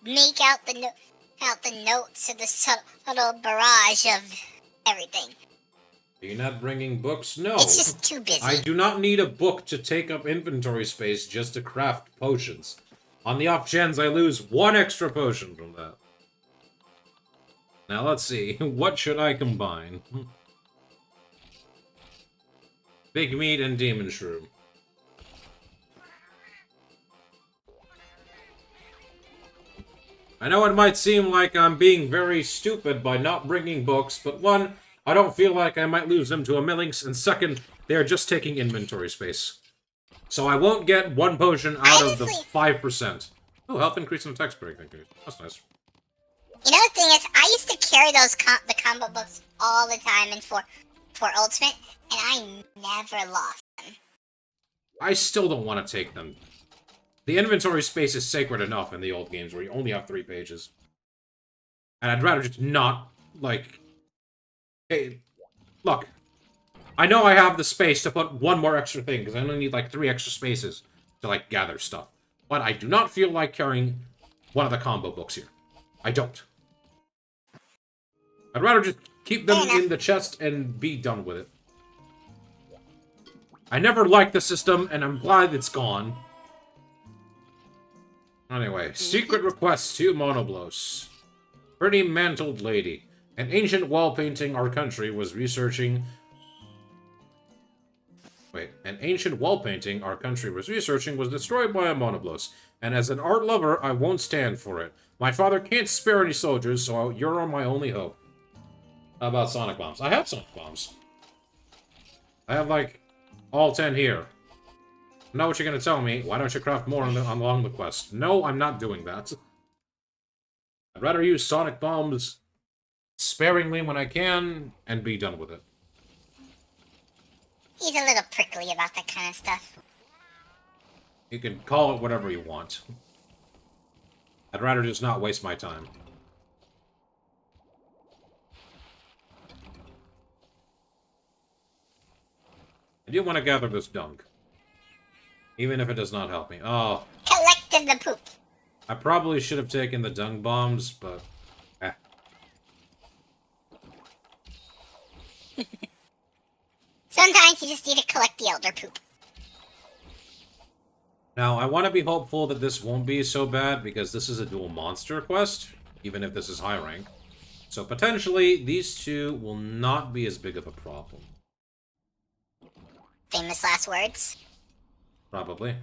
make out the notes of the subtle barrage of everything. Are you not bringing books? No. It's just too busy. I do not need a book to take up inventory space just to craft potions. On the off chance I lose one extra potion from that. Now let's see. What should I combine? Big meat and demon shroom. I know it might seem like I'm being very stupid by not bringing books, but one, I don't feel like I might lose them to a Millings, and second, they're just taking inventory space. So I won't get one potion out of the 5%. Oh, health increase and attack break, thank you. That's nice. You know the thing is, I used to carry those the combo books all the time in for Ultimate, and I never lost them. I still don't want to take them. The inventory space is sacred enough in the old games where you only have 3 pages. And I'd rather just not, like... Hey, look. I know I have the space to put one more extra thing, because I only need, like, 3 extra spaces to, like, gather stuff. But I do not feel like carrying one of the combo books here. I don't. I'd rather just keep them in the chest and be done with it. I never liked the system, and I'm glad it's gone. Anyway, secret request to Monoblos. Pretty mantled lady. An ancient wall painting our country was researching Wait, an ancient wall painting our country was researching was destroyed by a Monoblos, and as an art lover, I won't stand for it. My father can't spare any soldiers, so you're my only hope. How about sonic bombs? I have sonic bombs. I have, like, all 10 here. I know what you're gonna tell me. Why don't you craft more along the quest? No, I'm not doing that. I'd rather use sonic bombs sparingly when I can, and be done with it. He's a little prickly about that kind of stuff. You can call it whatever you want. I'd rather just not waste my time. I do want to gather this dung. Even if it does not help me. Oh. Collected the poop. I probably should have taken the dung bombs, but... Sometimes you just need to collect the elder poop. Now, I want to be hopeful that this won't be so bad, because this is a dual monster quest, even if this is high rank. So potentially, these two will not be as big of a problem. Famous last words. Probably.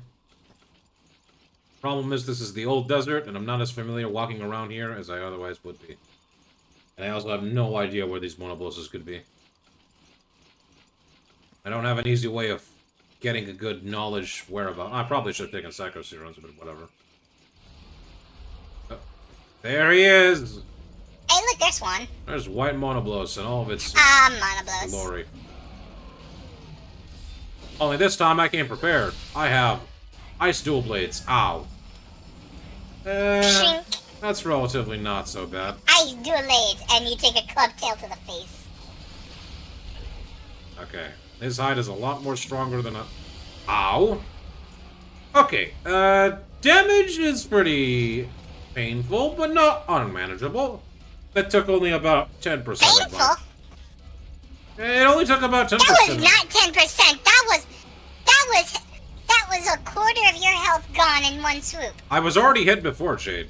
Problem is, this is the old desert, and I'm not as familiar walking around here as I otherwise would be. And I also have no idea where these monobloses could be. I don't have an easy way of getting a good knowledge whereabout. I probably should have taken Psycho Serums, but whatever. Oh, there he is! Hey, look, there's one. There's white Monoblos and all of its Monoblos. glory. Only this time I came prepared. I have ice dual blades. Ow. That's relatively not so bad. Ice dual blades, and you take a club tail to the face. Okay. His hide is a lot more stronger than a... Ow. Okay. Damage is pretty painful, but not unmanageable. That took only about 10% of Painful? my... It only took about 10%. That was not 10%. That was a quarter of your health gone in one swoop. I was already hit before, Shade.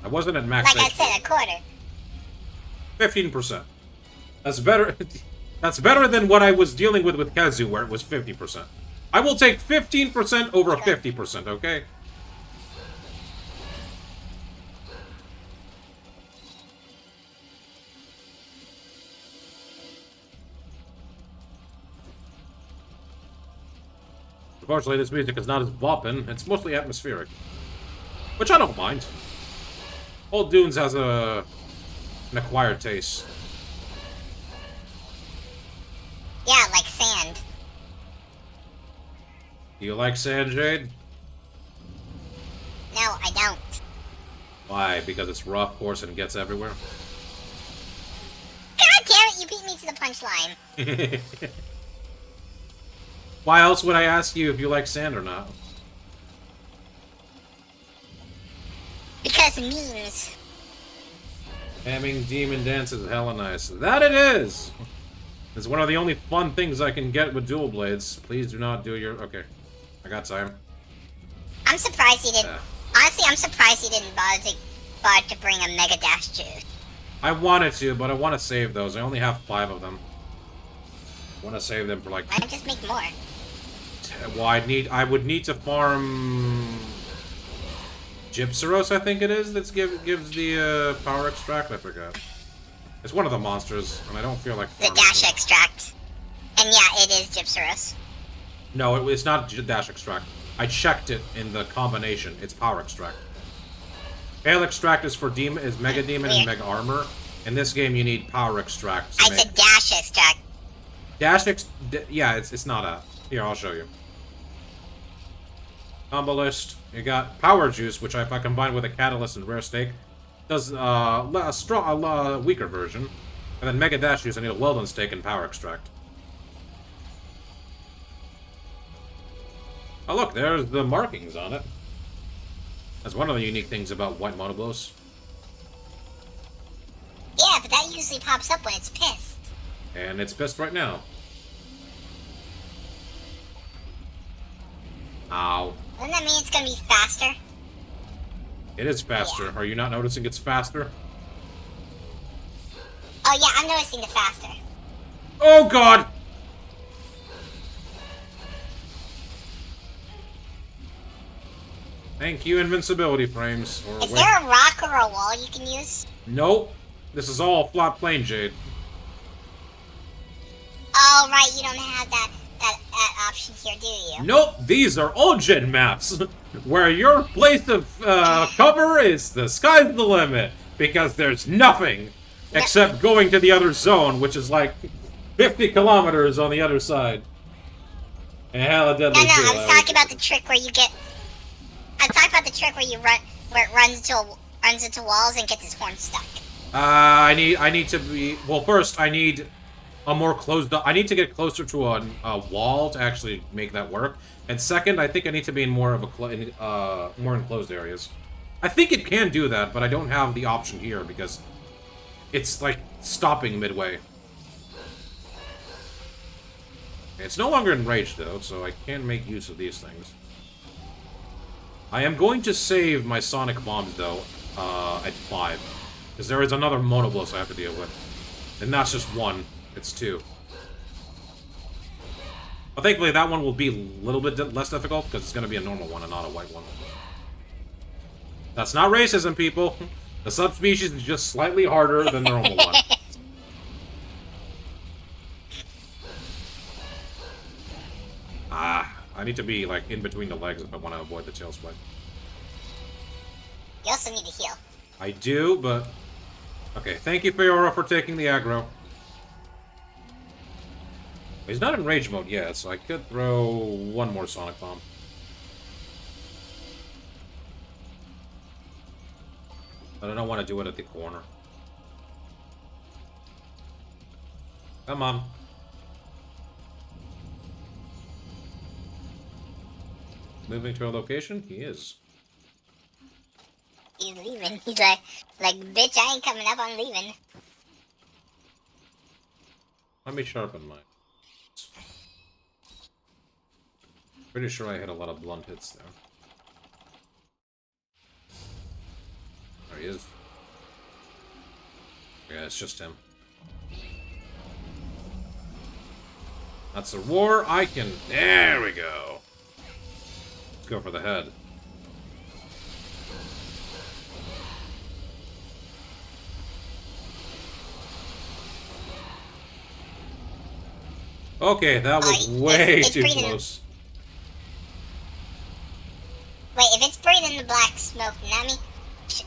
I wasn't at max Like I said, a quarter. 15%. That's better. That's better than what I was dealing with Kazu, where it was 50%. I will take 15% over 50%, okay? Unfortunately, this music is not as boppin'. It's mostly atmospheric. Which I don't mind. Old Dunes has an acquired taste. Yeah, like sand. Do you like sand, Jade? No, I don't. Why? Because it's rough, coarse, and gets everywhere? God damn it, you beat me to the punchline. Why else would I ask you if you like sand or not? Because memes. Hamming demon dance is hella nice. That it is! It's one of the only fun things I can get with dual blades. Please do not do your... Okay. I got time. I'm surprised he didn't... Honestly, I'm surprised he didn't bother to bring a Mega Dash juice. I wanted to, but I want to save those. I only have 5 of them. I want to save them for like... Why don't you just make more? Well, I would need to farm... Gypsaros, I think it is, that gives the power extract. I forgot. It's one of the monsters, and I don't feel like The Dash Extract. And yeah, it is Gypsaros. No, it's not Dash Extract. I checked it in the combination. It's Power Extract. Hail Extract is for is Mega Demon and Mega Armor. In this game, you need Power Extract. I said Dash Extract. Yeah, it's not a... Here, I'll show you. Combo list. You got Power Juice, which if I combine with a Catalyst and Rare Steak, does a weaker version. And then Mega Dash Juice, I need a Weldon Steak and Power Extract. Oh look, there's the markings on it. That's one of the unique things about white Monoblos. Yeah, but that usually pops up when it's pissed. And it's pissed right now. Ow. Doesn't that mean it's gonna be faster? It is faster. Yeah. Are you not noticing it's faster? Oh yeah, I'm noticing the faster. Oh god! Thank you, invincibility frames. Is there a rock or a wall you can use? Nope. This is all flat plane, Jade. Oh, right, you don't have that option here, do you? Nope, these are all gen maps, where your place of cover is the sky's the limit, because there's nothing except going to the other zone, which is like 50 kilometers on the other side. And hella deadly No, too. I was talking about the trick where you get... I was talking about the trick where you run, where it runs into walls and gets its horn stuck. I need to be... Well, first, I need a more closed... I need to get closer to a wall to actually make that work. And second, I think I need to be in more of a... more enclosed areas. I think it can do that, but I don't have the option here because it's, like, stopping midway. It's no longer enraged, though, so I can make use of these things. I am going to save my sonic bombs, though, at 5. Because there is another Monoblos I have to deal with. And that's just one. It's 2. But thankfully, that one will be a little bit less difficult, because it's going to be a normal one and not a white one. That's not racism, people. The subspecies is just slightly harder than the normal one. I need to be, like, in between the legs if I want to avoid the tail swipe. You also need to heal. I do, but... Okay, thank you, Fiora, for taking the aggro. He's not in rage mode yet, so I could throw one more Sonic Bomb. But I don't want to do it at the corner. Come on. Moving to a location? He is. He's leaving. He's like, bitch, I ain't coming up, I'm leaving. Let me sharpen mine. Pretty sure I hit a lot of blunt hits there. There he is. Yeah, it's just him. That's a roar. I can... There we go. Let's go for the head. Okay, that was way it's too breathing. close. Wait, if it's breathing the black smoke,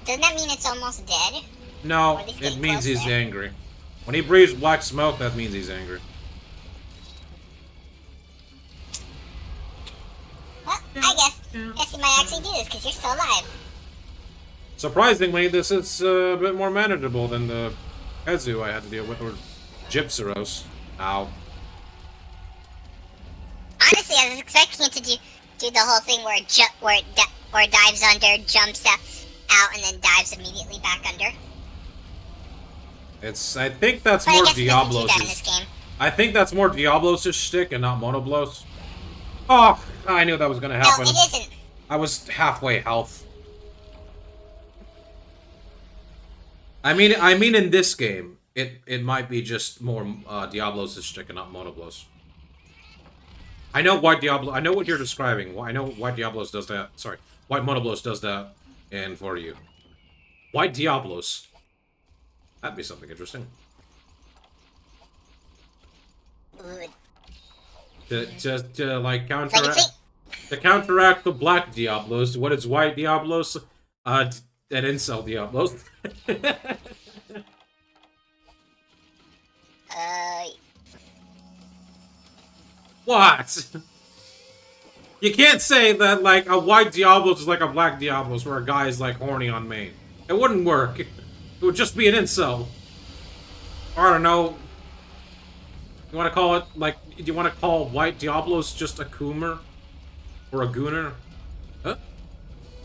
doesn't that mean it's almost dead? No, it means he's angry. When he breathes black smoke, that means he's angry. Well, I guess you might actually do this because you're still alive. Surprisingly, this is a bit more manageable than the Hezu I had to deal with, or Gypseros. Ow. Honestly, I was expecting it to do the whole thing where it dives under, jumps out, and then dives immediately back under. I think that's But more I guess it doesn't do that in Diablos'. this game. I think that's more Diablos' shtick and not Monoblos. Oh, I knew that was gonna happen. No, it isn't. I was halfway health. I mean, in this game, it might be just more Diablos' shtick and not Monoblos. I know why Diablo. I know what you're describing. I know why Diablos does that. Sorry, why Monoblos does that, and for you, why Diablos? That'd be something interesting. To like counteract the black Diablos. What is white Diablos? An incel Diablos. What? You can't say that, like, a white Diablos is like a black Diablos where a guy is, like, horny on main. It wouldn't work. It would just be an incel. Or, I don't know. You want to call it, like, do you want to call white Diablos just a Coomer? Or a Gooner? Huh?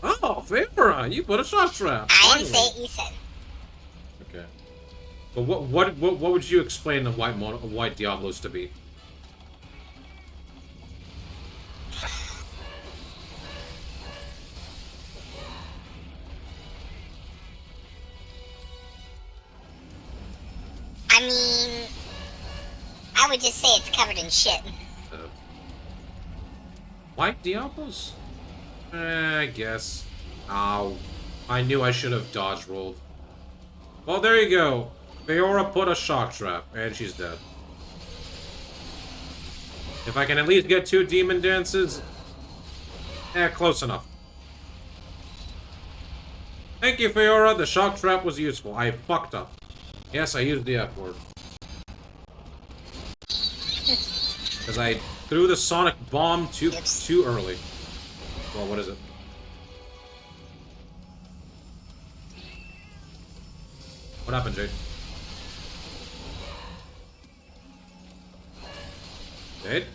Oh, Fiora, you put a shot trap. I didn't say it, you said. Okay. But what would you explain the white Diablos to be? I mean, I would just say it's covered in shit. White Diablos? I guess. Ow. I knew I should have dodge rolled. Well, there you go. Fiora put a shock trap, and she's dead. If I can at least get 2 demon dances... close enough. Thank you, Fiora. The shock trap was useful. I fucked up. Yes, I used the F word. Because I threw the sonic bomb too early. Well, what is it? What happened, Jade? Jade?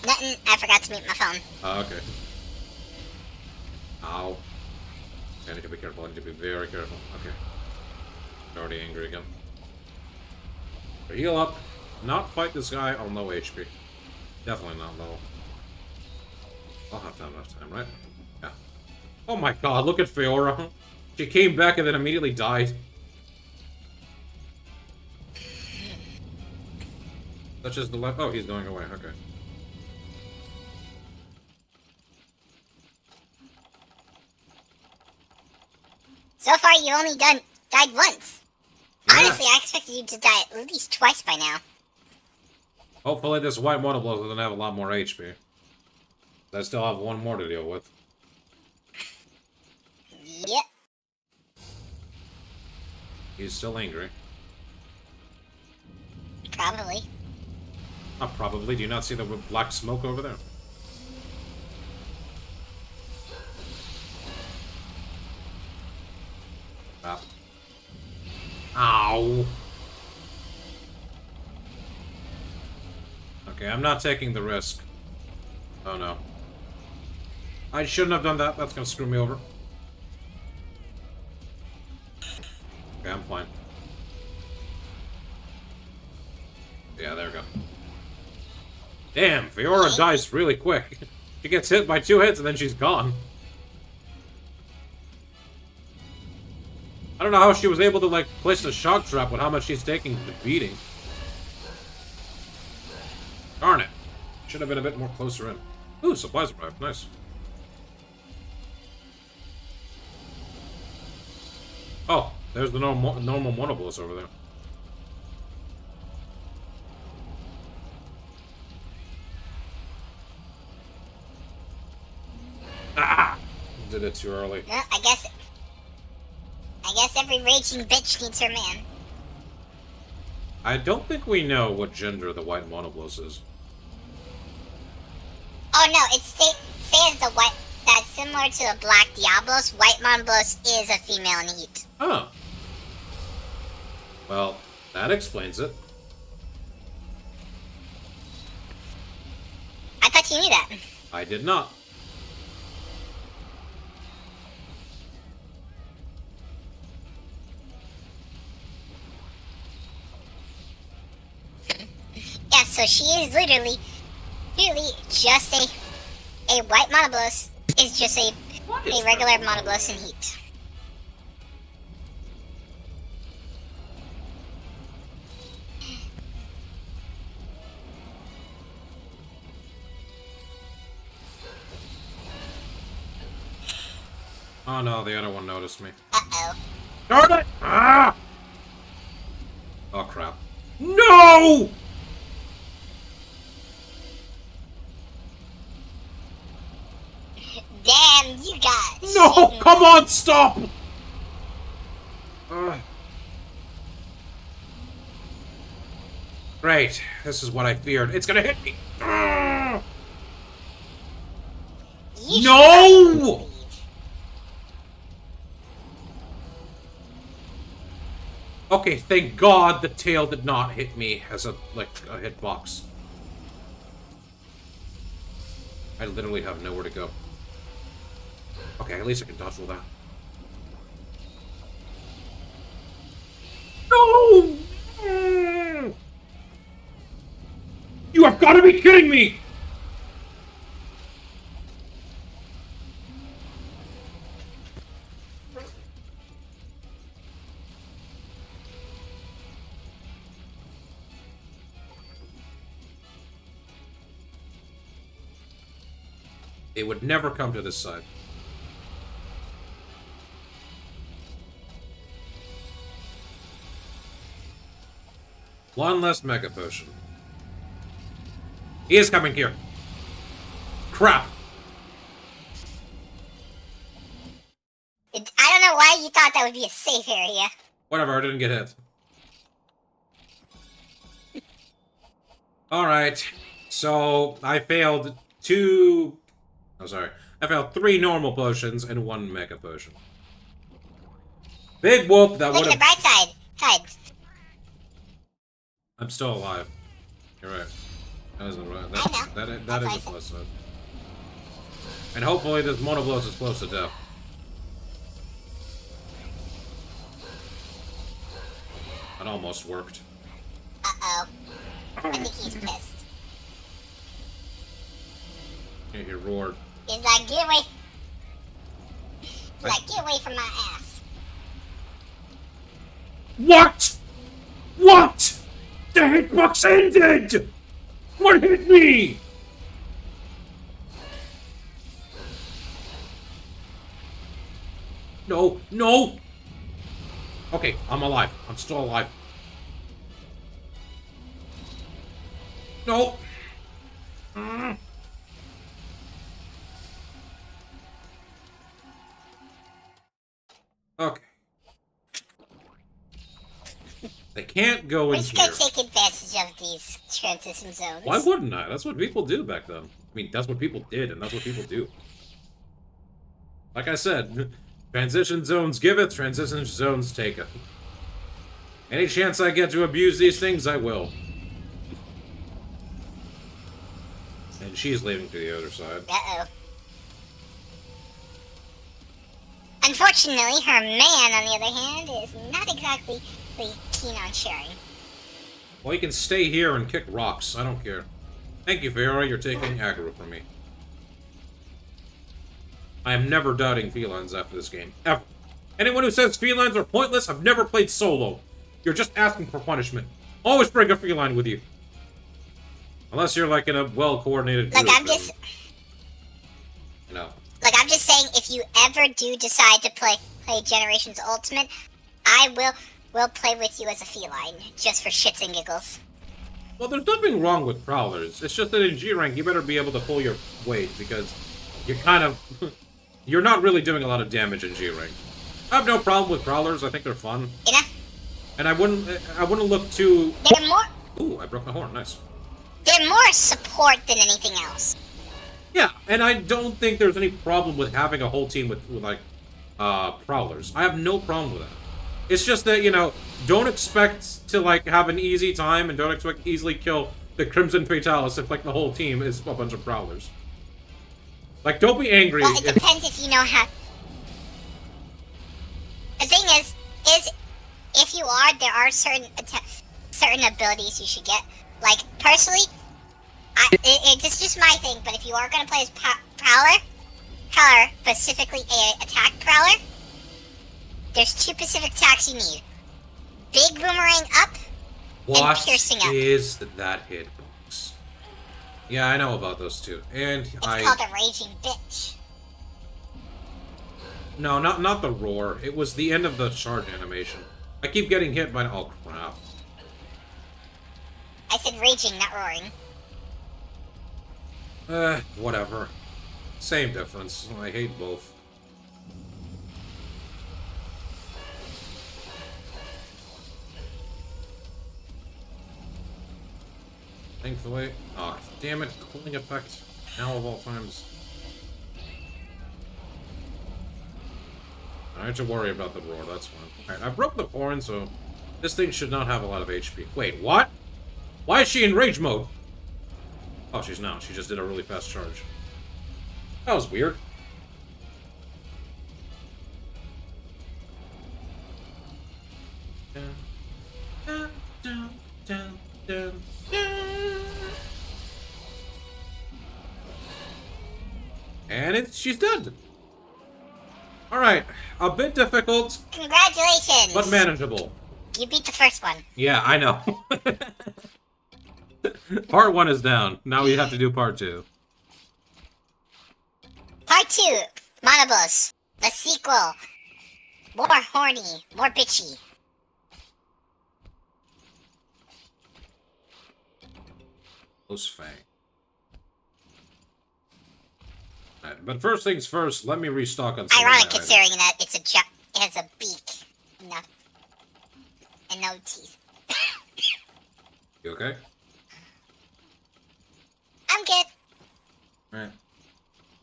Nothing. I forgot to mute my phone. Oh, okay. Ow. I need to be careful. I need to be very careful. Okay. I'm already angry again. So heal up. Not fight this guy on low HP. Definitely not low. I'll have enough time, right? Yeah. Oh my god, look at Fiora. She came back and then immediately died. Such as the left. Oh, he's going away. Okay. So far, you've only died once. Yeah. Honestly, I expected you to die at least twice by now. Hopefully this white Monoblos doesn't have a lot more HP. I still have 1 more to deal with. Yep. He's still angry. Probably. Not probably. Do you not see the black smoke over there? Crap. Ow! Okay, I'm not taking the risk. Oh no. I shouldn't have done that. That's gonna screw me over. Okay, I'm fine. Yeah, there we go. Damn, Fiora dies really quick. She gets hit by 2 hits and then she's gone. I don't know how she was able to, like, place a shock trap with how much she's taking the beating. Darn it. Should have been a bit more closer in. Ooh, supplies arrived. Nice. Oh, there's the normal Monoblos over there. Ah! Did it too early. Well, I guess every raging bitch needs her man. I don't think we know what gender the white Monoblos is. Oh no, it says the white that's similar to the black Diablos. White Monoblos is a female in heat. Huh. Well, that explains it. I thought you knew that. I did not. Yeah, so she is literally just a white Monoblos is just a regular Monoblos in heat. Oh no, the other one noticed me. Uh-oh. Darn it! Ah! Oh crap. No! Damn, you got No! shit. Come on, stop! Great. This is what I feared. It's gonna hit me! Ah! You No! Okay, thank God the tail did not hit me as a hitbox. I literally have nowhere to go. Okay, at least I can dodge roll that. No! You have got to be kidding me! They would never come to this side. One less Mega Potion. He is coming here. Crap. I don't know why you thought that would be a safe area. Whatever, I didn't get hit. Alright. So, I failed 2... Oh, sorry. I failed 3 normal potions and 1 Mega Potion. Big whoop, that Look would at the have... bright side. Hide. I'm still alive. You're right. That isn't right. I know. That That's is why I a said- plus side. And hopefully this Monoblos is close to death. That almost worked. Uh-oh. I think he's pissed. Yeah, he roared. He's like, get away. He's like, get away from my ass. What? What? The hitbox ended! What hit me? No, no! Okay, I'm alive. I'm still alive. No! Okay. They can't go We're in just here. gonna take advantage of these transition zones. Why wouldn't I? That's what people do back then. I mean, that's what people did, and that's what people do. Like I said, transition zones giveth, transition zones taketh. Any chance I get to abuse these things, I will. And she's leaving to the other side. Uh-oh. Unfortunately, her man, on the other hand, is not exactly keen on sharing. Well, you can stay here and kick rocks. I don't care. Thank you, Fiora. You're taking aggro from me. I am never doubting felines after this game. Ever. Anyone who says felines are pointless, I've never played solo. You're just asking for punishment. Always bring a feline with you. Unless you're like in a well-coordinated group. Like, I'm just... You know. Like, I'm just saying, if you ever do decide to play Generations Ultimate, I will play with you as a feline, just for shits and giggles. Well, there's nothing wrong with Prowlers. It's just that in G rank, you better be able to pull your weight, because you're kind of... you're not really doing a lot of damage in G rank. I have no problem with Prowlers. I think they're fun. You know? And I wouldn't look too... They're more... Ooh, I broke my horn. Nice. They're more support than anything else. Yeah, and I don't think there's any problem with having a whole team with like, Prowlers. I have no problem with that. It's just that, you know, don't expect to, like, have an easy time and don't expect to easily kill the Crimson Fatalis if, like, the whole team is a bunch of Prowlers. Like, don't be angry. Well, it depends if you know how... The thing is if you are, there are certain abilities you should get. Like, personally, it's just my thing, but if you are going to play as Prowler, specifically a attack Prowler, there's 2 specific attacks you need. Big Boomerang up, and Piercing up. What is that hitbox? Yeah, I know about those 2. And It's called a Raging Bitch. No, not the roar. It was the end of the charge animation. I keep getting hit by... Oh, crap. I said raging, not roaring. Whatever. Same difference. I hate both. Thankfully... Oh, damn it. Cooling effect. Now of all times. I don't have to worry about the roar, that's fine. Alright, I broke the horn, so this thing should not have a lot of HP. Wait, what? Why is she in rage mode? Oh, she's not. She just did a really fast charge. That was weird. And she's dead. Alright, a bit difficult, Congratulations! but manageable. You beat the first one. Yeah, I know. Part 1 is down. Now we have to do part 2. Part 2, Monoblos, the sequel. More horny, more bitchy. Close Fang. Alright, but first things first, let me restock on some Ironic of my considering that it has a beak and no teeth. You okay? I'm good. Alright.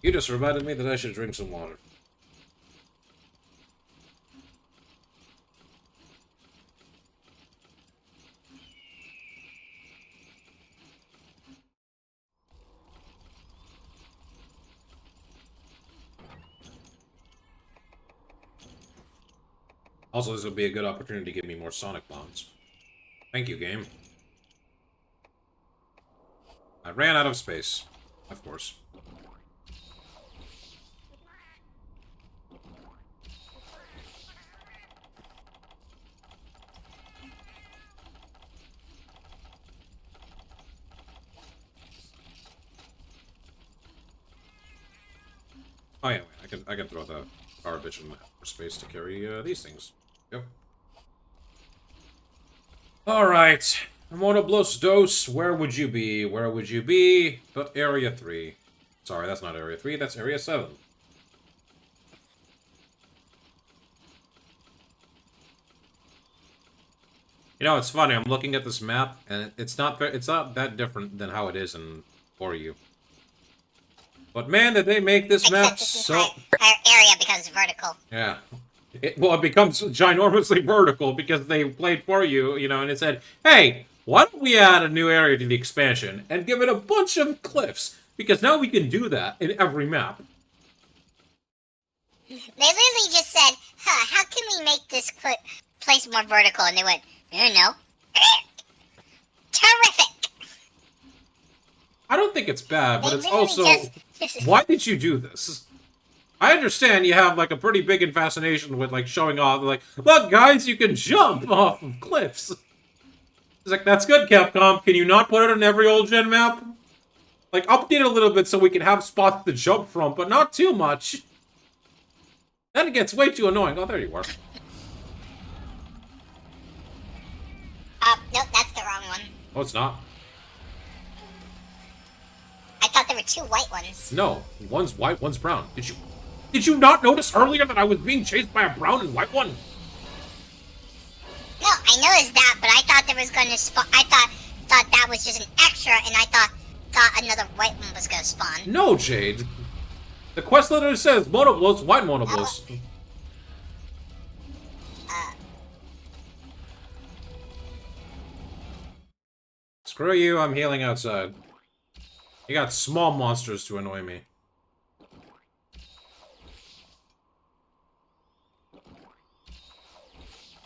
You just reminded me that I should drink some water. Also, this would be a good opportunity to give me more Sonic Bombs. Thank you, game. I ran out of space. Of course. Oh yeah, wait, I can throw the garbage in for space to carry these things. Yep. Alright. Monoblos dose, where would you be? Where would you be? But Area 3. Sorry, that's not Area 3, that's Area 7. You know, it's funny, I'm looking at this map, and it's not that different than how it is in For You. But man, did they make this map Except this so... entire area becomes vertical. Yeah. Well, it becomes ginormously vertical because they played For You, you know, and it said, hey, why don't we add a new area to the expansion and give it a bunch of cliffs? Because now we can do that in every map. They literally just said, how can we make this place more vertical? And they went, I don't know. Terrific! I don't think it's bad, but They it's literally also... Why did you do this? I understand you have, like, a pretty big infascination with, like, showing off, like, look, guys, you can jump off of cliffs. It's like, that's good, Capcom. Can you not put it on every old gen map? Like, update it a little bit so we can have spots to jump from, but not too much. Then it gets way too annoying. Oh, there you are. Nope, that's the wrong one. Oh, it's not. I thought there were two white ones. No, one's white, one's brown. Did you not notice earlier that I was being chased by a brown and white one? No, I noticed that, but I thought there was going to spawn. I thought that was just an extra, and I thought another white one was going to spawn. No, Jade. The quest letter says Monoblos, white Monoblos. Screw you, I'm healing outside. You got small monsters to annoy me.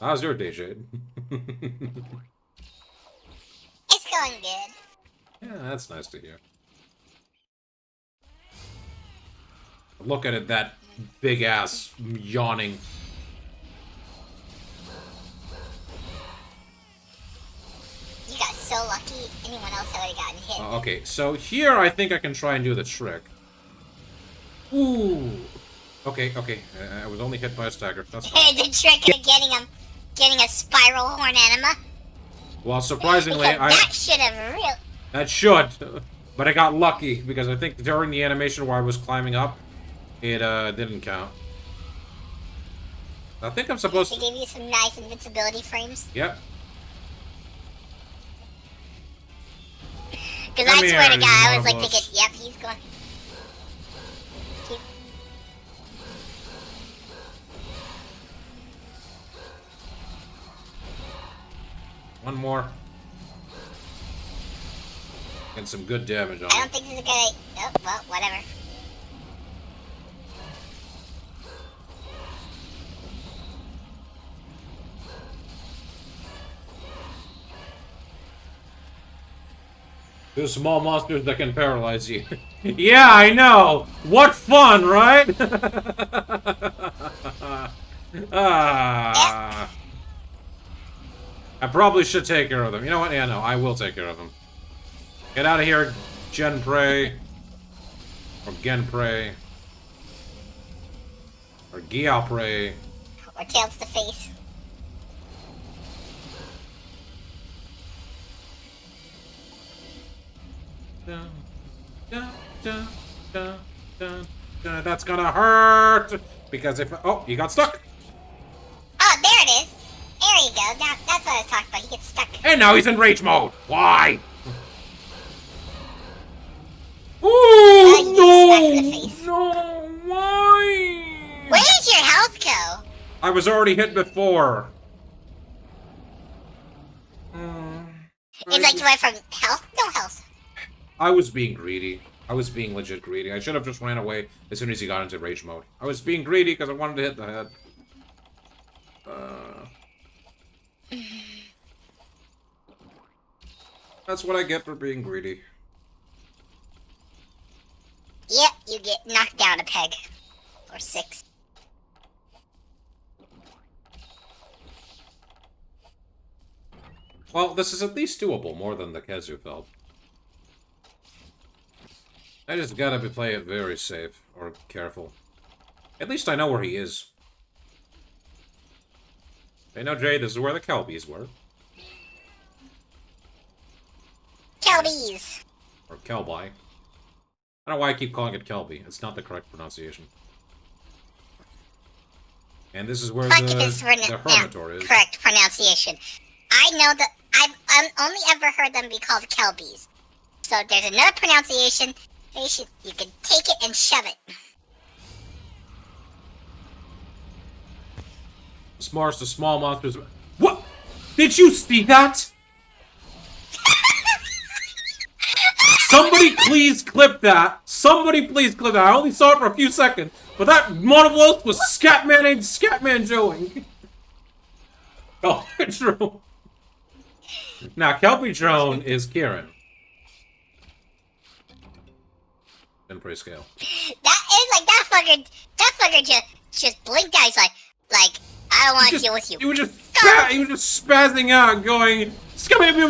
How's your day, Jade? It's going good. Yeah, that's nice to hear. Look at it, that big ass yawning. You got so lucky. Anyone else would have gotten hit. Okay, so here I think I can try and do the trick. Ooh. Okay. I was only hit by a stagger. That's fine. The trick of getting a spiral horn anima. Well, surprisingly, Because that should have real. That should, but I got lucky because I think during the animation where I was climbing up, it didn't count. I think I'm supposed They to. gave you some nice invincibility frames. Yep. Because Come I swear to here, God, I was like Monoblos. thinking, yep, he's going. One more. And some good damage on I don't it. think this is a good idea. Oh, well, whatever. There's small monsters that can paralyze you. Yeah, I know! What fun, right? Ah. I probably should take care of them. You know what? Yeah, no, I will take care of them. Get out of here, Gen Prey. Or Gen Prey. Or Gia Prey. Or tails to face. dun, dun, dun, dun, dun, dun. That's gonna hurt! Because if... Oh, you got stuck! Oh, there it is. There you go. Now, that's what I was talking about. He gets stuck. And now he's in rage mode! Why? You Ooh, get smacked in the face. no! Why? Where did your health go? I was already hit before. It's like you went from health, no health. I was being greedy. I was being legit greedy. I should have just ran away as soon as he got into rage mode. I was being greedy because I wanted to hit the head. That's what I get for being greedy. Yep, you get knocked down a peg. Or 6. Well, this is at least doable, more than the Kezu felt. I just gotta play it very safe, or careful. At least I know where he is. Hey, now, Jay, this is where the Kelbies were. Kelbies. Or Kelbi. I don't know why I keep calling it Kelby. It's not the correct pronunciation. And this is where the Hermitor is. Correct pronunciation. I know that I've only ever heard them be called Kelbies. So there's another pronunciation. You can take it and shove it. The small monsters. What? Did you see that? Somebody please clip that. Somebody please clip that. I only saw it for a few seconds, but that Monoblos was Scatman Joeing. Oh, it's true. Now, Kelpie Drone is Kieran. In pre-scale. That is like that fucker just blinked out. He's like I don't want to deal with you. He was just spazzing out, going just going There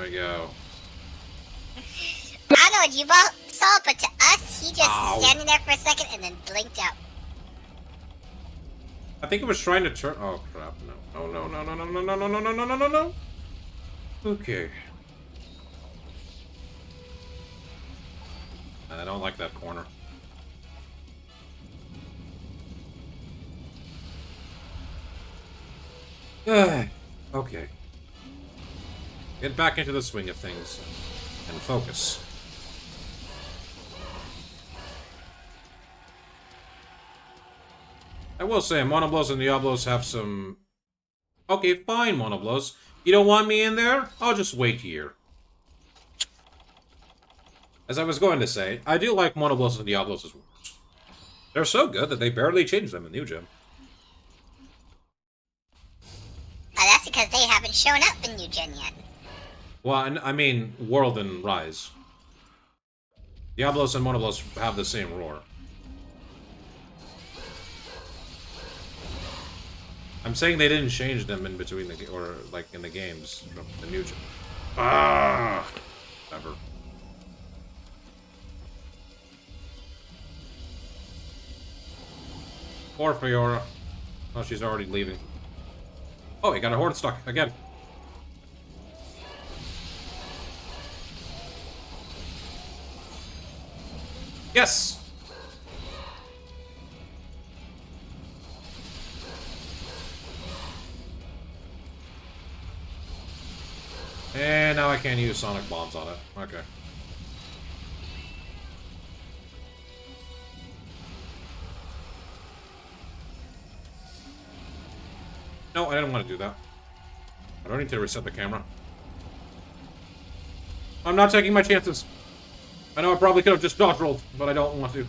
we go. I don't know what you saw, but to us, he just standing there for a second and then blinked out. I think it was trying to turn. Oh crap! No! Oh no! No! No! No! No! No! No! No! No! No! No! No! Okay. I don't like that corner. Okay. Get back into the swing of things and focus. I will say, Monoblos and Diablos have some... Okay, fine, Monoblos. You don't want me in there? I'll just wait here. As I was going to say, I do like Monoblos and Diablos' words. They're so good that they barely changed them in New Gen. That's because they haven't shown up in New Gen yet. Well, I mean, World and Rise. Diablos and Monoblos have the same roar. I'm saying they didn't change them in between the or like in the games from the New Gen. Ah, whatever. Poor Fiora. Oh, she's already leaving. Oh, he got a horde stuck again. Yes! And now I can't use sonic bombs on it. Okay. No, I didn't want to do that. I don't need to reset the camera. I'm not taking my chances. I know I probably could have just dodge rolled, but I don't want to.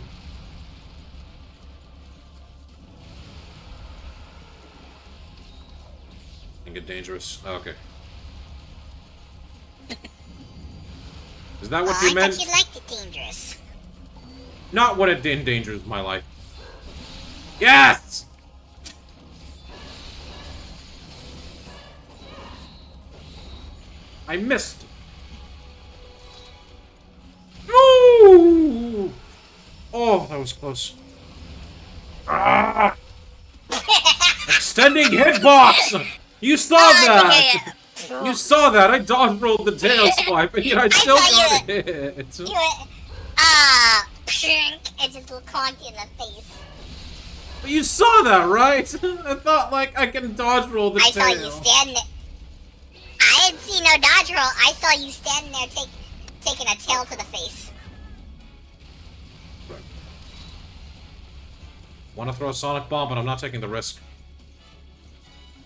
And get dangerous. Okay. Is that what you meant? I thought you liked it dangerous. Not when it endangers my life. Yes! I missed. Ooh! Oh, that was close. Ah! Extending hitbox! You saw that! You saw that! I dodge rolled the tail swipe, and yet I still got hit! You went, pshink, and just conked you in the face. But you saw that, right? I thought, like, I can dodge roll the tail. I saw you stand there. I didn't see no dodge roll. I saw you standing there taking a tail to the face. Want to throw a sonic bomb, but I'm not taking the risk.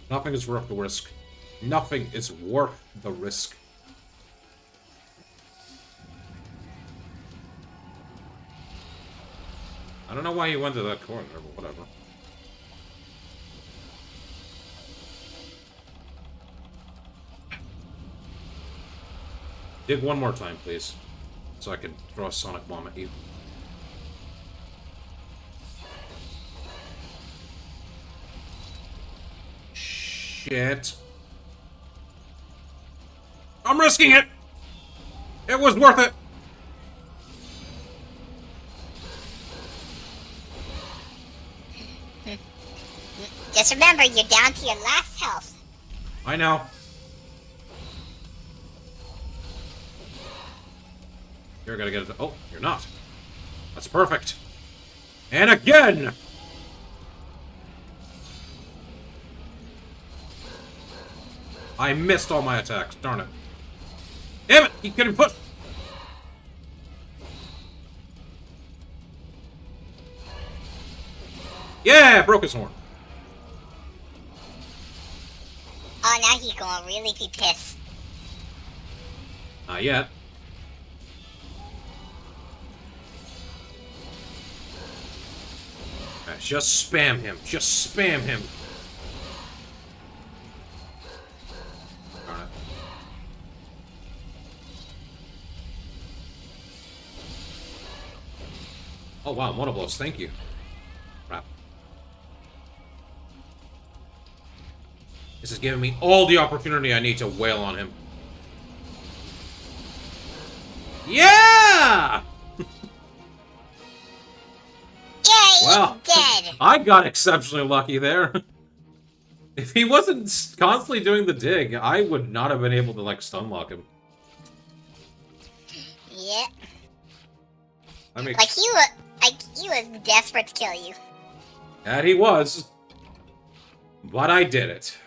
Nothing is worth the risk. Nothing is worth the risk. I don't know why you went to that corner, but whatever. Dig one more time, please. So I can throw a sonic bomb at you. Shit. I'm risking it! It was worth it! Just remember, you're down to your last health. I know. You're gonna get it. Oh, you're not. That's perfect. And again! I missed all my attacks. Darn it. Damn it! He couldn't push! Yeah! Broke his horn. Oh, now he's gonna really be pissed. Not yet. Right, just spam him. Just spam him. Darn it. Oh wow, Monoblos, thank you. Crap. This is giving me all the opportunity I need to wail on him. Yeah! Yeah, Wow. he's dead. I got exceptionally lucky there. If he wasn't constantly doing the dig, I would not have been able to, like, stun lock him. Yeah. I mean, Like, he was desperate to kill you. that he was. But I did it.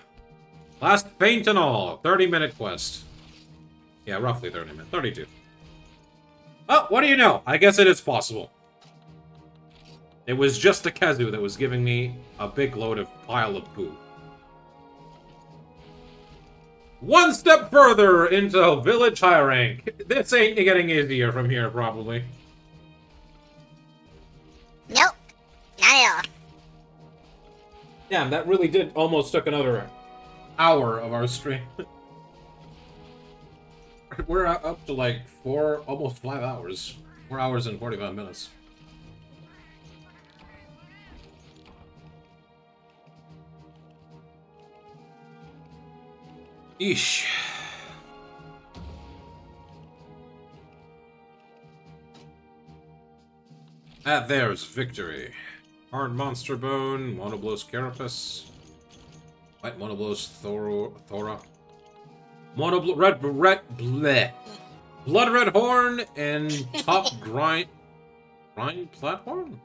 Last feint and all. 30-minute quest. Yeah, roughly 30 minutes. 32. Oh, what do you know? I guess it is possible. It was just a Kazu that was giving me a big load of pile of poo. One step further into village high rank. This ain't getting easier from here, probably. Nope. Not at all. Damn, that really did almost took another hour of our stream. We're up to like almost 5 hours. 4 hours and 45 minutes. Eesh. There's victory. Hard monster bone, Monoblos carapace. White Monoblos thora. Red bleh. Blood red horn and top grind platform?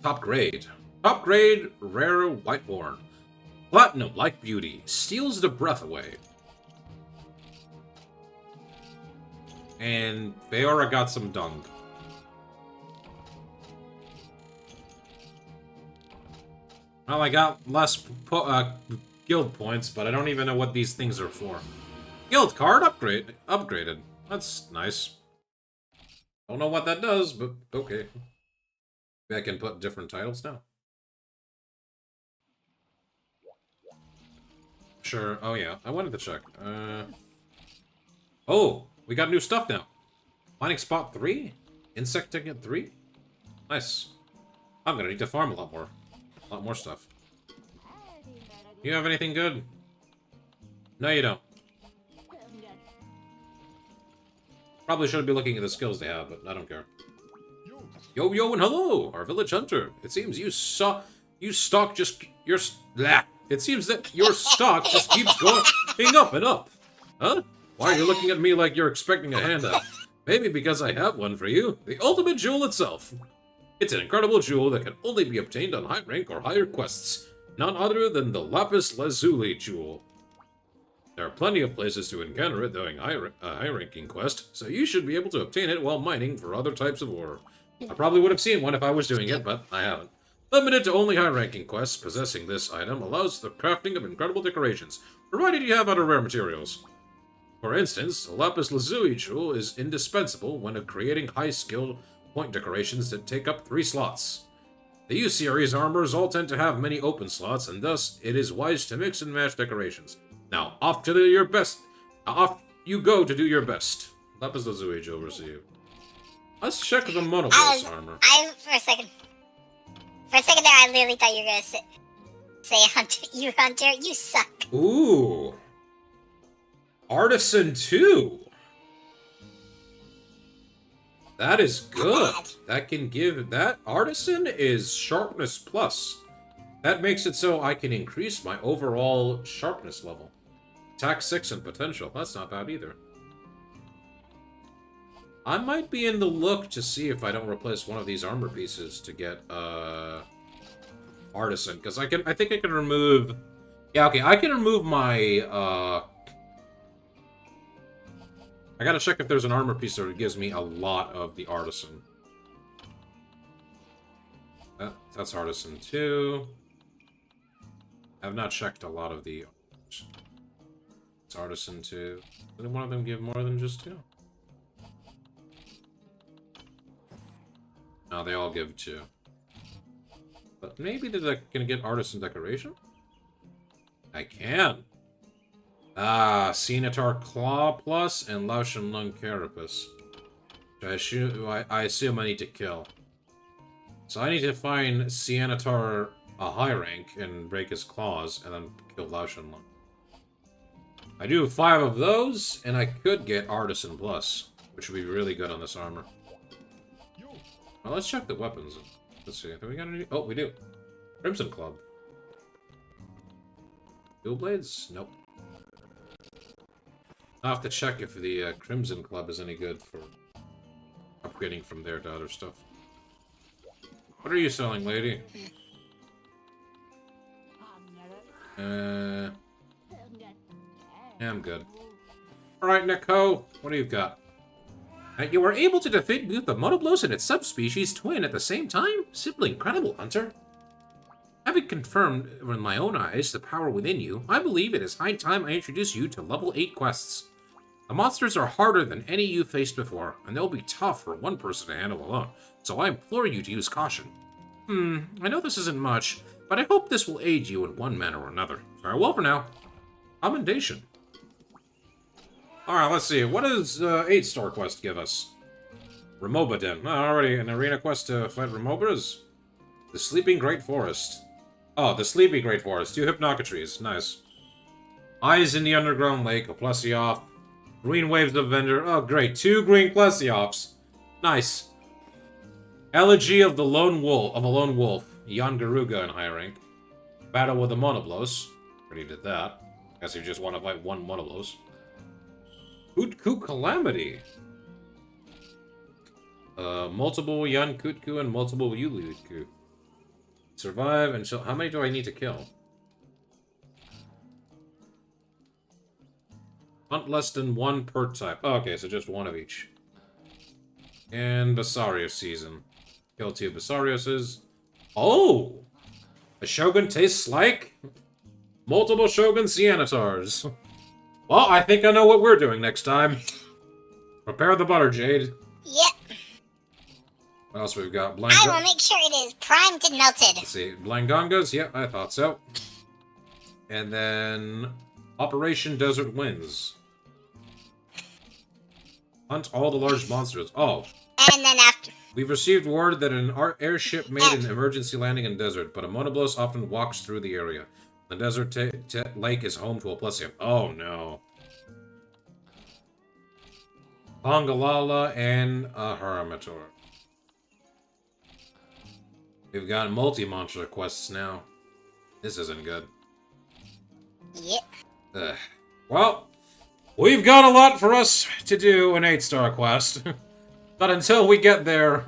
Top grade. Top grade rare white horn. Platinum like beauty. Steals the breath away. And Feora got some dung. Well, I got less guild points, but I don't even know what these things are for. Guild card upgraded. That's nice. Don't know what that does, but okay. Maybe I can put different titles now. Sure. Oh yeah, I wanted to check. Oh, we got new stuff now. Mining spot 3? Insect ticket 3? Nice. I'm gonna need to farm a lot more stuff. You have anything good? No, you don't. Probably should be looking at the skills they have, but I don't care. Yo, yo, and hello, our village hunter. It seems your stock just keeps going up and up. Huh? Why are you looking at me like you're expecting a handout? Maybe because I have one for you. The ultimate jewel itself. It's an incredible jewel that can only be obtained on high rank or higher quests. None other than the lapis lazuli jewel. There are plenty of places to encounter it during a high-ranking quest, so you should be able to obtain it while mining for other types of ore. I probably would have seen one if I was doing it, but I haven't. Limited to only high-ranking quests, possessing this item allows the crafting of incredible decorations, provided you have other rare materials. For instance, the lapis lazuli jewel is indispensable when creating high-skill point decorations that take up 3 slots. The U-series armors all tend to have many open slots, and thus it is wise to mix and match decorations. Now, off to do your best. Off you go to do your best. Lapis lazuli jewel received. Let's check the Monoblos armor. For a second there, I literally thought you were gonna say Hunter, you suck. Ooh. Artisan 2. That is good. That can give... That Artisan is Sharpness Plus. That makes it so I can increase my overall Sharpness level. Attack 6 and potential. That's not bad either. I might be in the look to see if I don't replace one of these armor pieces to get Artisan, because I think I can remove... Yeah, okay, I can remove my I gotta check if there's an armor piece that gives me a lot of the Artisan. That's Artisan 2. I have not checked a lot of the... It's Artisan 2. Does one of them give more than just 2? No, they all give 2. But maybe they're gonna get Artisan Decoration? I can. Ah, Cenator Claw Plus and Laotian Lung Carapace. I assume I need to kill. So I need to find Cenator a high rank and break his claws, and then kill Laotian Lung. I do 5 of those, and I could get Artisan Plus, which would be really good on this armor. Well, let's check the weapons. Let's see. Have we got any? Oh, we do. Crimson Club. Dual Blades? Nope. I'll have to check if the Crimson Club is any good for upgrading from there to other stuff. What are you selling, lady? Yeah, I'm good. Alright, Nico, what do you got? You were able to defeat both the Monoblos and its subspecies twin at the same time? Simply incredible, Hunter. Having confirmed with my own eyes the power within you, I believe it is high time I introduce you to level 8 quests. The monsters are harder than any you faced before, and they'll be tough for one person to handle alone, so I implore you to use caution. I know this isn't much, but I hope this will aid you in one manner or another. Farewell for now. Commendation. Alright, let's see. What does 8-star quest give us? Remobaden. Already an arena quest to fight Remobras? The Sleeping Great Forest. Oh, the Sleepy Great Forest. 2 Hypnocatries. Nice. Eyes in the Underground Lake. A Plesioth. Green Waves of Vendor. Oh, great. 2 green Plesioths. Nice. Elegy of the Lone Wolf. Of a Lone Wolf. Jan Garuga in high rank. Battle with the Monoblos. Already did that. Guess you just want to fight one Monoblos. Kutku Calamity. Multiple Yan Kutku and multiple Yulutku. Survive until... How many do I need to kill? Hunt less than 1 per type. Oh, okay, so just 1 of each. And Basarios season. Kill 2 Basarioses. Oh! A Shogun tastes like... multiple Shogun Cyanitars. Well, I think I know what we're doing next time. Prepare the butter, Jade. Yep. What else we've got? I will make sure it is primed and melted. Let's see. Blangongas? Yep, I thought so. And then... Operation Desert Winds. Hunt all the large monsters. Oh. And then after... We've received word that an airship made an emergency landing in desert, but a Monoblos often walks through the area. The desert lake is home to a Plesium. Oh, no. Pongalala and a Hermitor. We've got multi-monster quests now. This isn't good. Yep. Ugh. Well, we've got a lot for us to do in 8-star quest. But until we get there,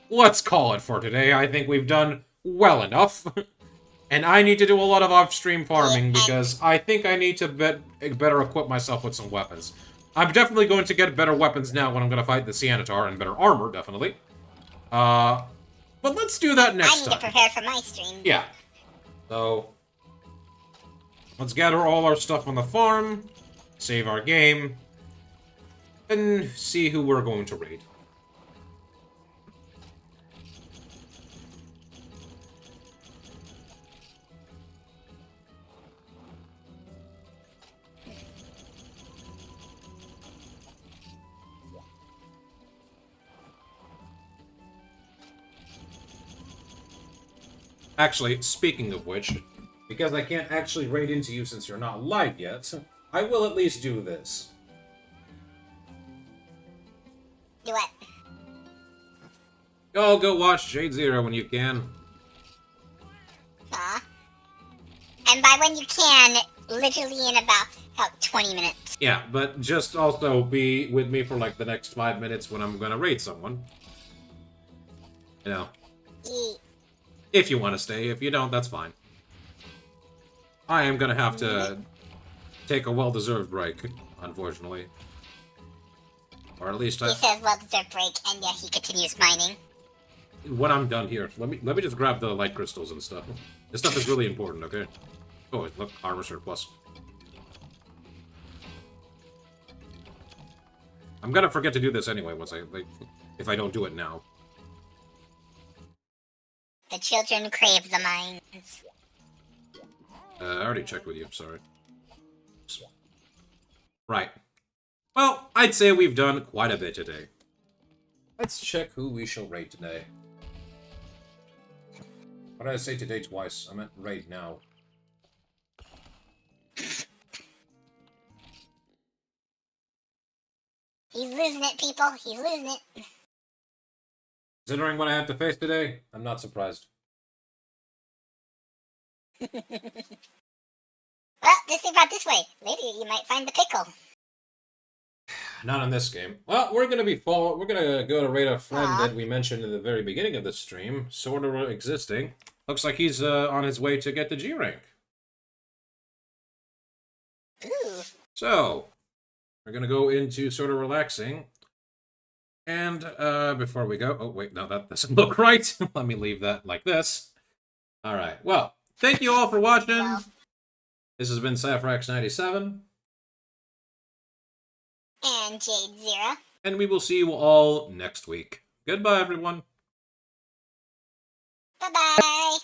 let's call it for today. I think we've done well enough. And I need to do a lot of off-stream farming because I think I need to better equip myself with some weapons. I'm definitely going to get better weapons now when I'm going to fight the Cianatar, and better armor, definitely. But let's do that next time. I need to prepare for my stream. Yeah. So, let's gather all our stuff on the farm, save our game, and see who we're going to raid. Actually, speaking of which, because I can't actually raid into you since you're not live yet, I will at least do this. Do what? Oh, go watch Jade Zero when you can. Aw. And by when you can, literally in about 20 minutes. Yeah, but just also be with me for like the next 5 minutes when I'm gonna raid someone. You know. If you want to stay. If you don't, that's fine. I am gonna have to take a well-deserved break, unfortunately. Or at least He says well-deserved break, and yeah, he continues mining. when I'm done here, let me just grab the light crystals and stuff. This stuff is really important, okay? Oh, look, armor surplus. I'm gonna forget to do this anyway once if I don't do it now. The children crave the mines. I already checked with you, sorry. Right. Well, I'd say we've done quite a bit today. Let's check who we shall raid today. Why did I say today twice? I meant raid now. He's losing it, people. He's losing it. Considering what I have to face today, I'm not surprised. Well, just think about it this way. Later, you might find the pickle. Not in this game. Well, we're gonna go to raid a friend Aw. that we mentioned in the very beginning of the stream, sort of existing. Looks like he's on his way to get the G rank. Ooh. So, we're gonna go into sort of relaxing. And before we go, oh wait, no, that doesn't look right. Let me leave that like this. All right. Well, thank you all for watching. Well. This has been Saphrax97. And Jade Zero. And we will see you all next week. Goodbye, everyone. Bye-bye.